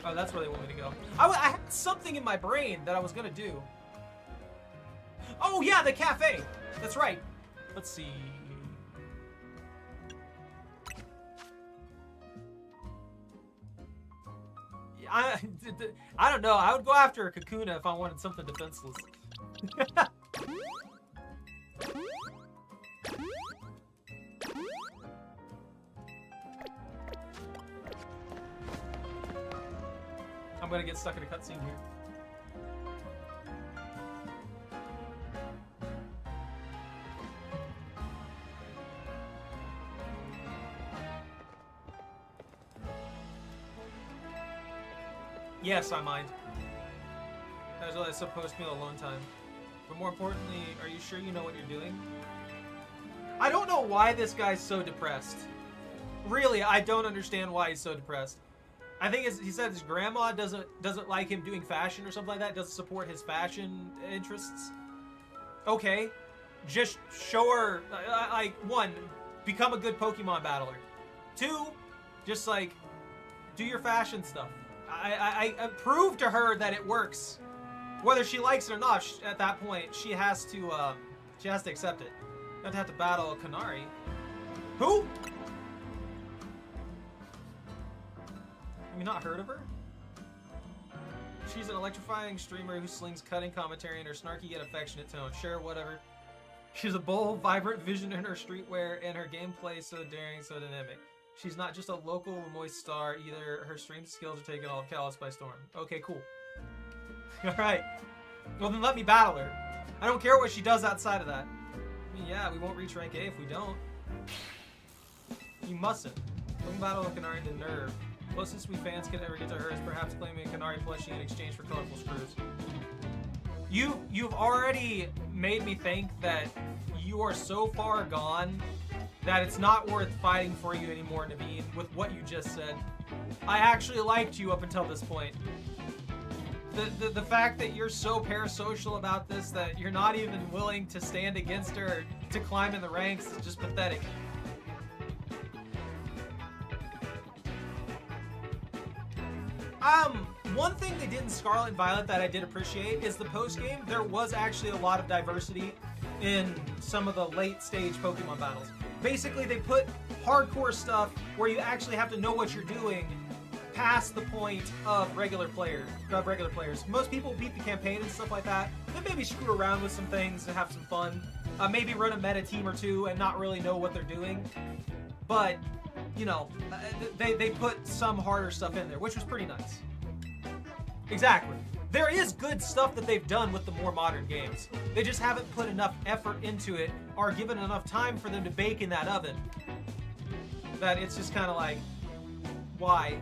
Oh, that's where they want me to go. I had something in my brain that I was gonna do. Oh yeah, the cafe! That's right. Let's see. I don't know. I would go after a Kakuna if I wanted something defenseless. I'm gonna get stuck in a cutscene here. Yes, I mind. That's what it's supposed to be alone time. But more importantly, are you sure you know what you're doing? I don't know why this guy's so depressed. Really, I don't understand why he's so depressed. I think he said his grandma doesn't like him doing fashion or something like that, doesn't support his fashion interests. Okay, just show her, like, one, become a good Pokemon battler. Two, just like, do your fashion stuff. I prove to her that it works. Whether she likes it or not, at that point, she has to accept it. You have to battle Kanari. Who? Have you not heard of her? She's an electrifying streamer who slings cutting commentary in her snarky yet affectionate tone. Sure, whatever. She's a bold, vibrant vision in her streetwear, and her gameplay so daring, so dynamic. She's not just a local moist star either. Her stream skills are taking all of Kalos by storm. Okay, cool. Alright. Well, then let me battle her. I don't care what she does outside of that. I mean, yeah, we won't reach rank A if we don't. You mustn't. Don't battle a Canary to nerve. Closest we fans can ever get to her is perhaps claiming a Canary plushie in exchange for colorful screws. You've already made me think that you are so far gone that it's not worth fighting for you anymore, Naveen, with what you just said. I actually liked you up until this point. The fact that you're so parasocial about this that you're not even willing to stand against her to climb in the ranks is just pathetic. One thing they did in Scarlet and Violet that I did appreciate is the post-game. There was actually a lot of diversity in some of the late-stage Pokemon battles. Basically, they put hardcore stuff where you actually have to know what you're doing past the point of regular players. Most people beat the campaign and stuff like that. They maybe screw around with some things and have some fun. Maybe run a meta team or two and not really know what they're doing. But, you know, they put some harder stuff in there, which was pretty nice. Exactly. There is good stuff that they've done with the more modern games. They just haven't put enough effort into it or given enough time for them to bake in that oven. That it's just kind of like, why?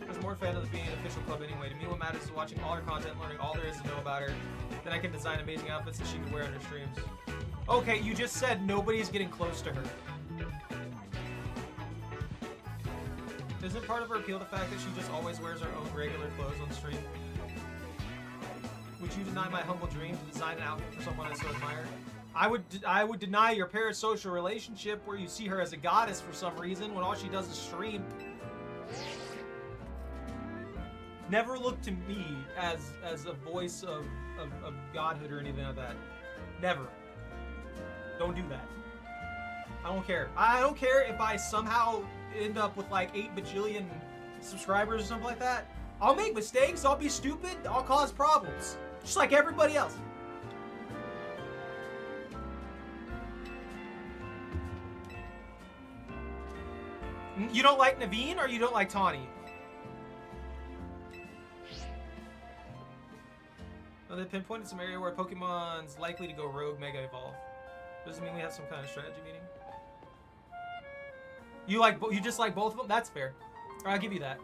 I was more a fan of the being an official club anyway. To me, what matters is watching all her content, learning all there is to know about her. Then I can design amazing outfits that she can wear on her streams. Okay, you just said nobody's getting close to her. Isn't part of her appeal the fact that she just always wears her own regular clothes on stream? Would you deny my humble dream to design an outfit for someone I so admire? I would deny your parasocial relationship where you see her as a goddess for some reason when all she does is stream. Never look to me as a voice of godhood or anything like that. Never. Don't do that. I don't care. I don't care if I somehow end up with like 8 bajillion subscribers or something like that. I'll make mistakes, I'll be stupid, I'll cause problems. Just like everybody else. You don't like Naveen or you don't like Tawny? Well, they pinpointed some area where Pokemon's likely to go rogue Mega Evolve. Doesn't mean we have some kind of strategy meeting. You just like both of them? That's fair. I'll give you that.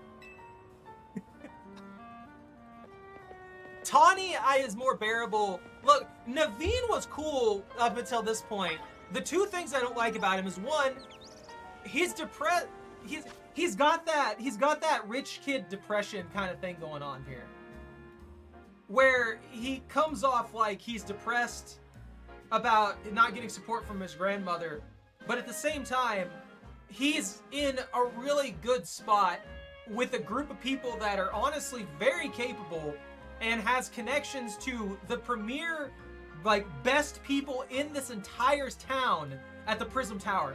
Tawny is more bearable. Look, Naveen was cool up until this point. The two things I don't like about him is one, he's depressed. He's got that rich kid depression kind of thing going on here. Where he comes off like he's depressed about not getting support from his grandmother, but at the same time, he's in a really good spot with a group of people that are honestly very capable and has connections to the premier, like, best people in this entire town at the Prism Tower.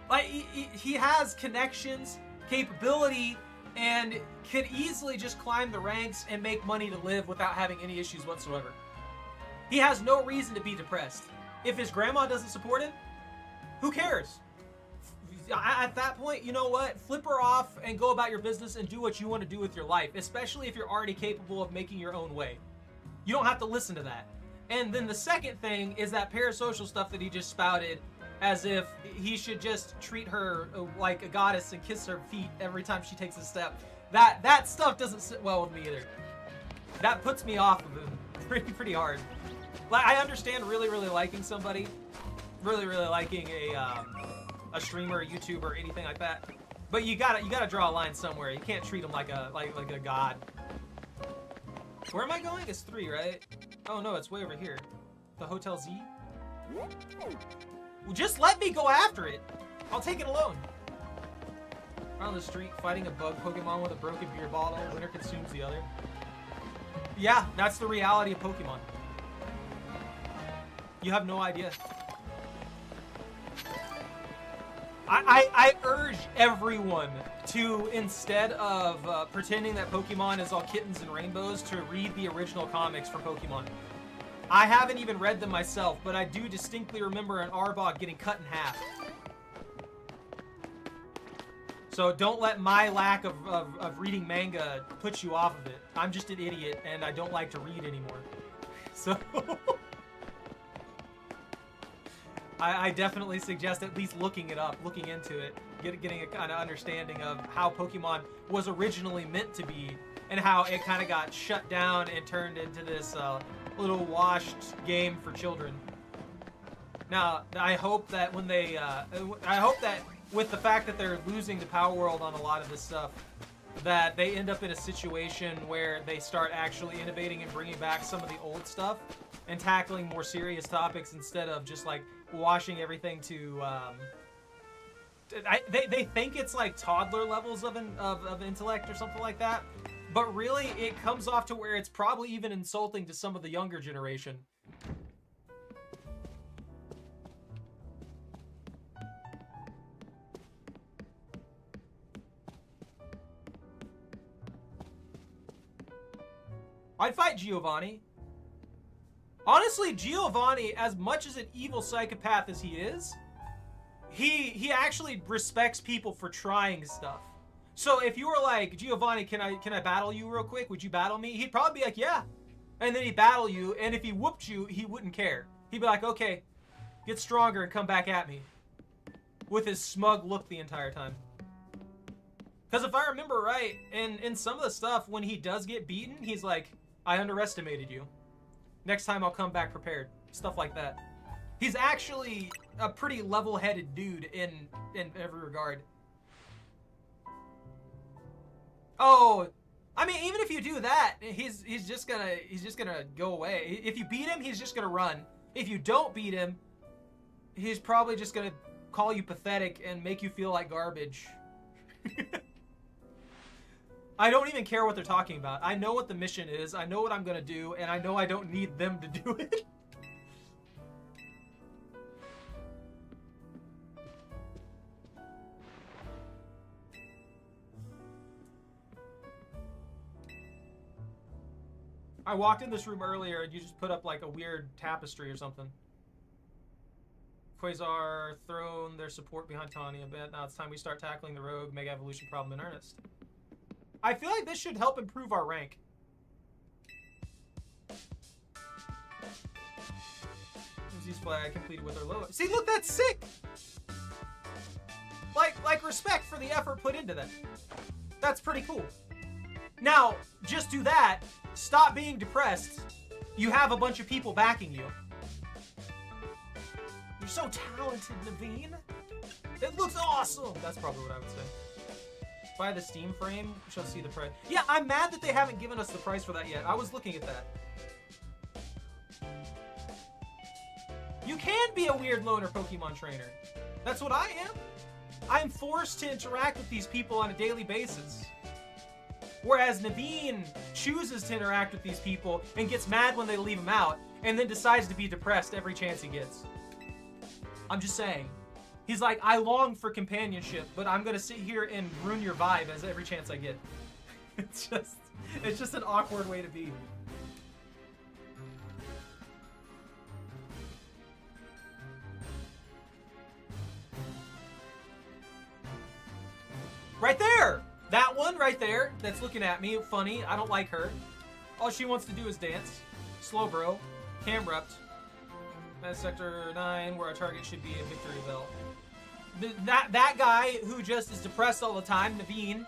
Like, he has connections, capability, and can easily just climb the ranks and make money to live without having any issues whatsoever. He has no reason to be depressed. If his grandma doesn't support him, who cares? At that point, you know what? Flip her off and go about your business and do what you want to do with your life, especially if you're already capable of making your own way. You don't have to listen to that. And then the second thing is that parasocial stuff that he just spouted, as if he should just treat her like a goddess and kiss her feet every time she takes a step. That stuff doesn't sit well with me either. That puts me off of him pretty hard. Like, I understand really liking somebody, really liking a streamer, a YouTuber, anything like that. But you gotta draw a line somewhere. You can't treat them like a god. Where am I going? It's 3, right? Oh no, it's way over here. The Hotel Z? Well, just let me go after it. I'll take it alone. Around the street, fighting a bug Pokemon with a broken beer bottle. Winner consumes the other. Yeah, that's the reality of Pokemon. You have no idea. I urge everyone to, instead of pretending that Pokemon is all kittens and rainbows, to read the original comics for Pokemon. I haven't even read them myself, but I do distinctly remember an Arbok getting cut in half. So don't let my lack of reading manga put you off of it. I'm just an idiot, and I don't like to read anymore. So I definitely suggest at least looking it up, looking into it, getting a kind of understanding of how Pokemon was originally meant to be, and how it kind of got shut down and turned into this little washed game for children. Now, I hope that when they, I hope that with the fact that they're losing the Power World on a lot of this stuff, that they end up in a situation where they start actually innovating and bringing back some of the old stuff and tackling more serious topics instead of just like washing everything to, they think it's like toddler levels of intellect or something like that, but really it comes off to where it's probably even insulting to some of the younger generation. I'd fight Giovanni. Honestly, Giovanni, as much as an evil psychopath as he is, he actually respects people for trying stuff. So if you were like, Giovanni, can I battle you real quick? Would you battle me? He'd probably be like, yeah. And then he'd battle you, and if he whooped you, he wouldn't care. He'd be like, okay, get stronger and come back at me. With his smug look the entire time. Because if I remember right, in some of the stuff, when he does get beaten, he's like, I underestimated you. Next time I'll come back prepared. Stuff like that. He's actually a pretty level-headed dude in every regard. Oh, I mean, even if you do that, he's just gonna go away. If you beat him, he's just gonna run. If you don't beat him, he's probably just gonna call you pathetic and make you feel like garbage. I don't even care what they're talking about. I know what the mission is, I know what I'm gonna do, and I know I don't need them to do it. I walked in this room earlier and you just put up like a weird tapestry or something. Quasar thrown their support behind Tawny a bit. Now it's time we start tackling the rogue Mega Evolution problem in earnest. I feel like this should help improve our rank. Disease flag completed with our low. See, look, that's sick! Like respect for the effort put into that. That's pretty cool. Now, just do that. Stop being depressed. You have a bunch of people backing you. You're so talented, Naveen. It looks awesome. That's probably what I would say. Buy the Steam frame. We shall see the price. Yeah, I'm mad that they haven't given us the price for that yet. I was looking at that. You can be a weird loner Pokemon trainer. That's what I am. I'm forced to interact with these people on a daily basis. Whereas Naveen chooses to interact with these people and gets mad when they leave him out, and then decides to be depressed every chance he gets. I'm just saying. He's like, I long for companionship, but I'm gonna sit here and ruin your vibe as every chance I get. It's just an awkward way to be. Right there! That one right there that's looking at me, funny, I don't like her. All she wants to do is dance. Slowbro, Camrupt. That's Sector 9, where our target should be a Victory Bell. That guy who just is depressed all the time, Naveen.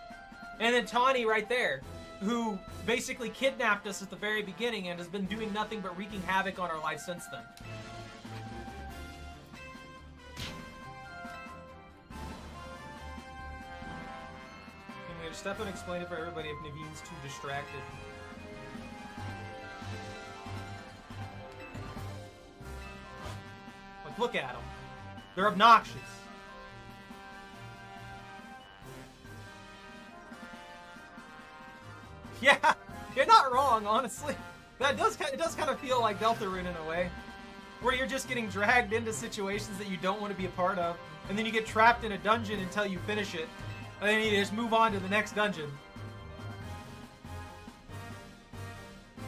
And then Tawny right there, who basically kidnapped us at the very beginning and has been doing nothing but wreaking havoc on our life since then. Step and explain it for everybody if Naveen's too distracted. Like, look at them. They're obnoxious. Yeah, you're not wrong, honestly. It does kind of feel like Deltarune in a way, where you're just getting dragged into situations that you don't want to be a part of. and then you get trapped in a dungeon until you finish it, and then you just move on to the next dungeon.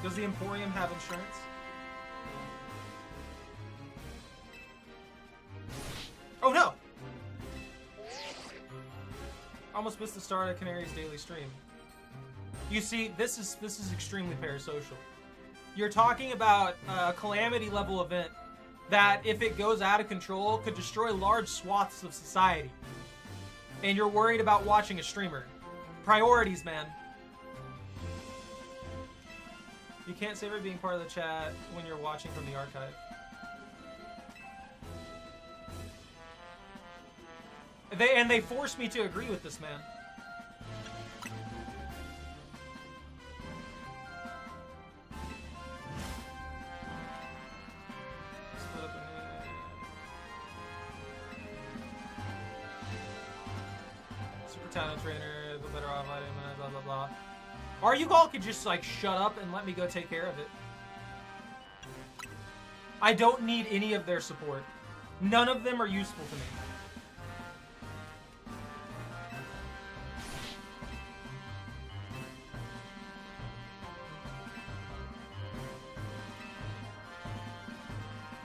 Does the Emporium have insurance? Oh no! Almost missed the start of Canary's daily stream. You see, this is extremely parasocial. You're talking about a calamity level event that, if it goes out of control, could destroy large swaths of society. And you're worried about watching a streamer. Priorities, man. You can't savor being part of the chat when you're watching from the archive. They forced me to agree with this man. Super talent trainer, the better off item, blah blah blah. Or you all could just like shut up and let me go take care of it. I don't need any of their support. None of them are useful to me.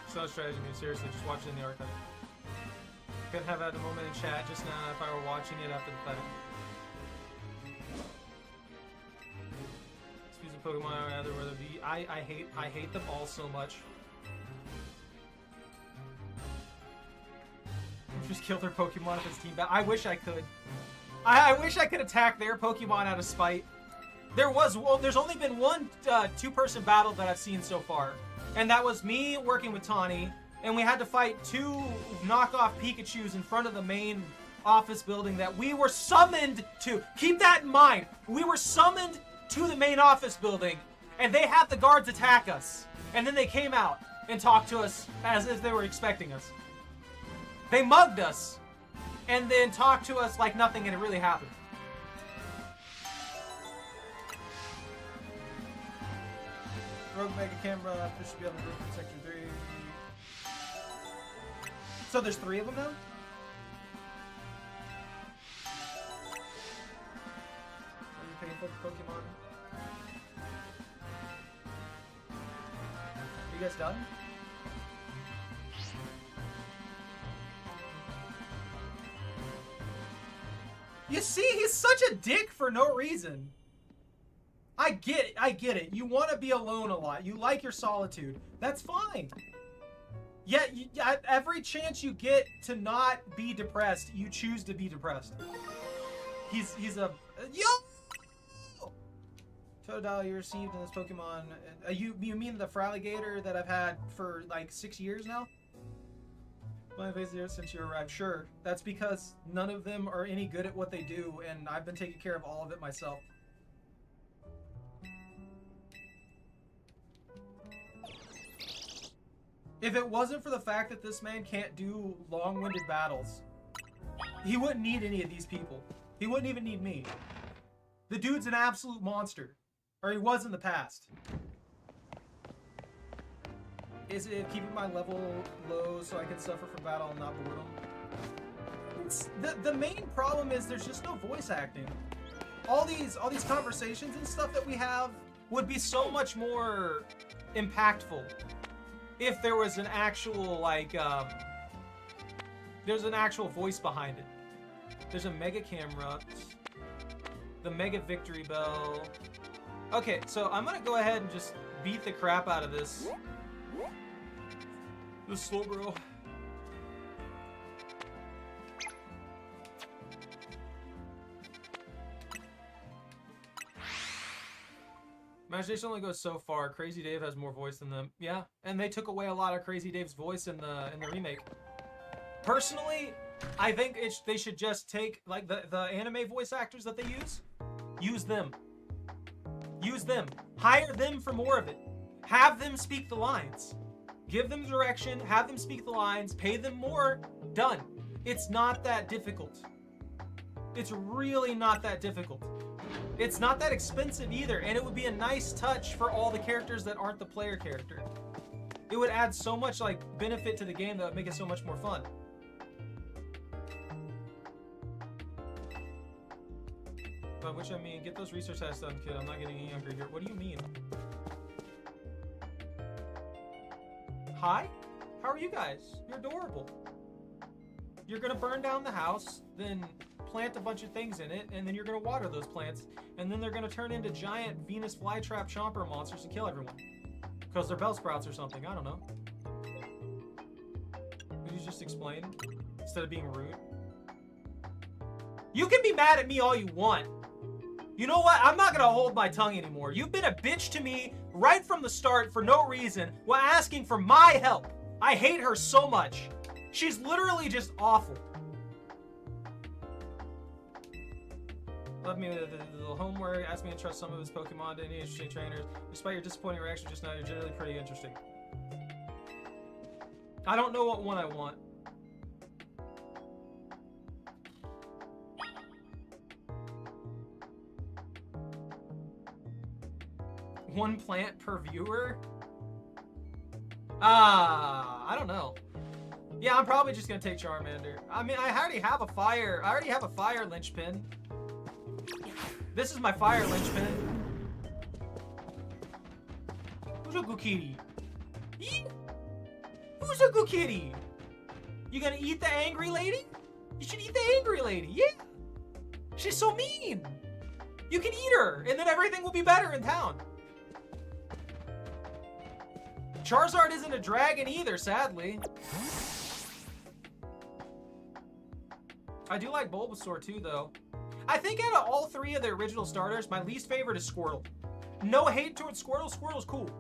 It's not a strategy move, seriously, just watch it in the archive. Couldn't have had the moment in chat just now if I were watching it after the fact. Species of Pokemon I'd rather be. I hate them all so much. Just kill their Pokemon if it's team battle. I wish I could. I wish I could attack their Pokemon out of spite. There's only been one two-person battle that I've seen so far. And that was me working with Tawny, and we had to fight two knockoff Pikachus in front of the main office building that we were summoned to. Keep that in mind. We were summoned to the main office building, and they had the guards attack us. And then they came out and talked to us as if they were expecting us. They mugged us, and then talked to us like nothing had really happened. Rogue Mega Camera, this should be on the roof in Section 3. So there's 3 of them now? Are you painful for Pokemon? Are you guys done? You see, he's such a dick for no reason. I get it. You want to be alone a lot. You like your solitude. That's fine. Yet, at every chance you get to not be depressed, you choose to be depressed. He's a... Yo! Totodile you received in this Pokemon. You mean the Fraligator that I've had for like 6 years now? My face here since you arrived. Sure. That's because none of them are any good at what they do, and I've been taking care of all of it myself. If it wasn't for the fact that this man can't do long-winded battles, he wouldn't need any of these people. He wouldn't even need me. The dude's an absolute monster. Or he was in the past. Is it keeping my level low so I can suffer from battle and not boredom? The main problem is there's just no voice acting. All these conversations and stuff that we have would be so much more impactful if there was an actual, like, there's an actual voice behind it. There's a Mega Camera, the Mega Victory Bell. Okay, so I'm gonna go ahead and just beat the crap out of this Slowbro. Imagination only goes so far. Crazy Dave has more voice than them. Yeah, and they took away a lot of Crazy Dave's voice in the remake. Personally, I think they should just take like the anime voice actors that they use them. Use them. Hire them for more of it. Have them speak the lines. Give them direction, have them speak the lines, pay them more, done. It's not that difficult. It's really not that difficult. It's not that expensive either, and it would be a nice touch for all the characters that aren't the player character. It would add so much like benefit to the game that would make it so much more fun. By which I mean, get those research tests done, kid. I'm not getting any younger here. What do you mean? Hi? How are you guys? You're adorable. You're gonna burn down the house, then plant a bunch of things in it, and then you're gonna water those plants, and then they're gonna turn into giant Venus flytrap chomper monsters and kill everyone. Because they're Bellsprouts or something, I don't know. Could you just explain? Instead of being rude? You can be mad at me all you want. You know what? I'm not gonna hold my tongue anymore. You've been a bitch to me right from the start for no reason while asking for my help. I hate her so much. She's literally just awful. Left me with a little homework, asked me to trust some of his Pokemon to any interesting trainers. Despite your disappointing reaction just now, you're generally pretty interesting. I don't know what one I want. One plant per viewer? I don't know. Yeah, I'm probably just gonna take Charmander. I mean, I already have a fire linchpin. This is my fire linchpin. Who's a good kitty? Who's a good kitty? You gonna eat the angry lady? You should eat the angry lady, yeah. She's so mean. You can eat her, and then everything will be better in town. Charizard isn't a dragon either, sadly. I do like Bulbasaur too, though. I think out of all three of the original starters, my least favorite is Squirtle. No hate towards Squirtle. Squirtle's cool.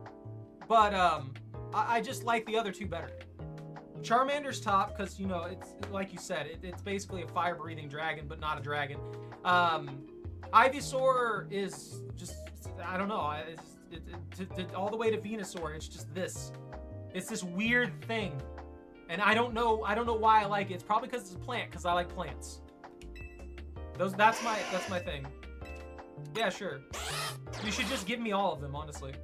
But I just like the other two better. Charmander's top, because, you know, it's like you said, it's basically a fire-breathing dragon, but not a dragon. Ivysaur is just, I don't know. All the way to Venusaur, it's just this. It's this weird thing. And I don't know why I like it. It's probably because it's a plant, because I like plants. That's my thing. Yeah, sure. You should just give me all of them, honestly.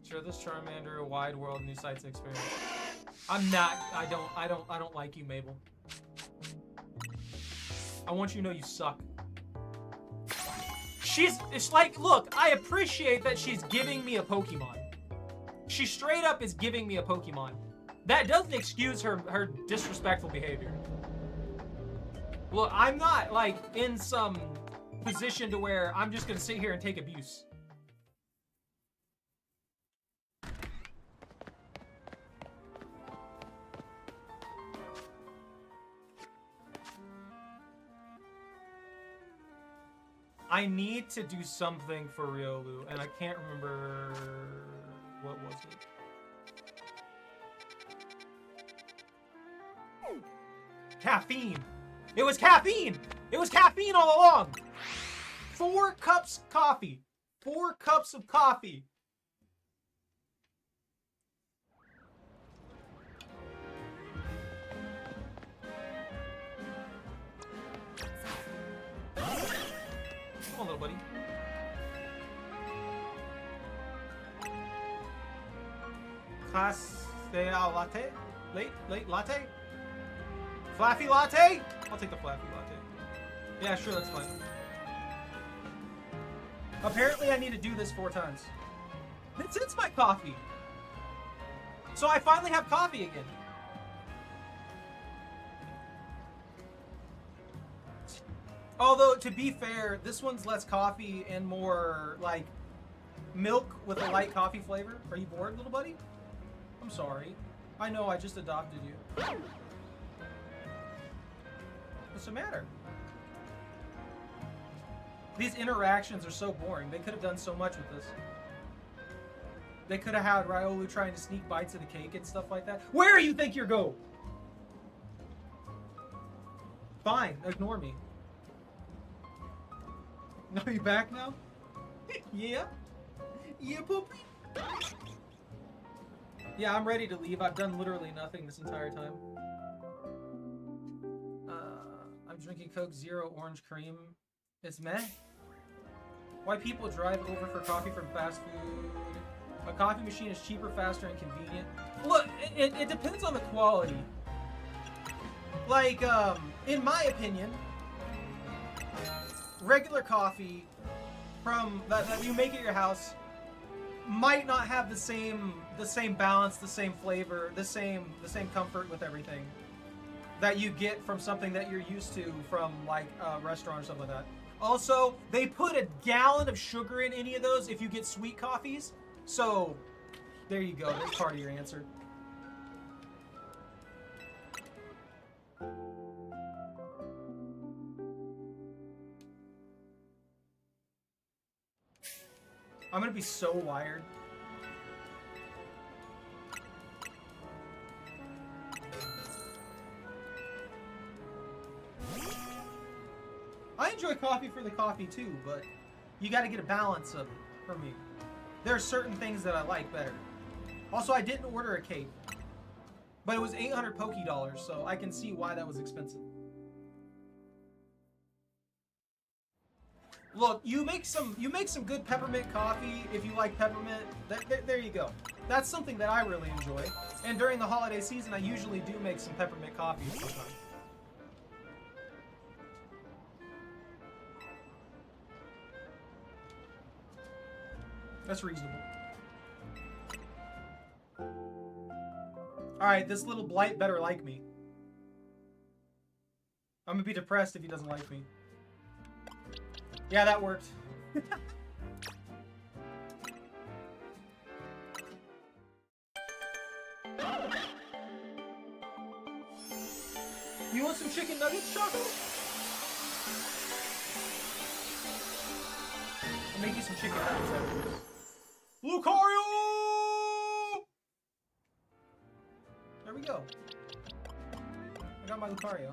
Show this Charmander a wide world, new sights and experience. I don't like you, Mabel. I want you to know you suck. It's like, look, I appreciate that she's giving me a Pokemon. She straight up is giving me a Pokemon. That doesn't excuse her disrespectful behavior. Look, I'm not, like, in some position to where I'm just gonna sit here and take abuse. I need to do something for Riolu, and I can't remember what was it. Caffeine. It was caffeine. It was caffeine all along. 4 cups of coffee. 4 cups of coffee. Come on, little buddy. Class de latte? Late latte? Flaffy latte? I'll take the Flaffy latte. Yeah, sure, that's fine. Apparently I need to do this 4 times. It's my coffee. So I finally have coffee again. Although, to be fair, this one's less coffee and more, like, milk with a light coffee flavor. Are you bored, little buddy? I'm sorry. I know, I just adopted you. What's the matter? These interactions are so boring. They could have done so much with this. They could have had Riolu trying to sneak bites of the cake and stuff like that. Where do you think you're going? Fine, ignore me. Are you back now? Yeah? Yeah, puppy? Yeah, I'm ready to leave. I've done literally nothing this entire time. I'm drinking Coke Zero Orange Cream. It's meh. Why people drive over for coffee from fast food. A coffee machine is cheaper, faster, and convenient. Look, it depends on the quality. Like, in my opinion, regular coffee from that you make at your house might not have the same balance, the same flavor, the same comfort with everything that you get from something that you're used to from like a restaurant or something like that. Also, they put a gallon of sugar in any of those if you get sweet coffees. So, there you go. That's part of your answer. I'm gonna be so wired. I enjoy coffee for the coffee too, but you gotta get a balance of it for me. There are certain things that I like better. Also, I didn't order a cake, but it was 800 Poke dollars, so I can see why that was expensive. Look, you make some good peppermint coffee if you like peppermint. There you go. That's something that I really enjoy. And during the holiday season, I usually do make some peppermint coffee sometimes. That's reasonable. Alright, this little blight better like me. I'm gonna be depressed if he doesn't like me. Yeah, that worked. You want some chicken nuggets, Choco? I'll make you some chicken nuggets after this. Lucario! There we go. I got my Lucario.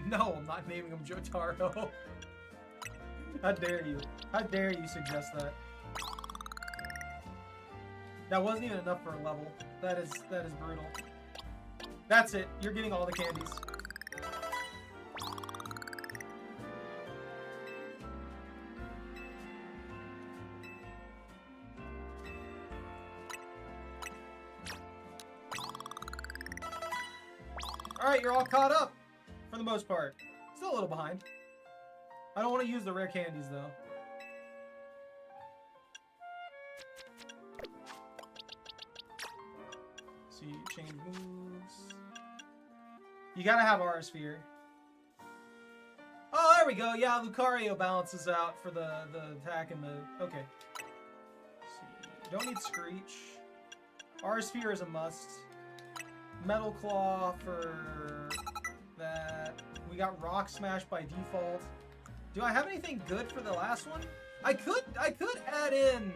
No, I'm not naming him Jotaro. How dare you? How dare you suggest that? That wasn't even enough for a level. That is brutal. That's it. You're getting all the candies. Alright, you're all caught up. For the most part. Still a little behind. I don't want to use the rare candies, though. So you change moves. You gotta have Aura Sphere. Oh, there we go. Yeah, Lucario balances out for the attack and the... Okay. Let's see. Don't need Screech. Aura Sphere is a must. Metal Claw for... that. We got Rock Smash by default. Do I have anything good for the last one? I could add in...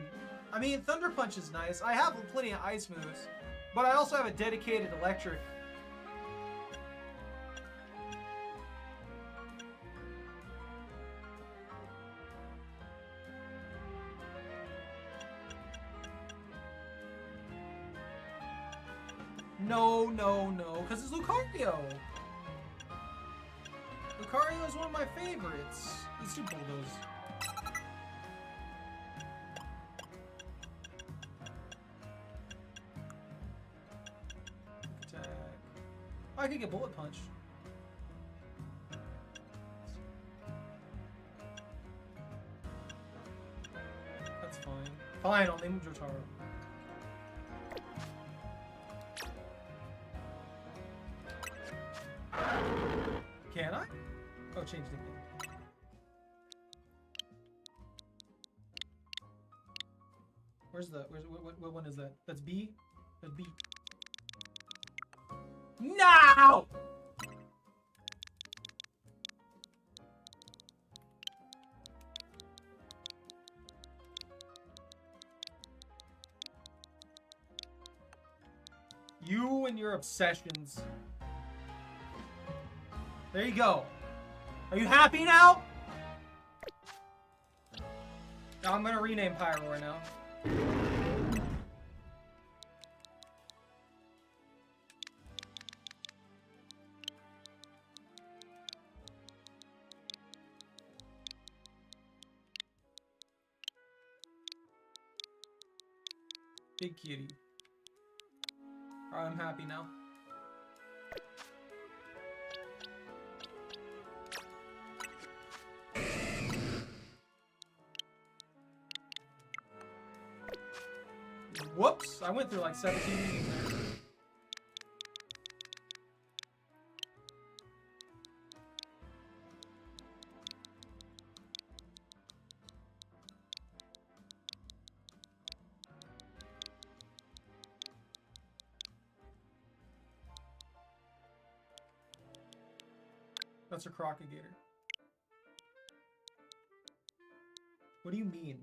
I mean, Thunder Punch is nice. I have plenty of ice moves. But I also have a dedicated electric. No, because it's Lucario. Lucario is one of my favorites. Let's do Bulldoze. Attack. Oh, I could get Bullet Punch. That's fine. Fine, I'll name him Jotaro. Can I? Oh, change the game. What one is that? That's B? That's B. No! You and your obsessions. There you go. Are you happy now? I'm gonna rename Pyroar now. Big kitty. Alright, I'm happy now. close. I went through like 17 meetings there. That's a crocodigator. What do you mean?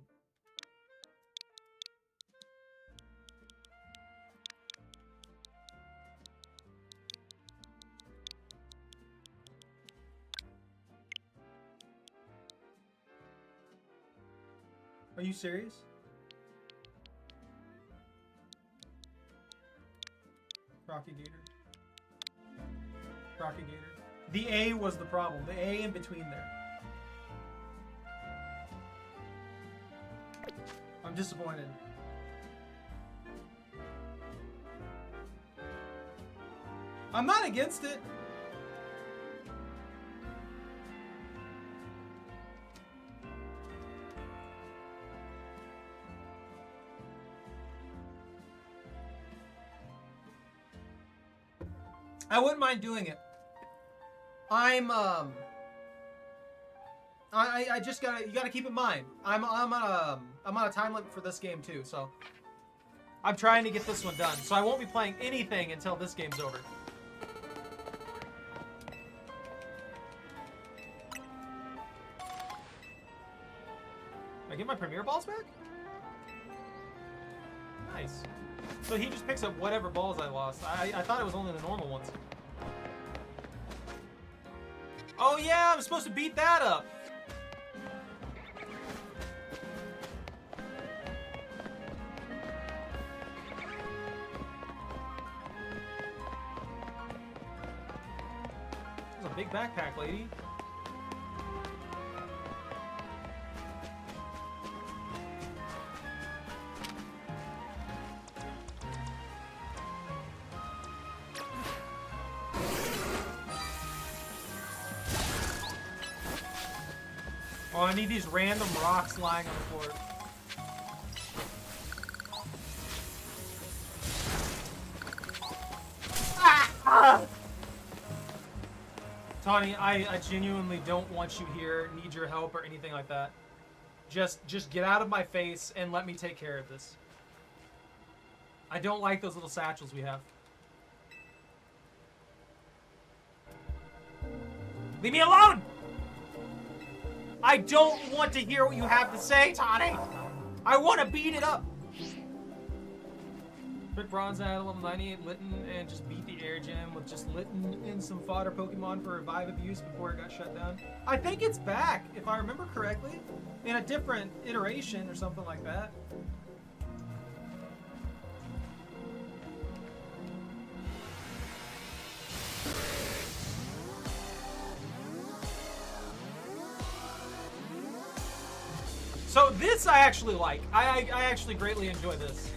Are you serious? Crocodigator. Crocodigator. The A was the problem. The A in between there. I'm disappointed. I'm not against it. I wouldn't mind doing it. I just gotta, you gotta keep in mind, I'm on a time limit for this game too, so I'm trying to get this one done. So I won't be playing anything until this game's over. I get my Premier balls back? Nice. So he just picks up whatever balls I lost. I thought it was only the normal ones. Oh yeah, I'm supposed to beat that up. That's a big backpack, lady. Oh, I need these random rocks lying on the floor. Tawny, I genuinely don't want you here, need your help or anything like that. Just get out of my face and let me take care of this. I don't like those little satchels we have. Leave me alone! I don't want to hear what you have to say, Tawny! I want to beat it up! Quick bronze at level 98 Litten and just beat the air gym with just Litten and some fodder Pokemon for revive abuse before it got shut down. I think it's back, if I remember correctly, in a different iteration or something like that. So this I actually like. I actually greatly enjoy this.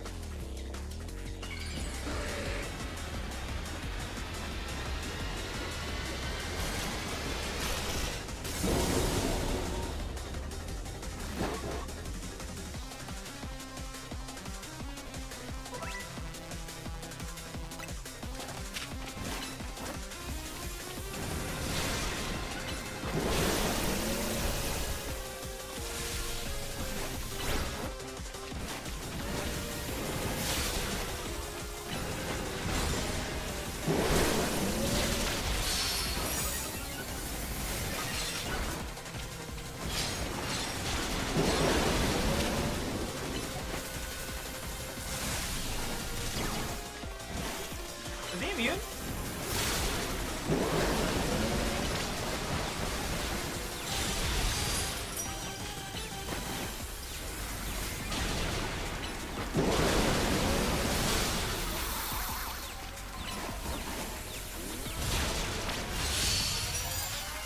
Is he immune?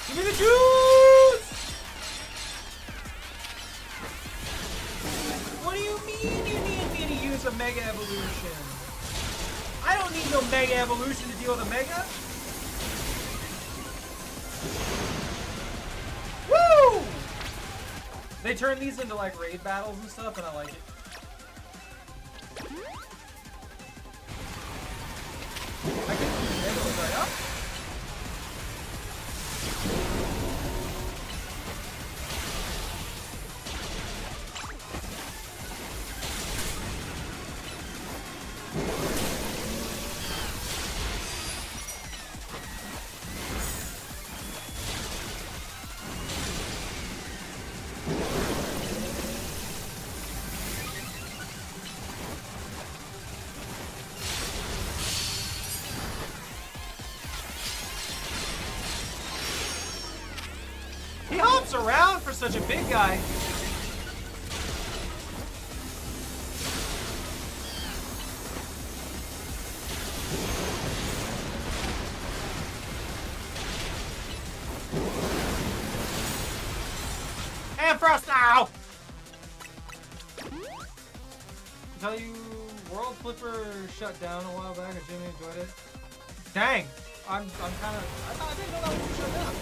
Give me the juice! What do you mean you need me to use a Mega Evolution? I don't need no Mega Evolution to deal with a Mega. Woo! They turn these into like raid battles and stuff, and I like it. jumps around for such a big guy. And Frost now! Tell you, World Flipper shut down a while back. I genuinely enjoyed it. Dang, I'm kind of. I didn't know that was shut down.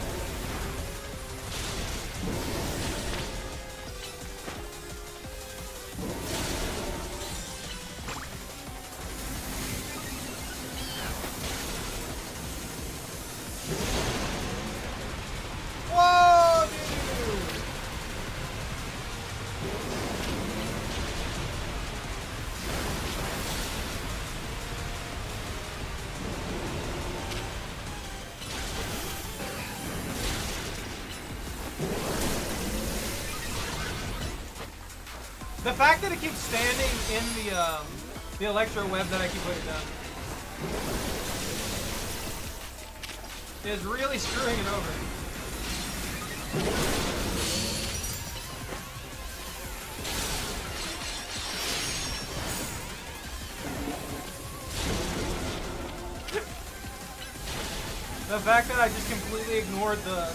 Whoa, dude! The fact that it keeps standing in the electro web that I keep putting down is really screwing it over. The fact that I just completely ignored the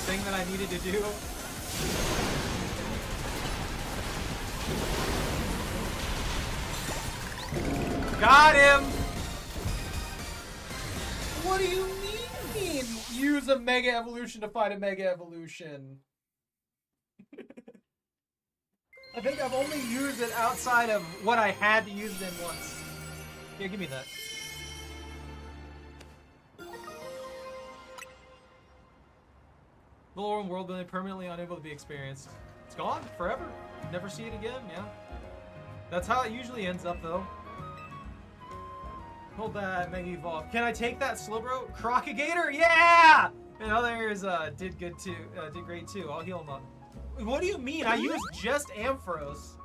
thing that I needed to do. Got him! What do you mean? Use a Mega Evolution to fight a Mega Evolution. I think I've only used it outside of what I had to use it in once. Here, give me that. The lore and world building permanently unable to be experienced. It's gone forever. Never see it again, yeah. That's how it usually ends up, though. Hold that, Mega Evolve. Can I take that Slowbro? Crocagator? Yeah! And others did good too. Did great too. I'll heal them up. What do you mean? I used just Ampharos.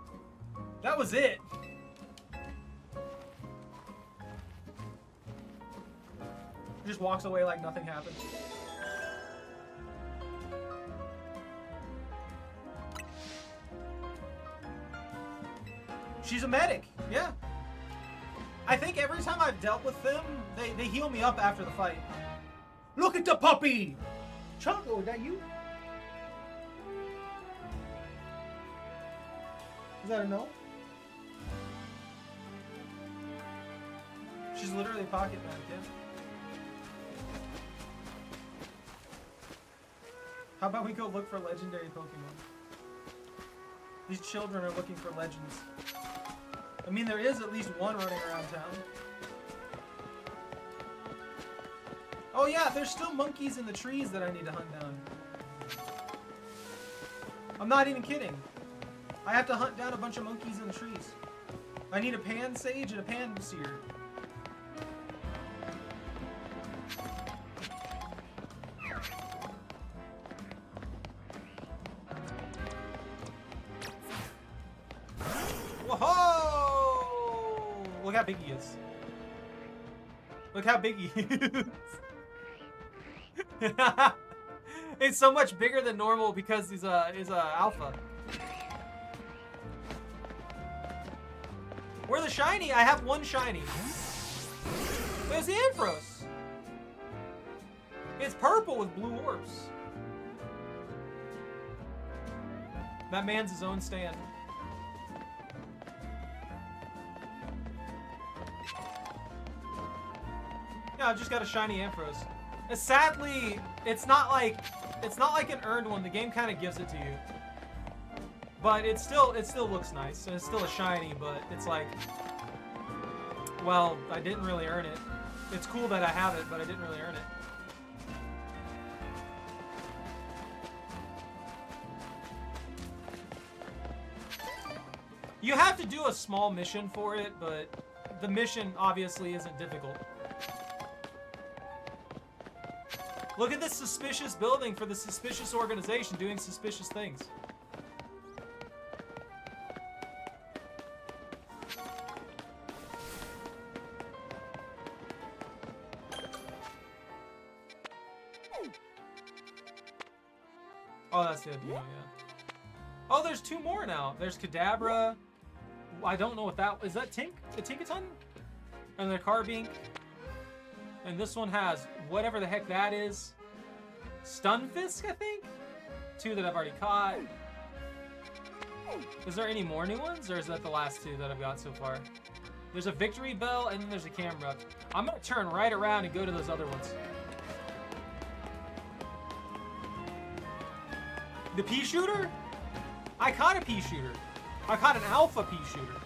That was it. Just walks away like nothing happened. She's a medic, yeah. I think every time I've dealt with them, they heal me up after the fight. Look at the puppy! Chungo, is that you? Is that a no? She's literally a pocket medic, yeah. How about we go look for legendary Pokemon? These children are looking for legends. I mean, there is at least one running around town. Oh yeah, there's still monkeys in the trees that I need to hunt down. I'm not even kidding. I have to hunt down a bunch of monkeys in the trees. I need a pan sage and a pan seer. Whoa! Look how big he is. Look how big he is. It's so much bigger than normal because he's a alpha. Where's the shiny? I have one shiny. Where's the Ampharos? It's purple with blue orbs. That man's his own stand. Yeah, I've just got a shiny Ampharos. And sadly, it's not like an earned one. The game kind of gives it to you. But it still looks nice, and it's still a shiny, but it's like, well, I didn't really earn it. It's cool that I have it, but I didn't really earn it. You have to do a small mission for it, but the mission obviously isn't difficult. Look at this suspicious building for the suspicious organization doing suspicious things. Oh, that's the Adino, yeah. Oh, there's 2 more now. There's Kadabra. I don't know what that is. That Tink? A Tinkaton? And the Carbink. And this one has whatever the heck that is. Stunfisk, I think? 2 that I've already caught. Is there any more new ones, or is that the last 2 that I've got so far? There's a Victory Bell, and then there's a Camera. I'm gonna turn right around and go to those other ones. The Pea Shooter? I caught a Pea Shooter. I caught an Alpha Pea Shooter.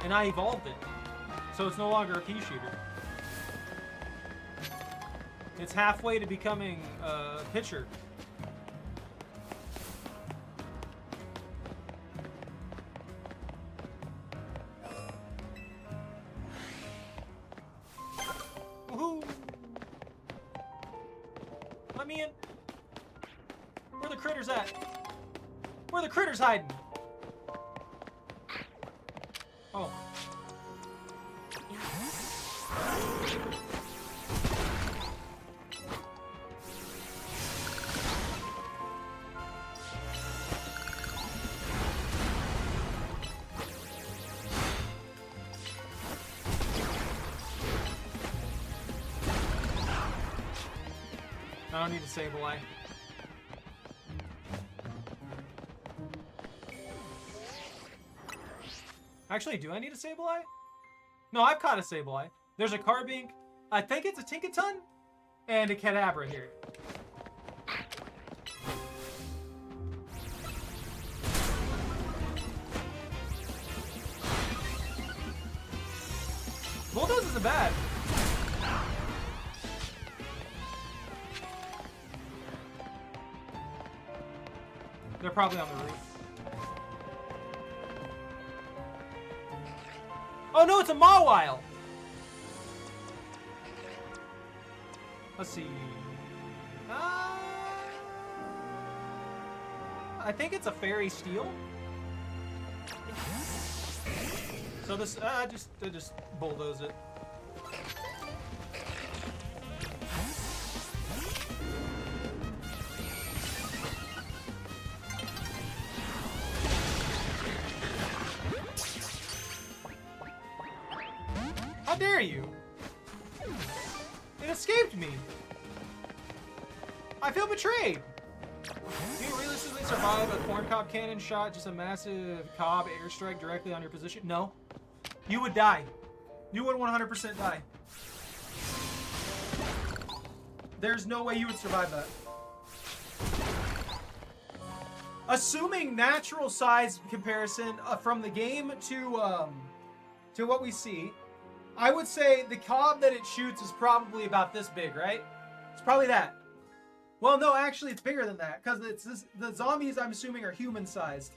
And I evolved it. So it's no longer a Pea Shooter. It's halfway to becoming a pitcher. Woohoo! Let me in. Where the critters at? Where the critters hiding? Oh. I don't need a Sableye. Actually, do I need a Sableye? No, I've caught a Sableye. There's a Carbink. I think it's a Tinkaton and a Kadabra here. Bulldoze isn't bad. They're probably on the roof. Oh no, it's a Mawile! Let's see. I think it's a Fairy Steel. So this, just bulldoze it. How dare you? It escaped me. I feel betrayed. Do you realistically survive a corn cob cannon shot, just a massive cob airstrike directly on your position? No. You would die. You would 100% die. There's no way you would survive that. Assuming natural size comparison from the game to what we see, I would say the cob that it shoots is probably about this big, right? It's probably that. Well, no, actually, it's bigger than that because the zombies, I'm assuming, are human-sized.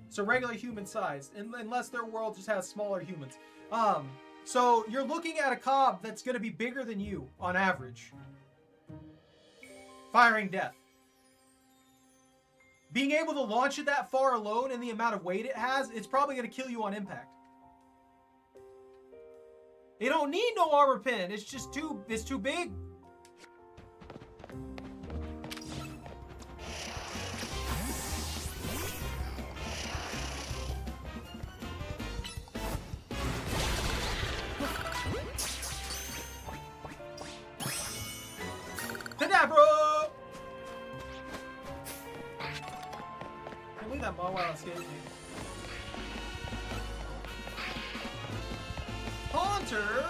So regular human-sized, unless their world just has smaller humans. So you're looking at a cob that's going to be bigger than you on average. Firing death. Being able to launch it that far alone and the amount of weight it has, it's probably going to kill you on impact. It don't need no armor pin. It's just it's too big. Kadabra! I believe that Mawile escaped me. Haunter!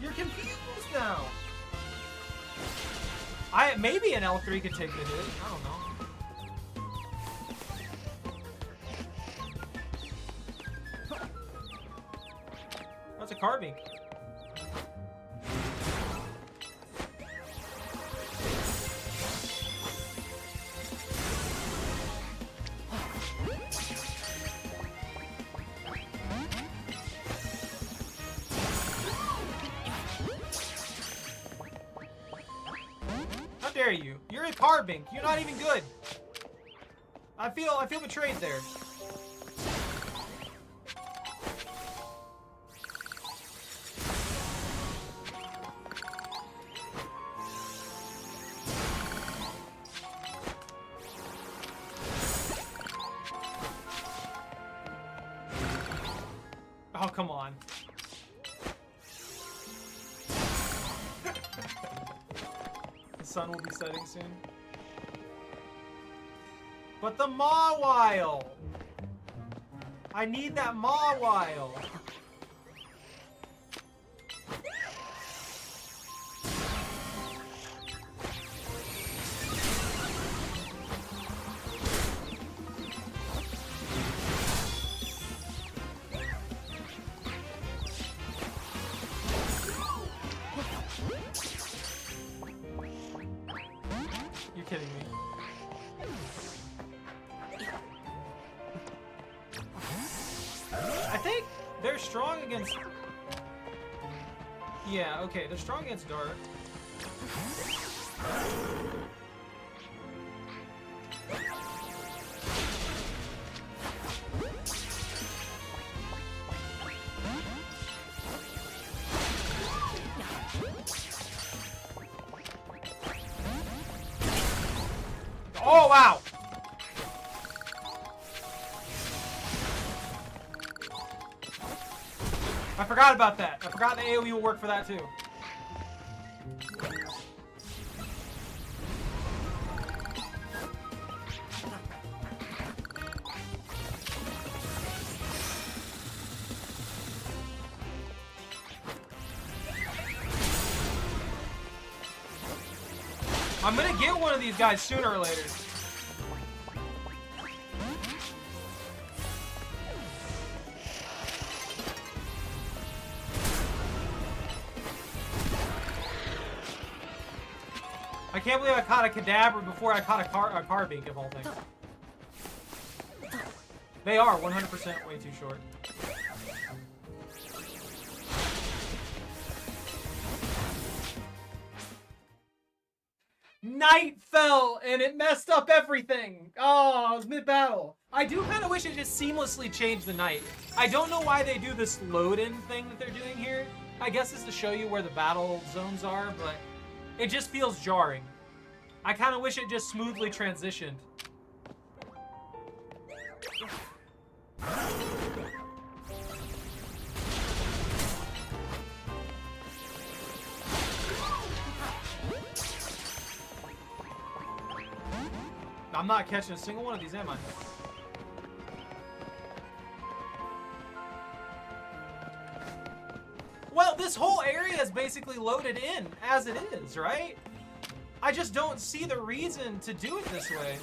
You're confused now. Maybe an L3 could take the hit. I don't know. That's a Carbink. Dare you? You're a Carbink. You're not even good. I feel betrayed there. come on. The sun will be setting soon. But the Mawile! I need that Mawile! You're kidding me. I think they're strong against... Yeah, okay, they're strong against Dark. Oh, wow! I forgot about that. I forgot the AoE will work for that too. I'm gonna get one of these guys sooner or later. I can't believe I caught a Kadabra before I caught a Carbink of all things. They are 100% way too short. Night fell and it messed up everything. Oh, it was mid-battle. I do kind of wish it just seamlessly changed the night. I don't know why they do this load-in thing that they're doing here. I guess it's to show you where the battle zones are, but it just feels jarring. I kind of wish it just smoothly transitioned. I'm not catching a single one of these, am I? Well, this whole area is basically loaded in as it is, right? I just don't see the reason to do it this way.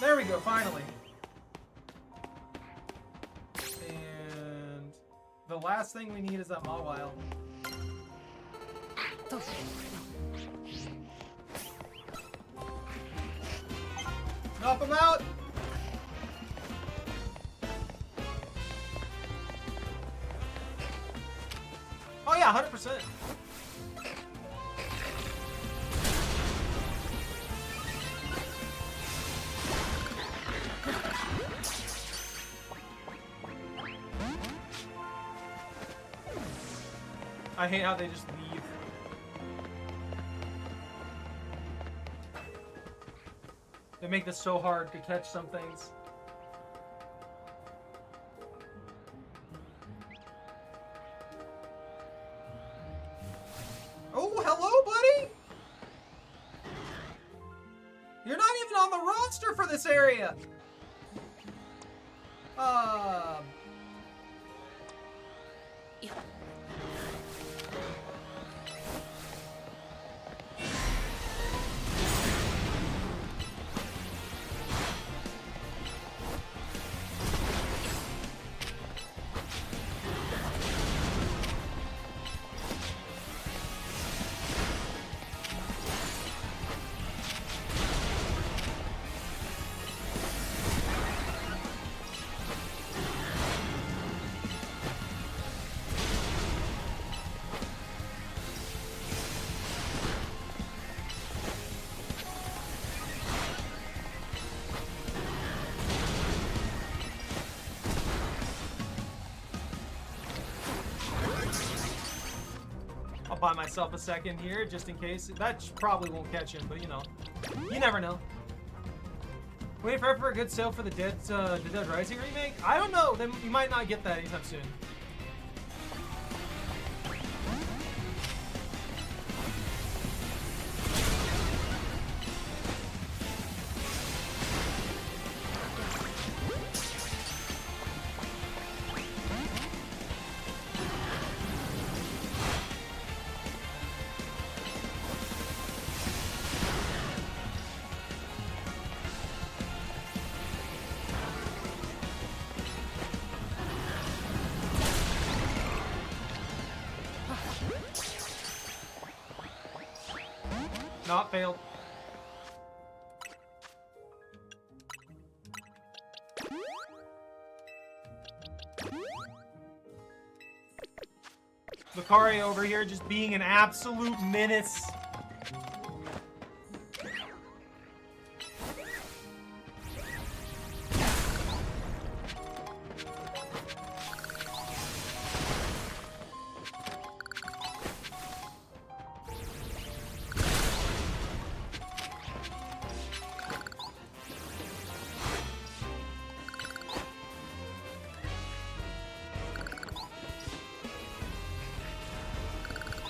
There we go, finally. And the last thing we need is that Mawile. Knock him out! Oh yeah, 100%. I hate how they just leave. They make this so hard to catch some things. Oh, hello, buddy! You're not even on the roster for this area! buy myself a second here, just in case. That probably won't catch him, but you know. You never know. Wait for a good sale for the Dead Rising remake? I don't know. Then you might not get that anytime soon. Not failed. Lucario over here just being an absolute menace.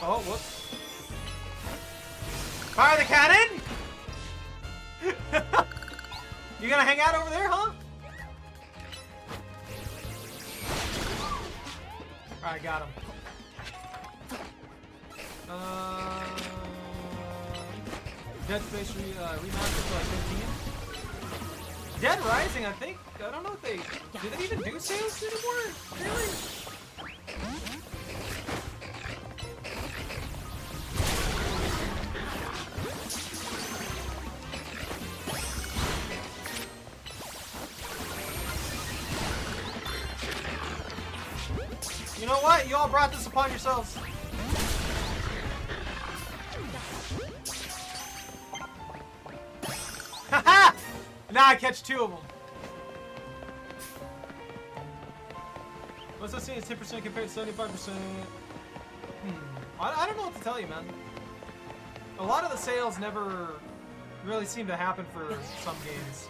Oh, whoops. Fire the cannon! You gonna hang out over there, huh? Alright, got him. Dead Space remastered for like 15. Dead Rising, I think. I don't know if they... Do they even do sales anymore? Really? You know what? You all brought this upon yourselves. Haha! Now I catch two of them. What's that saying? It's 10% compared to 75%. I don't know what to tell you, man. A lot of the sales never really seem to happen for some games.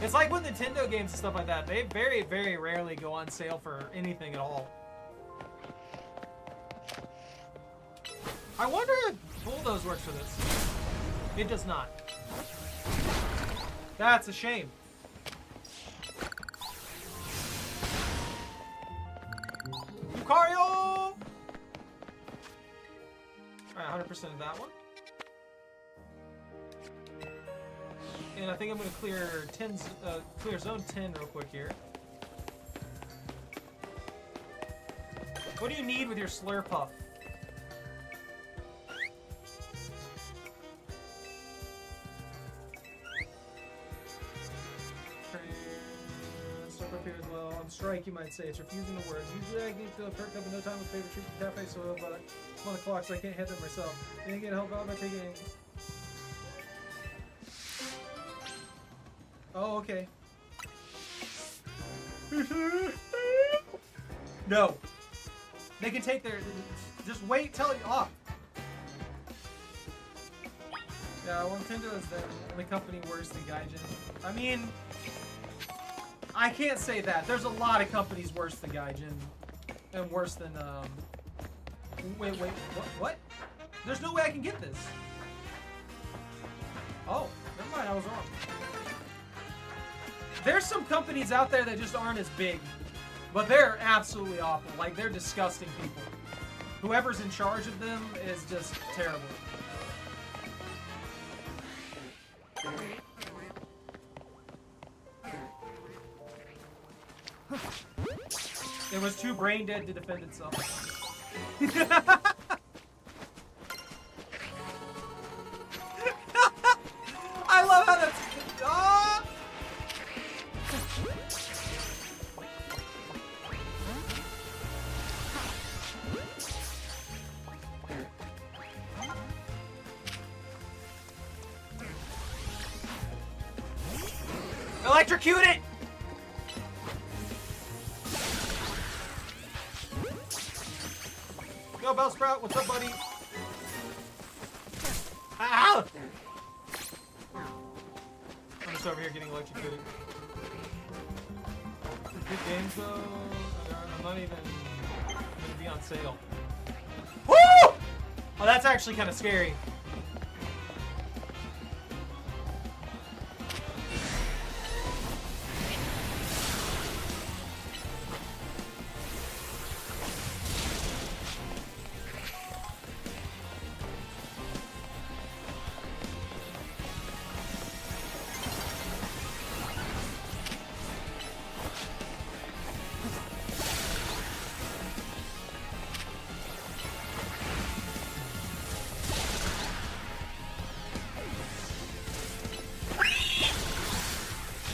It's like with Nintendo games and stuff like that. They very, very rarely go on sale for anything at all. I wonder if Bulldoze works for this. It does not. That's a shame. Lucario! Alright, 100% of that one. And I think I'm going to clear zone 10 real quick here. What do you need with your Slurpuff? Slurpuff here as well. On strike, you might say. It's refusing the words. Usually I get to a perk up in no time with favorite treat from Cafe Soil, but it's 1 o'clock, so I can't hit them myself. You didn't get help out by taking... Oh, okay. No. They can take their... Just wait till you're off. Yeah, well, Nintendo is the company worse than Gaijin. I mean... I can't say that. There's a lot of companies worse than Gaijin. And worse than, Wait, what? There's no way I can get this. Oh, never mind, I was wrong. There's some companies out there that just aren't as big, but they're absolutely awful. Like, they're disgusting people. Whoever's in charge of them is just terrible. It was too brain dead to defend itself. I love how that's... Oh! Electrocute it! Go, Bellsprout. What's up, buddy? Ow! I'm just over here getting electrocuted. Good games, though. I'm not even going to be on sale. Woo! Oh, that's actually kind of scary.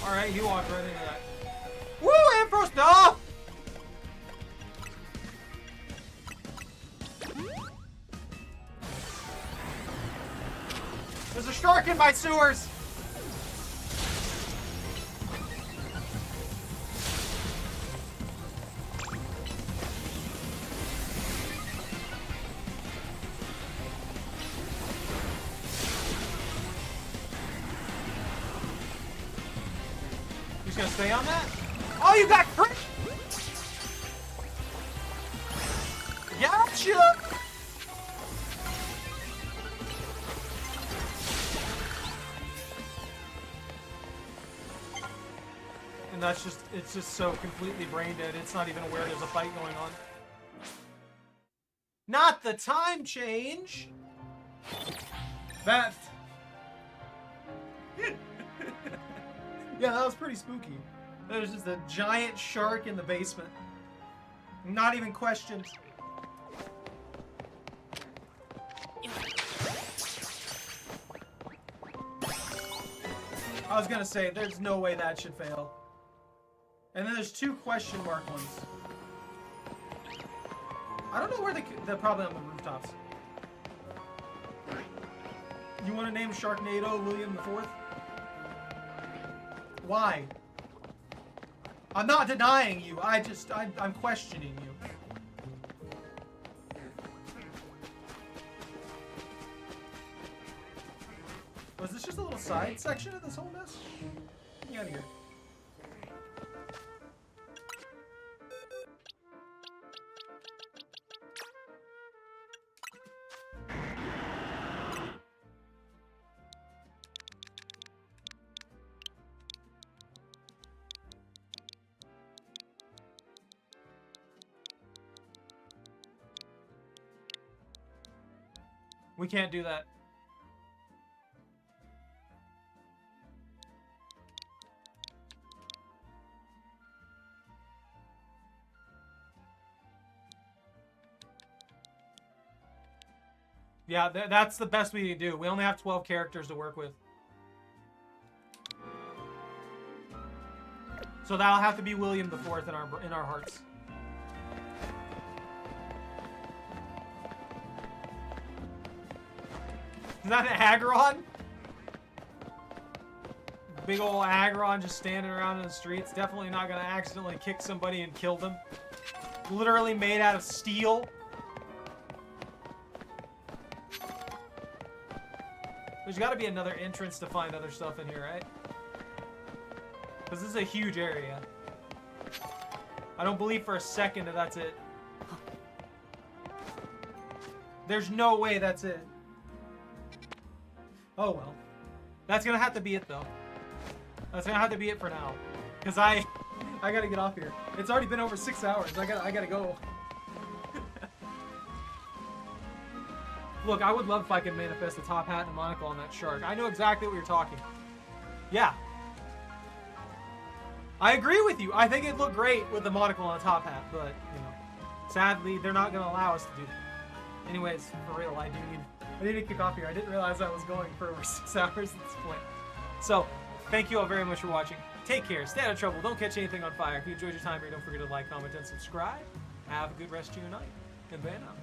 Alright, he walked right into that. Woo, Ampros, no! There's a shark in my sewers! Gonna stay on that? Oh, you got crit! Gotcha! And that's just, it's just so completely brain dead, it's not even aware there's a fight going on. Not the time change! That... Yeah, that was pretty spooky. There's just a giant shark in the basement. Not even questioned. I was gonna say, there's no way that should fail. And then there's two question mark ones. I don't know where they're probably on the rooftops. You want to name Sharknado William IV? Why? I'm not denying you. I'm questioning you. Was this just a little side section of this whole mess? Get me out of here. We can't do that. Yeah, that's the best we can do. We only have 12 characters to work with. So that'll have to be William IV in our hearts. Is that an Aggron? Big ol' Aggron just standing around in the streets. Definitely not gonna accidentally kick somebody and kill them. Literally made out of steel. There's gotta be another entrance to find other stuff in here, right? Because this is a huge area. I don't believe for a second that that's it. There's no way that's it. Oh well. That's gonna have to be it though. That's gonna have to be it for now. Cause I gotta get off here. It's already been over 6 hours. I gotta go. Look, I would love if I could manifest a top hat and a monocle on that shark. I know exactly what you're talking. Yeah. I agree with you. I think it'd look great with the monocle on a top hat, but you know, sadly they're not gonna allow us to do that. Anyways, for real, I need to kick off here. I didn't realize I was going for over 6 hours at this point. So, thank you all very much for watching. Take care, stay out of trouble, don't catch anything on fire. If you enjoyed your time here, don't forget to like, comment, and subscribe. Have a good rest of your night, and Bannith out.